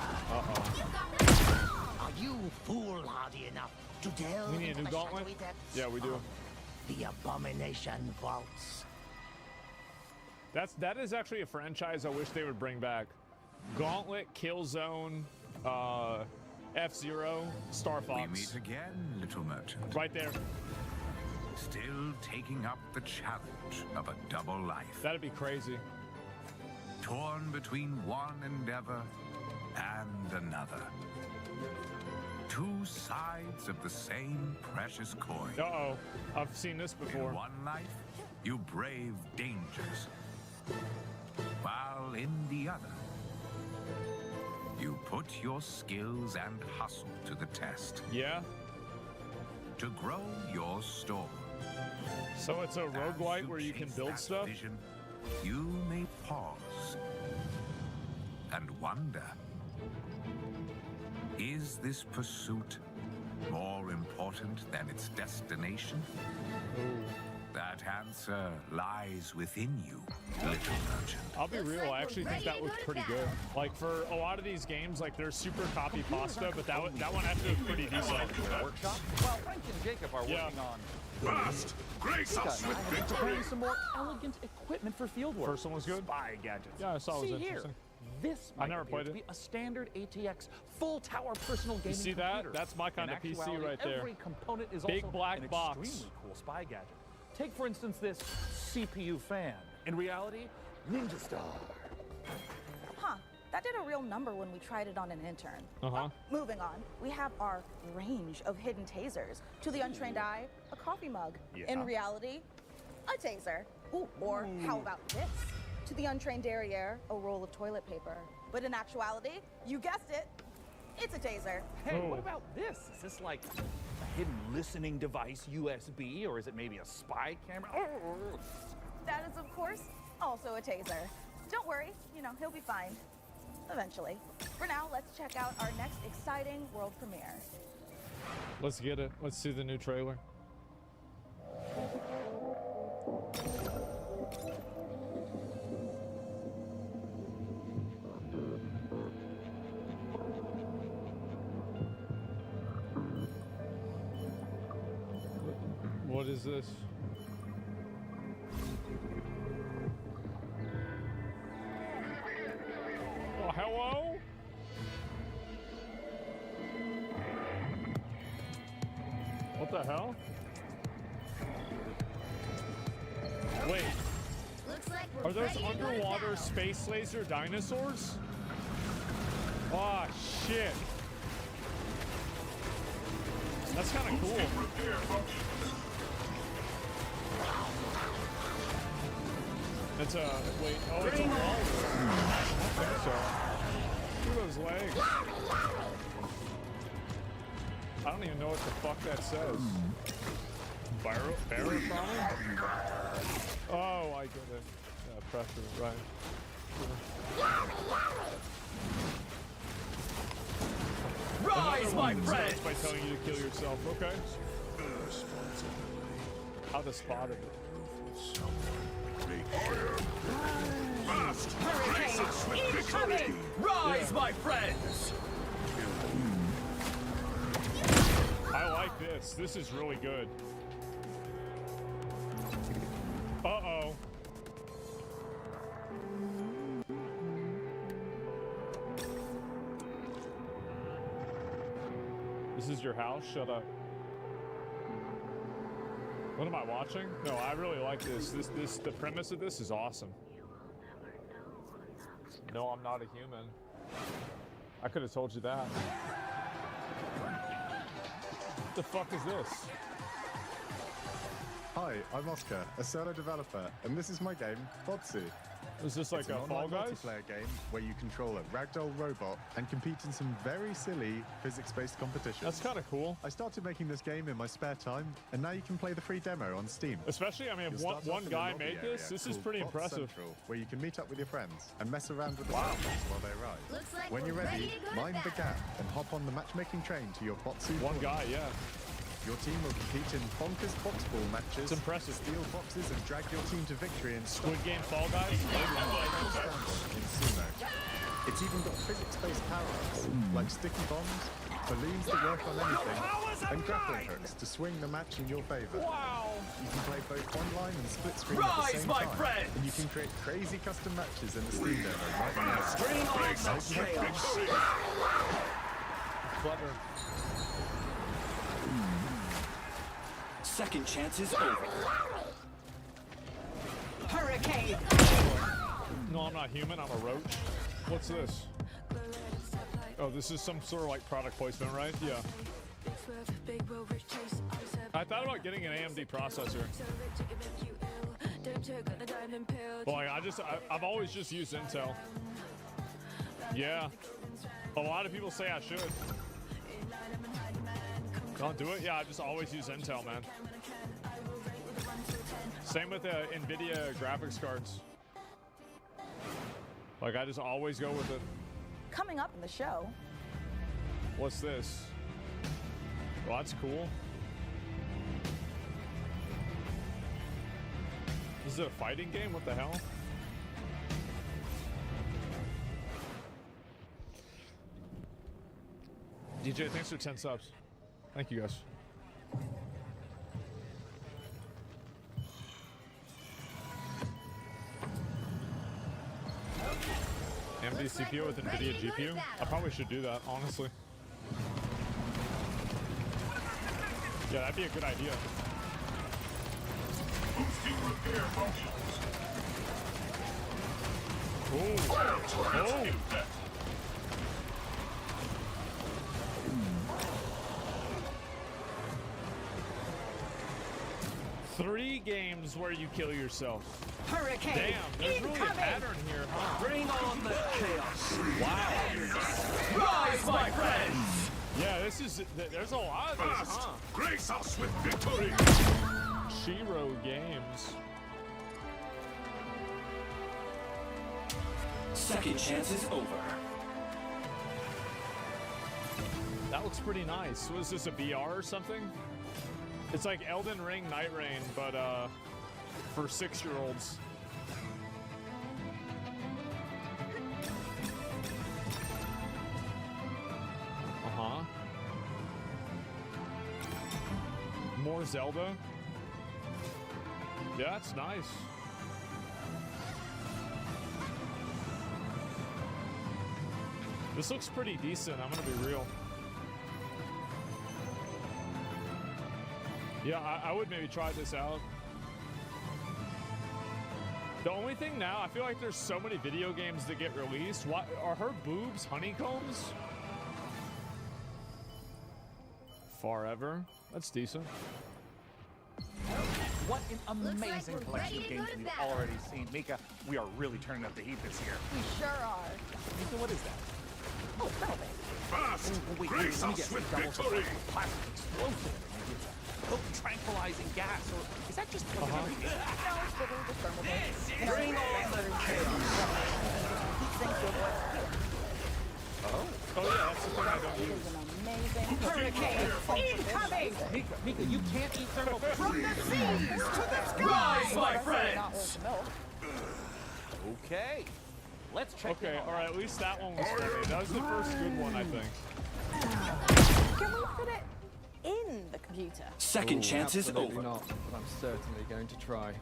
Are you foolhardy enough to delve We need a into new the Gauntlet? shadowy depths Yeah, we do. of the Abomination Vaults? That is actually a franchise I wish they would bring back. Gauntlet, Killzone, F-Zero, Star Fox. We meet again, little merchant. Right there. Still taking up the challenge of a double life. That'd be crazy. Torn between one endeavor and another. 2 sides of the same precious coin. Uh-oh. I've seen this before. In one life, you brave dangers. While in the other, you put your skills and hustle to the test. Yeah? To grow your store. So it's a roguelite where you can build stuff? Vision, you may pause and wonder, is this pursuit more important than its destination? That answer lies within you, little merchant. I'll be real, I actually think that looks pretty good. Like, for a lot of these games, like, they're super copy pasta, but that one actually looks pretty decent. Workshop? Well, Frank and Jacob are working on... Fast! Grace us with victory! Preparing some more elegant equipment for fieldwork. First one was good? Spy gadgets. Yeah, I saw it was See interesting. Here. This I never played to it. be a standard ATX full tower personal gaming You see that? computer. That's my kind In of PC actuality, right there. Every component is Big also black an box. extremely cool spy gadget. Take, for instance, this CPU fan. In reality, Ninja Star. Huh. That did a real number when we tried it on an intern. Uh-huh. Moving on, we have our range of hidden tasers. To the untrained eye, a coffee mug. Yeah. In reality, a taser. Ooh, or how about this? To the untrained derriere, a roll of toilet paper. But in actuality, you guessed it, it's a taser. Hey, what about this? Is this like a hidden listening device, USB, or is it maybe a spy camera? That is, of course, also a taser. Don't worry, he'll be fine. Eventually. For now, let's check out our next exciting world premiere. Let's get it. Let's see the new trailer. What is this? Oh, hello? What the hell? Wait. Are those underwater space laser dinosaurs? Oh, shit. That's kind of cool. It's a, wait, oh, it's a walrus. I think so. Look at those legs. I don't even know what the fuck that says. Barotrauma? Oh, I get it. Yeah, pressure, right. Rise, my friend! By telling you to kill yourself. Okay. How to spot it. Fast! Incoming! Rise, my friends! I like this. This is really good. Uh-oh. This is your house? Shut up. What am I watching? No, I really like this. The premise of this is awesome. No, I'm not a human. I could have told you that. What the fuck is this? Hi, I'm Oscar, a solo developer, and this is my game, Botsu. Is this like it's a an Fall online Guys? multiplayer game where you control a ragdoll robot and compete in some very silly physics-based competitions. That's kind of cool. I started making this game in my spare time, and now you can play the free demo on Steam. Especially, I mean, if one guy made this is pretty Bot impressive. Central, where you can meet up with your friends and mess around with the servers while they arrive. Looks like When we're you're ready, ready to go to mind the battle. gap and hop on the matchmaking train to your Botsu. One guy, yeah. Your team will compete in bonkers box ball matches. It's impressive. Steal boxes and drag your team to victory in Squid Game Fall Guys. in sumo. It's even got physics-based power-ups, like sticky bombs, balloons that work on anything, and grappling hooks to swing the match in your favor. Wow! You can play both online and split screen at the same time. And you can create crazy custom matches in the Steam demo right now. Clever. Second chance is over. Hurricane! No, I'm not human. I'm a roach. What's this? Oh, this is some sort of like product placement, right? Yeah. I thought about getting an AMD processor. Well, like, I've always just used Intel. Yeah. A lot of people say I should. Don't do it? Yeah, I just always use Intel, man. Same with the NVIDIA graphics cards. Like, I just always go with it. Coming up in the show. What's this? Well, that's cool. Is it a fighting game? What the hell? DJ, thanks for 10 subs. Thank you, guys. AMD CPU with NVIDIA GPU? I probably should do that, honestly. Yeah, that'd be a good idea. Boosting repair functions. Oh! 3 games where you kill yourself. Hurricane! Damn, there's really a pattern here, huh? Bring on the chaos! Wow. Rise, my friends! Yeah, there's a lot of this, huh? Grace us with victory! Shiro Games. Second chance is over. That looks pretty nice. Was this a VR or something? It's like Elden Ring Night Rain, but for 6-year-olds. Uh-huh. More Zelda. Yeah, that's nice. This looks pretty decent, I'm gonna be real. Yeah, I would maybe try this out. The only thing now, I feel like there's so many video games that get released. Why are her boobs honeycombs? Forever. That's decent. What an amazing like we're collection ready of to games go to we've battle. already seen. Mika, we are really turning up the heat this year. We sure are. Mika, what is that? Oh, Crybabies. Fast! Wait, Grace let me us guess. with Double victory! plastic explosive. Maybe it's a potent tranquilizing gas, or is that just like another game? No, it's literally just thermal paste. Bring on the chaos! Heat sinks to avoid heat. Oh yeah, that's the thing I don't It use. is an amazing Hurricane incoming! Mika, you can't eat thermal paste. From the seas to the skies, my friends! Okay. Let's check Okay, alright, at least that one was funny. That was the first good one, I think. Can we put it in the computer? Second chance is Absolutely over. not, but I'm certainly going to try.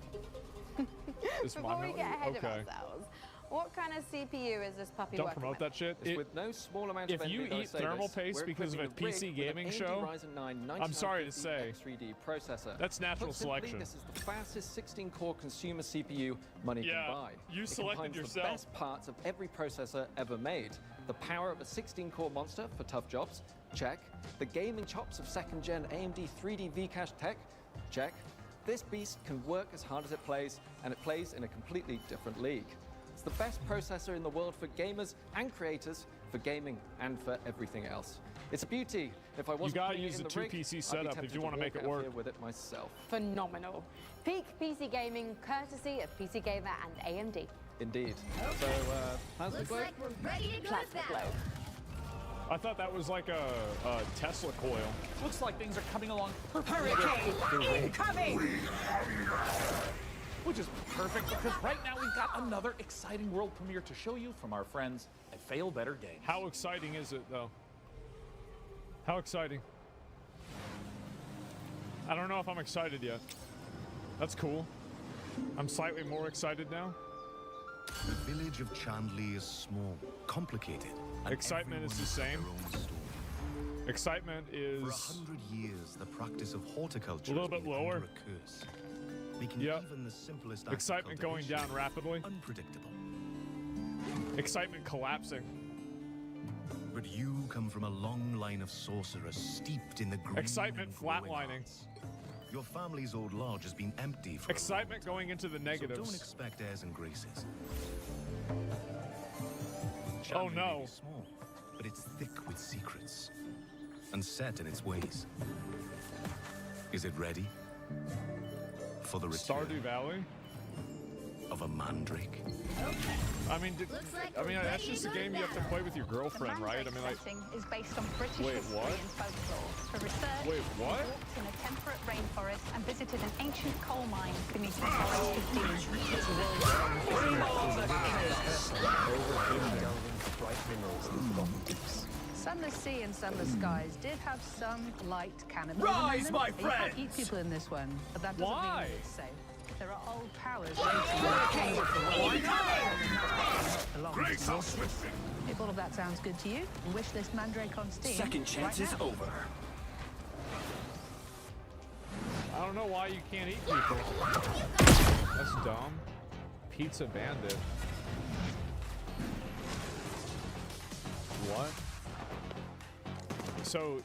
This Before we might get not- ahead okay. of ourselves, What kind of CPU is this puppy Don't working promote with? that shit. It's with no small amount If of you NVIDIA eat thermal savers, paste we're because of a equipping the PC rig with an gaming AMD show, Ryzen 9 I'm sorry to 9950 say, X3D processor. that's natural Put simply, selection. This is the fastest 16-core consumer CPU money Yeah, can buy. you It selected combines yourself. the best parts of every processor ever made. The power of a 16-core monster for tough jobs, check. The gaming chops of second-gen AMD 3D V-Cache tech, check. This beast can work as hard as it plays, and it plays in a completely different league. It's the best processor in the world for gamers and creators, for gaming and for everything else. It's a beauty. If I wasn't gotta putting it use in the the two rig, PC I'd be setup if tempted you to wanna make walk it out work. here with it myself. Phenomenal. Peak PC gaming, courtesy of PC Gamer and AMD. Indeed. So, how's the Looks globe? like we're ready to go to Plasma battle. globe. I thought that was like a Tesla coil. Looks like things are coming along perfectly. Hurricane incoming! Which is perfect because right now we've got another exciting world premiere to show you from our friends at Fail Better Games. How exciting is it, though? How exciting? I don't know if I'm excited yet. That's cool. I'm slightly more excited now. The village of Chandli is small, complicated. and Excitement is the everyone same. has their own story. Excitement is For 100 years, the practice of horticulture a little has bit been lower. under a curse, making Yep. even the simplest act of Excitement going down cultivation rapidly. unpredictable. Excitement collapsing. But you come from a long line of sorcerers steeped in the green Excitement and glowing flatlining. arts. Your family's old lodge has been empty for Excitement going into the so negatives. don't expect airs and graces. Oh, Chandli may no. be small, but it's thick with secrets and set in its ways. Is it ready for the return Stardew Valley? of a mandrake? I mean, Looks like I mean, we're that's ready just to a go game to you have to battle. play with your girlfriend, right? I mean, like, setting is based on British Wait, history what? and folklore. For research, Wait, what? we walked in a temperate rainforest and visited an ancient coal mine beneath the forest of Dean. Sunless Sea and Sunless Skies did have some light cannibalism. Rise, in them. my You can't friends! eat people in this one, but that doesn't Why? mean it's safe. There are old powers Grace us with it. If all of that sounds good to you, wish this mandrake on Steam. Second chance right is now. over. I don't know why you can't eat people. That's dumb. Pizza Bandit. What? So,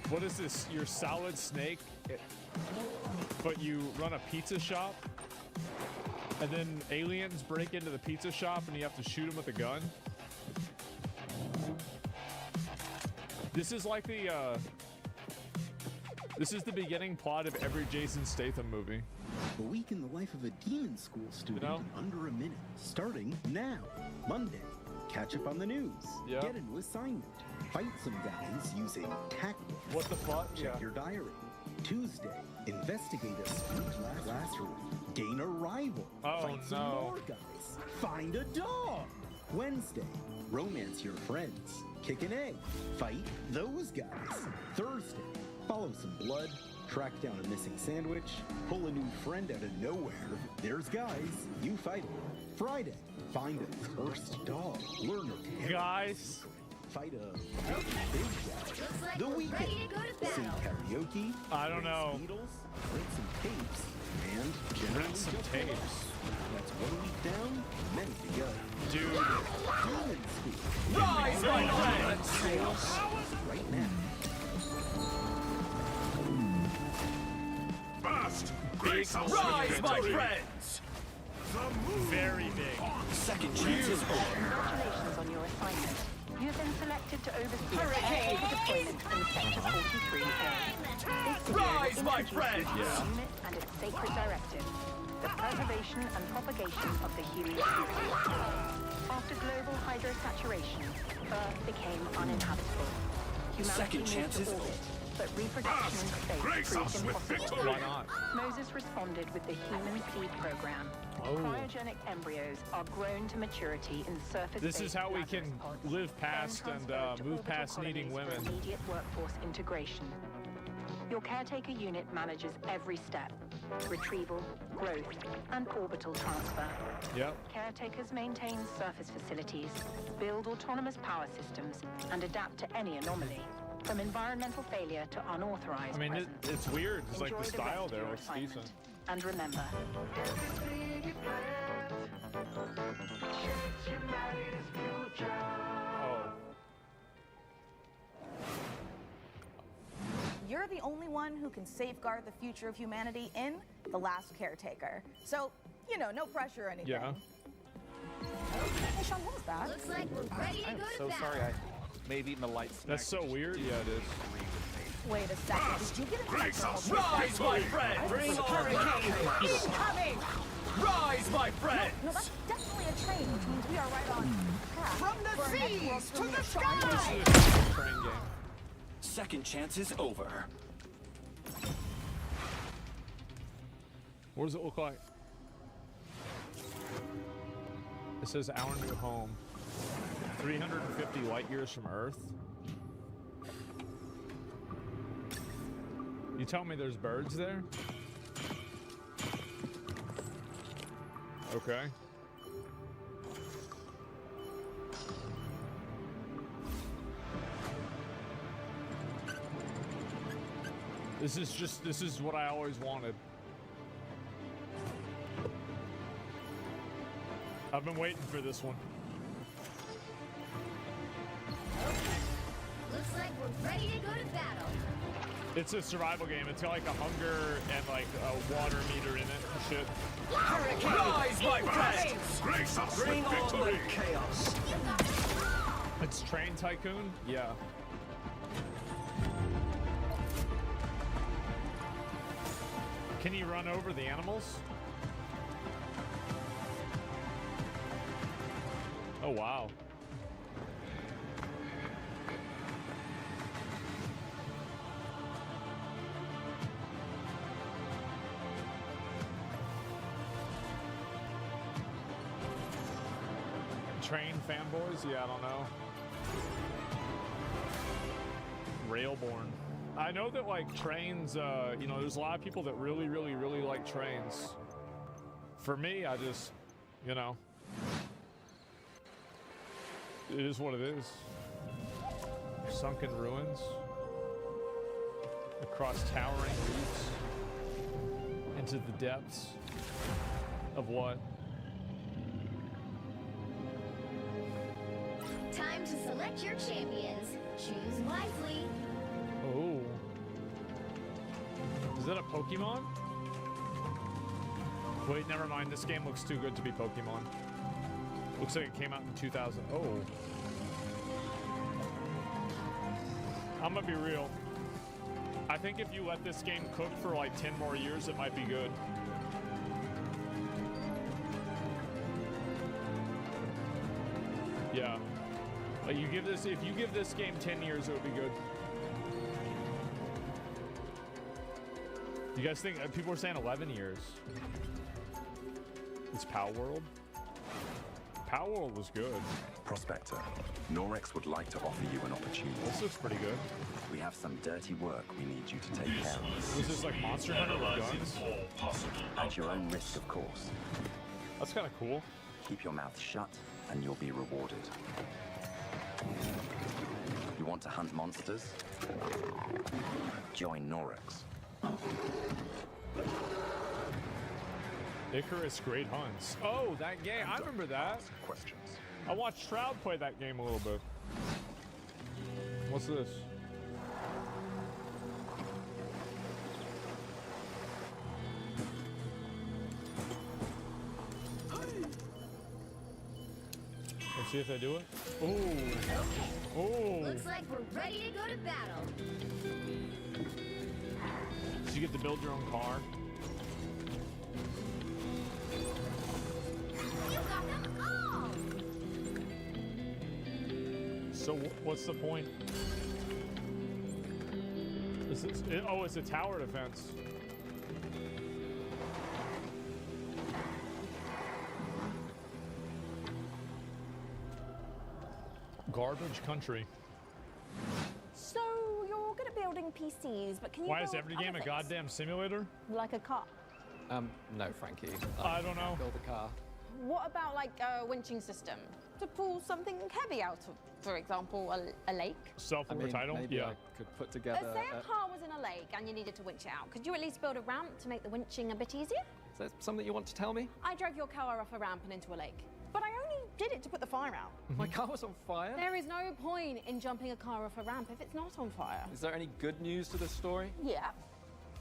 what is this? You're Solid Snake, but you run a pizza shop? And then aliens break into the pizza shop and you have to shoot them with a gun? This is like the, this is the beginning plot of every Jason Statham movie. A week in the life of a demon school student know? in under a minute. Starting now. Monday, catch up on the news. Yeah. Get a new assignment. Fight some guys using tactics. What the fuck? Check Yeah. your diary. Tuesday, investigate a spooked classroom. Gain a rival. Oh, Fight some no. more guys. Find a dog. Wednesday, romance your friends. Kick an egg. Fight those guys. Thursday, follow some blood. Track down a missing sandwich. Pull a new friend out of nowhere. There's guys. You fight them. Friday, find a cursed dog. Learn a terrible Guys. secret. Fight a big guy. like The we're weekend. ready to go to Sing battle. karaoke. I don't know. Beatles, print some tapes, and generally Rent some just tapes. relax. That's 1 week down, many to go. Dude. Demon School. Rise, my friends! Right now. Fast! Big Rise, my dude. friends! Very big. Second chance is over. Congratulations on your assignment. You have been selected to oversee Hurricane the deployment in Sector 43 area. This video Rise, will my introduce friend! you to the unit and its sacred directive, the preservation and propagation of the human species. After global hydrosaturation, Earth became uninhabitable. Humanity Second moved chance to is orbit, but reproduction in space Grace proved us with impossible. Why not? Moses responded with the Human Seed Program. Oh. Cryogenic embryos are grown to maturity in surface. This is how we can live past and move past needing women. Immediate workforce integration. Your caretaker unit manages every step: retrieval, growth, and orbital transfer. Yep. Caretakers maintain surface facilities, build autonomous power systems, and adapt to any anomaly, from environmental failure to unauthorized I mean, presence. it's weird. It's like Enjoy the the style rest of there your looks assignment. decent. And remember, Oh. You're the only one who can safeguard the future of humanity in The Last Caretaker. So, you know, no pressure or anything. Yeah. Hey, Sean, what was that? Looks like we're ready to I'm go to so battle. sorry I may have eaten a light snack. That's so weird. Yeah, it is. Wait a second. Did you get a Rise, my friend! Bring on hurricane! Incoming! Rise, my friend! No, that's definitely a train, which means we are right on track. From the for our next seas world to premiere. the Sean, skies! This is a train game. Second chance is over. What does it look like? It says our new home. 350 light years from Earth. You tell me there's birds there? Okay. This is what I always wanted. I've been waiting for this one. Looks like we're ready to go to battle. It's a survival game. It's got like a hunger and like a water meter in it and shit. Rise, my friend! Bring on the chaos! It's Train Tycoon? Yeah. Can you run over the animals? Oh, wow. Train fanboys? Yeah, I don't know. Railborn. I know that like trains, you know, there's a lot of people that really like trains. For me, I just, you know, it is what it is. Sunken ruins. Across towering reefs. Into the depths of what? Time to select your champions. Choose wisely. Oh. Is that a Pokemon? Wait, never mind. This game looks too good to be Pokemon. Looks like it came out in 2000. Oh. I'm gonna be real. I think if you let this game cook for like 10 more years, it might be good. Yeah. Like you give this, if you give this game 10 years, it would be good. You guys think, people are saying 11 years. It's Pow World? Pow World was good. Prospector, Norex would like to offer you an opportunity. This looks pretty good. We have some dirty work we need you to take care of. Was this like Monster Hunter with guns? At your own risk, of course. That's kind of cool. Keep your mouth shut and you'll be rewarded. You want to hunt monsters? Join Norex. Icarus Great Hunts. Oh, that game. I remember that. Questions. I watched Shroud play that game a little bit. What's this? Let's see if they do it. Ooh. Ooh. Looks like we're ready to go to battle. Did you get to build your own car? You got them all! So what's the point? Is this, oh, it's a tower defense. Garbage country. So you're good at building PCs, but can you Why build is every other game a things? goddamn simulator? Like a car? No, Frankie. I don't know. Build a car. What about like a winching system to pull something heavy out of, for example, a lake? Self-aware title? Maybe Yeah. I could put together. Say a car was in a lake and you needed to winch it out. Could you at least build a ramp to make the winching a bit easier? Is that something you want to tell me? I drove your car off a ramp and into a lake, but I only did it to put the fire out. My car was on fire? There is no point in jumping a car off a ramp if it's not on fire. Is there any good news to this story? Yeah.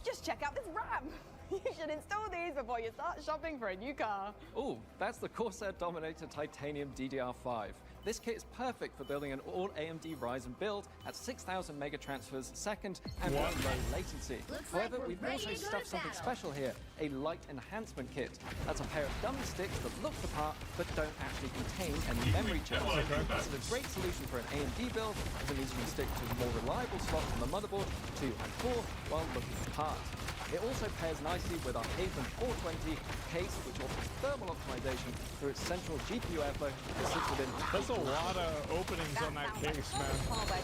Just check out this ramp. You should install these before you start shopping for a new car. Oh, that's the Corsair Dominator Titanium DDR5. This kit is perfect for building an all AMD Ryzen build at 6,000 mega transfers a second and with low latency. However, we've also stuffed something special here, a light enhancement kit. That's a pair of dummy sticks that look the part but don't actually contain any memory chips. This is a great solution for an AMD build as it means you can stick to more reliable slots on the motherboard 2 and 4 while looking the part. It also pairs nicely with our Haven 420 case, which offers thermal optimization through its central GPU airflow that sits within. There's a lot of openings on that case, man.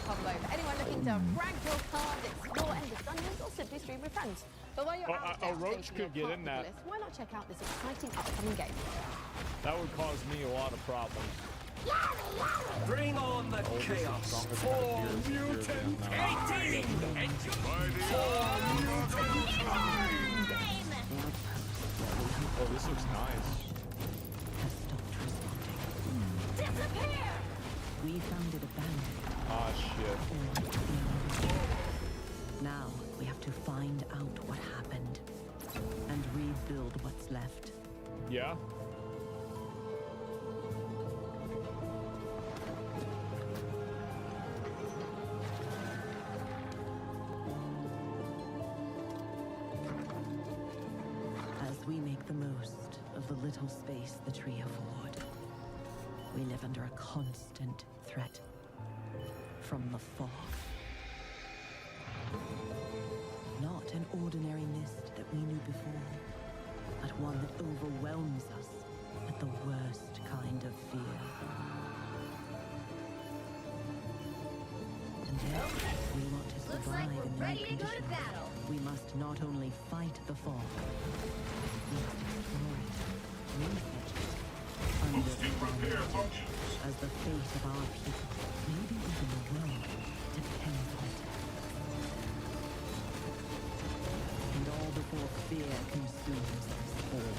Combo. For anyone looking to brag your cards, explore endless dungeons, or simply stream with friends. But while you're out there, a roach could get in that. why not check out this exciting upcoming game? That would cause me a lot of problems. Bring on the chaos. 4 mutant 18! Oh, this looks nice. Disappear! We found it abandoned. Ah, shit. Now we have to find out what happened and rebuild what's left. Yeah? As we make the most of the little space the tree afford, we live under a constant threat from the fog. Not an ordinary mist that we knew before, but one that overwhelms us with the worst kind of fear. And yet, we want to Looks survive like we're in the ready new to go to conditions. battle. We must not only fight the fog, we must explore it, research it, understand it, as the fate of our people, maybe even the world, depends on it. And all before fear consumes us all.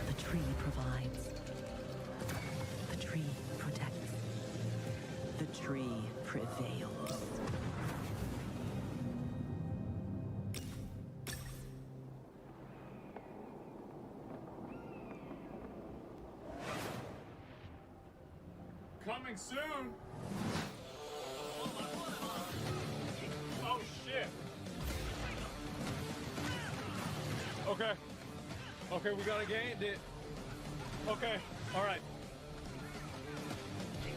The tree provides. The tree protects. The tree prevails. Coming soon. Oh shit. Okay. Okay, we gotta gain it. Okay, all right.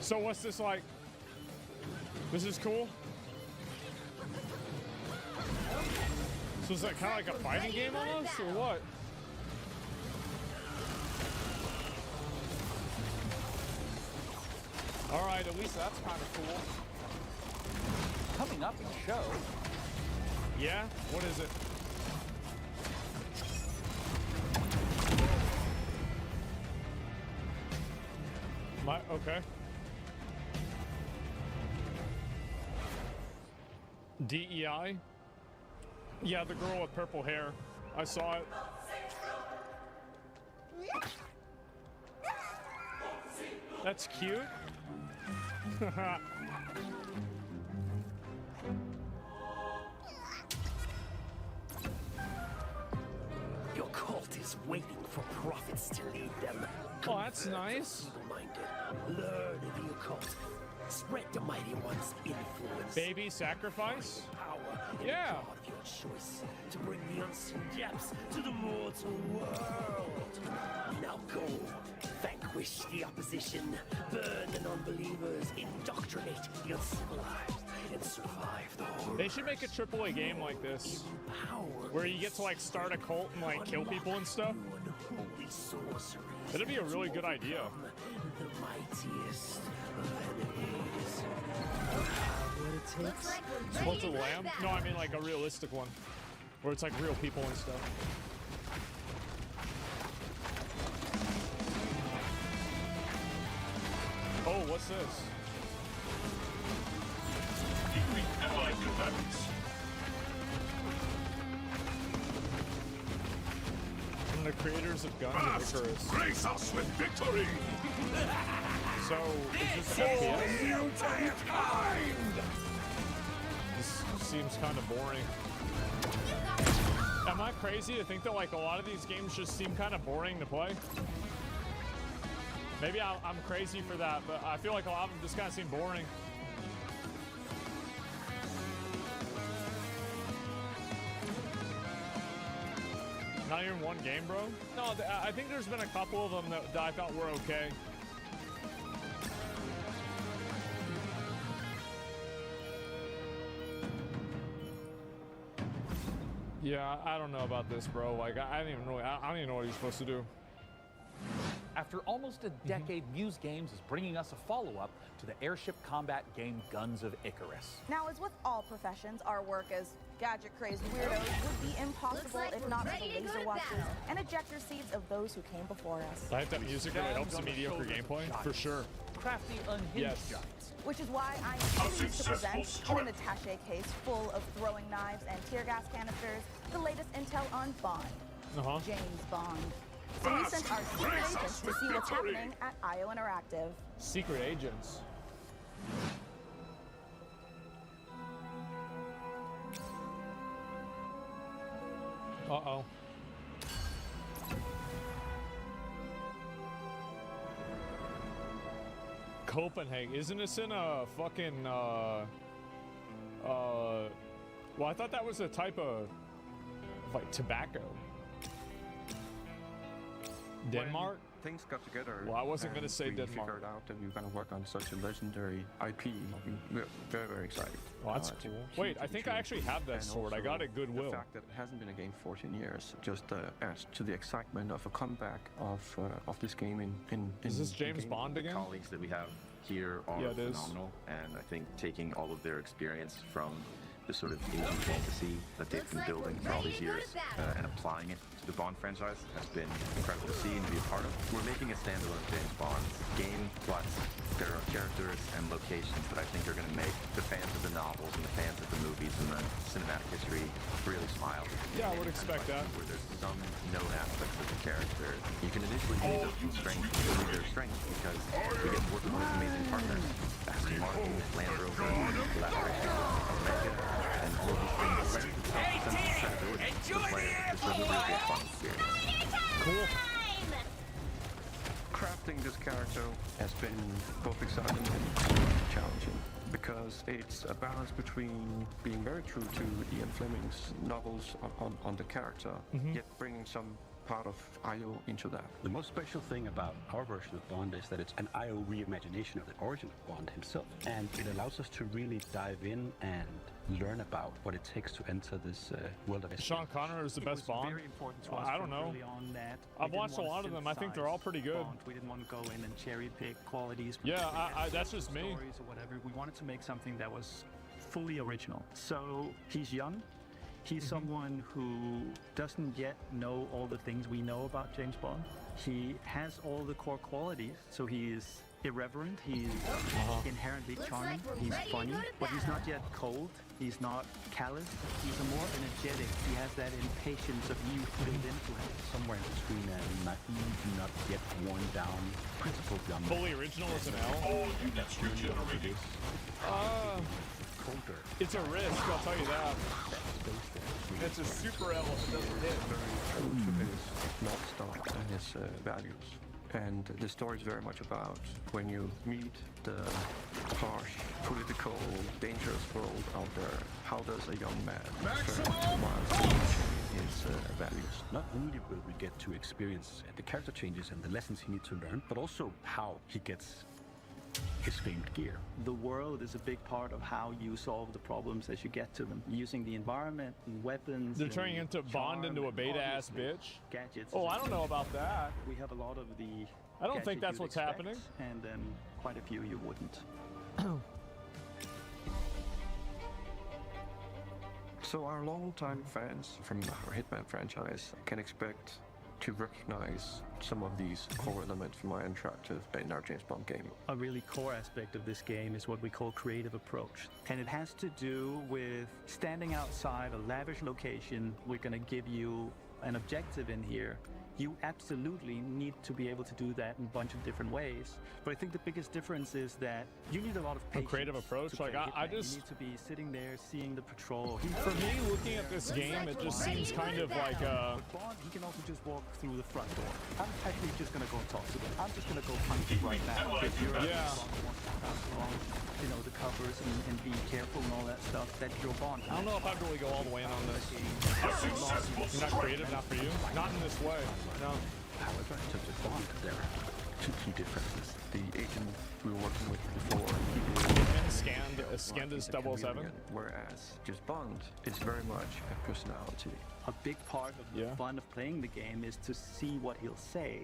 So what's this like? This is cool. So is that kind of like a fighting game almost, or what? All right, at least that's kind of cool. Coming up in the show. Yeah? What is it? Okay. DEI? Yeah, the girl with purple hair. I saw it. That's cute. Your cult is waiting for prophets to lead them. Oh, that's nice. Feeble-minded. Learn of the occult. Spread the mighty one's influence. Baby sacrifice? Power in Yeah. the God of your choice to bring the unseen depths to the mortal world. Now go. Vanquish the opposition. Burn the non-believers. Indoctrinate the uncivilized. And survive the horror. They should make a AAA game like this, where you get to like start a cult and like kill people and stuff. Holy sorcery. That'd be a really good idea. the mightiest of enemies. What it takes. Cult of the Lamb? No, I mean like a realistic one. Where it's like real people and stuff. Oh, what's this? Allied Crybabies. From the creators of Guns of Icarus. Grace us with victory! So, is this FPS? This seems kind of boring. Am I crazy to think that like a lot of these games just seem kind of boring to play? Maybe I'm crazy for that, but I feel like a lot of them just kind of seem boring. Not even one game, bro? No, I think there's been a couple of them that I thought were okay. Yeah, I don't know about this, bro. Like, I don't even know what you're supposed to do. After almost a decade, Muse Games is bringing us a follow-up to the airship combat game Guns of Icarus. Now, as with all professions, our work as gadget-crazed weirdos would be impossible if not for the laser watchers and ejector seats of those who came before us. I think that music really helps the mediocre gameplay, for sure. Crafty, unhinged giants. Which is why I am pleased to present, in an attaché case full of throwing knives and tear gas canisters, the latest intel on Bond. James Bond. So we sent our secret agents to see what's happening at IO Interactive. Secret agents? Uh-oh. Copenhagen. Isn't this in a fucking, well, I thought that was a type of, like, tobacco. Denmark? When things got together. Well, I wasn't going to say Denmark. We figured out that we were going to work on such a legendary IP. We're very, very excited. Oh, that's cool. Wait, I think I actually have that sword. I got it Goodwill. The fact that it hasn't been a game for 14 years just adds to the excitement of a comeback of this game in Is this James Bond again? The colleagues that we have here are phenomenal, and I think taking all of their experience from the sort of Asian fantasy that they've been building for all these years and applying it to the Bond franchise has been incredible to see and to be a part of. We're making a standalone James Bond game, plus there are characters and locations that I think are going to make the fans of the novels and the fans of the movies and the cinematic history really smile. Yeah, I would expect that. Where there's some known aspects of the character, you can initially see those strengths, really their strengths, because we get to work with these amazing partners, Aston Martin, Land Rover, collaboration with Omega, and all of these things that lend themselves to credibility to the player. It's a really great fun experience. Cool. Crafting this character has been both exciting and challenging because it's a balance between being very true to Ian Fleming's novels on the character, yet bringing some part of IO into that. The most special thing about our version of Bond is that it's an IO reimagination of the origin of Bond himself, and it allows us to really dive in and learn about what it takes to enter this world of Sean Connery is the best Bond. I don't know. I've watched a lot of them. I think they're all pretty good. We didn't want to go in and cherry pick qualities. Yeah, that's just me. Or whatever. We wanted to make something that was fully original. So he's young. He's someone who doesn't yet know all the things we know about James Bond. He has all the core qualities. So he is irreverent, he's inherently charming, he's funny, but he's not yet cold, he's not callous, he's a more energetic, he has that impatience of youth built into him. Somewhere in between a naive, not yet worn down, principled young man. Fully original is an L? All units regenerated. Colder. It's a risk, I'll tell you that. It's a super L. It doesn't hit. Very true to his North Star and his values. And the story is very much about when you meet the harsh, political, dangerous world out there, how does a young man his values? Not only will we get to experience the character changes and the lessons he needs to learn, but also how he gets his famed gear. The world is a big part of how you solve the problems as you get to them. Using the environment and weapons. They're turning into Bond into a beta-ass bitch? Gadgets. Oh, I don't know about that. We have a lot of the I don't think gadget that's you'd what's expect, happening. and then quite a few you wouldn't. So our longtime fans from our Hitman franchise can expect to recognize some of these core elements from our interactive in our James Bond game. A really core aspect of this game is what we call creative approach. And it has to do with standing outside a lavish location. We're going to give you an objective in here. You absolutely need to be able to do that in a bunch of different ways. But I think the biggest difference is that you need a lot of patience. A creative approach? To Like, play I Hitman. just... You need to be sitting there, seeing the patrol. For me, looking at this game, it just seems kind of like But Bond, he can also just walk through the front door. I'm actually just going to go and talk to them. I'm just going to go punch you right now. If you're Yeah. you know, the covers and be careful and all that stuff, that's your Bond. I don't know if I'd really go all the way in on this. You're not creative, not for you? Not in this way, no. However, in terms of Bond, there are two key differences. The agent we were working with before, he scanned as a 007. chameleon, whereas just Bond is very much a personality. A big part of the fun of playing the game is to see what he'll say.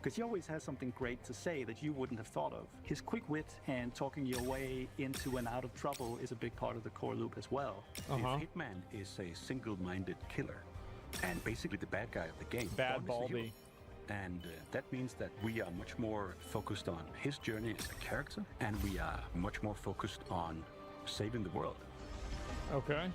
Because he always has something great to say that you wouldn't have thought of. His quick wit and talking your way into and out of trouble is a big part of the core loop as well. If Hitman is a single-minded killer, and basically the bad guy of the game, Bad Bond is the Baldy. hero. And that means that we are much more focused on his journey as a character, and we are much more focused on saving the world. Okay.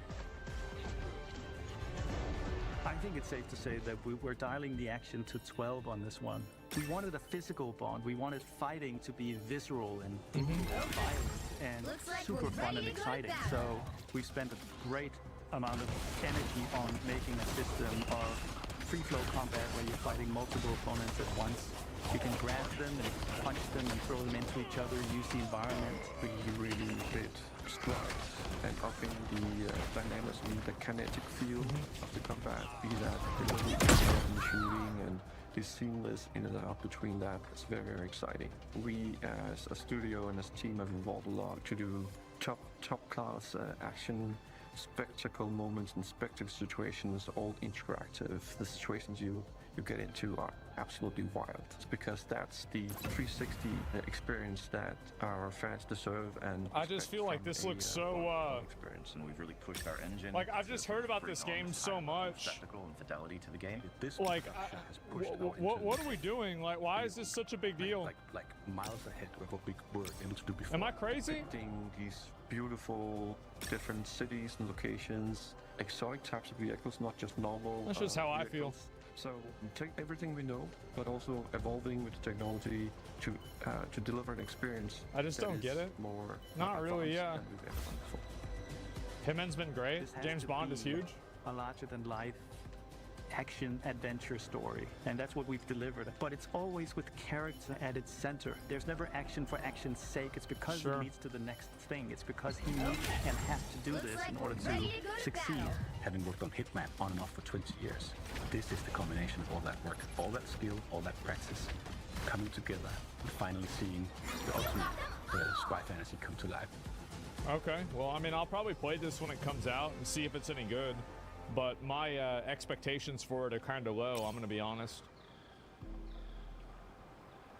I think it's safe to say that we're dialing the action to 12 on this one. We wanted a physical Bond. We wanted fighting to be visceral and violent and super fun and exciting. So we spent a great amount of energy on making a system of free-flow combat where you're fighting multiple opponents at once. You can grab them and punch them and throw them into each other, use the environment. We really did strides and upping the dynamism, the kinetic feel of the combat, be that the shooting and the seamless in and out between that. It's very, very exciting. We as a studio and as a team have evolved a lot to do top class action, spectacle moments and spectacle situations, all interactive. The situations you get into are absolutely wild. It's because that's the 360 experience that our fans deserve, and I just feel like this looks so experience, and we've really pushed our engine. like I've just heard about this game so much. Spectacle and fidelity to the game. Like, what are we doing? Like, why is this such a big deal? Like miles ahead of what we were able to do before. Am I crazy? Depicting these beautiful different cities and locations, exotic types of vehicles, not just normal. That's just how I feel. vehicles. So take everything we know, but also evolving with the technology to deliver an experience. I just don't get it. More Not really, yeah. than we've ever done before. Hitman's been great. This has James to Bond be is huge. A larger-than-life action adventure story, and that's what we've delivered. But it's always with character at its center. There's never action for action's sake. It's because it leads to the next thing. It's because he needs and has to do this in order to succeed. Having worked on Hitman on and off for 20 years, this is the combination of all that work, all that skill, all that practice coming together and finally seeing the ultimate spy fantasy come to life. Okay, well, I mean, I'll probably play this when it comes out and see if it's any good. But my expectations for it are kind of low, I'm gonna be honest.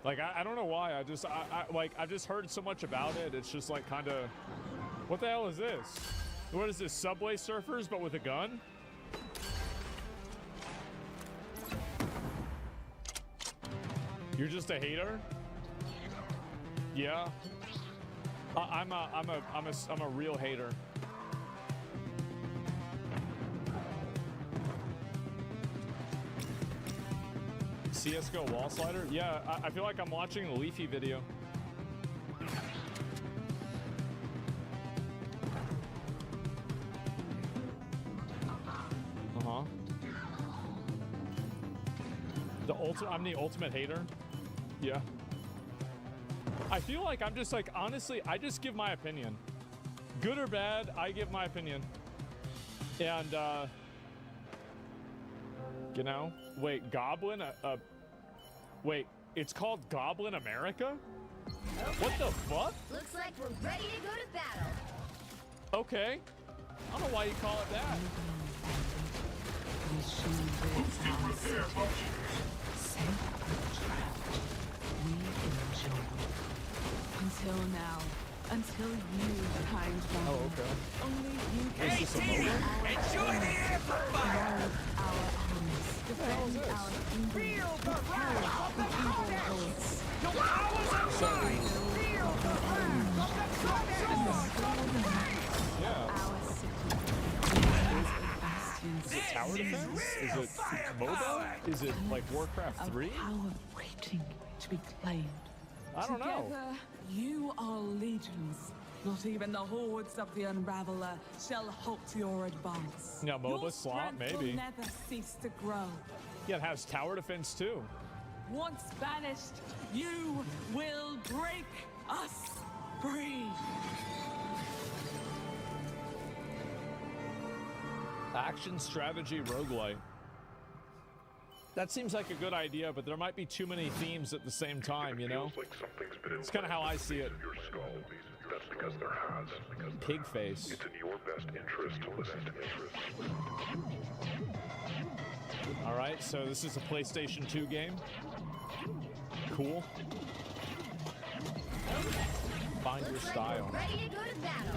Like, I don't know why, I just heard so much about it, it's just like kind of, what the hell is this? What is this, Subway Surfers, but with a gun? You're just a hater? Yeah. I'm a real hater. CSGO wall slider? Yeah, I feel like I'm watching the Leafy video. I'm the ultimate hater. Yeah. I feel like I'm just like, honestly, I just give my opinion. Good or bad, I give my opinion. And, you know, wait, Goblin, wait, it's called Goblin America? What the fuck? Looks like we're ready to go to battle. Okay. I don't know why you call it that. Boosting repair functions. we enjoy. Until now. Until you, kind one. Oh, okay. Only you can Is this a MOBA? enjoy the amplifier! Our armies, defend our kingdom, feel the wrath of the gods. Your powers are mine! Feel the wrath of the Yeah. Our city Is it tower defense? Is it MOBA? Is it like Warcraft 3? power waiting to be claimed. I don't know. Together, you are legions. Not even the hordes of the Unraveler shall halt your advance. Yeah, MOBA Your slot, strength maybe. will never cease to grow. Yeah, it has tower defense too. Once banished, you will break us free. Action strategy roguelite. That seems like a good idea, but there might be too many themes at the same time, you know? It's kind of how I see it. That's because there has. Pig face. It's in your best interest to listen to me. All right, so this is a PlayStation 2 game. Cool. Find your style. Ready to go to battle.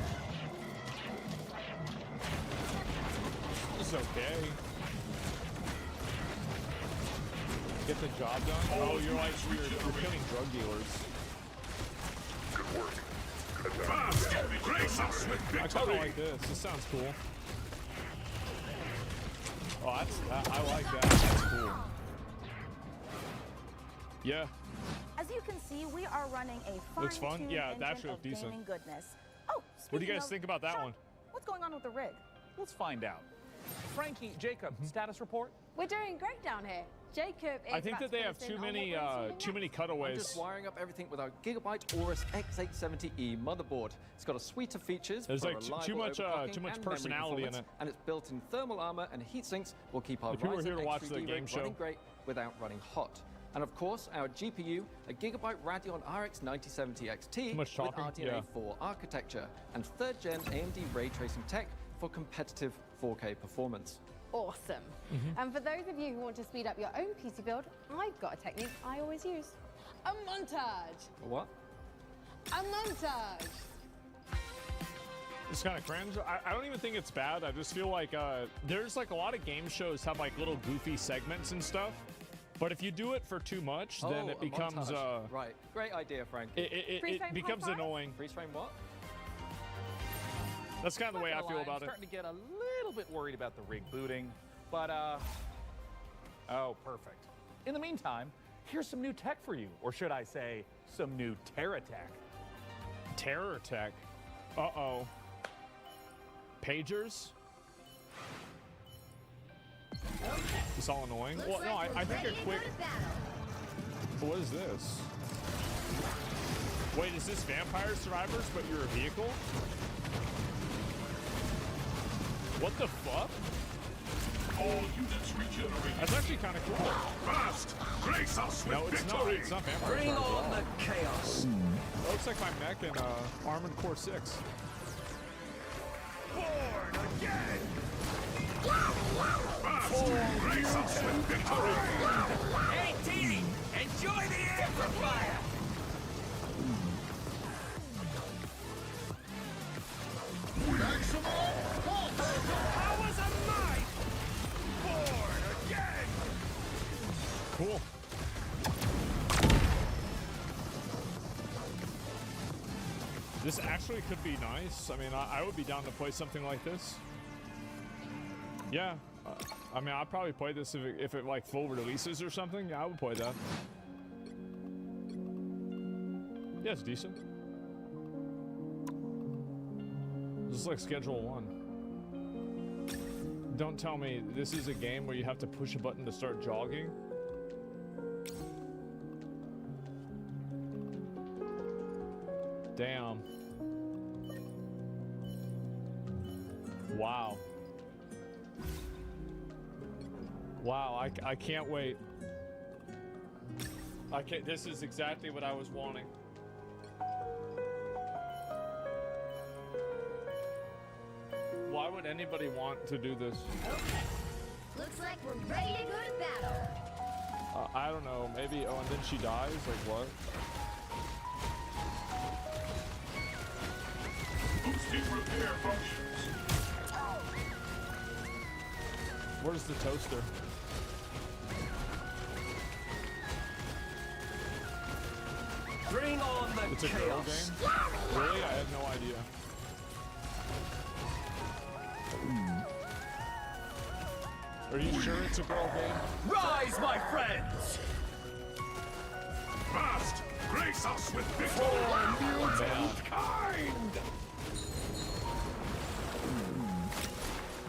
It's okay. Get the job done. Oh, you're like you're killing drug dealers. Good work. Fast! Grace us with I kind of victory! like this. This sounds cool. Oh, I like that. That's cool. Yeah. As you can see, we are running a Looks fun. fine-tuned Yeah, engine that should of look decent. gaming goodness. Oh, What do you speaking guys of- think about that Sean, one? What's going on with the rig? Let's find out. Frankie, Jacob, status report? We're doing great down here. Jacob is I think about that they to have fill us too in on many what we're too many I'm cutaways. just wiring up everything with our Gigabyte Aorus X870E motherboard. It's got a suite of features. There's for like too reliable much overclocking too much and memory personality in performance, it. and its built-in thermal armor and heat sinks will keep our If you were Ryzen here to watch the X3D game rig show. running great without running hot. And of course, our GPU, a Gigabyte Radeon RX 9070 XT Too much with talking? RDNA Yeah. 4 architecture and 3rd gen AMD ray tracing tech for competitive 4K performance. Awesome. And for those of you who want to speed up your own PC build, I've got a technique I always use. A montage. What? A montage. It's kind of cringe. I don't even think it's bad. I just feel like there's like a lot of game shows have like little goofy segments and stuff. But if you do it for too much, then it a becomes montage. Right. Great idea, Frank. it becomes annoying. Freeze frame what? That's kind of the way I feel about I'm it. starting to get a little bit worried about the rig booting, but oh, perfect. In the meantime, here's some new tech for you, or should I say, some new Terra tech. Terror tech. Uh-oh. Pagers? It's all annoying. Well, no, I think a quick... What is this? Wait, is this Vampire Survivors, but you're a vehicle? What the fuck? All units regenerate. That's actually kind of cool. Fast! Grace us with No, it's not. victory! It's not Vampire Bring Survivors at on all. the chaos. That looks like my mech in Armored Core 6. Born again! Fast! Grace us with victory! Hey, team! Enjoy the amplifier! Maximum pulse! Powers of might! Born again! Cool. This actually could be nice. I mean, I would be down to play something like this. Yeah. I mean, I'd probably play this if it like full releases or something. Yeah, I would play that. Yeah, it's decent. This is like Schedule 1. Don't tell me this is a game where you have to push a button to start jogging. Damn. Wow. Wow, I can't wait. This is exactly what I was wanting. Why would anybody want to do this? Okay. Looks like we're ready to go to battle. I don't know, maybe, oh, and then she dies? Like, what? Boosting repair functions. Where's the toaster? Bring on the It's a girl chaos. game? Really? I had no idea. Are you sure it's a girl game? Rise, my friends! Fast! Grace us with victory! For mutant kind!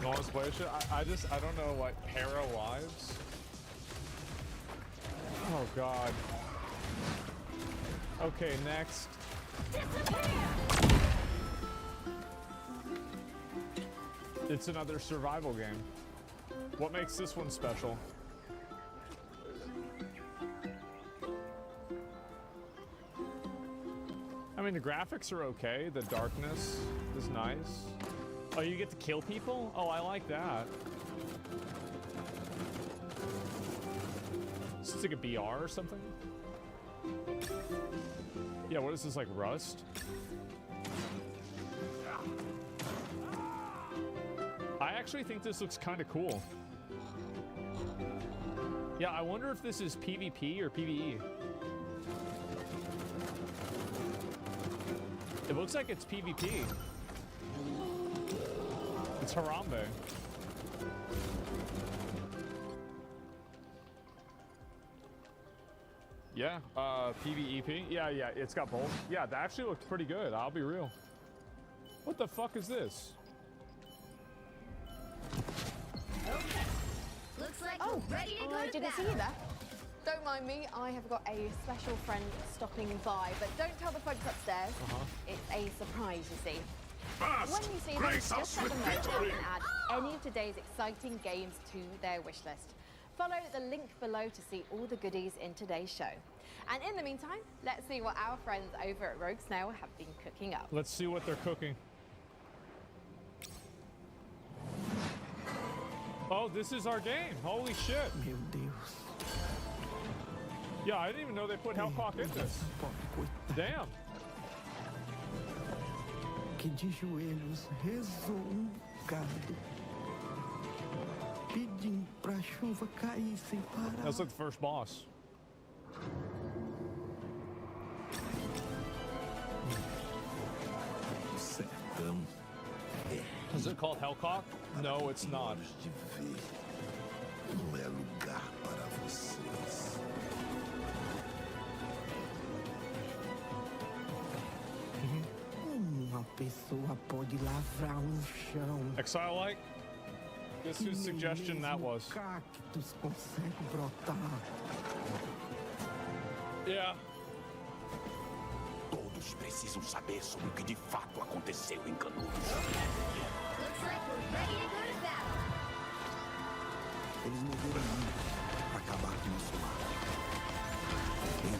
No one's playing shit? I don't know, like, Hera Wives? Oh, God. Okay, next. It's another survival game. What makes this one special? I mean, the graphics are okay. The darkness is nice. Oh, you get to kill people? Oh, I like that. Is this like a BR or something? Yeah, what is this, like Rust? I actually think this looks kind of cool. Yeah, I wonder if this is PvP or PvE. It looks like it's PvP. It's Harambe. Yeah, PvEP. Yeah, it's got both. Yeah, that actually looks pretty good, I'll be real. What the fuck is this? Looks like we're ready to go to didn't see you there. Don't mind me, I have got a special friend stopping by, but don't tell the folks upstairs. It's a surprise, you see. Fast! When you see them, Grace just us let with them know they victory! can add any of today's exciting games to their wish list. Follow the link below to see all the goodies in today's show. And in the meantime, let's see what our friends over at Rogue Snail have been cooking up. Let's see what they're cooking. Oh, this is our game. Holy shit. Meu Deus. Yeah, I didn't even know they put Hellcock in this. Damn. Que de joelhos rezou gado, pedindo pra chuva cair sem parar. That's like the first boss. Is it called Hellcock? No, it's not. Não é lugar para vocês. Uma pessoa pode lavrar chão. Exile-like? Guess whose suggestion that was? Cactus consegue brotar. Yeah. Todos precisam saber sobre o que de fato aconteceu em Canudos. Looks like we're ready to go to battle. Eles morreram muito para acabar com nosso lar. Pena,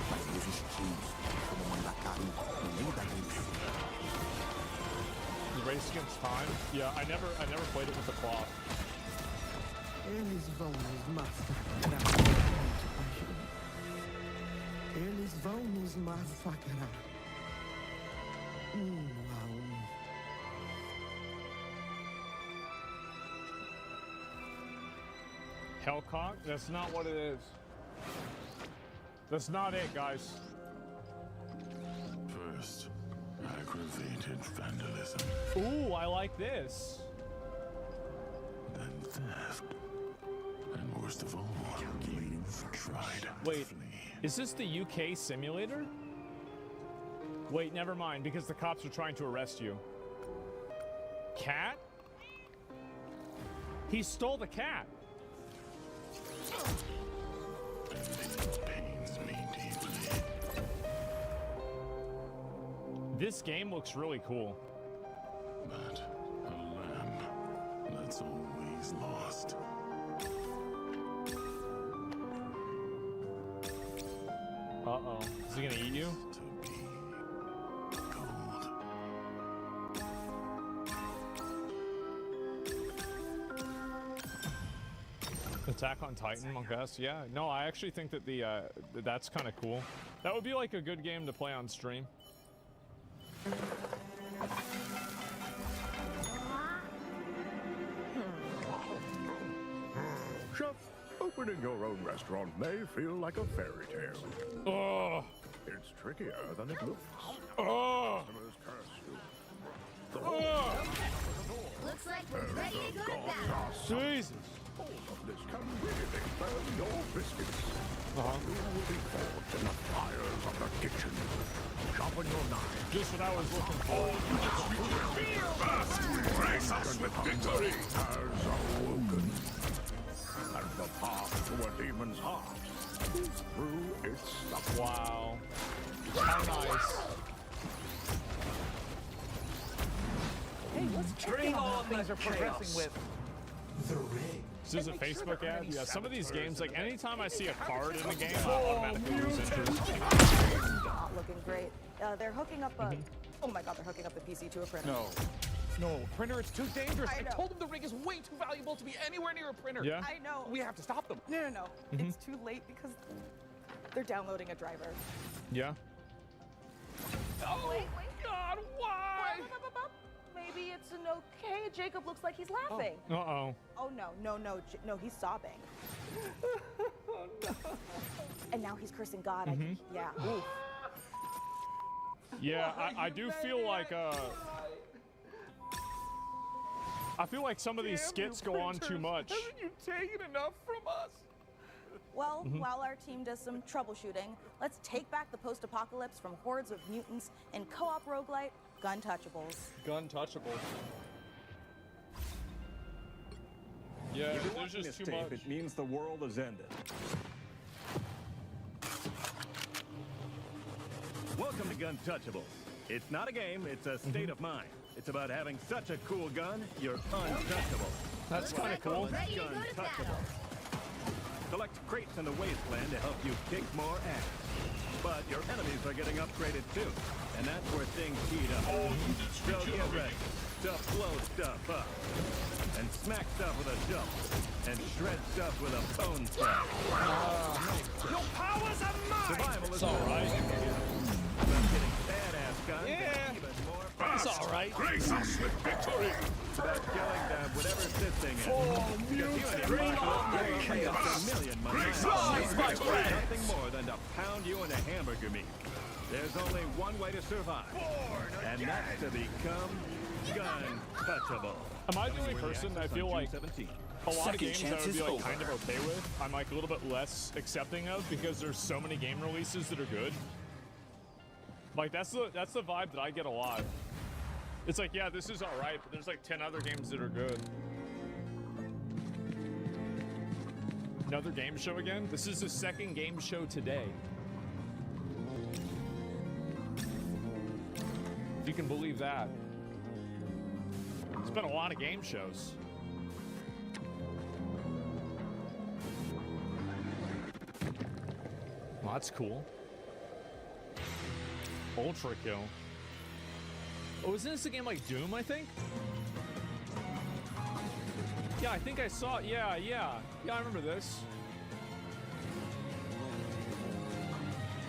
mas resistimos como mandacaru no meio da guerra. The race against time? Yeah, I never played it with the cloth. Eles vão nos massacrar. Eles vão nos massacrar. A Hellcock? That's not what it is. That's not it, guys. First, aggravated vandalism. Ooh, I like this. Then theft. And worst of all, you've tried to Wait, flee. is this the UK simulator? Wait, never mind, because the cops are trying to arrest you. Cat? He stole the cat. Pains me deeply. This game looks really cool. But a lamb that's always lost. Uh-oh. Is he gonna eat you? Attack on Titan, I guess. Yeah. No, I actually think that that's kind of cool. That would be like a good game to play on stream. Chef, opening your own restaurant may feel like a fairy tale. Oh. It's trickier than it looks. Oh. Customers curse you. The Looks like we're ready to go to battle. Jesus. All of this can really burn your biscuits. You will be forged in the fires of the kitchen. Sharpen your knife. Just what I was looking for. Grace us with victory has awoken. And the path to a demon's heart is through its stomach. Wow. How nice. Hey, let's bring on how things are progressing with the ring. Is this a Facebook ad? Yeah, some of these games, like anytime I see a card in the game, I automatically lose interest. Not looking great. They're hooking up a. Oh my God, they're hooking up the PC to a printer. No, printer, it's too dangerous. I I know. told them the ring is way too valuable to be anywhere near a printer. Yeah. I know. We have to stop them. No. It's too late because they're downloading a driver. Yeah. Oh, God, why? Maybe it's an okay. Jacob looks like he's laughing. Uh-oh. Oh no, he's sobbing. And now he's cursing God. Yeah. Oof. Yeah, I do feel like I feel like some of these skits go on too much. Haven't you taken enough from us? Well, while our team does some troubleshooting, let's take back the post-apocalypse from hordes of mutants in co-op roguelite Gun Touchables. Gun Touchable. Yeah, If you're there's watching just this too tape, much. it means the world has ended. Welcome to Gun Touchables. It's not a game, it's a state of mind. It's about having such a cool gun, you're untouchable. That's kind of cool. Gun Touchables. Collect crates in the wasteland to help you kick more ass. But your enemies are getting upgraded too, and that's where things heat up. So get ready to blow stuff up, and smack stuff with a shovel, and shred stuff with a bone saw. Your powers are mine! Survival is It's all right. About getting badass guns and even more fun. It's all right. Grace us with victory. It's about killing whatever's this thing is. Bring on the chaos! Rise, my friend! Nothing more than to pound you into hamburger meat. There's only one way to survive, and that's to become gun touchable. Am I the only person that I feel like a lot of games I would be like kind of okay with, I'm like a little bit less accepting of because there's so many game releases that are good? Like that's the vibe that I get a lot. It's like, yeah, this is all right, but there's like 10 other games that are good. Another game show again? This is the second game show today. If you can believe that. It's been a lot of game shows. Well, that's cool. Ultra kill. Oh, isn't this a game like Doom, I think? Yeah, I think I saw it. Yeah, I remember this.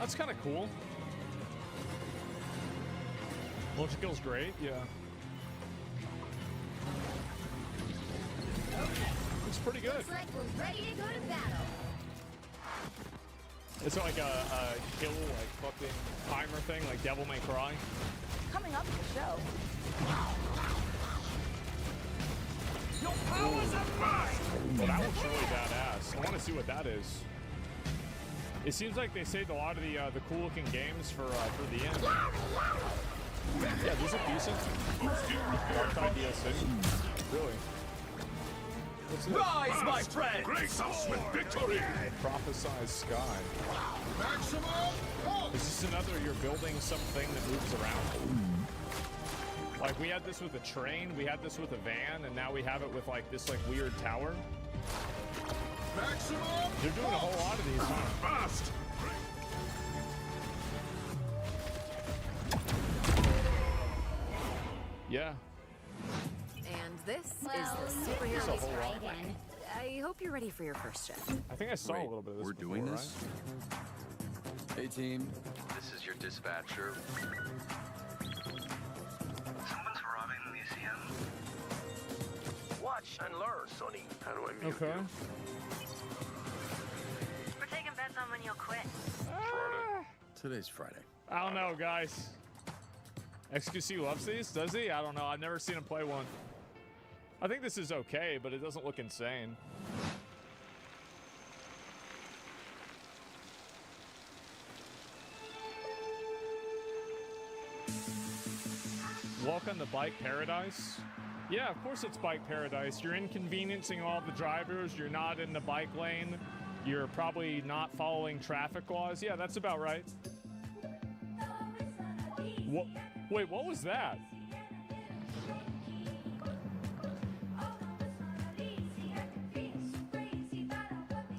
That's kind of cool. Ultra kill's great, yeah. It's pretty good. Looks like we're ready to go to battle. It's like a kill, like fucking timer thing, like Devil May Cry. Coming up in the show. Your powers are mine! Well, that looks really badass. I want to see what that is. It seems like they saved a lot of the cool looking games for the end. Yeah, these are decent. Dark Tide DLC. Really? What's this? Rise, my friend! Grace us with victory. Prophesized Sky. Is this another, you're building something that moves around? Like we had this with a train, we had this with a van, and now we have it with like this like weird tower. They're doing a whole lot of these, huh? Fast. Yeah. And this Well, is the superhero superhero is right in. I hope you're ready for your first shift. I think I saw a little bit of this. We're before, doing this? Right? Hey, team. This is your dispatcher. Someone's robbing the museum. Watch and learn, Sonny. How do I mute Okay. you? We're taking bets on when you'll quit. Today's Friday. I don't know, guys. XQC loves these, does he? I don't know. I've never seen him play one. I think this is okay, but it doesn't look insane. Welcome to Bike Paradise. Yeah, of course it's Bike Paradise. You're inconveniencing all the drivers. You're not in the bike lane. You're probably not following traffic laws. Yeah, that's about right. What? Wait, what was that?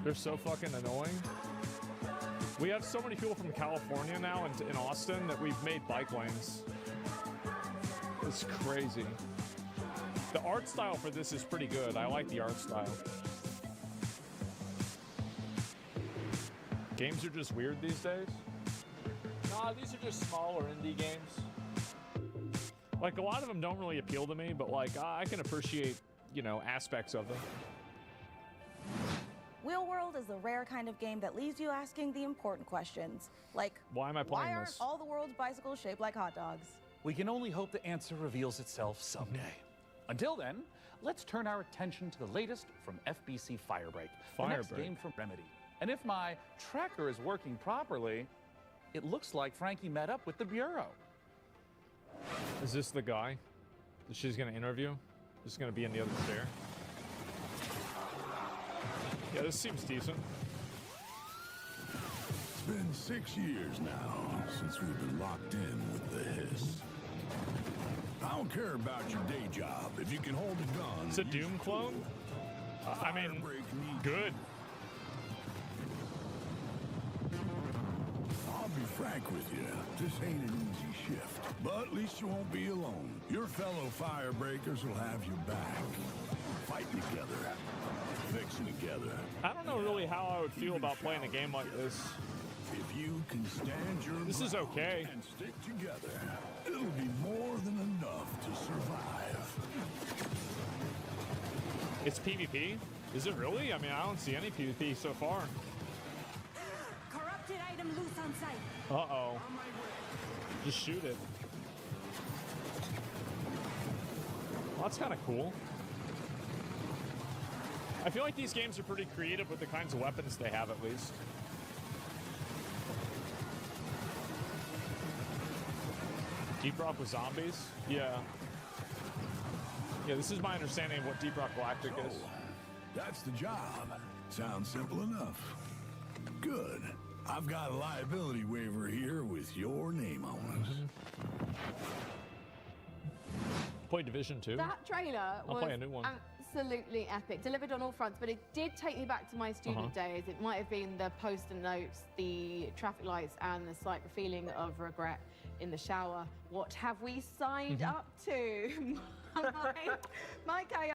They're so fucking annoying. We have so many people from California now in Austin that we've made bike lanes. It's crazy. The art style for this is pretty good. I like the art style. Games are just weird these days. Nah, these are just smaller indie games. Like, a lot of them don't really appeal to me, but like, I can appreciate, you know, aspects of them. Wheel World is the rare kind of game that leaves you asking the important questions, like, why am I playing why aren't this? all the world's bicycles shaped like hot dogs? We can only hope the answer reveals itself someday. Until then, let's turn our attention to the latest from FBC Firebreak, the next Firebreak. game from Remedy. And if my tracker is working properly, it looks like Frankie met up with the Bureau. Is this the guy that she's gonna interview? This is gonna be in the other chair. Yeah, this seems decent. It's been 6 years now since we've been locked in with the Hiss. I don't care about your day job. If you can hold a gun... It's a Doom clone? I mean, good. I'll be frank with you. This ain't an easy shift. But at least you won't be alone. Your fellow firebreakers will have your back. Fighting together. Fixing together. I don't know really how I would feel about playing a game like this. If you can stand your This is okay. and stick together, it'll be more than enough to survive. It's PvP? Is it really? I mean, I don't see any PvP so far. Corrupted item loose on site. Uh-oh. Just shoot it. Well, that's kind of cool. I feel like these games are pretty creative with the kinds of weapons they have, at least. Deep Rock with zombies? Yeah. Yeah, this is my understanding of what Deep Rock Galactic is. That's the job. Sounds simple enough. Good. I've got a liability waiver here with your name on it. Play Division 2. That trailer I'll was play a new one. absolutely epic. Delivered on all fronts, but it did take me back to my student days. It might have been the post-it notes, the traffic lights, and the slight feeling of regret in the shower. What have we signed up to? my chaos